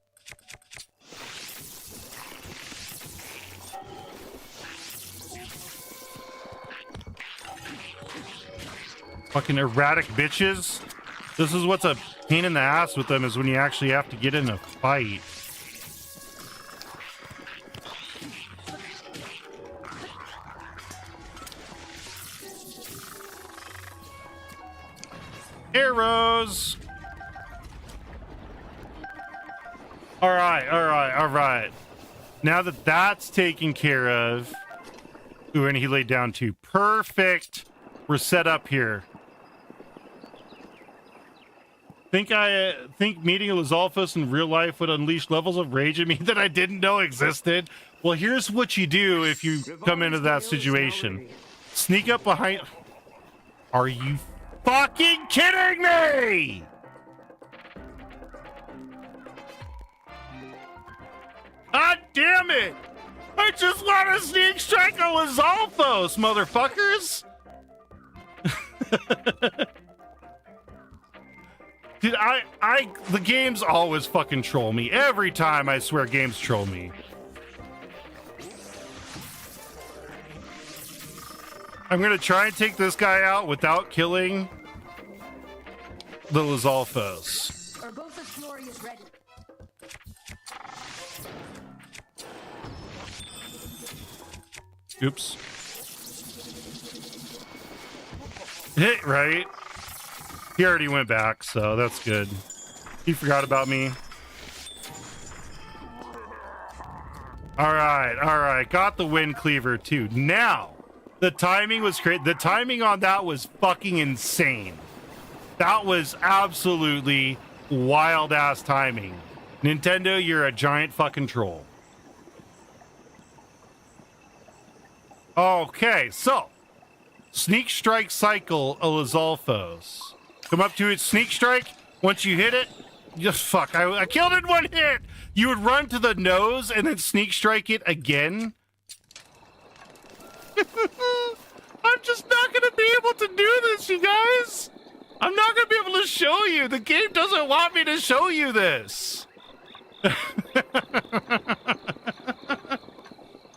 Fucking erratic bitches. This is what's a pain in the ass with them, is when you actually have to get in a fight. Arrows. All right. Now that that's taken care of. Ooh, and he laid down too. Perfect. We're set up here. Think meeting a Lizalfos in real life would unleash levels of rage in me that I didn't know existed? Well, here's what you do if you come into that situation. Sneak up behind... Are you fucking kidding me? God damn it! I just want to sneak strike a Lizalfos, motherfuckers! Dude, the games always fucking troll me. Every time, I swear, games troll me. I'm gonna try and take this guy out without killing the Lizalfos. Urbosa's glory is ready. Oops. Hit right. He already went back, so that's good. He forgot about me. All right. Got the wind cleaver too. Now, the timing was great. The timing on that was fucking insane. That was absolutely wild ass timing. Nintendo, you're a giant fucking troll. Okay, so Sneak strike cycle a Lizalfos. Come up to it, sneak strike. Once you hit it, just fuck. I killed it in one hit. You would run to the nose and then sneak strike it again. I'm just not going to be able to do this, you guys. I'm not going to be able to show you. The game doesn't want me to show you this.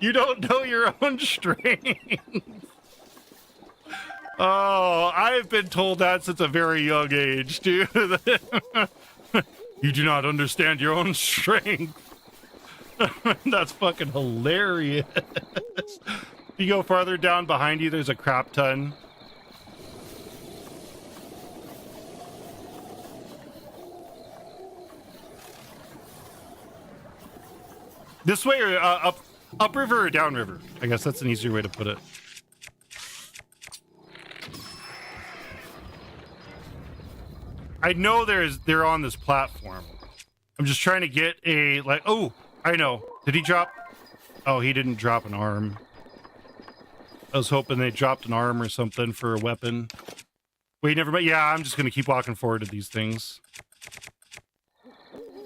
You don't know your own strength. Oh, I've been told that since a very young age, dude. You do not understand your own strength. That's fucking hilarious. You go farther down behind you, there's a crap ton. This way or upriver or downriver? I guess that's an easier way to put it. I know they're on this platform. I'm just trying to get a, like, oh, I know. Did he drop? Oh, he didn't drop an arm. I was hoping they dropped an arm or something for a weapon. Wait, never mind. Yeah, I'm just going to keep walking forward to these things.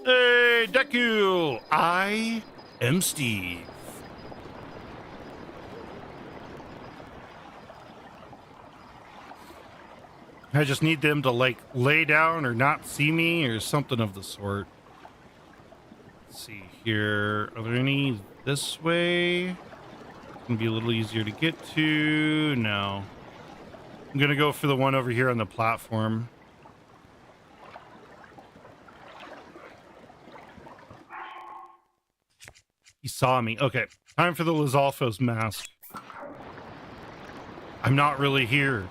Hey, Deku! I am Steve. I just need them to, like, lay down or not see me or something of the sort. Let's see here. Are there any this way? It's gonna be a little easier to get to. No. I'm gonna go for the one over here on the platform. He saw me. Okay. Time for the Lizalfos mask. I'm not really here.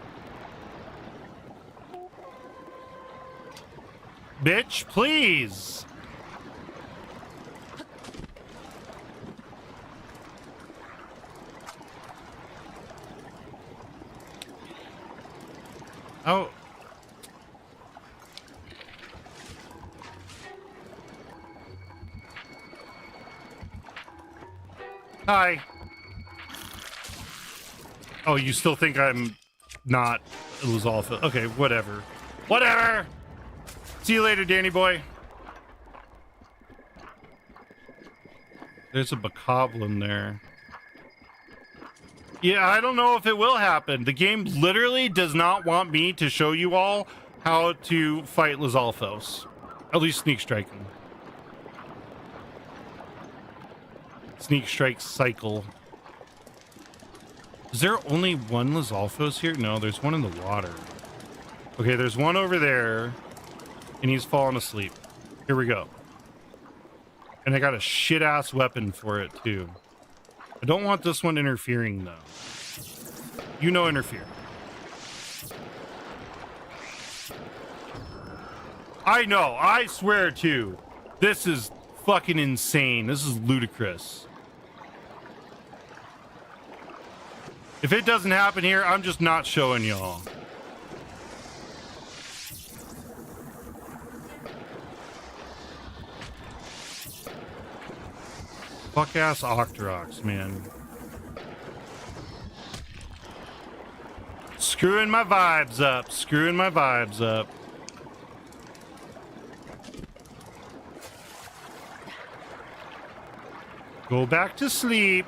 Bitch, please. Oh. Hi. Oh, you still think I'm not Lizalfos? Okay, whatever. Whatever! See you later, Danny boy. There's a bokoblin there. Yeah, I don't know if it will happen. The game literally does not want me to show you all how to fight Lizalfos. At least sneak striking. Sneak strike cycle. Is there only one Lizalfos here? No, there's one in the water. Okay, there's one over there. And he's falling asleep. Here we go. And I got a shit-ass weapon for it, too. I don't want this one interfering, though. You know interfere. I know, I swear to. This is fucking insane. This is ludicrous. If it doesn't happen here, I'm just not showing y'all. Fuck ass Octoroks, man. Screwing my vibes up. Screwing my vibes up. Go back to sleep.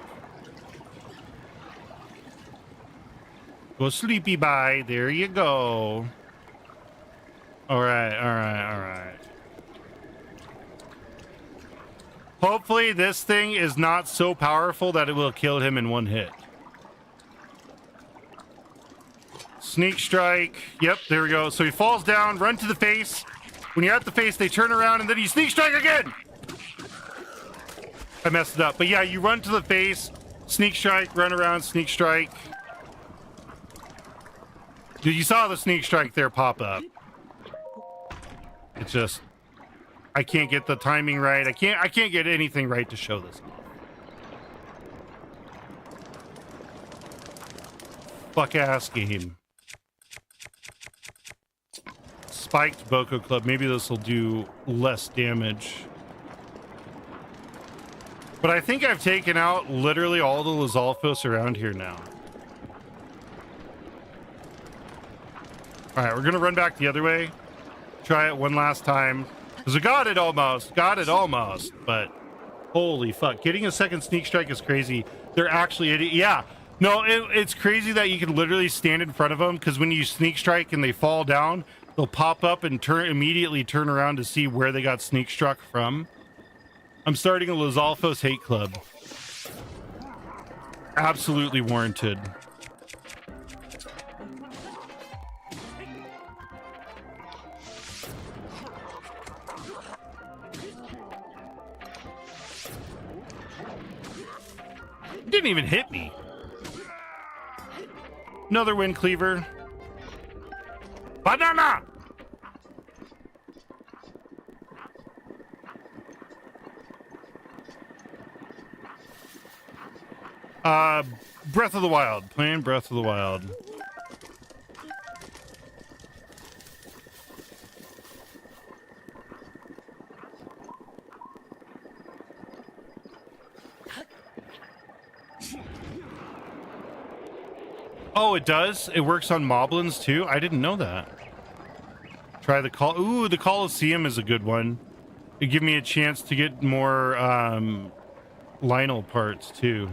Go sleepy bye. There you go. Alright, alright, alright. Hopefully this thing is not so powerful that it will kill him in one hit. Sneak strike. Yep, there we go. So he falls down, run to the face. When you're at the face, they turn around and then you sneak strike again. I messed it up. But yeah, you run to the face, sneak strike, run around, sneak strike. Dude, you saw the sneak strike there pop up. It's just... I can't get the timing right. I can't get anything right to show this. Fuck ass game. Spiked Boko Club. Maybe this will do less damage. But I think I've taken out literally all the Lizalfos around here now. All right, we're gonna run back the other way. Try it one last time. Because we got it almost. But holy fuck. Getting a second sneak strike is crazy. They're actually... Yeah. No, it's crazy that you can literally stand in front of them. Because when you sneak strike and they fall down, they'll pop up and immediately turn around to see where they got sneak struck from. I'm starting a Lizalfos hate club. Absolutely warranted. Didn't even hit me. Another wind cleaver. Banana! Breath of the Wild. Playing Breath of the Wild. Oh, it does? It works on moblins too? I didn't know that. Try the call. Ooh, the Coliseum is a good one. It give me a chance to get more Lionel parts too.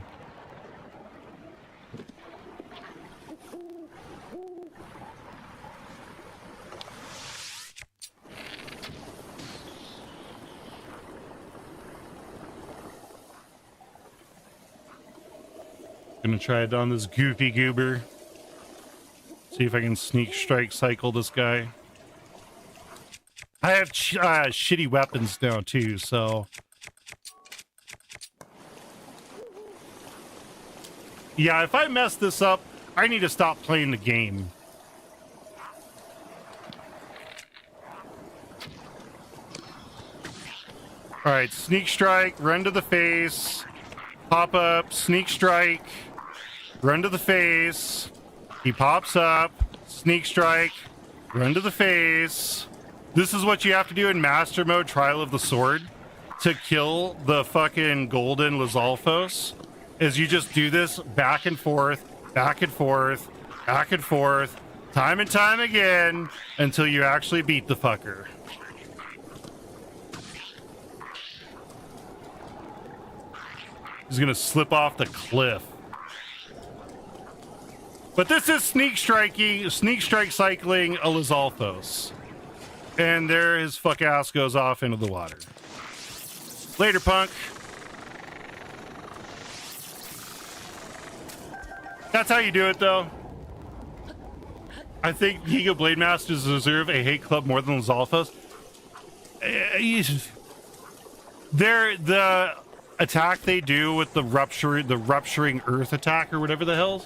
Gonna try it on this goofy goober. See if I can sneak strike cycle this guy. I have shitty weapons now too, so yeah, if I mess this up, I need to stop playing the game. All right, sneak strike, run to the face, pop up, sneak strike, run to the face. He pops up, sneak strike, run to the face. This is what you have to do in Master Mode Trial of the Sword to kill the fucking golden Lizalfos. Is you just do this back and forth, back and forth, back and forth, time and time again until you actually beat the fucker. He's gonna slip off the cliff. But this is sneak strike cycling a Lizalfos. And there his fuck ass goes off into the water. Later, punk. That's how you do it, though. I think Giga Blade Masters deserve a hate club more than Lizalfos. They're the attack they do with the rupturing earth attack or whatever the hell.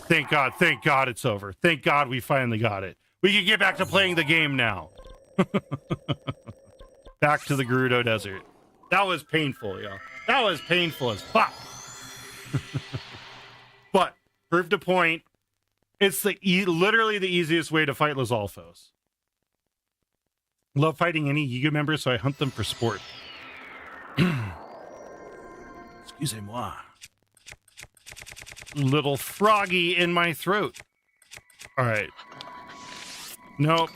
Thank God it's over. Thank God we finally got it. We can get back to playing the game now. Back to the Gerudo Desert. That was painful, y'all. That was painful as fuck. But proved a point. It's literally the easiest way to fight Lizalfos. Love fighting any Yiga members, so I hunt them for sport. Excusez-moi. Little froggy in my throat. All right. Nope.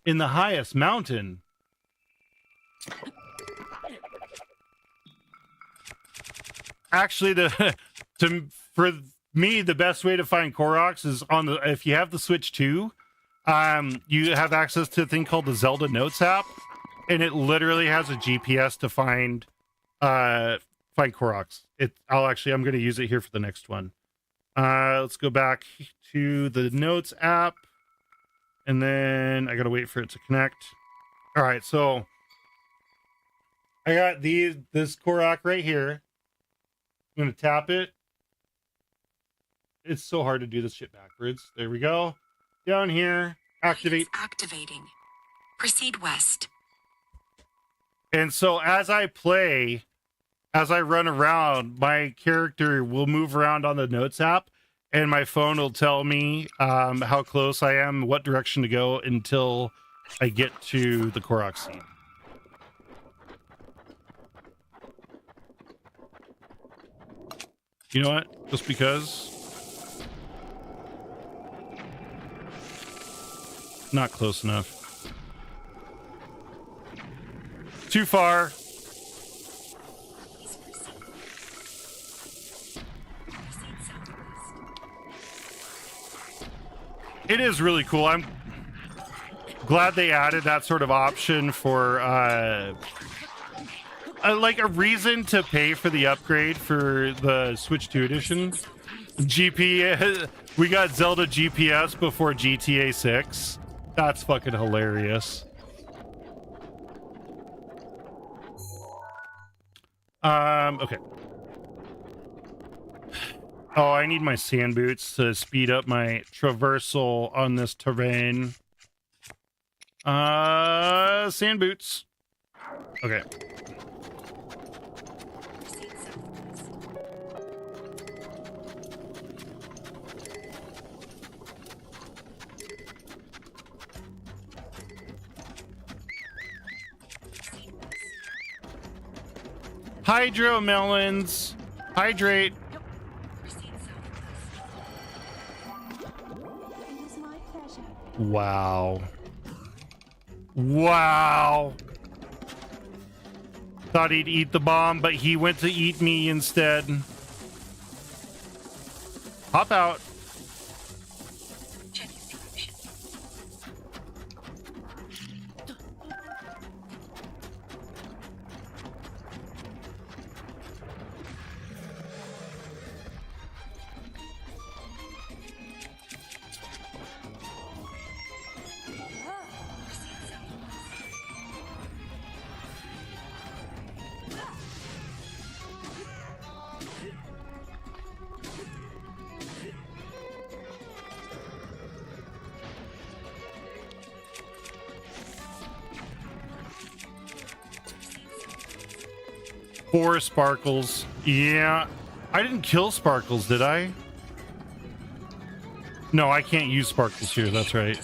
In the highest mountain. Actually, for me, the best way to find Koroks is if you have the Switch 2, you have access to a thing called the Zelda Notes app, and it literally has a GPS to find Koroks. I'm going to use it here for the next one. Let's go back to the Notes app, and then I got to wait for it to connect. All right, so I got this Korok right here. I'm going to tap it. It's so hard to do this shit backwards. There we go. Down here, activate. Activating. Proceed west. And so as I run around, my character will move around on the Notes app, and my phone will tell me how close I am, what direction to go until I get to the Korok seed. You know what? Just because. Not close enough. Too far. It is really cool. I'm glad they added that sort of option for like a reason to pay for the upgrade for the Switch 2 edition. We got Zelda GPS before GTA 6. That's fucking hilarious. Okay. Oh, I need my sand boots to speed up my traversal on this terrain. Sand boots. Okay. Hydro melons. Hydrate. Wow. Wow. Thought he'd eat the bomb, but he went to eat me instead. Hop out. Four sparkles. Yeah. I didn't kill sparkles, did I? No, I can't use sparkles here. That's right.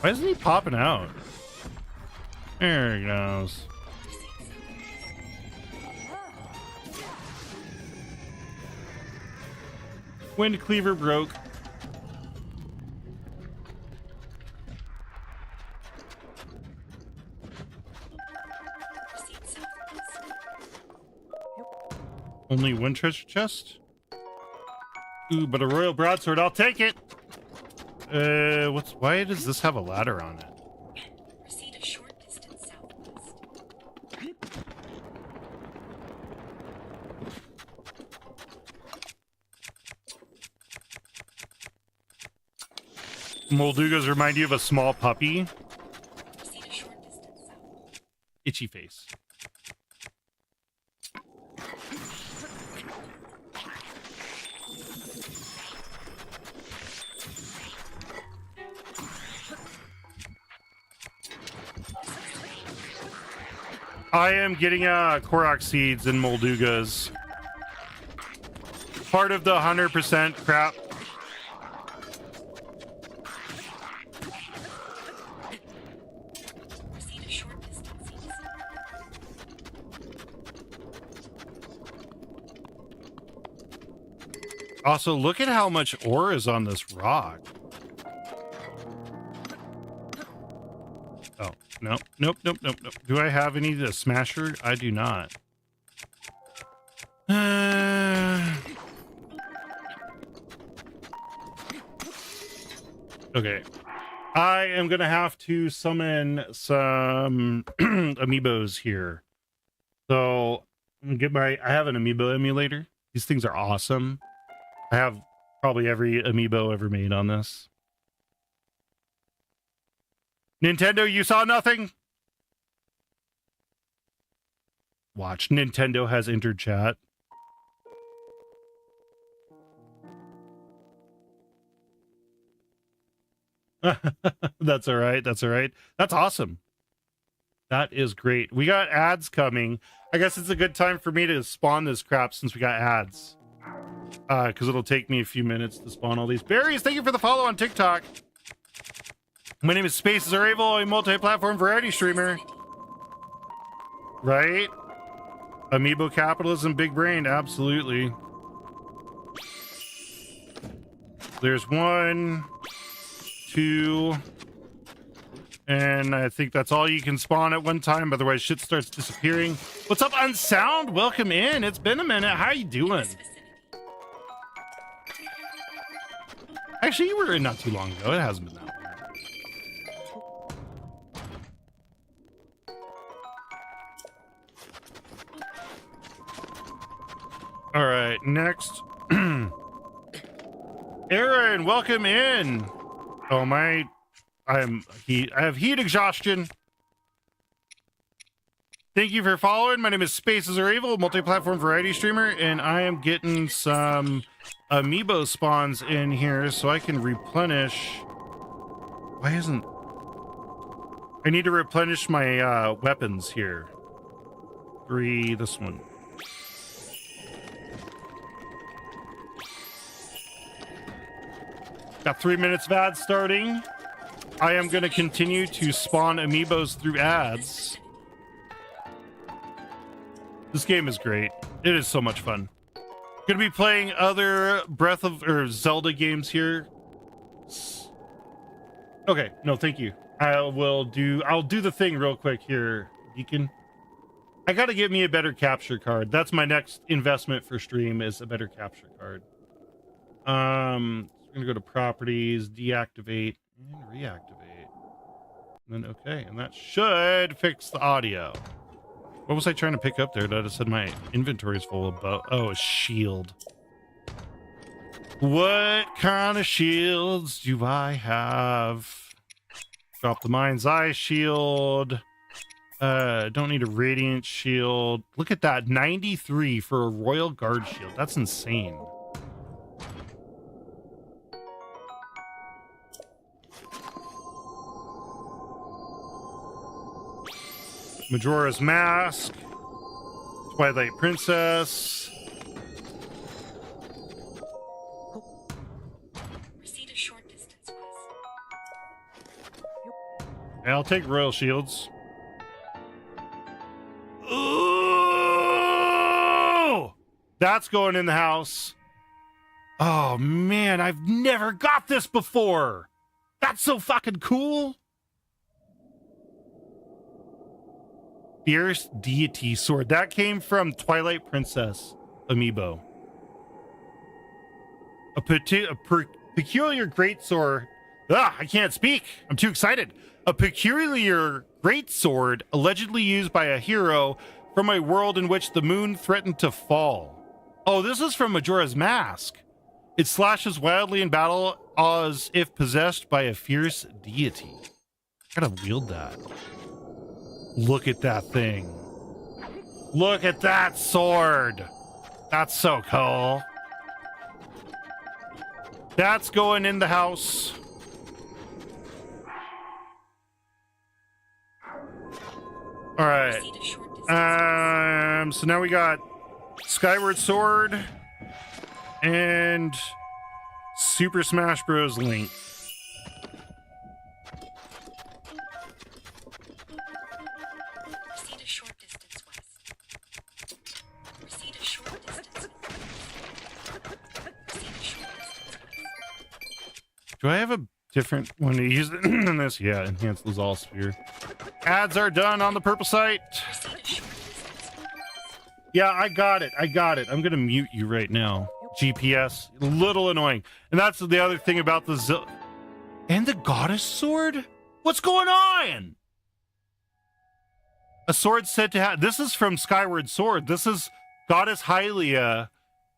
Why isn't he popping out? There he goes. Wind cleaver broke. Only one treasure chest? Ooh, but a royal broadsword, I'll take it! Why does this have a ladder on it? Proceed a short distance southwest. Moldugas remind you of a small puppy. Proceed a short distance south. Itchy face. I am getting Korok seeds and Moldugas. Part of the 100% crap. Proceed a short distance east. Also, look at how much ore is on this rock. Oh, no. Nope. Do I have any to smasher? I do not. Okay. I am going to have to summon some amiibos here. So, I'm gonna I have an amiibo emulator. These things are awesome. I have probably every amiibo ever made on this. Nintendo, you saw nothing? Watch. Nintendo has entered chat. That's all right. That's all right. That's awesome. That is great. We got ads coming. I guess it's a good time for me to spawn this crap since we got ads. Because it'll take me a few minutes to spawn all these berries. Thank you for the follow on TikTok. My name is Spaces Are Able, a multi-platform variety streamer. Right? Amiibo capitalism, big brain, absolutely. There's 1, 2, and I think that's all you can spawn at one time, otherwise shit starts disappearing. What's up, Unsound? Welcome in. It's been a minute. How you doing? Actually, you were in not too long ago. It hasn't been that long. All right, next. Aaron, welcome in. Oh my, I have heat exhaustion. Thank you for following. My name is Spaces Are Evil, multi-platform variety streamer, and I am getting some amiibo spawns in here so I can replenish. Why isn't... I need to replenish my weapons here. 3, this one. Got 3 minutes of ads starting. I am going to continue to spawn amiibos through ads. This game is great. It is so much fun. Gonna be playing other Zelda games here. Okay, no, thank you. I'll do the thing real quick here, Deacon. I gotta get me a better capture card. That's my next investment for stream, is a better capture card. We're gonna go to properties, deactivate, and reactivate. And then okay, and that should fix the audio. What was I trying to pick up there? That I said my inventory is full of a shield. What kind of shields do I have? Drop the mind's eye shield. Don't need a radiant shield. Look at that, 93 for a royal guard shield. That's insane. Majora's Mask, Twilight Princess. Proceed a short distance west. Yeah, I'll take royal shields. Ooh! That's going in the house. Oh man, I've never got this before. That's so fucking cool. Fierce Deity Sword. That came from Twilight Princess amiibo. A peculiar greatsword. I can't speak. I'm too excited. A peculiar greatsword allegedly used by a hero from a world in which the moon threatened to fall. Oh, this is from Majora's Mask. It slashes wildly in battle as if possessed by a fierce deity. I gotta wield that. Look at that thing. Look at that sword. That's so cool. That's going in the house. All right. So now we got Skyward Sword and Super Smash Bros. Link. Do I have a different one to use than this? Yeah, enhance Lazal Sphere. Ads are done on the purple site. Yeah, I got it. I'm going to mute you right now. GPS. A little annoying. And that's the other thing about the and the goddess sword? What's going on? A sword said to have... This is from Skyward Sword. This is Goddess Hylia.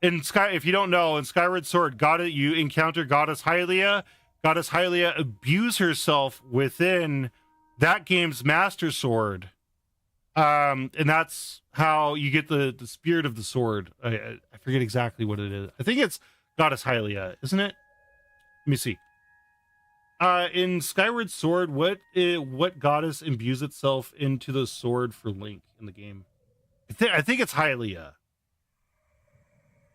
If you don't know, in Skyward Sword, you encounter Goddess Hylia. Goddess Hylia abused herself within that game's Master Sword. And that's how you get the spirit of the sword. I forget exactly what it is. I think it's Goddess Hylia, isn't it? Let me see. In Skyward Sword, what goddess imbues itself into the sword for Link in the game? I think it's Hylia.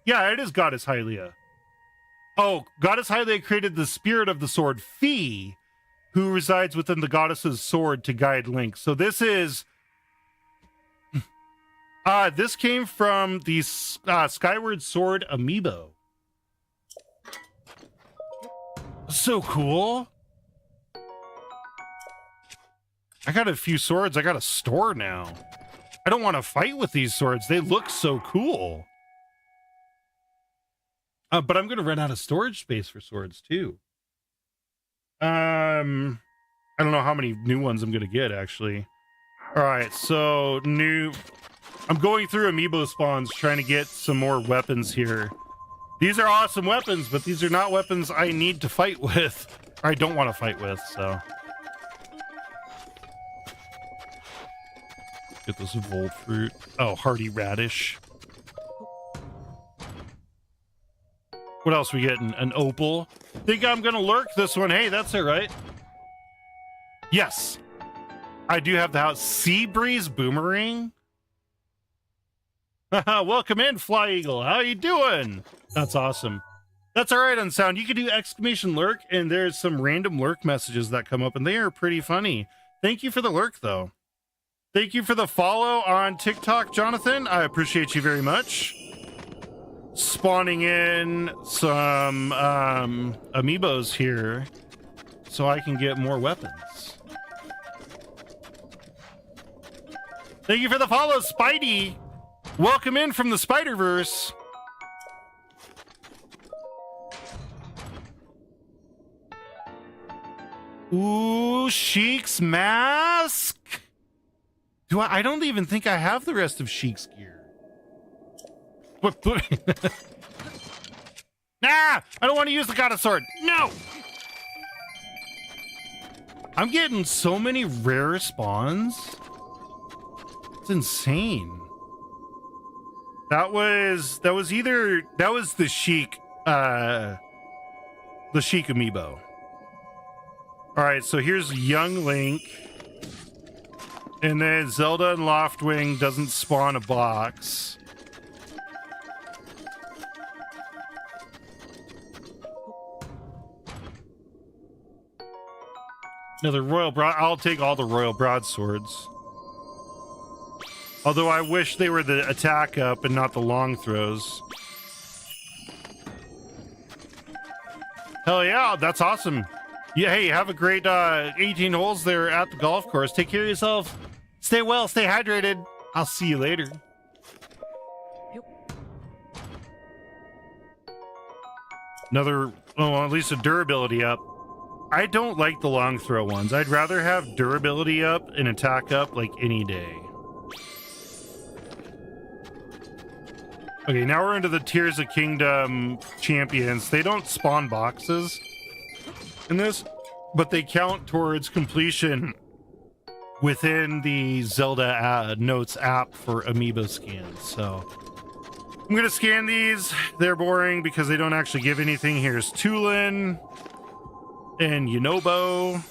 Yeah, it is Goddess Hylia. Oh, Goddess Hylia created the spirit of the sword, Fi, who resides within the goddess's sword to guide Link. So this is... This came from the Skyward Sword amiibo. So cool. I got a few swords I got to store now. I don't want to fight with these swords. They look so cool. But I'm going to run out of storage space for swords too. I don't know how many new ones I'm going to get actually. All right, so I'm going through amiibo spawns trying to get some more weapons here. These are awesome weapons, but these are not weapons I need to fight with. Or I don't want to fight with, so. Get this volt fruit. Oh, hardy radish. What else we getting? An opal. Think I'm gonna lurk this one. Hey, that's it, right? Yes. I do have the house. Sea Breeze Boomerang. Welcome in, Fly Eagle. How you doing? That's awesome. That's all right on sound. You can do exclamation lurk, and there's some random lurk messages that come up, and they are pretty funny. Thank you for the lurk, though. Thank you for the follow on TikTok, Jonathan. I appreciate you very much. Spawning in some amiibos here so I can get more weapons. Thank you for the follow, Spidey. Welcome in from the Spider-Verse. Ooh, Sheik's mask. I don't even think I have the rest of Sheik's gear. Nah, I don't want to use the goddess sword. No. I'm getting so many rare spawns. It's insane. That was the Sheik amiibo. All right, so here's young Link. And then Zelda and Loftwing doesn't spawn a box. Another Royal Broad. I'll take all the Royal Broadswords. Although I wish they were the attack up and not the long throws. Hell yeah, that's awesome. Yeah, hey, have a great 18 holes there at the golf course. Take care of yourself. Stay well, stay hydrated. I'll see you later. Another, well, at least a durability up. I don't like the long throw ones. I'd rather have durability up and attack up like any day. Okay, now we're into the Tears of Kingdom champions. They don't spawn boxes in this, but they count towards completion within the Zelda Notes app for amiibo scans. So I'm gonna scan these. They're boring because they don't actually give anything. Here's Tulin and Yunobo.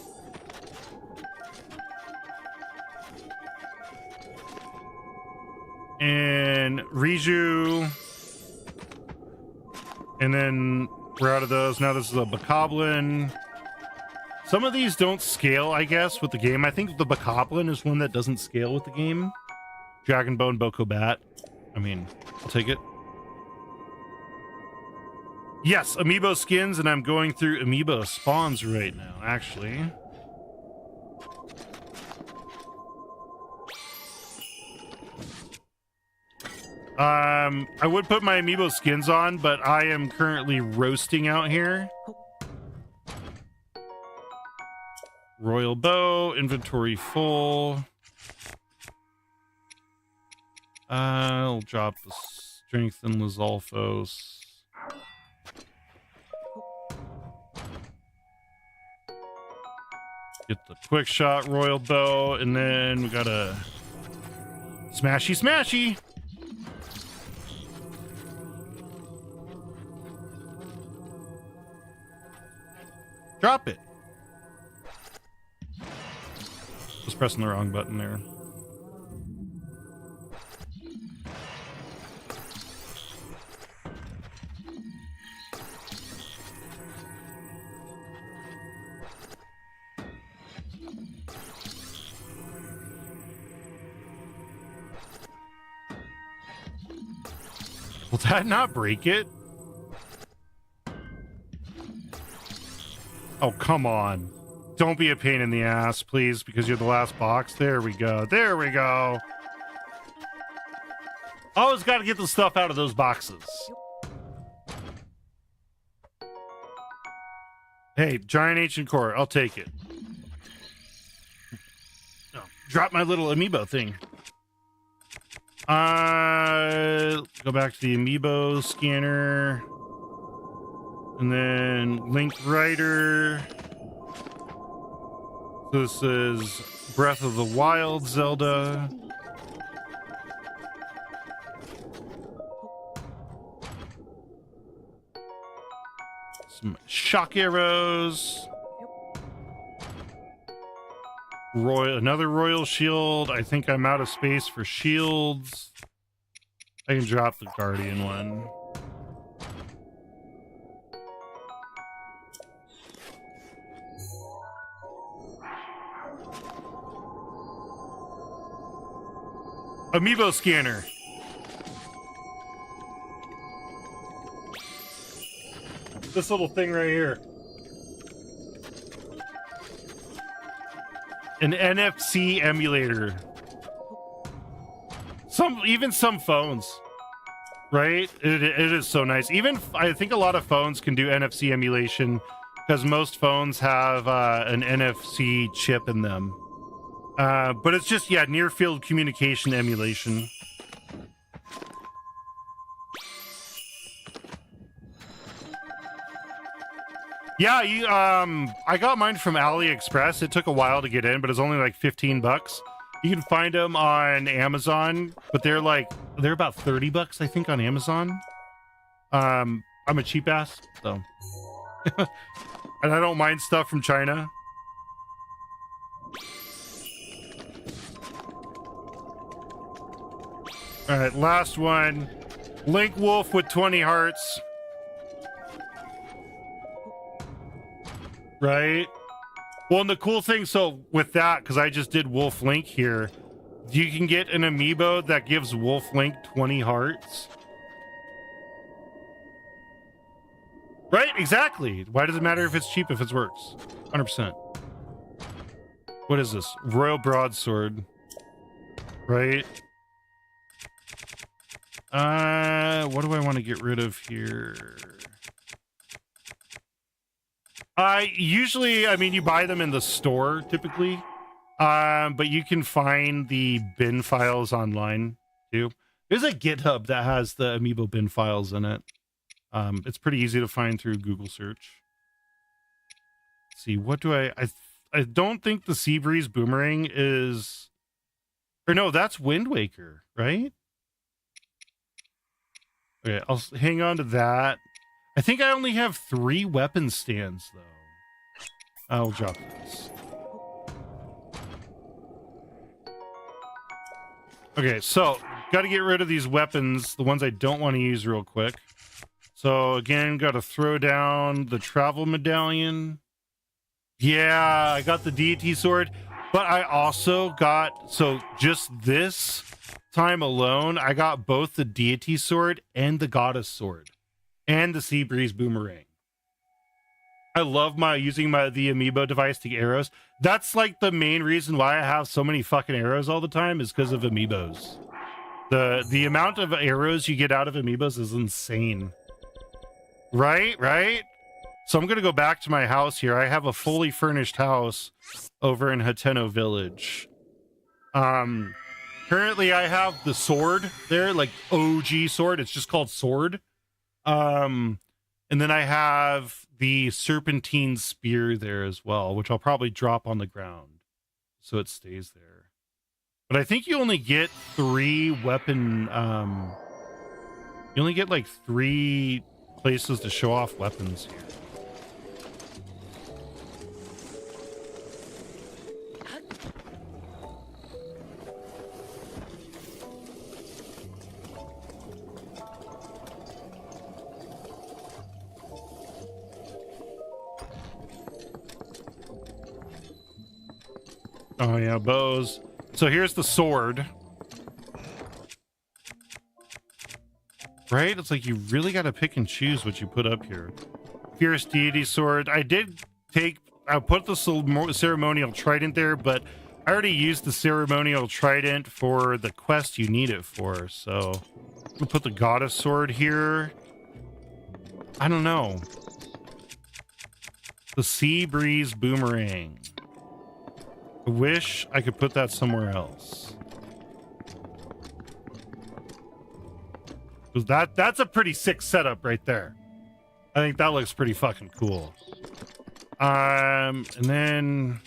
And Riju. And then we're out of those. Now this is a Bokoblin. Some of these don't scale, I guess, with the game. I think the Bokoblin is one that doesn't scale with the game. Dragonbone Bokobat. I mean, I'll take it. Yes, amiibo skins, and I'm going through amiibo spawns right now, actually. I would put my amiibo skins on, but I am currently roasting out here. Royal Bow, inventory full. I'll drop the Strength and Lizalfos. Get the quick shot Royal Bow, and then we got a smashy smashy. Drop it. Was pressing the wrong button there. Will that not break it? Oh, come on. Don't be a pain in the ass, please, because you're the last box. There we go. There we go. Always got to get the stuff out of those boxes. Hey, giant ancient core. I'll take it. Oh, drop my little amiibo thing. Go back to the amiibo scanner. And then Link Rider. This is Breath of the Wild Zelda. Some shock arrows. Another royal shield. I think I'm out of space for shields. I can drop the guardian one. Amiibo scanner. This little thing right here. An NFC emulator. Even some phones, right? It is so nice. Even I think a lot of phones can do NFC emulation because most phones have an NFC chip in them. But it's just, yeah, near field communication emulation. Yeah, I got mine from AliExpress. It took a while to get in, but it's only like 15 bucks. You can find them on Amazon, but they're about 30 bucks, I think, on Amazon. I'm a cheap ass, so. And I don't mind stuff from China. All right, last one. Link Wolf with 20 hearts. Right? Well, and the cool thing, so with that, because I just did Wolf Link here, you can get an amiibo that gives Wolf Link 20 hearts. Right? Exactly. Why does it matter if it's cheap if it works? 100%. What is this? Royal Broadsword. Right? What do I want to get rid of here? Usually, I mean, you buy them in the store typically, but you can find the bin files online too. There's a GitHub that has the amiibo bin files in it. It's pretty easy to find through Google search. Let's see, what do I don't think the Seabreeze Boomerang is, or no, that's Wind Waker, right? Okay, I'll hang on to that. I think I only have 3 weapon stands, though. I'll drop this. Okay, so got to get rid of these weapons, the ones I don't want to use real quick. So, again, got to throw down the travel medallion. Yeah, I got the deity sword, but I also got, so just this time alone, I got both the deity sword and the goddess sword. And the Seabreeze Boomerang. I love using the amiibo device to get arrows. That's like the main reason why I have so many fucking arrows all the time is because of amiibos. The amount of arrows you get out of amiibos is insane. Right? So I'm gonna go back to my house here. I have a fully furnished house over in Hateno Village. Currently I have the sword there, like OG sword. It's just called sword. And then I have the serpentine spear there as well, which I'll probably drop on the ground so it stays there. But I think you only get 3 weapon, you only get like 3 places to show off weapons here. Oh yeah, bows. So here's the sword. Right? It's like you really got to pick and choose what you put up here. Fierce Deity Sword. I put the ceremonial trident there, but I already used the ceremonial trident for the quest you need it for. So we'll put the Goddess Sword here. I don't know. The Sea Breeze Boomerang. I wish I could put that somewhere else. That's a pretty sick setup right there. I think that looks pretty fucking cool. And then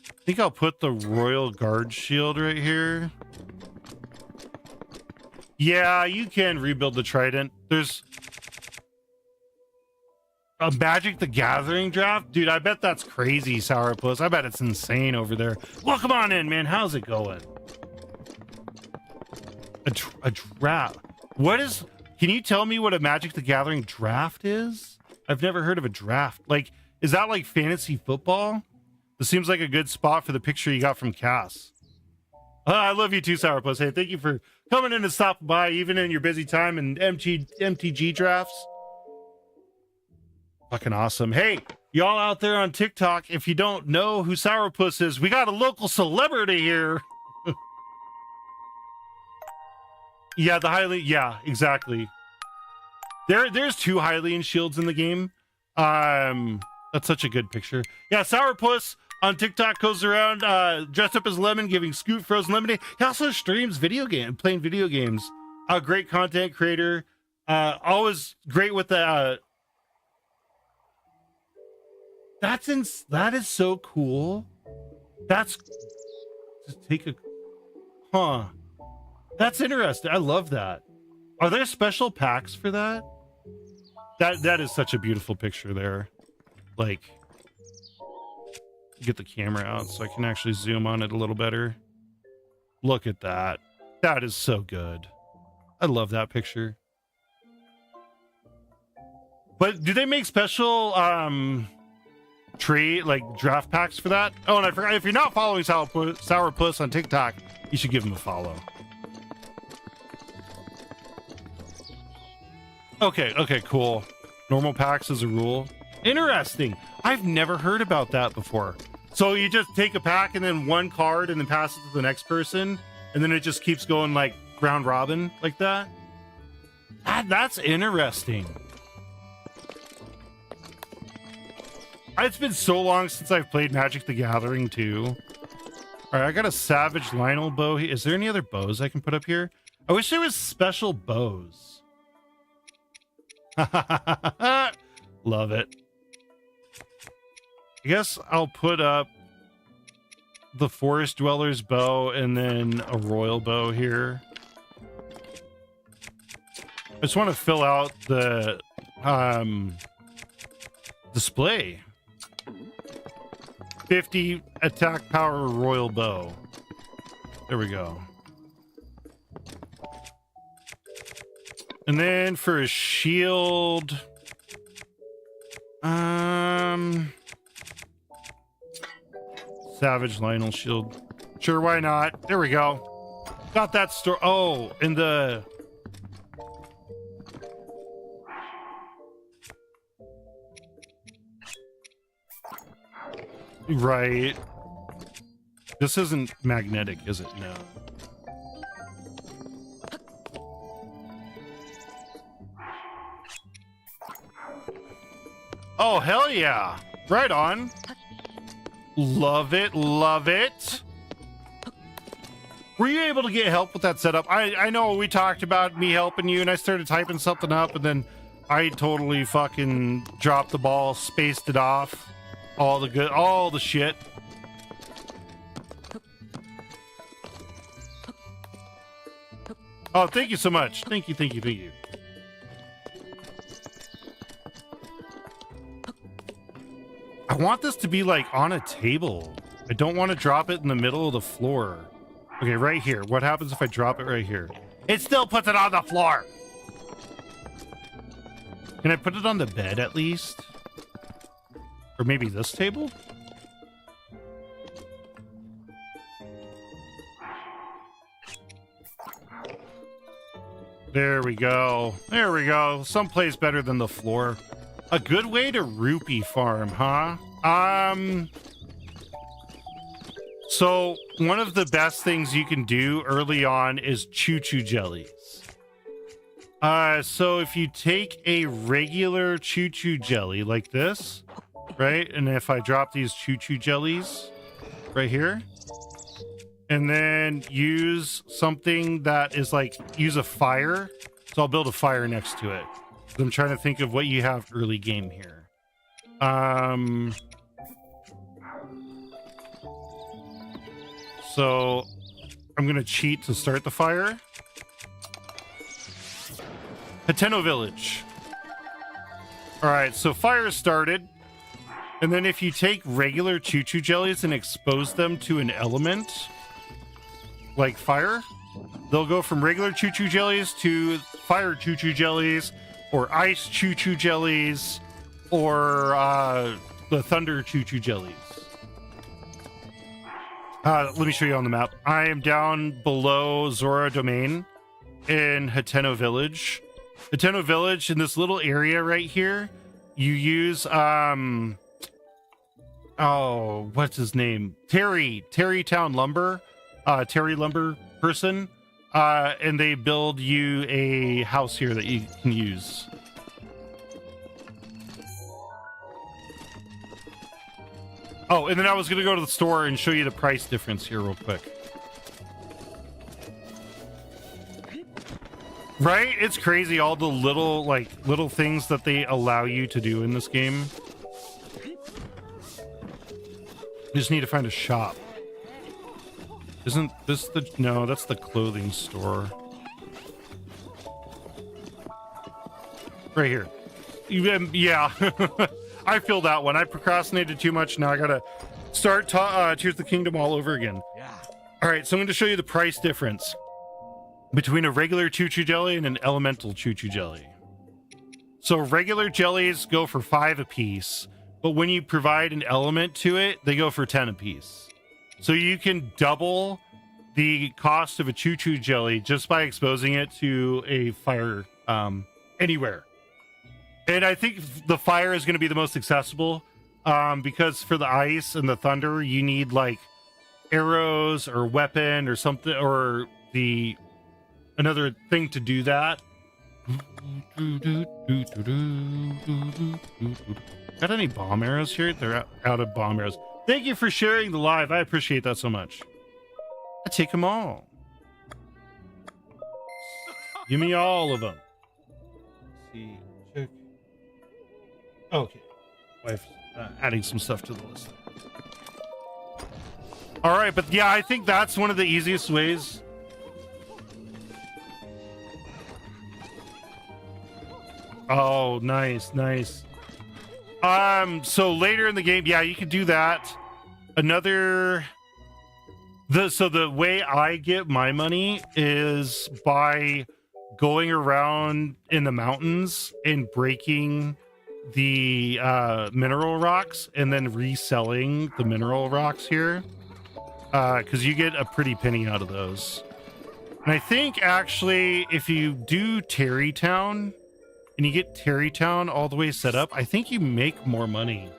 I think I'll put the Royal Guard shield right here. Yeah, you can rebuild the trident. There's a Magic the Gathering draft. Dude, I bet that's crazy, Sourpuss. I bet it's insane over there. Well, come on in, man. How's it going? A draft. What is... Can you tell me what a Magic the Gathering draft is? I've never heard of a draft. Like, is that like fantasy football? This seems like a good spot for the picture you got from Cass. I love you too, Sourpuss. Hey, thank you for coming in and stopping by, even in your busy time in MTG drafts. Fucking awesome. Hey, y'all out there on TikTok, if you don't know who Sourpuss is, we got a local celebrity here. Yeah, the Hylian. Yeah, exactly. There's 2 Hylian shields in the game. That's such a good picture. Yeah, Sourpuss on TikTok goes around dressed up as Lemon, giving Scoot frozen lemonade. He also streams playing video games. A great content creator. Always great with the. That is so cool. That's just take a. Huh. That's interesting. I love that. Are there special packs for that? That is such a beautiful picture there. Like, get the camera out so I can actually zoom on it a little better. Look at that. That is so good. I love that picture. But do they make special draft packs for that? Oh, and I forgot, if you're not following Sourpuss on TikTok, you should give him a follow. Okay, cool. Normal packs as a rule. Interesting. I've never heard about that before. So you just take a pack and then one card and then pass it to the next person, and then it just keeps going like round robin like that? That's interesting. It's been so long since I've played Magic the Gathering too. All right, I got a Savage Lionel bow. Is there any other bows I can put up here? I wish there was special bows. Love it. I guess I'll put up the Forest Dweller's bow and then a royal bow here. I just want to fill out the display. 50 attack power royal bow. There we go. And then for a shield, Savage Lionel shield. Sure, why not? There we go. Got that store. Oh, in the... Right. This isn't magnetic, is it? No. Oh, hell yeah. Right on. Love it. Love it. Were you able to get help with that setup? I know we talked about me helping you, and I started typing something up, and then I totally fucking dropped the ball, spaced it off. All the shit. Oh, thank you so much. Thank you. I want this to be like on a table. I don't want to drop it in the middle of the floor. Okay, right here. What happens if I drop it right here? It still puts it on the floor. Can I put it on the bed at least? Or maybe this table? There we go. There we go. Someplace better than the floor. A good way to rupee farm, huh? So one of the best things you can do early on is choo-choo jellies. So if you take a regular choo-choo jelly like this, right? And if I drop these choo-choo jellies right here, and then use something that is like, use a fire. So I'll build a fire next to it. I'm trying to think of what you have early game here. So I'm going to cheat to start the fire. Hateno Village. All right, so fire started. And then if you take regular choo-choo jellies and expose them to an element, like fire, they'll go from regular choo-choo jellies to fire choo-choo jellies, or ice choo-choo jellies, or the thunder choo-choo jellies. Let me show you on the map. I am down below Zora Domain in Hateno Village. Hateno Village, in this little area right here, you use oh, what's his name? Terrytown Lumber. Terry Lumber person. And they build you a house here that you can use. Oh, and then I was going to go to the store and show you the price difference here real quick. Right? It's crazy all the little things that they allow you to do in this game. You just need to find a shop. Isn't this the... No, that's the clothing store. Right here. Yeah. I feel that one. I procrastinated too much. Now I gotta start Tears of the Kingdom all over again. Yeah. All right, so I'm going to show you the price difference between a regular choo-choo jelly and an elemental choo-choo jelly. So regular jellies go for 5 apiece, but when you provide an element to it, they go for 10 apiece. So you can double the cost of a choo-choo jelly just by exposing it to a fire anywhere. And I think the fire is going to be the most accessible because for the ice and the thunder, you need like arrows or weapon or something, or another thing to do that. Got any bomb arrows here? They're out of bomb arrows. Thank you for sharing the live. I appreciate that so much. I take them all. Give me all of them. Let's see. Check. Okay. Wife adding some stuff to the list. All right, but yeah, I think that's one of the easiest ways. Oh, nice. So later in the game, yeah, you can do that. So the way I get my money is by going around in the mountains and breaking the mineral rocks and then reselling the mineral rocks here. Because you get a pretty penny out of those. And I think actually if you do Terrytown and you get Terrytown all the way set up, I think you make more money.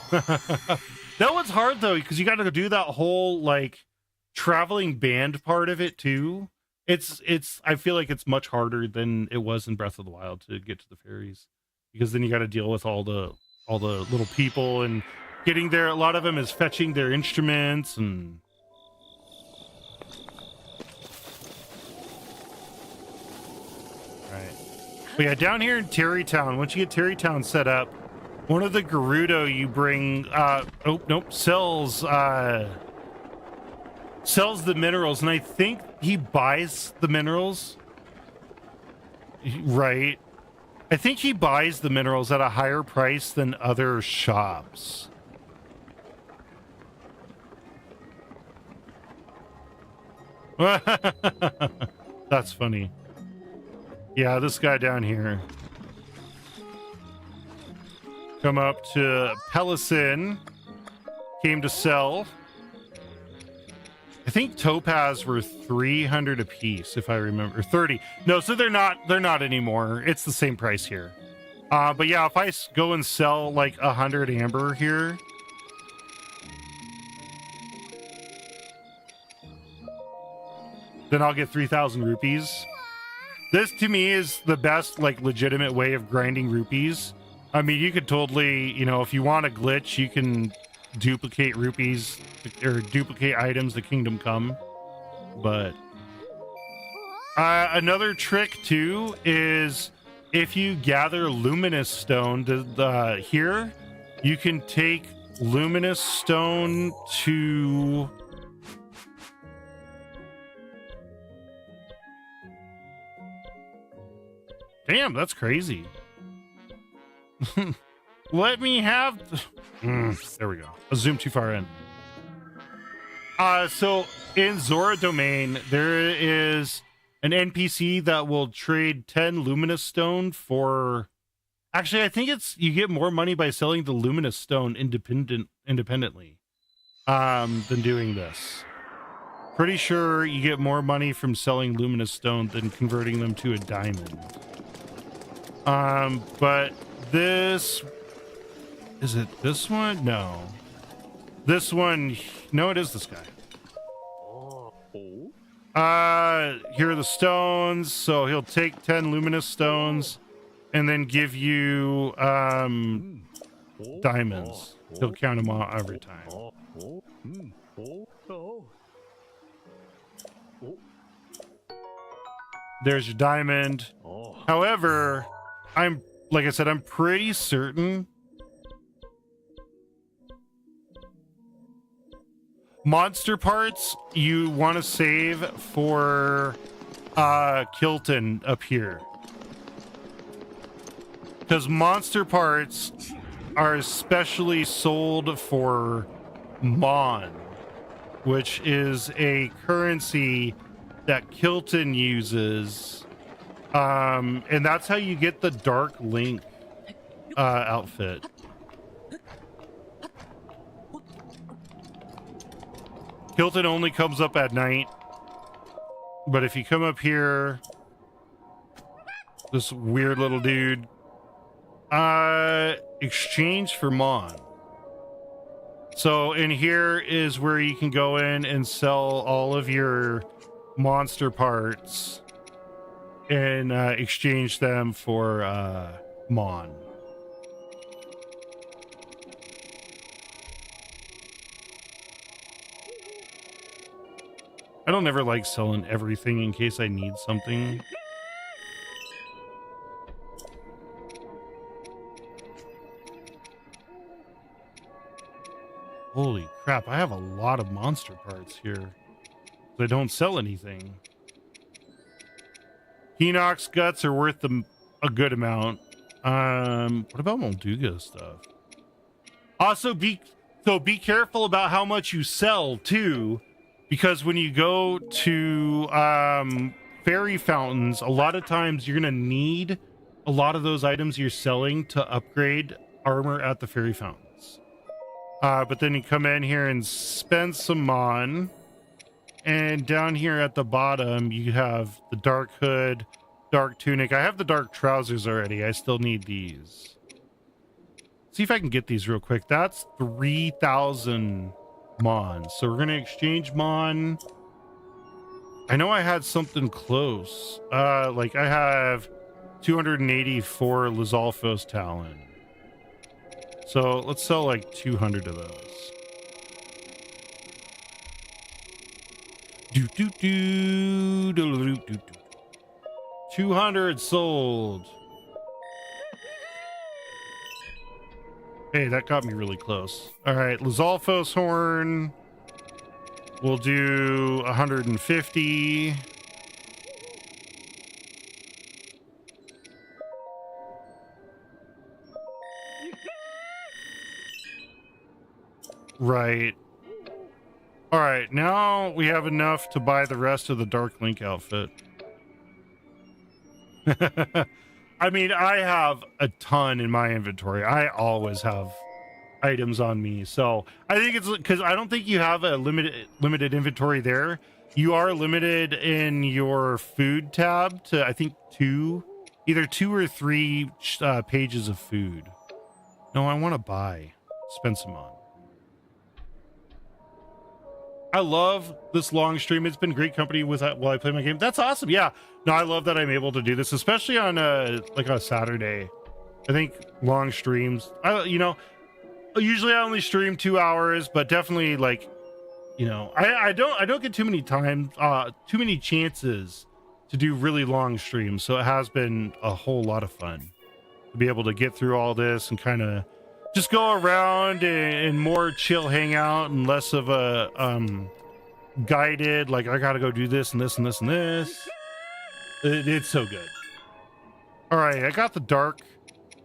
That one's hard though, because you got to do that whole like traveling band part of it too. I feel like it's much harder than it was in Breath of the Wild to get to the fairies, because then you got to deal with all the little people and getting there. A lot of them is fetching their instruments and. Right. But yeah, down here in Terrytown, once you get Terrytown set up, one of the Gerudo you bring, sells the minerals, and I think he buys the minerals. Right. I think he buys the minerals at a higher price than other shops. That's funny. Yeah, this guy down here. Come up to Pelison. Came to sell. I think topaz were 300 a piece, if I remember. 30. No, so they're not anymore. It's the same price here. But yeah, if I go and sell like 100 amber here, then I'll get 3,000 rupees. This to me is the best, like, legitimate way of grinding rupees. I mean, you could totally, you know, if you want a glitch, you can duplicate rupees or duplicate items the kingdom come. But another trick too is if you gather luminous stone here, you can take luminous stone to damn, that's crazy. Let me have there we go. I zoomed too far in. So in Zora Domain, there is an NPC that will trade 10 luminous stone for, actually I think it's, you get more money by selling the luminous stone independently than doing this. Pretty sure you get more money from selling luminous stone than converting them to a diamond. But this, is it this one? No. This one, no, it is this guy. Here are the stones. So he'll take 10 luminous stones and then give you diamonds. He'll count them out every time. There's your diamond. However, like I said, I'm pretty certain monster parts you want to save for Kilton up here, because monster parts are especially sold for Mon, which is a currency that Kilton uses, and that's how you get the Dark Link outfit. Kilton only comes up at night, but if you come up here, this weird little dude, exchange for Mon. So in here is where you can go in and sell all of your monster parts and exchange them for Mon. I don't ever like selling everything in case I need something. Holy crap, I have a lot of monster parts here. They don't sell anything. Hinox guts are worth a good amount. What about Molduga stuff? Also, be careful about how much you sell too, because when you go to fairy fountains, a lot of times you're gonna need a lot of those items you're selling to upgrade armor at the fairy fountains. But then you come in here and spend some Mon. And down here at the bottom, you have the dark hood, dark tunic. I have the dark trousers already. I still need these. See if I can get these real quick. That's 3,000 Mon. So we're going to exchange Mon. I know I had something close. Like I have 284 Lizalfos Talon. So let's sell like 200 of those. 200 sold. Hey, that got me really close. All right, Lizalfos horn. We'll do 150. Right. All right, now we have enough to buy the rest of the Dark Link outfit. I mean, I have a ton in my inventory. I always have items on me. So I think it's because I don't think you have a limited inventory there. You are limited in your food tab to, I think, either 2 or 3 pages of food. No, I want to buy. Spend some on. I love this long stream. It's been great company with while I play my game. That's awesome. Yeah. No, I love that I'm able to do this, especially on like a Saturday. I think long streams. Usually I only stream 2 hours, but definitely like, I don't get too many chances to do really long streams. So it has been a whole lot of fun to be able to get through all this and kind of just go around and more chill hangout and less of a guided, like I gotta go do this and this and this and this. It's so good. All right, I got the Dark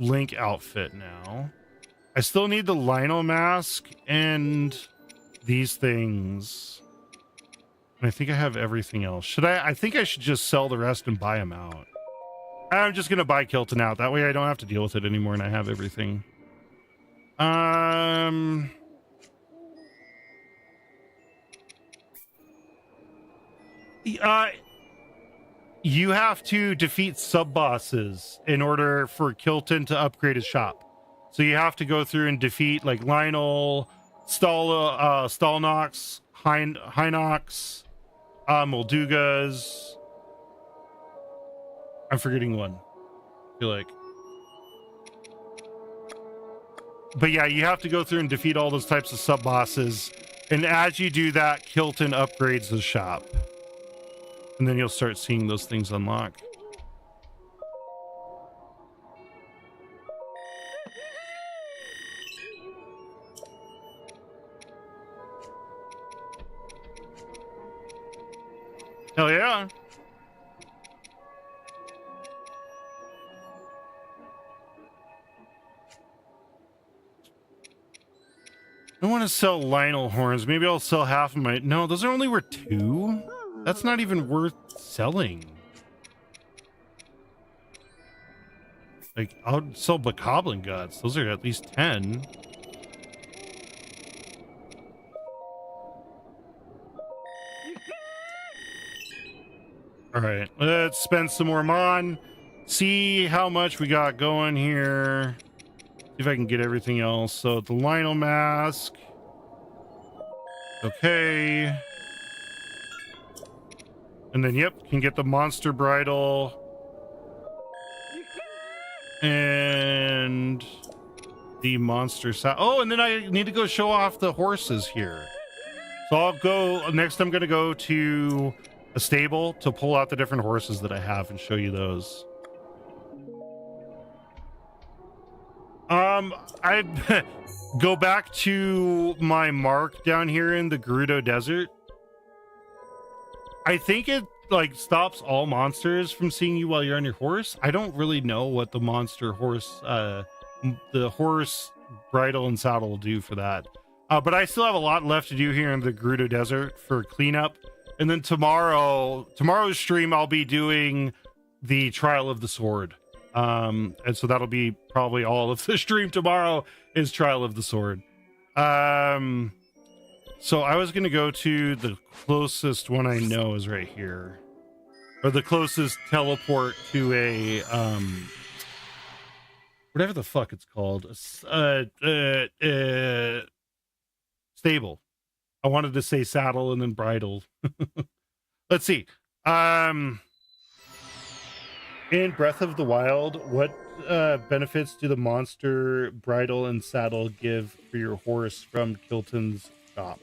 Link outfit now. I still need the Lionel mask and these things. And I think I have everything else. I think I should just sell the rest and buy them out. I'm just gonna buy Kilton out. That way I don't have to deal with it anymore and I have everything. You have to defeat sub-bosses in order for Kilton to upgrade his shop. So you have to go through and defeat like Lionel, Stalnox, Hinox, Moldugas. I'm forgetting one. I feel like. But yeah, you have to go through and defeat all those types of sub-bosses. And as you do that, Kilton upgrades the shop. And then you'll start seeing those things unlock. Hell yeah. I want to sell Lionel horns. Maybe I'll sell half of my... No, those are only worth 2? That's not even worth selling. Like, I'll sell Bokoblin guts. Those are at least 10. All right, let's spend some more Mon. See how much we got going here. See if I can get everything else. So the Lionel mask. Okay. And then, yep, can get the monster bridle. And the monster oh, and then I need to go show off the horses here. So I'll go, next I'm going to go to a stable to pull out the different horses that I have and show you those. I go back to my mark down here in the Gerudo Desert. I think it like stops all monsters from seeing you while you're on your horse. I don't really know what the monster horse, the horse bridle and saddle will do for that. But I still have a lot left to do here in the Gerudo Desert for cleanup. And then tomorrow's stream, I'll be doing the Trial of the Sword. And so that'll be probably all of the stream tomorrow is Trial of the Sword. So I was going to go to the closest one I know is right here. Or the closest teleport to a, whatever the fuck it's called. Stable. I wanted to say saddle and then bridle. Let's see. In Breath of the Wild, what benefits do the monster bridle and saddle give for your horse from Kilton's shop?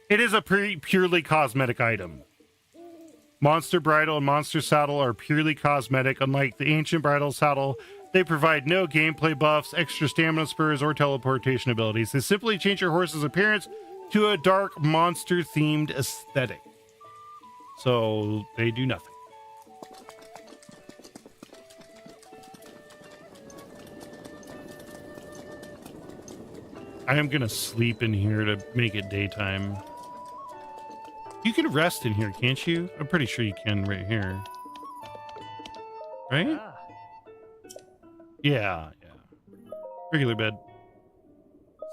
It is a purely cosmetic item. Monster bridle and monster saddle are purely cosmetic. Unlike the ancient bridle saddle, they provide no gameplay buffs, extra stamina spurs, or teleportation abilities. They simply change your horse's appearance to a dark monster-themed aesthetic. So they do nothing. I am going to sleep in here to make it daytime. You can rest in here, can't you? I'm pretty sure you can right here. Right? Yeah, yeah. Regular bed.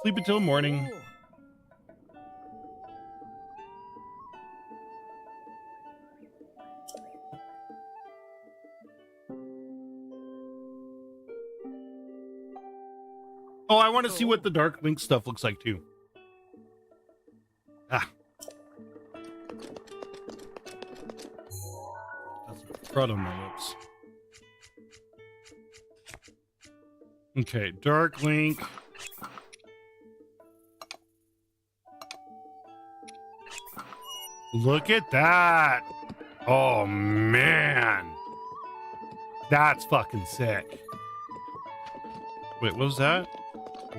Sleep until morning. Oh, I want to see what the Dark Link stuff looks like too. Ah. That's crud on my lips. Okay, Dark Link. Look at that. Oh, man. That's fucking sick. Wait, what was that?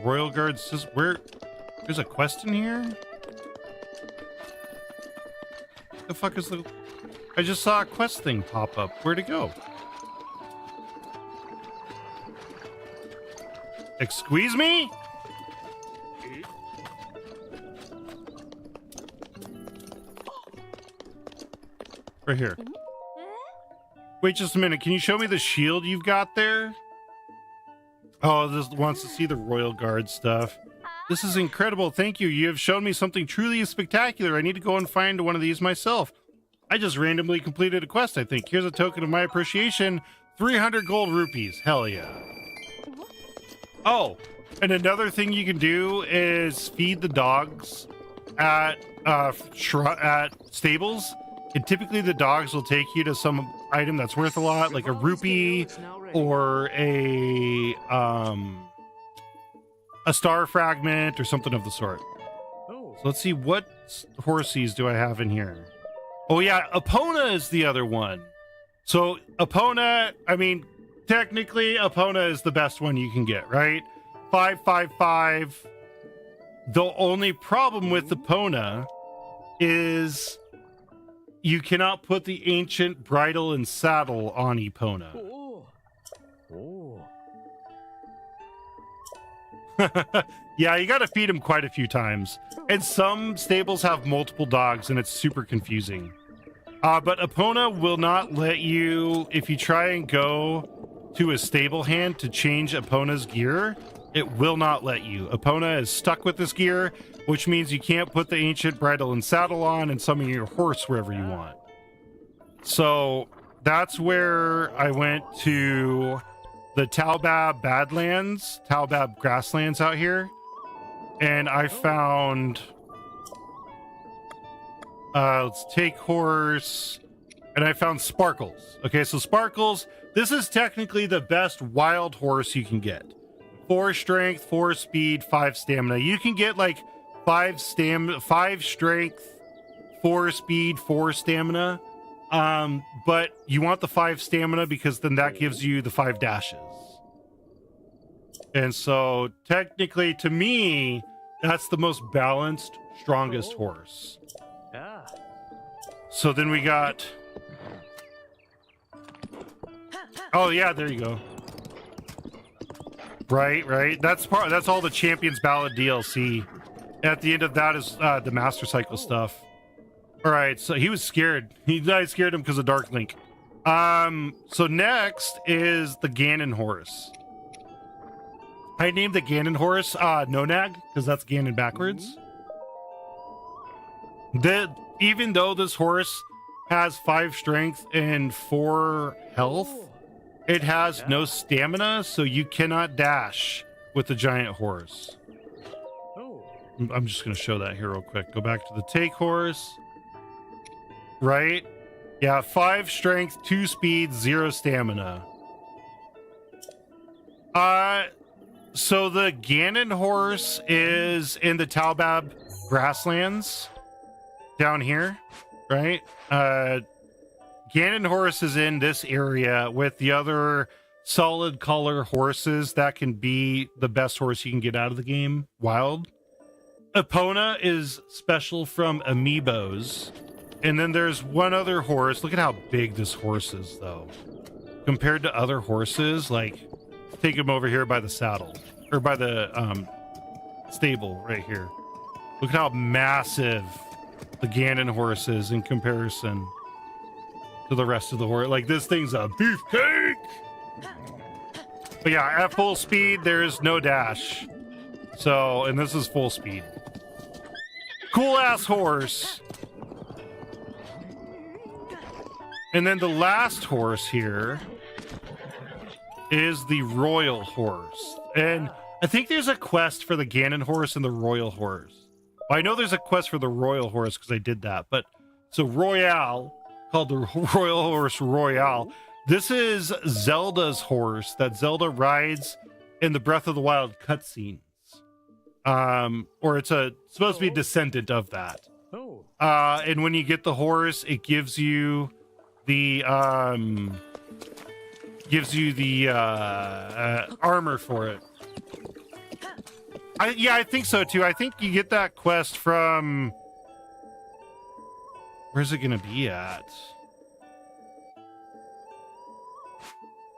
Royal Guard says where? There's a quest in here? The fuck is the... I just saw a quest thing pop up. Where'd it go? Excuse me? Right here. Wait just a minute. Can you show me the shield you've got there? Oh, this wants to see the Royal Guard stuff. This is incredible. Thank you. You have shown me something truly spectacular. I need to go and find one of these myself. I just randomly completed a quest, I think. Here's a token of my appreciation. 300 gold rupees. Hell yeah. Oh, and another thing you can do is feed the dogs at stables. And typically the dogs will take you to some item that's worth a lot, like a rupee or a star fragment or something of the sort. So let's see, what horsies do I have in here? Oh yeah, Epona is the other one. So Epona, I mean, technically Epona is the best one you can get, right? 555. The only problem with Epona is you cannot put the ancient bridle and saddle on Epona. Yeah, you gotta feed him quite a few times. And some stables have multiple dogs and it's super confusing. But Epona will not let you, if you try and go to a stable hand to change Epona's gear, it will not let you. Epona is stuck with this gear, which means you can't put the ancient bridle and saddle on and summon your horse wherever you want. So that's where I went to the Taobab Badlands, Taobab Grasslands out here. And I found, let's take horse, and I found Sparkles. Okay, so Sparkles, this is technically the best wild horse you can get. 4 strength, 4 speed, 5 stamina. You can get like 5 strength, 4 speed, 4 stamina. But you want the 5 stamina because then that gives you the 5 dashes. And so technically to me, that's the most balanced, strongest horse. Yeah. So then we got, oh yeah, there you go. Right. That's all the Champions Ballad DLC. At the end of that is the Master Cycle stuff. All right, so he was scared. I scared him because of Dark Link. So next is the Ganon horse. I named the Ganon horse Nonag because that's Ganon backwards. Even though this horse has 5 strength and 4 health, it has no stamina, so you cannot dash with the giant horse. I'm just going to show that here real quick. Go back to the take horse. Right? Yeah, 5 strength, 2 speed, 0 stamina. So the Ganon horse is in the Taobab Grasslands down here, right? Ganon horse is in this area with the other solid color horses that can be the best horse you can get out of the game, wild. Epona is special from amiibos. And then there's one other horse. Look at how big this horse is, though. Compared to other horses, like, take him over here by the saddle. Or by the stable right here. Look at how massive the Ganon horse is in comparison to the rest of the horse. Like, this thing's a beefcake! But yeah, at full speed, there's no dash. So, and this is full speed. Cool ass horse. And then the last horse here is the royal horse. And I think there's a quest for the Ganon horse and the royal horse. Well, I know there's a quest for the royal horse because I did that. But so Royale, called the Royal Horse Royale. This is Zelda's horse that Zelda rides in the Breath of the Wild cutscenes. Or it's supposed to be a descendant of that. And when you get the horse, it gives you the armor for it. I think so too. I think you get that quest from, where's it gonna be at?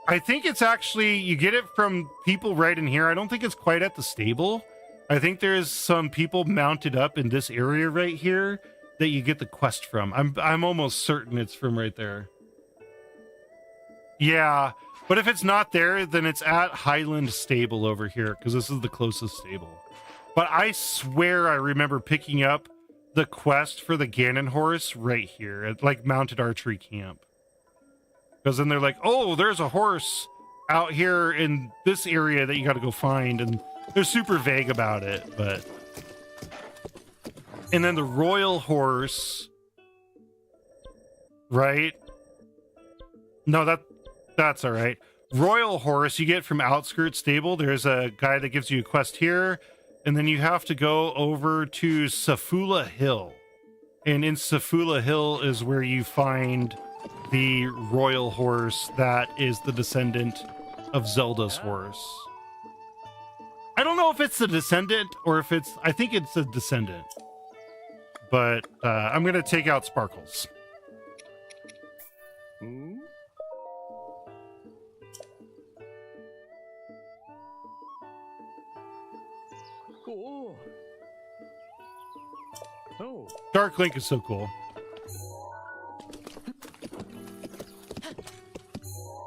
I think it's actually, you get it from people right in here. I don't think it's quite at the stable. I think there's some people mounted up in this area right here that you get the quest from. I'm almost certain it's from right there. Yeah, but if it's not there, then it's at Highland Stable over here, because this is the closest stable. But I swear I remember picking up the quest for the Ganon horse right here at like Mounted Archery Camp. Because then they're like, oh, there's a horse out here in this area that you got to go find. And they're super vague about it, but... And then the royal horse, right? No, that's all right. Royal horse you get from Outskirts Stable. There's a guy that gives you a quest here, and then you have to go over to Safula Hill. And in Safula Hill is where you find the royal horse that is the descendant of Zelda's horse. I don't know if it's the descendant or if it's... I think it's a descendant. But I'm going to take out Sparkles. Cool. Oh. Dark Link is so cool.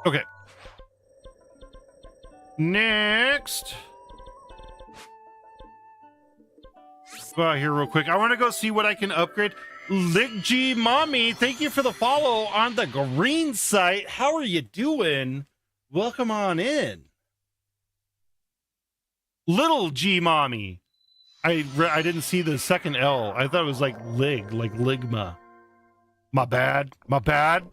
Okay. Next. Go out here real quick. I want to go see what I can upgrade. Lickg Mommy, thank you for the follow on the green site. How are you doing? Welcome on in. Little G Mommy. I didn't see the second L. I thought it was like lig, like ligma. My bad. My bad.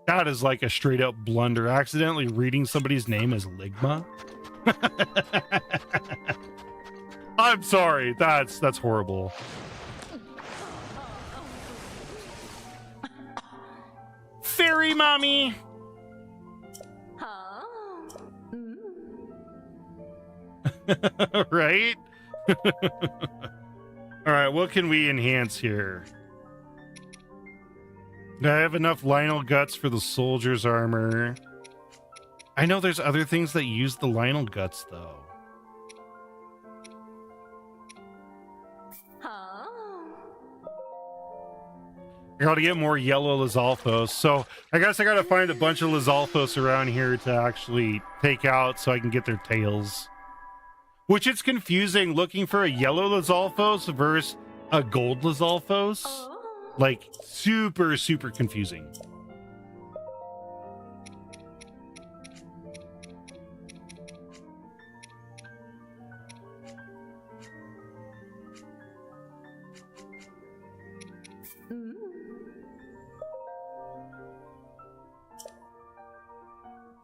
That is like a straight up blunder. Accidentally reading somebody's name as Ligma. I'm sorry. That's horrible. Fairy Mommy. Huh? Right? All right, what can we enhance here? I have enough Lionel guts for the soldier's armor. I know there's other things that use the Lionel guts, though. Huh? I gotta get more yellow Lizalfos. So I guess I gotta find a bunch of Lizalfos around here to actually take out so I can get their tails. Which it's confusing looking for a yellow Lizalfos versus a gold Lizalfos. Like, super, super confusing.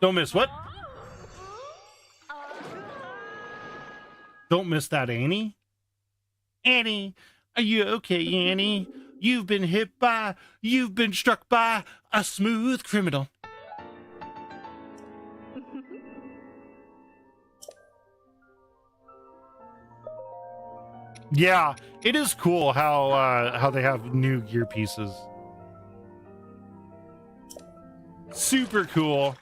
Don't miss what? Don't miss that, Annie. Annie, are you okay, Annie? You've been struck by a smooth criminal. Yeah, it is cool how they have new gear pieces. Super cool.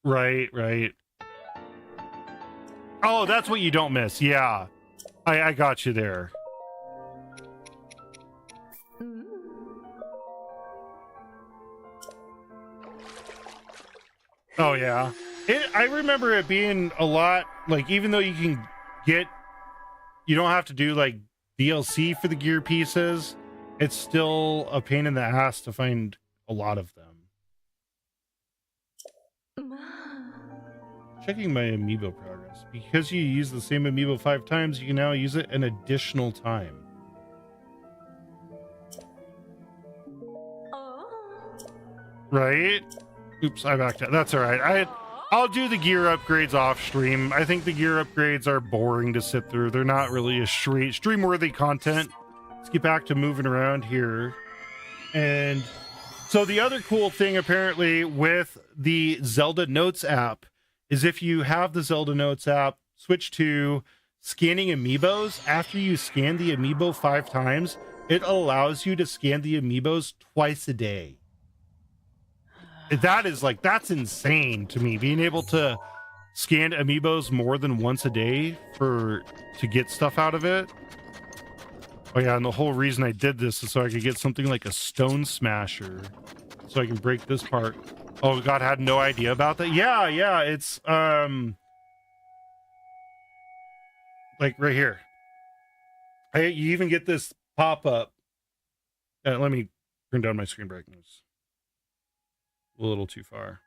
Right. Oh, that's what you don't miss. Yeah. I got you there. Oh yeah. I remember it being a lot, like, even though you can get, you don't have to do like DLC for the gear pieces, it's still a pain in the ass to find a lot of them. Checking my amiibo progress. Because you use the same amiibo 5 times, you can now use it an additional time. Right? Oops, I backed out. That's all right. I'll do the gear upgrades off stream. I think the gear upgrades are boring to sit through. They're not really a stream-worthy content. Let's get back to moving around here. And so the other cool thing apparently with the Zelda Notes app is if you have the Zelda Notes app, switch to scanning amiibos. After you scan the amiibo 5 times, it allows you to scan the amiibos twice a day. That is like, that's insane to me. Being able to scan amiibos more than once a day to get stuff out of it. Oh yeah, and the whole reason I did this is so I could get something like a stone smasher, so I can break this part. Oh god, I had no idea about that. Yeah, it's like right here. You even get this pop up. Let me turn down my screen brightness. A little too far.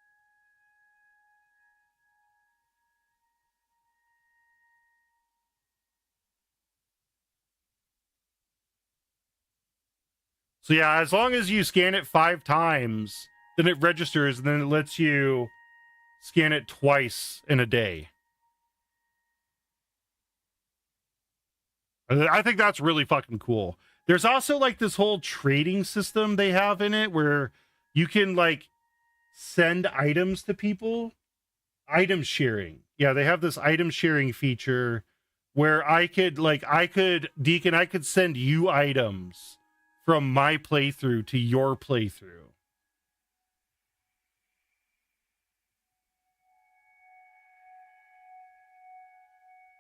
So yeah, as long as you scan it 5 times, then it registers, and then it lets you scan it twice in a day. I think that's really fucking cool. There's also like this whole trading system they have in it where you can like send items to people. Item sharing. Yeah, they have this item sharing feature where Deacon, I could send you items from my playthrough to your playthrough.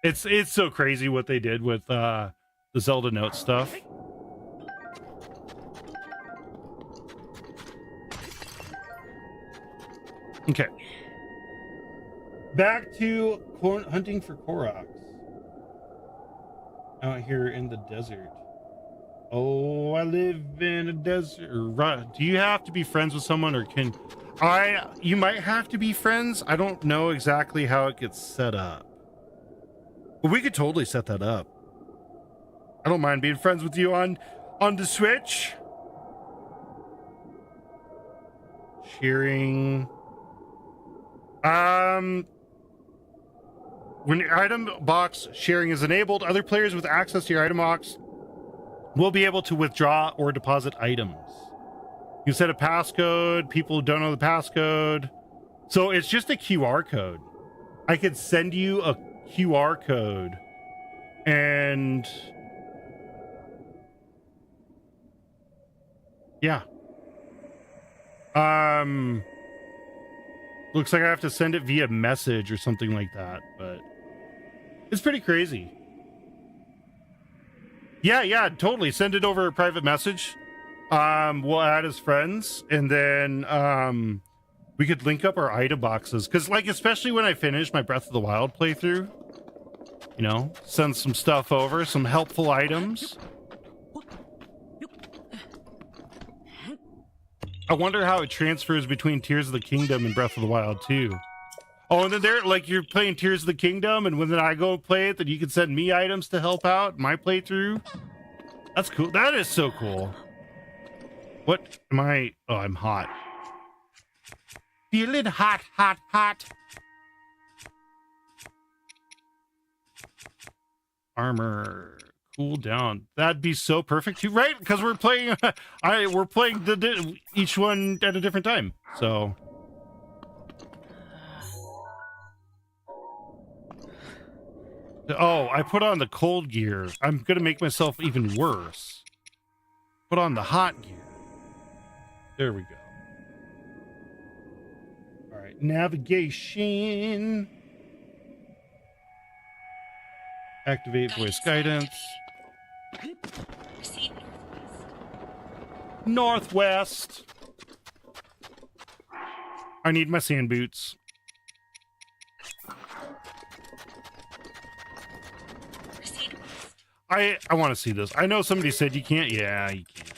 It's so crazy what they did with the Zelda Note stuff. Okay. Back to hunting for Koroks. Out here in the desert. Oh, I live in a desert. Do you have to be friends with someone, or can you might have to be friends? I don't know exactly how it gets set up. But we could totally set that up. I don't mind being friends with you on the Switch. Sharing. When your item box sharing is enabled, other players with access to your item box will be able to withdraw or deposit items. You set a passcode. People who don't know the passcode. So it's just a QR code. I could send you a QR code and yeah. Looks like I have to send it via message or something like that, but it's pretty crazy. Yeah, totally. Send it over a private message. We'll add as friends, and then we could link up our item boxes. Because, like, especially when I finish my Breath of the Wild playthrough, you know, send some stuff over, some helpful items. I wonder how it transfers between Tears of the Kingdom and Breath of the Wild, too. Oh, and then there, like, you're playing Tears of the Kingdom, and when I go play it, then you can send me items to help out my playthrough. That's cool. That is so cool. What am I? Oh, I'm hot. Feeling hot. Armor. Cool down. That'd be so perfect too, right? Because we're playing we're playing each one at a different time. So oh, I put on the cold gear. I'm gonna make myself even worse. Put on the hot gear. There we go. All right, navigation. Activate voice guidance. Proceed Northwest. northwest. I need my sand boots. Proceed west. I want to see this. I know somebody said you can't. Yeah, you can't.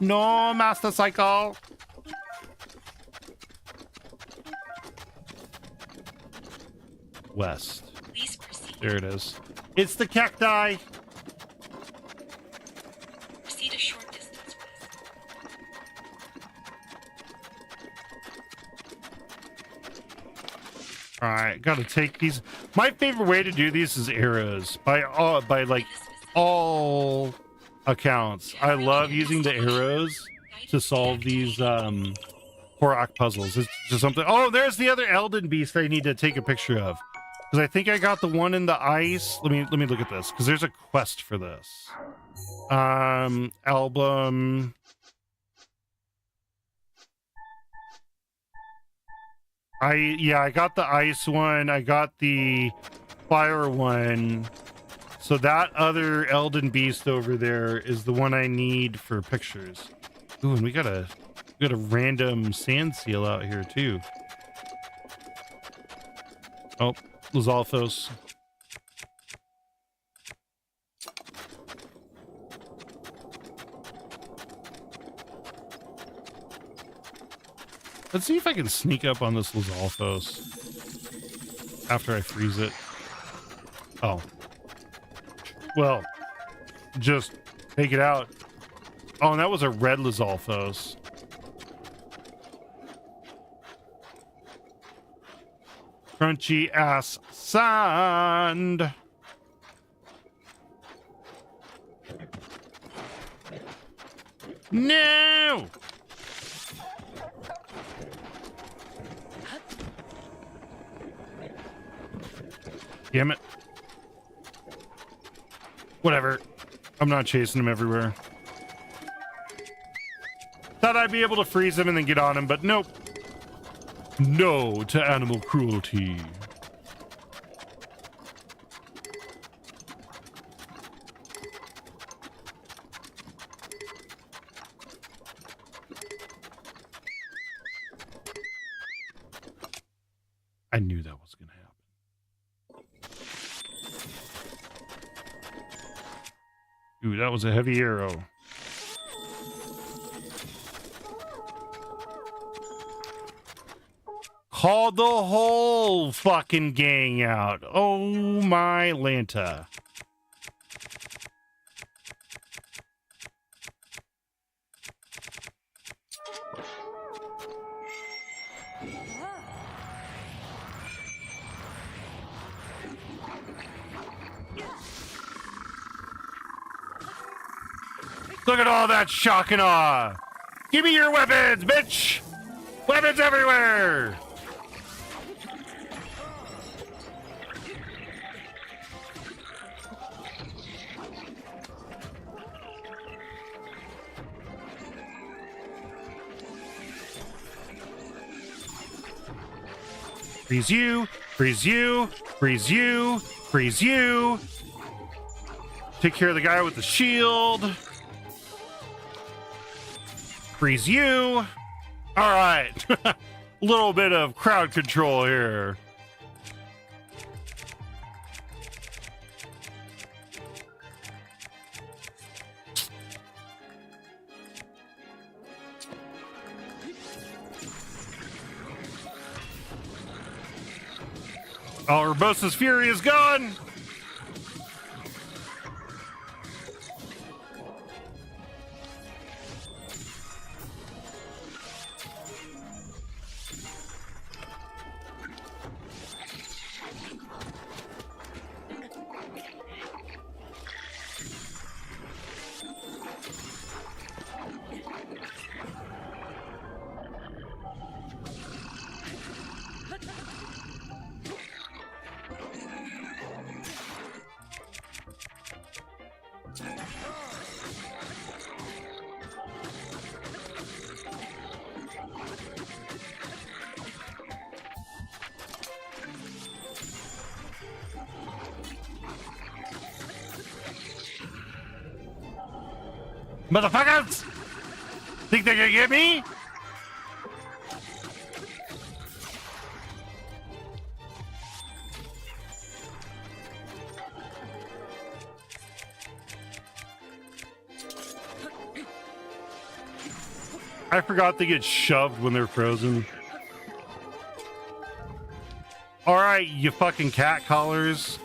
No, Master Cycle. West. Please proceed. There it is. It's the cacti. Proceed a short distance west. All right, gotta take these. My favorite way to do these is arrows. By like all accounts, I love using the arrows to solve these Korok puzzles. It's just something. Oh, there's the other Elden Beast I need to take a picture of, because I think I got the one in the ice. Let me look at this, because there's a quest for this. Album. I got the ice one. I got the fire one. So that other Elden Beast over there is the one I need for pictures. Ooh, and we got a random sand seal out here too. Oh, Lizalfos. Let's see if I can sneak up on this Lizalfos after I freeze it. Oh. Well, just take it out. Oh, and that was a red Lizalfos. Crunchy ass sand. No! Damn it. Whatever. I'm not chasing him everywhere. Thought I'd be able to freeze him and then get on him, but nope. No to animal cruelty. I knew that was going to happen. Ooh, that was a heavy arrow. Called the whole fucking gang out. Oh my Lanta. Look at all that shock and awe. Give me your weapons, bitch. Weapons everywhere. Freeze you, freeze you, freeze you, freeze you. Take care of the guy with the shield. Freeze you. All right. A little bit of crowd control here. All Urbosa's fury is gone. Motherfuckers! Think they're gonna get me? I forgot they get shoved when they're frozen. All right, you fucking cat collars.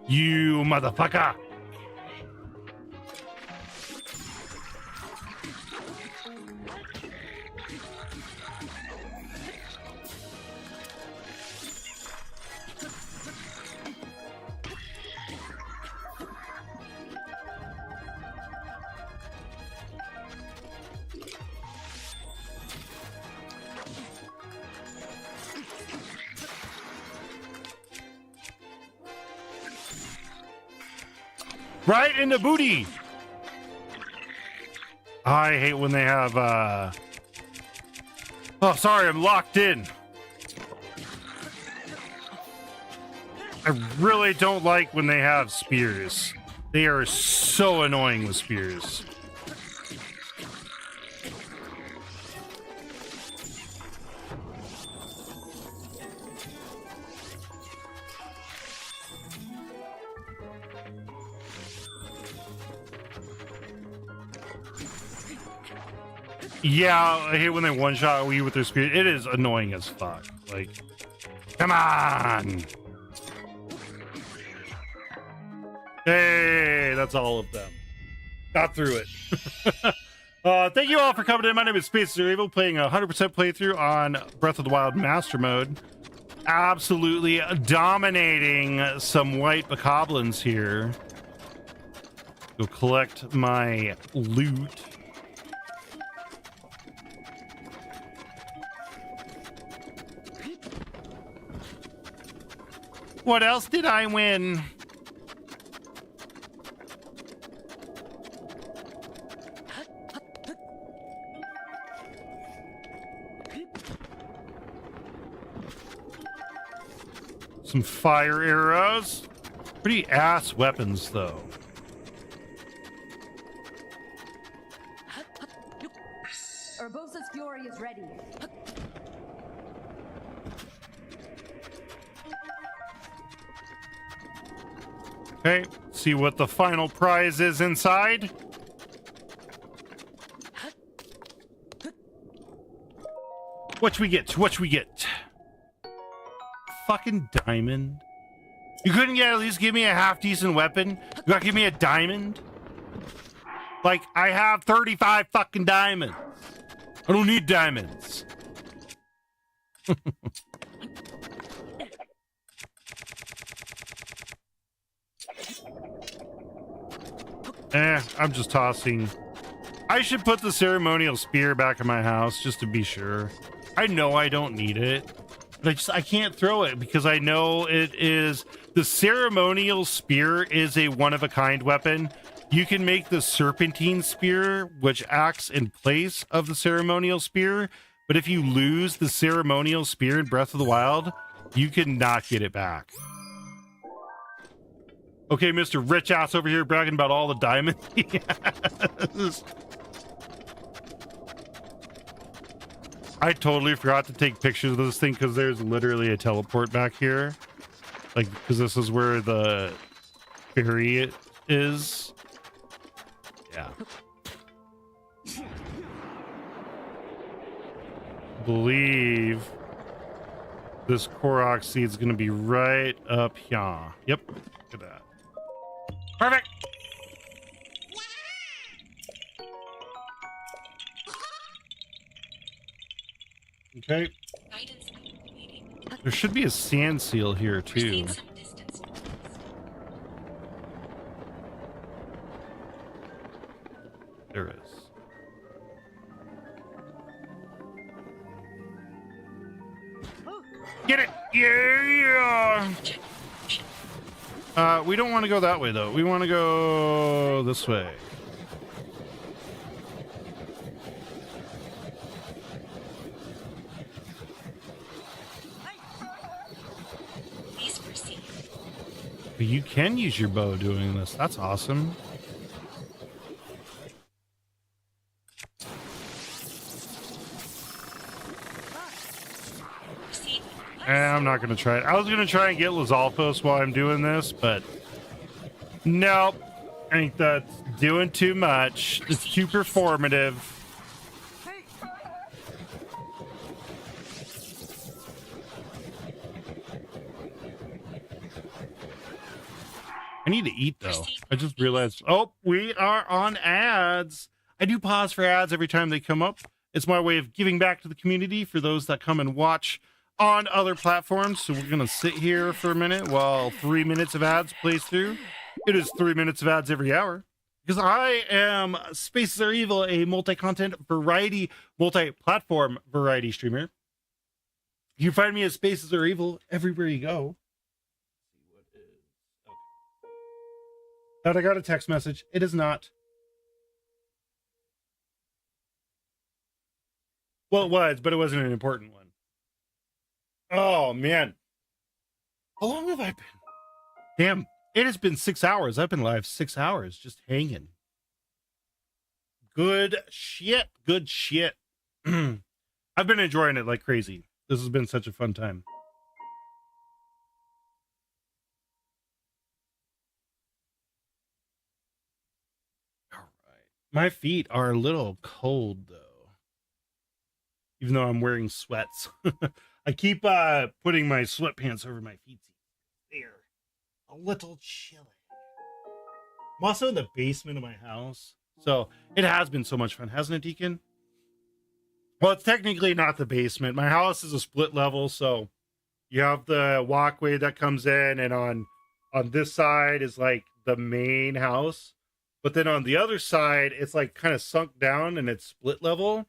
You motherfucker! Right in the booty. I hate when they have oh, sorry, I'm locked in. I really don't like when they have spears. They are so annoying with spears. Yeah, I hate when they one-shot you with their spear. It is annoying as fuck. Like, come on! Hey, that's all of them. Got through it. Thank you all for coming in. My name is Space Evil, playing a 100% playthrough on Breath of the Wild Master Mode. Absolutely dominating some white bokoblins here. Go collect my loot. What else did I win? Some fire arrows. Pretty ass weapons, though. Urbosa's fury is ready. Okay, see what the final prize is inside. What we get? What we get? Fucking diamond. You couldn't at least give me a half decent weapon? You gotta give me a diamond? Like, I have 35 fucking diamonds. I don't need diamonds. I'm just tossing. I should put the ceremonial spear back in my house just to be sure. I know I don't need it, but I can't throw it because I know it is the ceremonial spear is a one-of-a-kind weapon. You can make the serpentine spear, which acts in place of the ceremonial spear, but if you lose the ceremonial spear in Breath of the Wild, you cannot get it back. Okay, Mr. Rich Ass over here bragging about all the diamonds he has. I totally forgot to take pictures of this thing because there's literally a teleport back here. Like, because this is where the ferry is. Yeah. Believe this Korok seed is going to be right up here. Yep. Look at that. Perfect. Okay. There should be a sand seal here too. There is. Get it! Yeah! We don't want to go that way, though. We want to go this way. Please proceed. But you can use your bow doing this. That's awesome. Proceed. I'm not going to try it. I was going to try and get Lizalfos while I'm doing this, but nope. I think that's doing too much. It's too performative. I need to eat, though. I just realized, oh, we are on ads. I do pause for ads every time they come up. It's my way of giving back to the community for those that come and watch on other platforms. So we're going to sit here for a minute while 3 minutes of ads plays through. It is 3 minutes of ads every hour. Because I am Spaces Are Evil, a multi-content variety, multi-platform variety streamer. You find me as Spaces Are Evil everywhere you go. Thought I got a text message. It is not. Well, it was, but it wasn't an important one. Oh, man. How long have I been? Damn, it has been 6 hours. I've been live 6 hours, just hanging. Good shit. Good shit. I've been enjoying it like crazy. This has been such a fun time. My feet are a little cold, though. Even though I'm wearing sweats. I keep putting my sweatpants over my feet. They're a little chilly. I'm also in the basement of my house. So it has been so much fun, hasn't it, Deacon? Well, it's technically not the basement. My house is a split level, so you have the walkway that comes in, and on this side is like the main house. But then on the other side, it's like kind of sunk down and it's split level.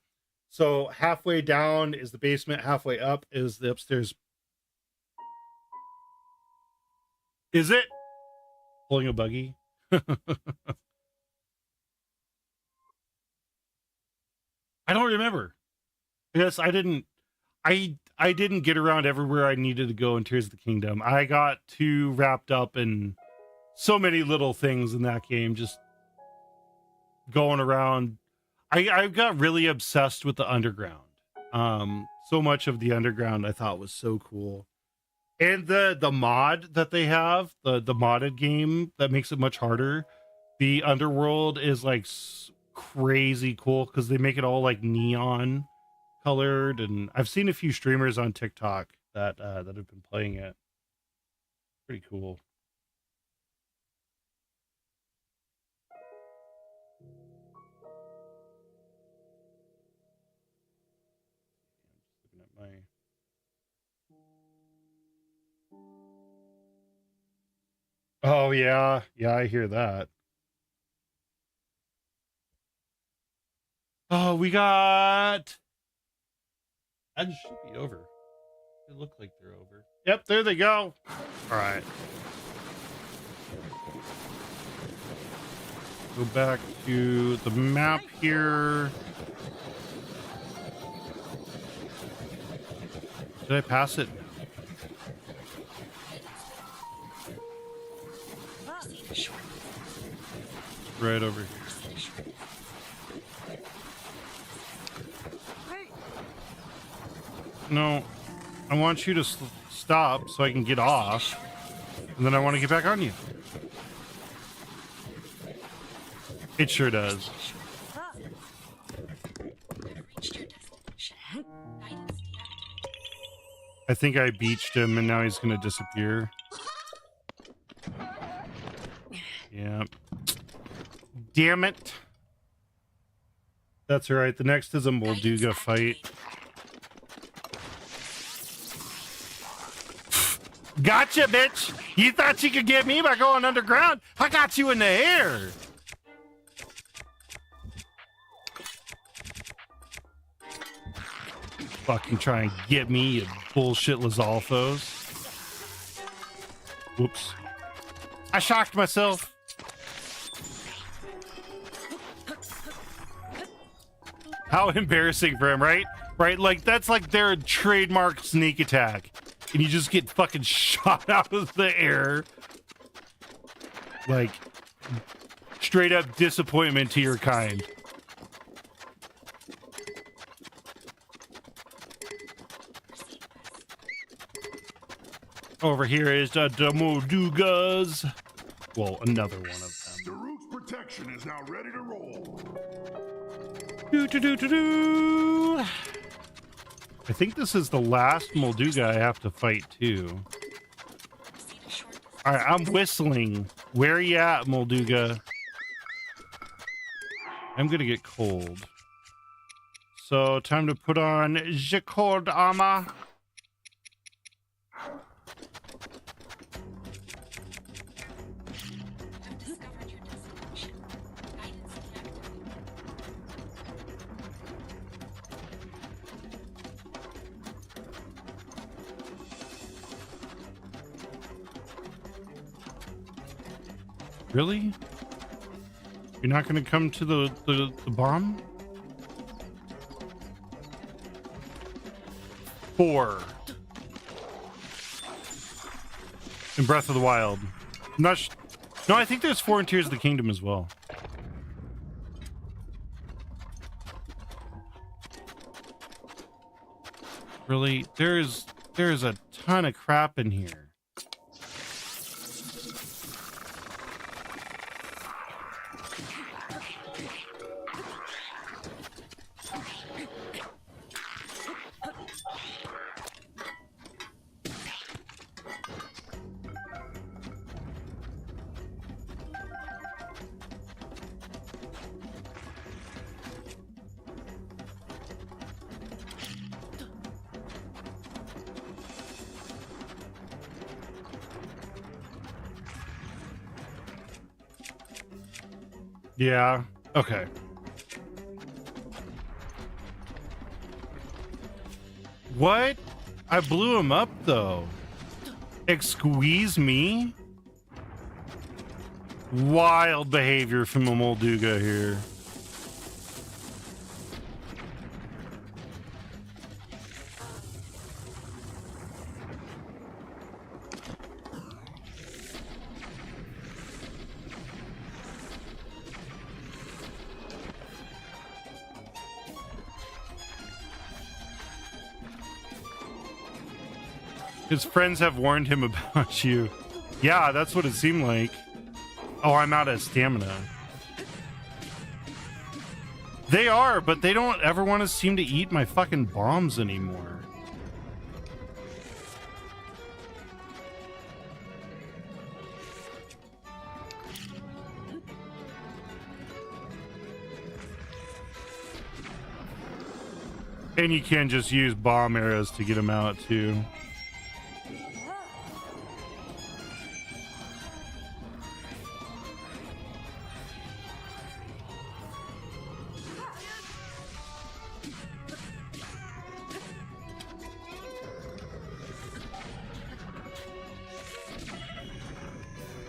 So halfway down is the basement, halfway up is the upstairs. Is it? Pulling a buggy? I don't remember. Yes, I didn't get around everywhere I needed to go in Tears of the Kingdom. I got too wrapped up in so many little things in that game, just going around. I got really obsessed with the underground. So much of the underground I thought was so cool. And the mod that they have, the modded game that makes it much harder. The underworld is like crazy cool because they make it all like neon colored, and I've seen a few streamers on TikTok that have been playing it. Pretty cool. Oh yeah, I hear that. Oh, we got. That should be over. They look like they're over. Yep, there they go. All right. Go back to the map here. Did I pass it? Right over here. No, I want you to stop so I can get off, and then I want to get back on you. It sure does. I think I beached him, and now he's going to disappear. Yeah. Damn it. That's all right. The next is a Molduga fight. Gotcha, bitch! You thought you could get me by going underground? I got you in the air! fucking try and get me, you bullshit Lizalfos. Whoops. I shocked myself. How embarrassing for him, right? Right? Like, that's like their trademark sneak attack. And you just get fucking shot out of the air. Like, straight up disappointment to your kind. Over here is the Moldugas. Well, another one of them. The root's protection is now ready to roll. Do. I think this is the last Molduga I have to fight too. All right, I'm whistling. Where you at, Molduga? I'm gonna get cold. So time to put on the cold armor. Really? You're not going to come to the bomb? 4. In Breath of the Wild. I'm not no, I think there's 4 in Tears of the Kingdom as well. Really? There's a ton of crap in here. Yeah. Okay. What? I blew him up though. Squeeze me? Wild behavior from a Molduga here. His friends have warned him about you. Yeah, that's what it seemed like. Oh, I'm out of stamina. They are, but they don't ever want to seem to eat my fucking bombs anymore. And you can just use bomb arrows to get them out too.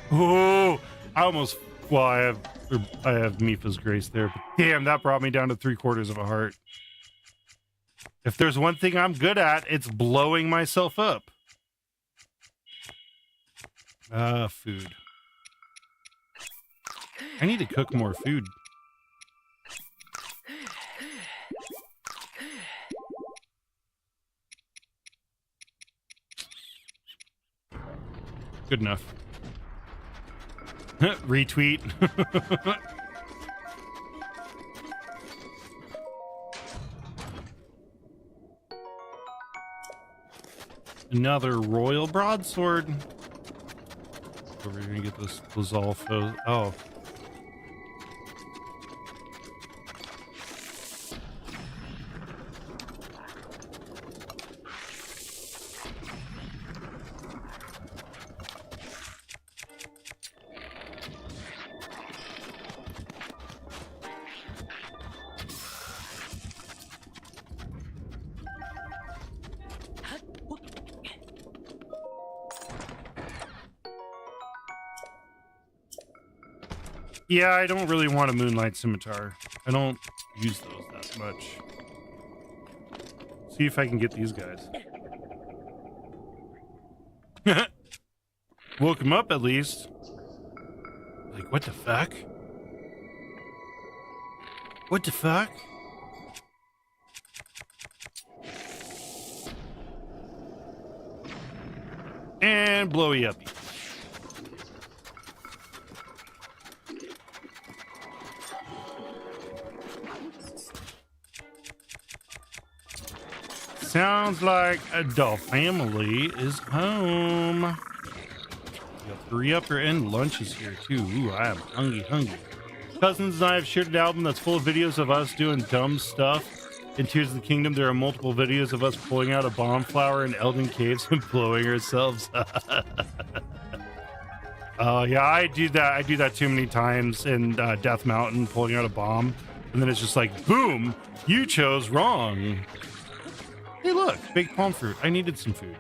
Oh, I almost. Well, I have Mifa's Grace there. But damn, that brought me down to 3/4 of a heart. If there's one thing I'm good at, it's blowing myself up. Food. I need to cook more food. Good enough. Retweet. Another royal broadsword. Over here and get this Lizalfos. Oh. Yeah, I don't really want a Moonlight Scimitar. I don't use those that much. See if I can get these guys. Woke him up at least. Like, what the fuck? What the fuck? And blowy up. Sounds like the family is home. Yo, hurry up, your end lunch is here too. Ooh, I am hungry. Cousins and I have shared an album that's full of videos of us doing dumb stuff. In Tears of the Kingdom, there are multiple videos of us pulling out a bomb flower in Elden Caves and blowing ourselves. Yeah, I do that too many times in Death Mountain, pulling out a bomb, and then it's just like, boom, you chose wrong. Hey, look, baked palm fruit. I needed some food.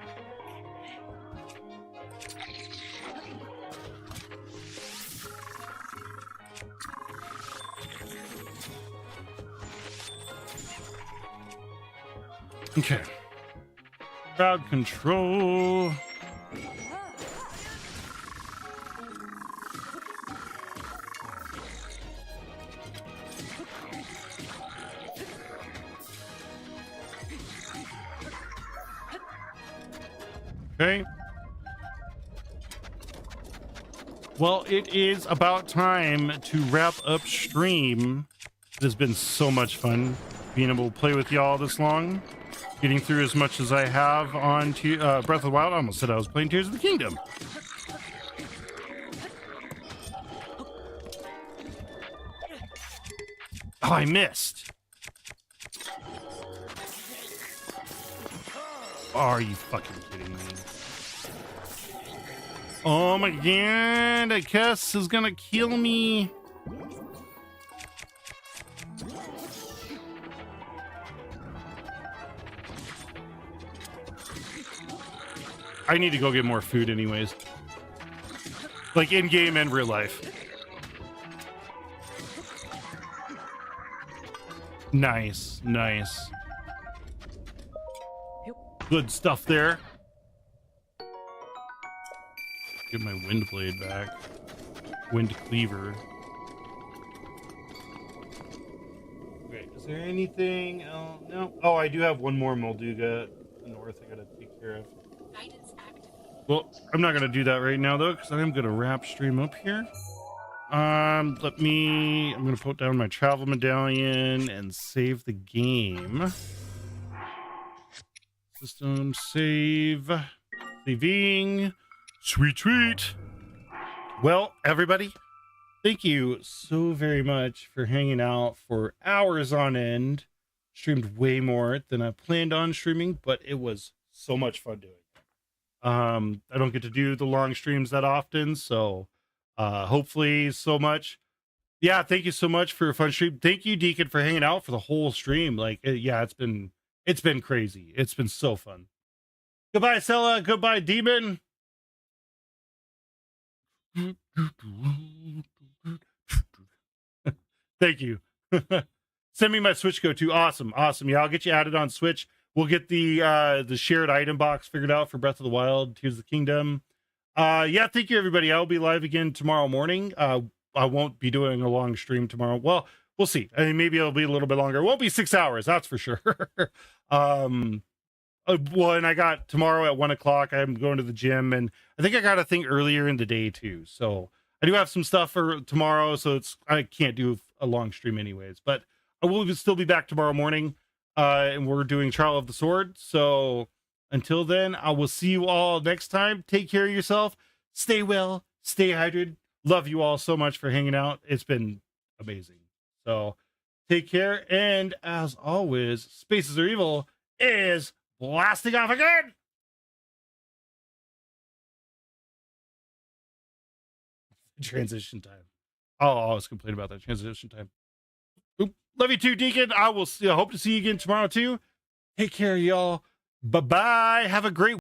Okay. Crowd control. Okay. Well, it is about time to wrap up stream. It has been so much fun being able to play with y'all this long. Getting through as much as I have on Breath of the Wild. I almost said I was playing Tears of the Kingdom. Oh, I missed. Are you fucking kidding me? Oh my god, I guess is gonna kill me. I need to go get more food anyways. Like in-game and real life. Nice. Good stuff there. Get my wind blade back. Wind cleaver. Wait, is there anything else? No. Oh, I do have one more Molduga north I gotta take care of. Well, I'm not gonna do that right now though, because I'm gonna wrap stream up here. I'm gonna put down my travel medallion and save the game. System save. Saving. Sweet. Well, everybody, thank you so very much for hanging out for hours on end. Streamed way more than I planned on streaming, but it was so much fun doing it. I don't get to do the long streams that often, so hopefully so much. Yeah, thank you so much for a fun stream. Thank you, Deacon, for hanging out for the whole stream. Like, yeah, it's been crazy. It's been so fun. Goodbye, Sella. Goodbye, Demon. Thank you. Send me my Switch code too. Awesome. Yeah, I'll get you added on Switch. We'll get the shared item box figured out for Breath of the Wild, Tears of the Kingdom. Yeah, thank you, everybody. I'll be live again tomorrow morning. I won't be doing a long stream tomorrow. Well, we'll see. I mean, maybe it'll be a little bit longer. It won't be 6 hours, that's for sure. Well, and I got tomorrow at 1 o'clock. I'm going to the gym, and I think I got a thing earlier in the day too. So I do have some stuff for tomorrow. So I can't do a long stream anyways, but I will still be back tomorrow morning. And we're doing Trial of the Sword. So until then, I will see you all next time. Take care of yourself. Stay well. Stay hydrated. Love you all so much for hanging out. It's been amazing. So take care. And as always, Spaces Are Evil is blasting off again. Transition time. I'll always complain about that transition time. Oop. Love you too, Deacon. I will hope to see you again tomorrow too. Take care, y'all. Bye-bye. Have a great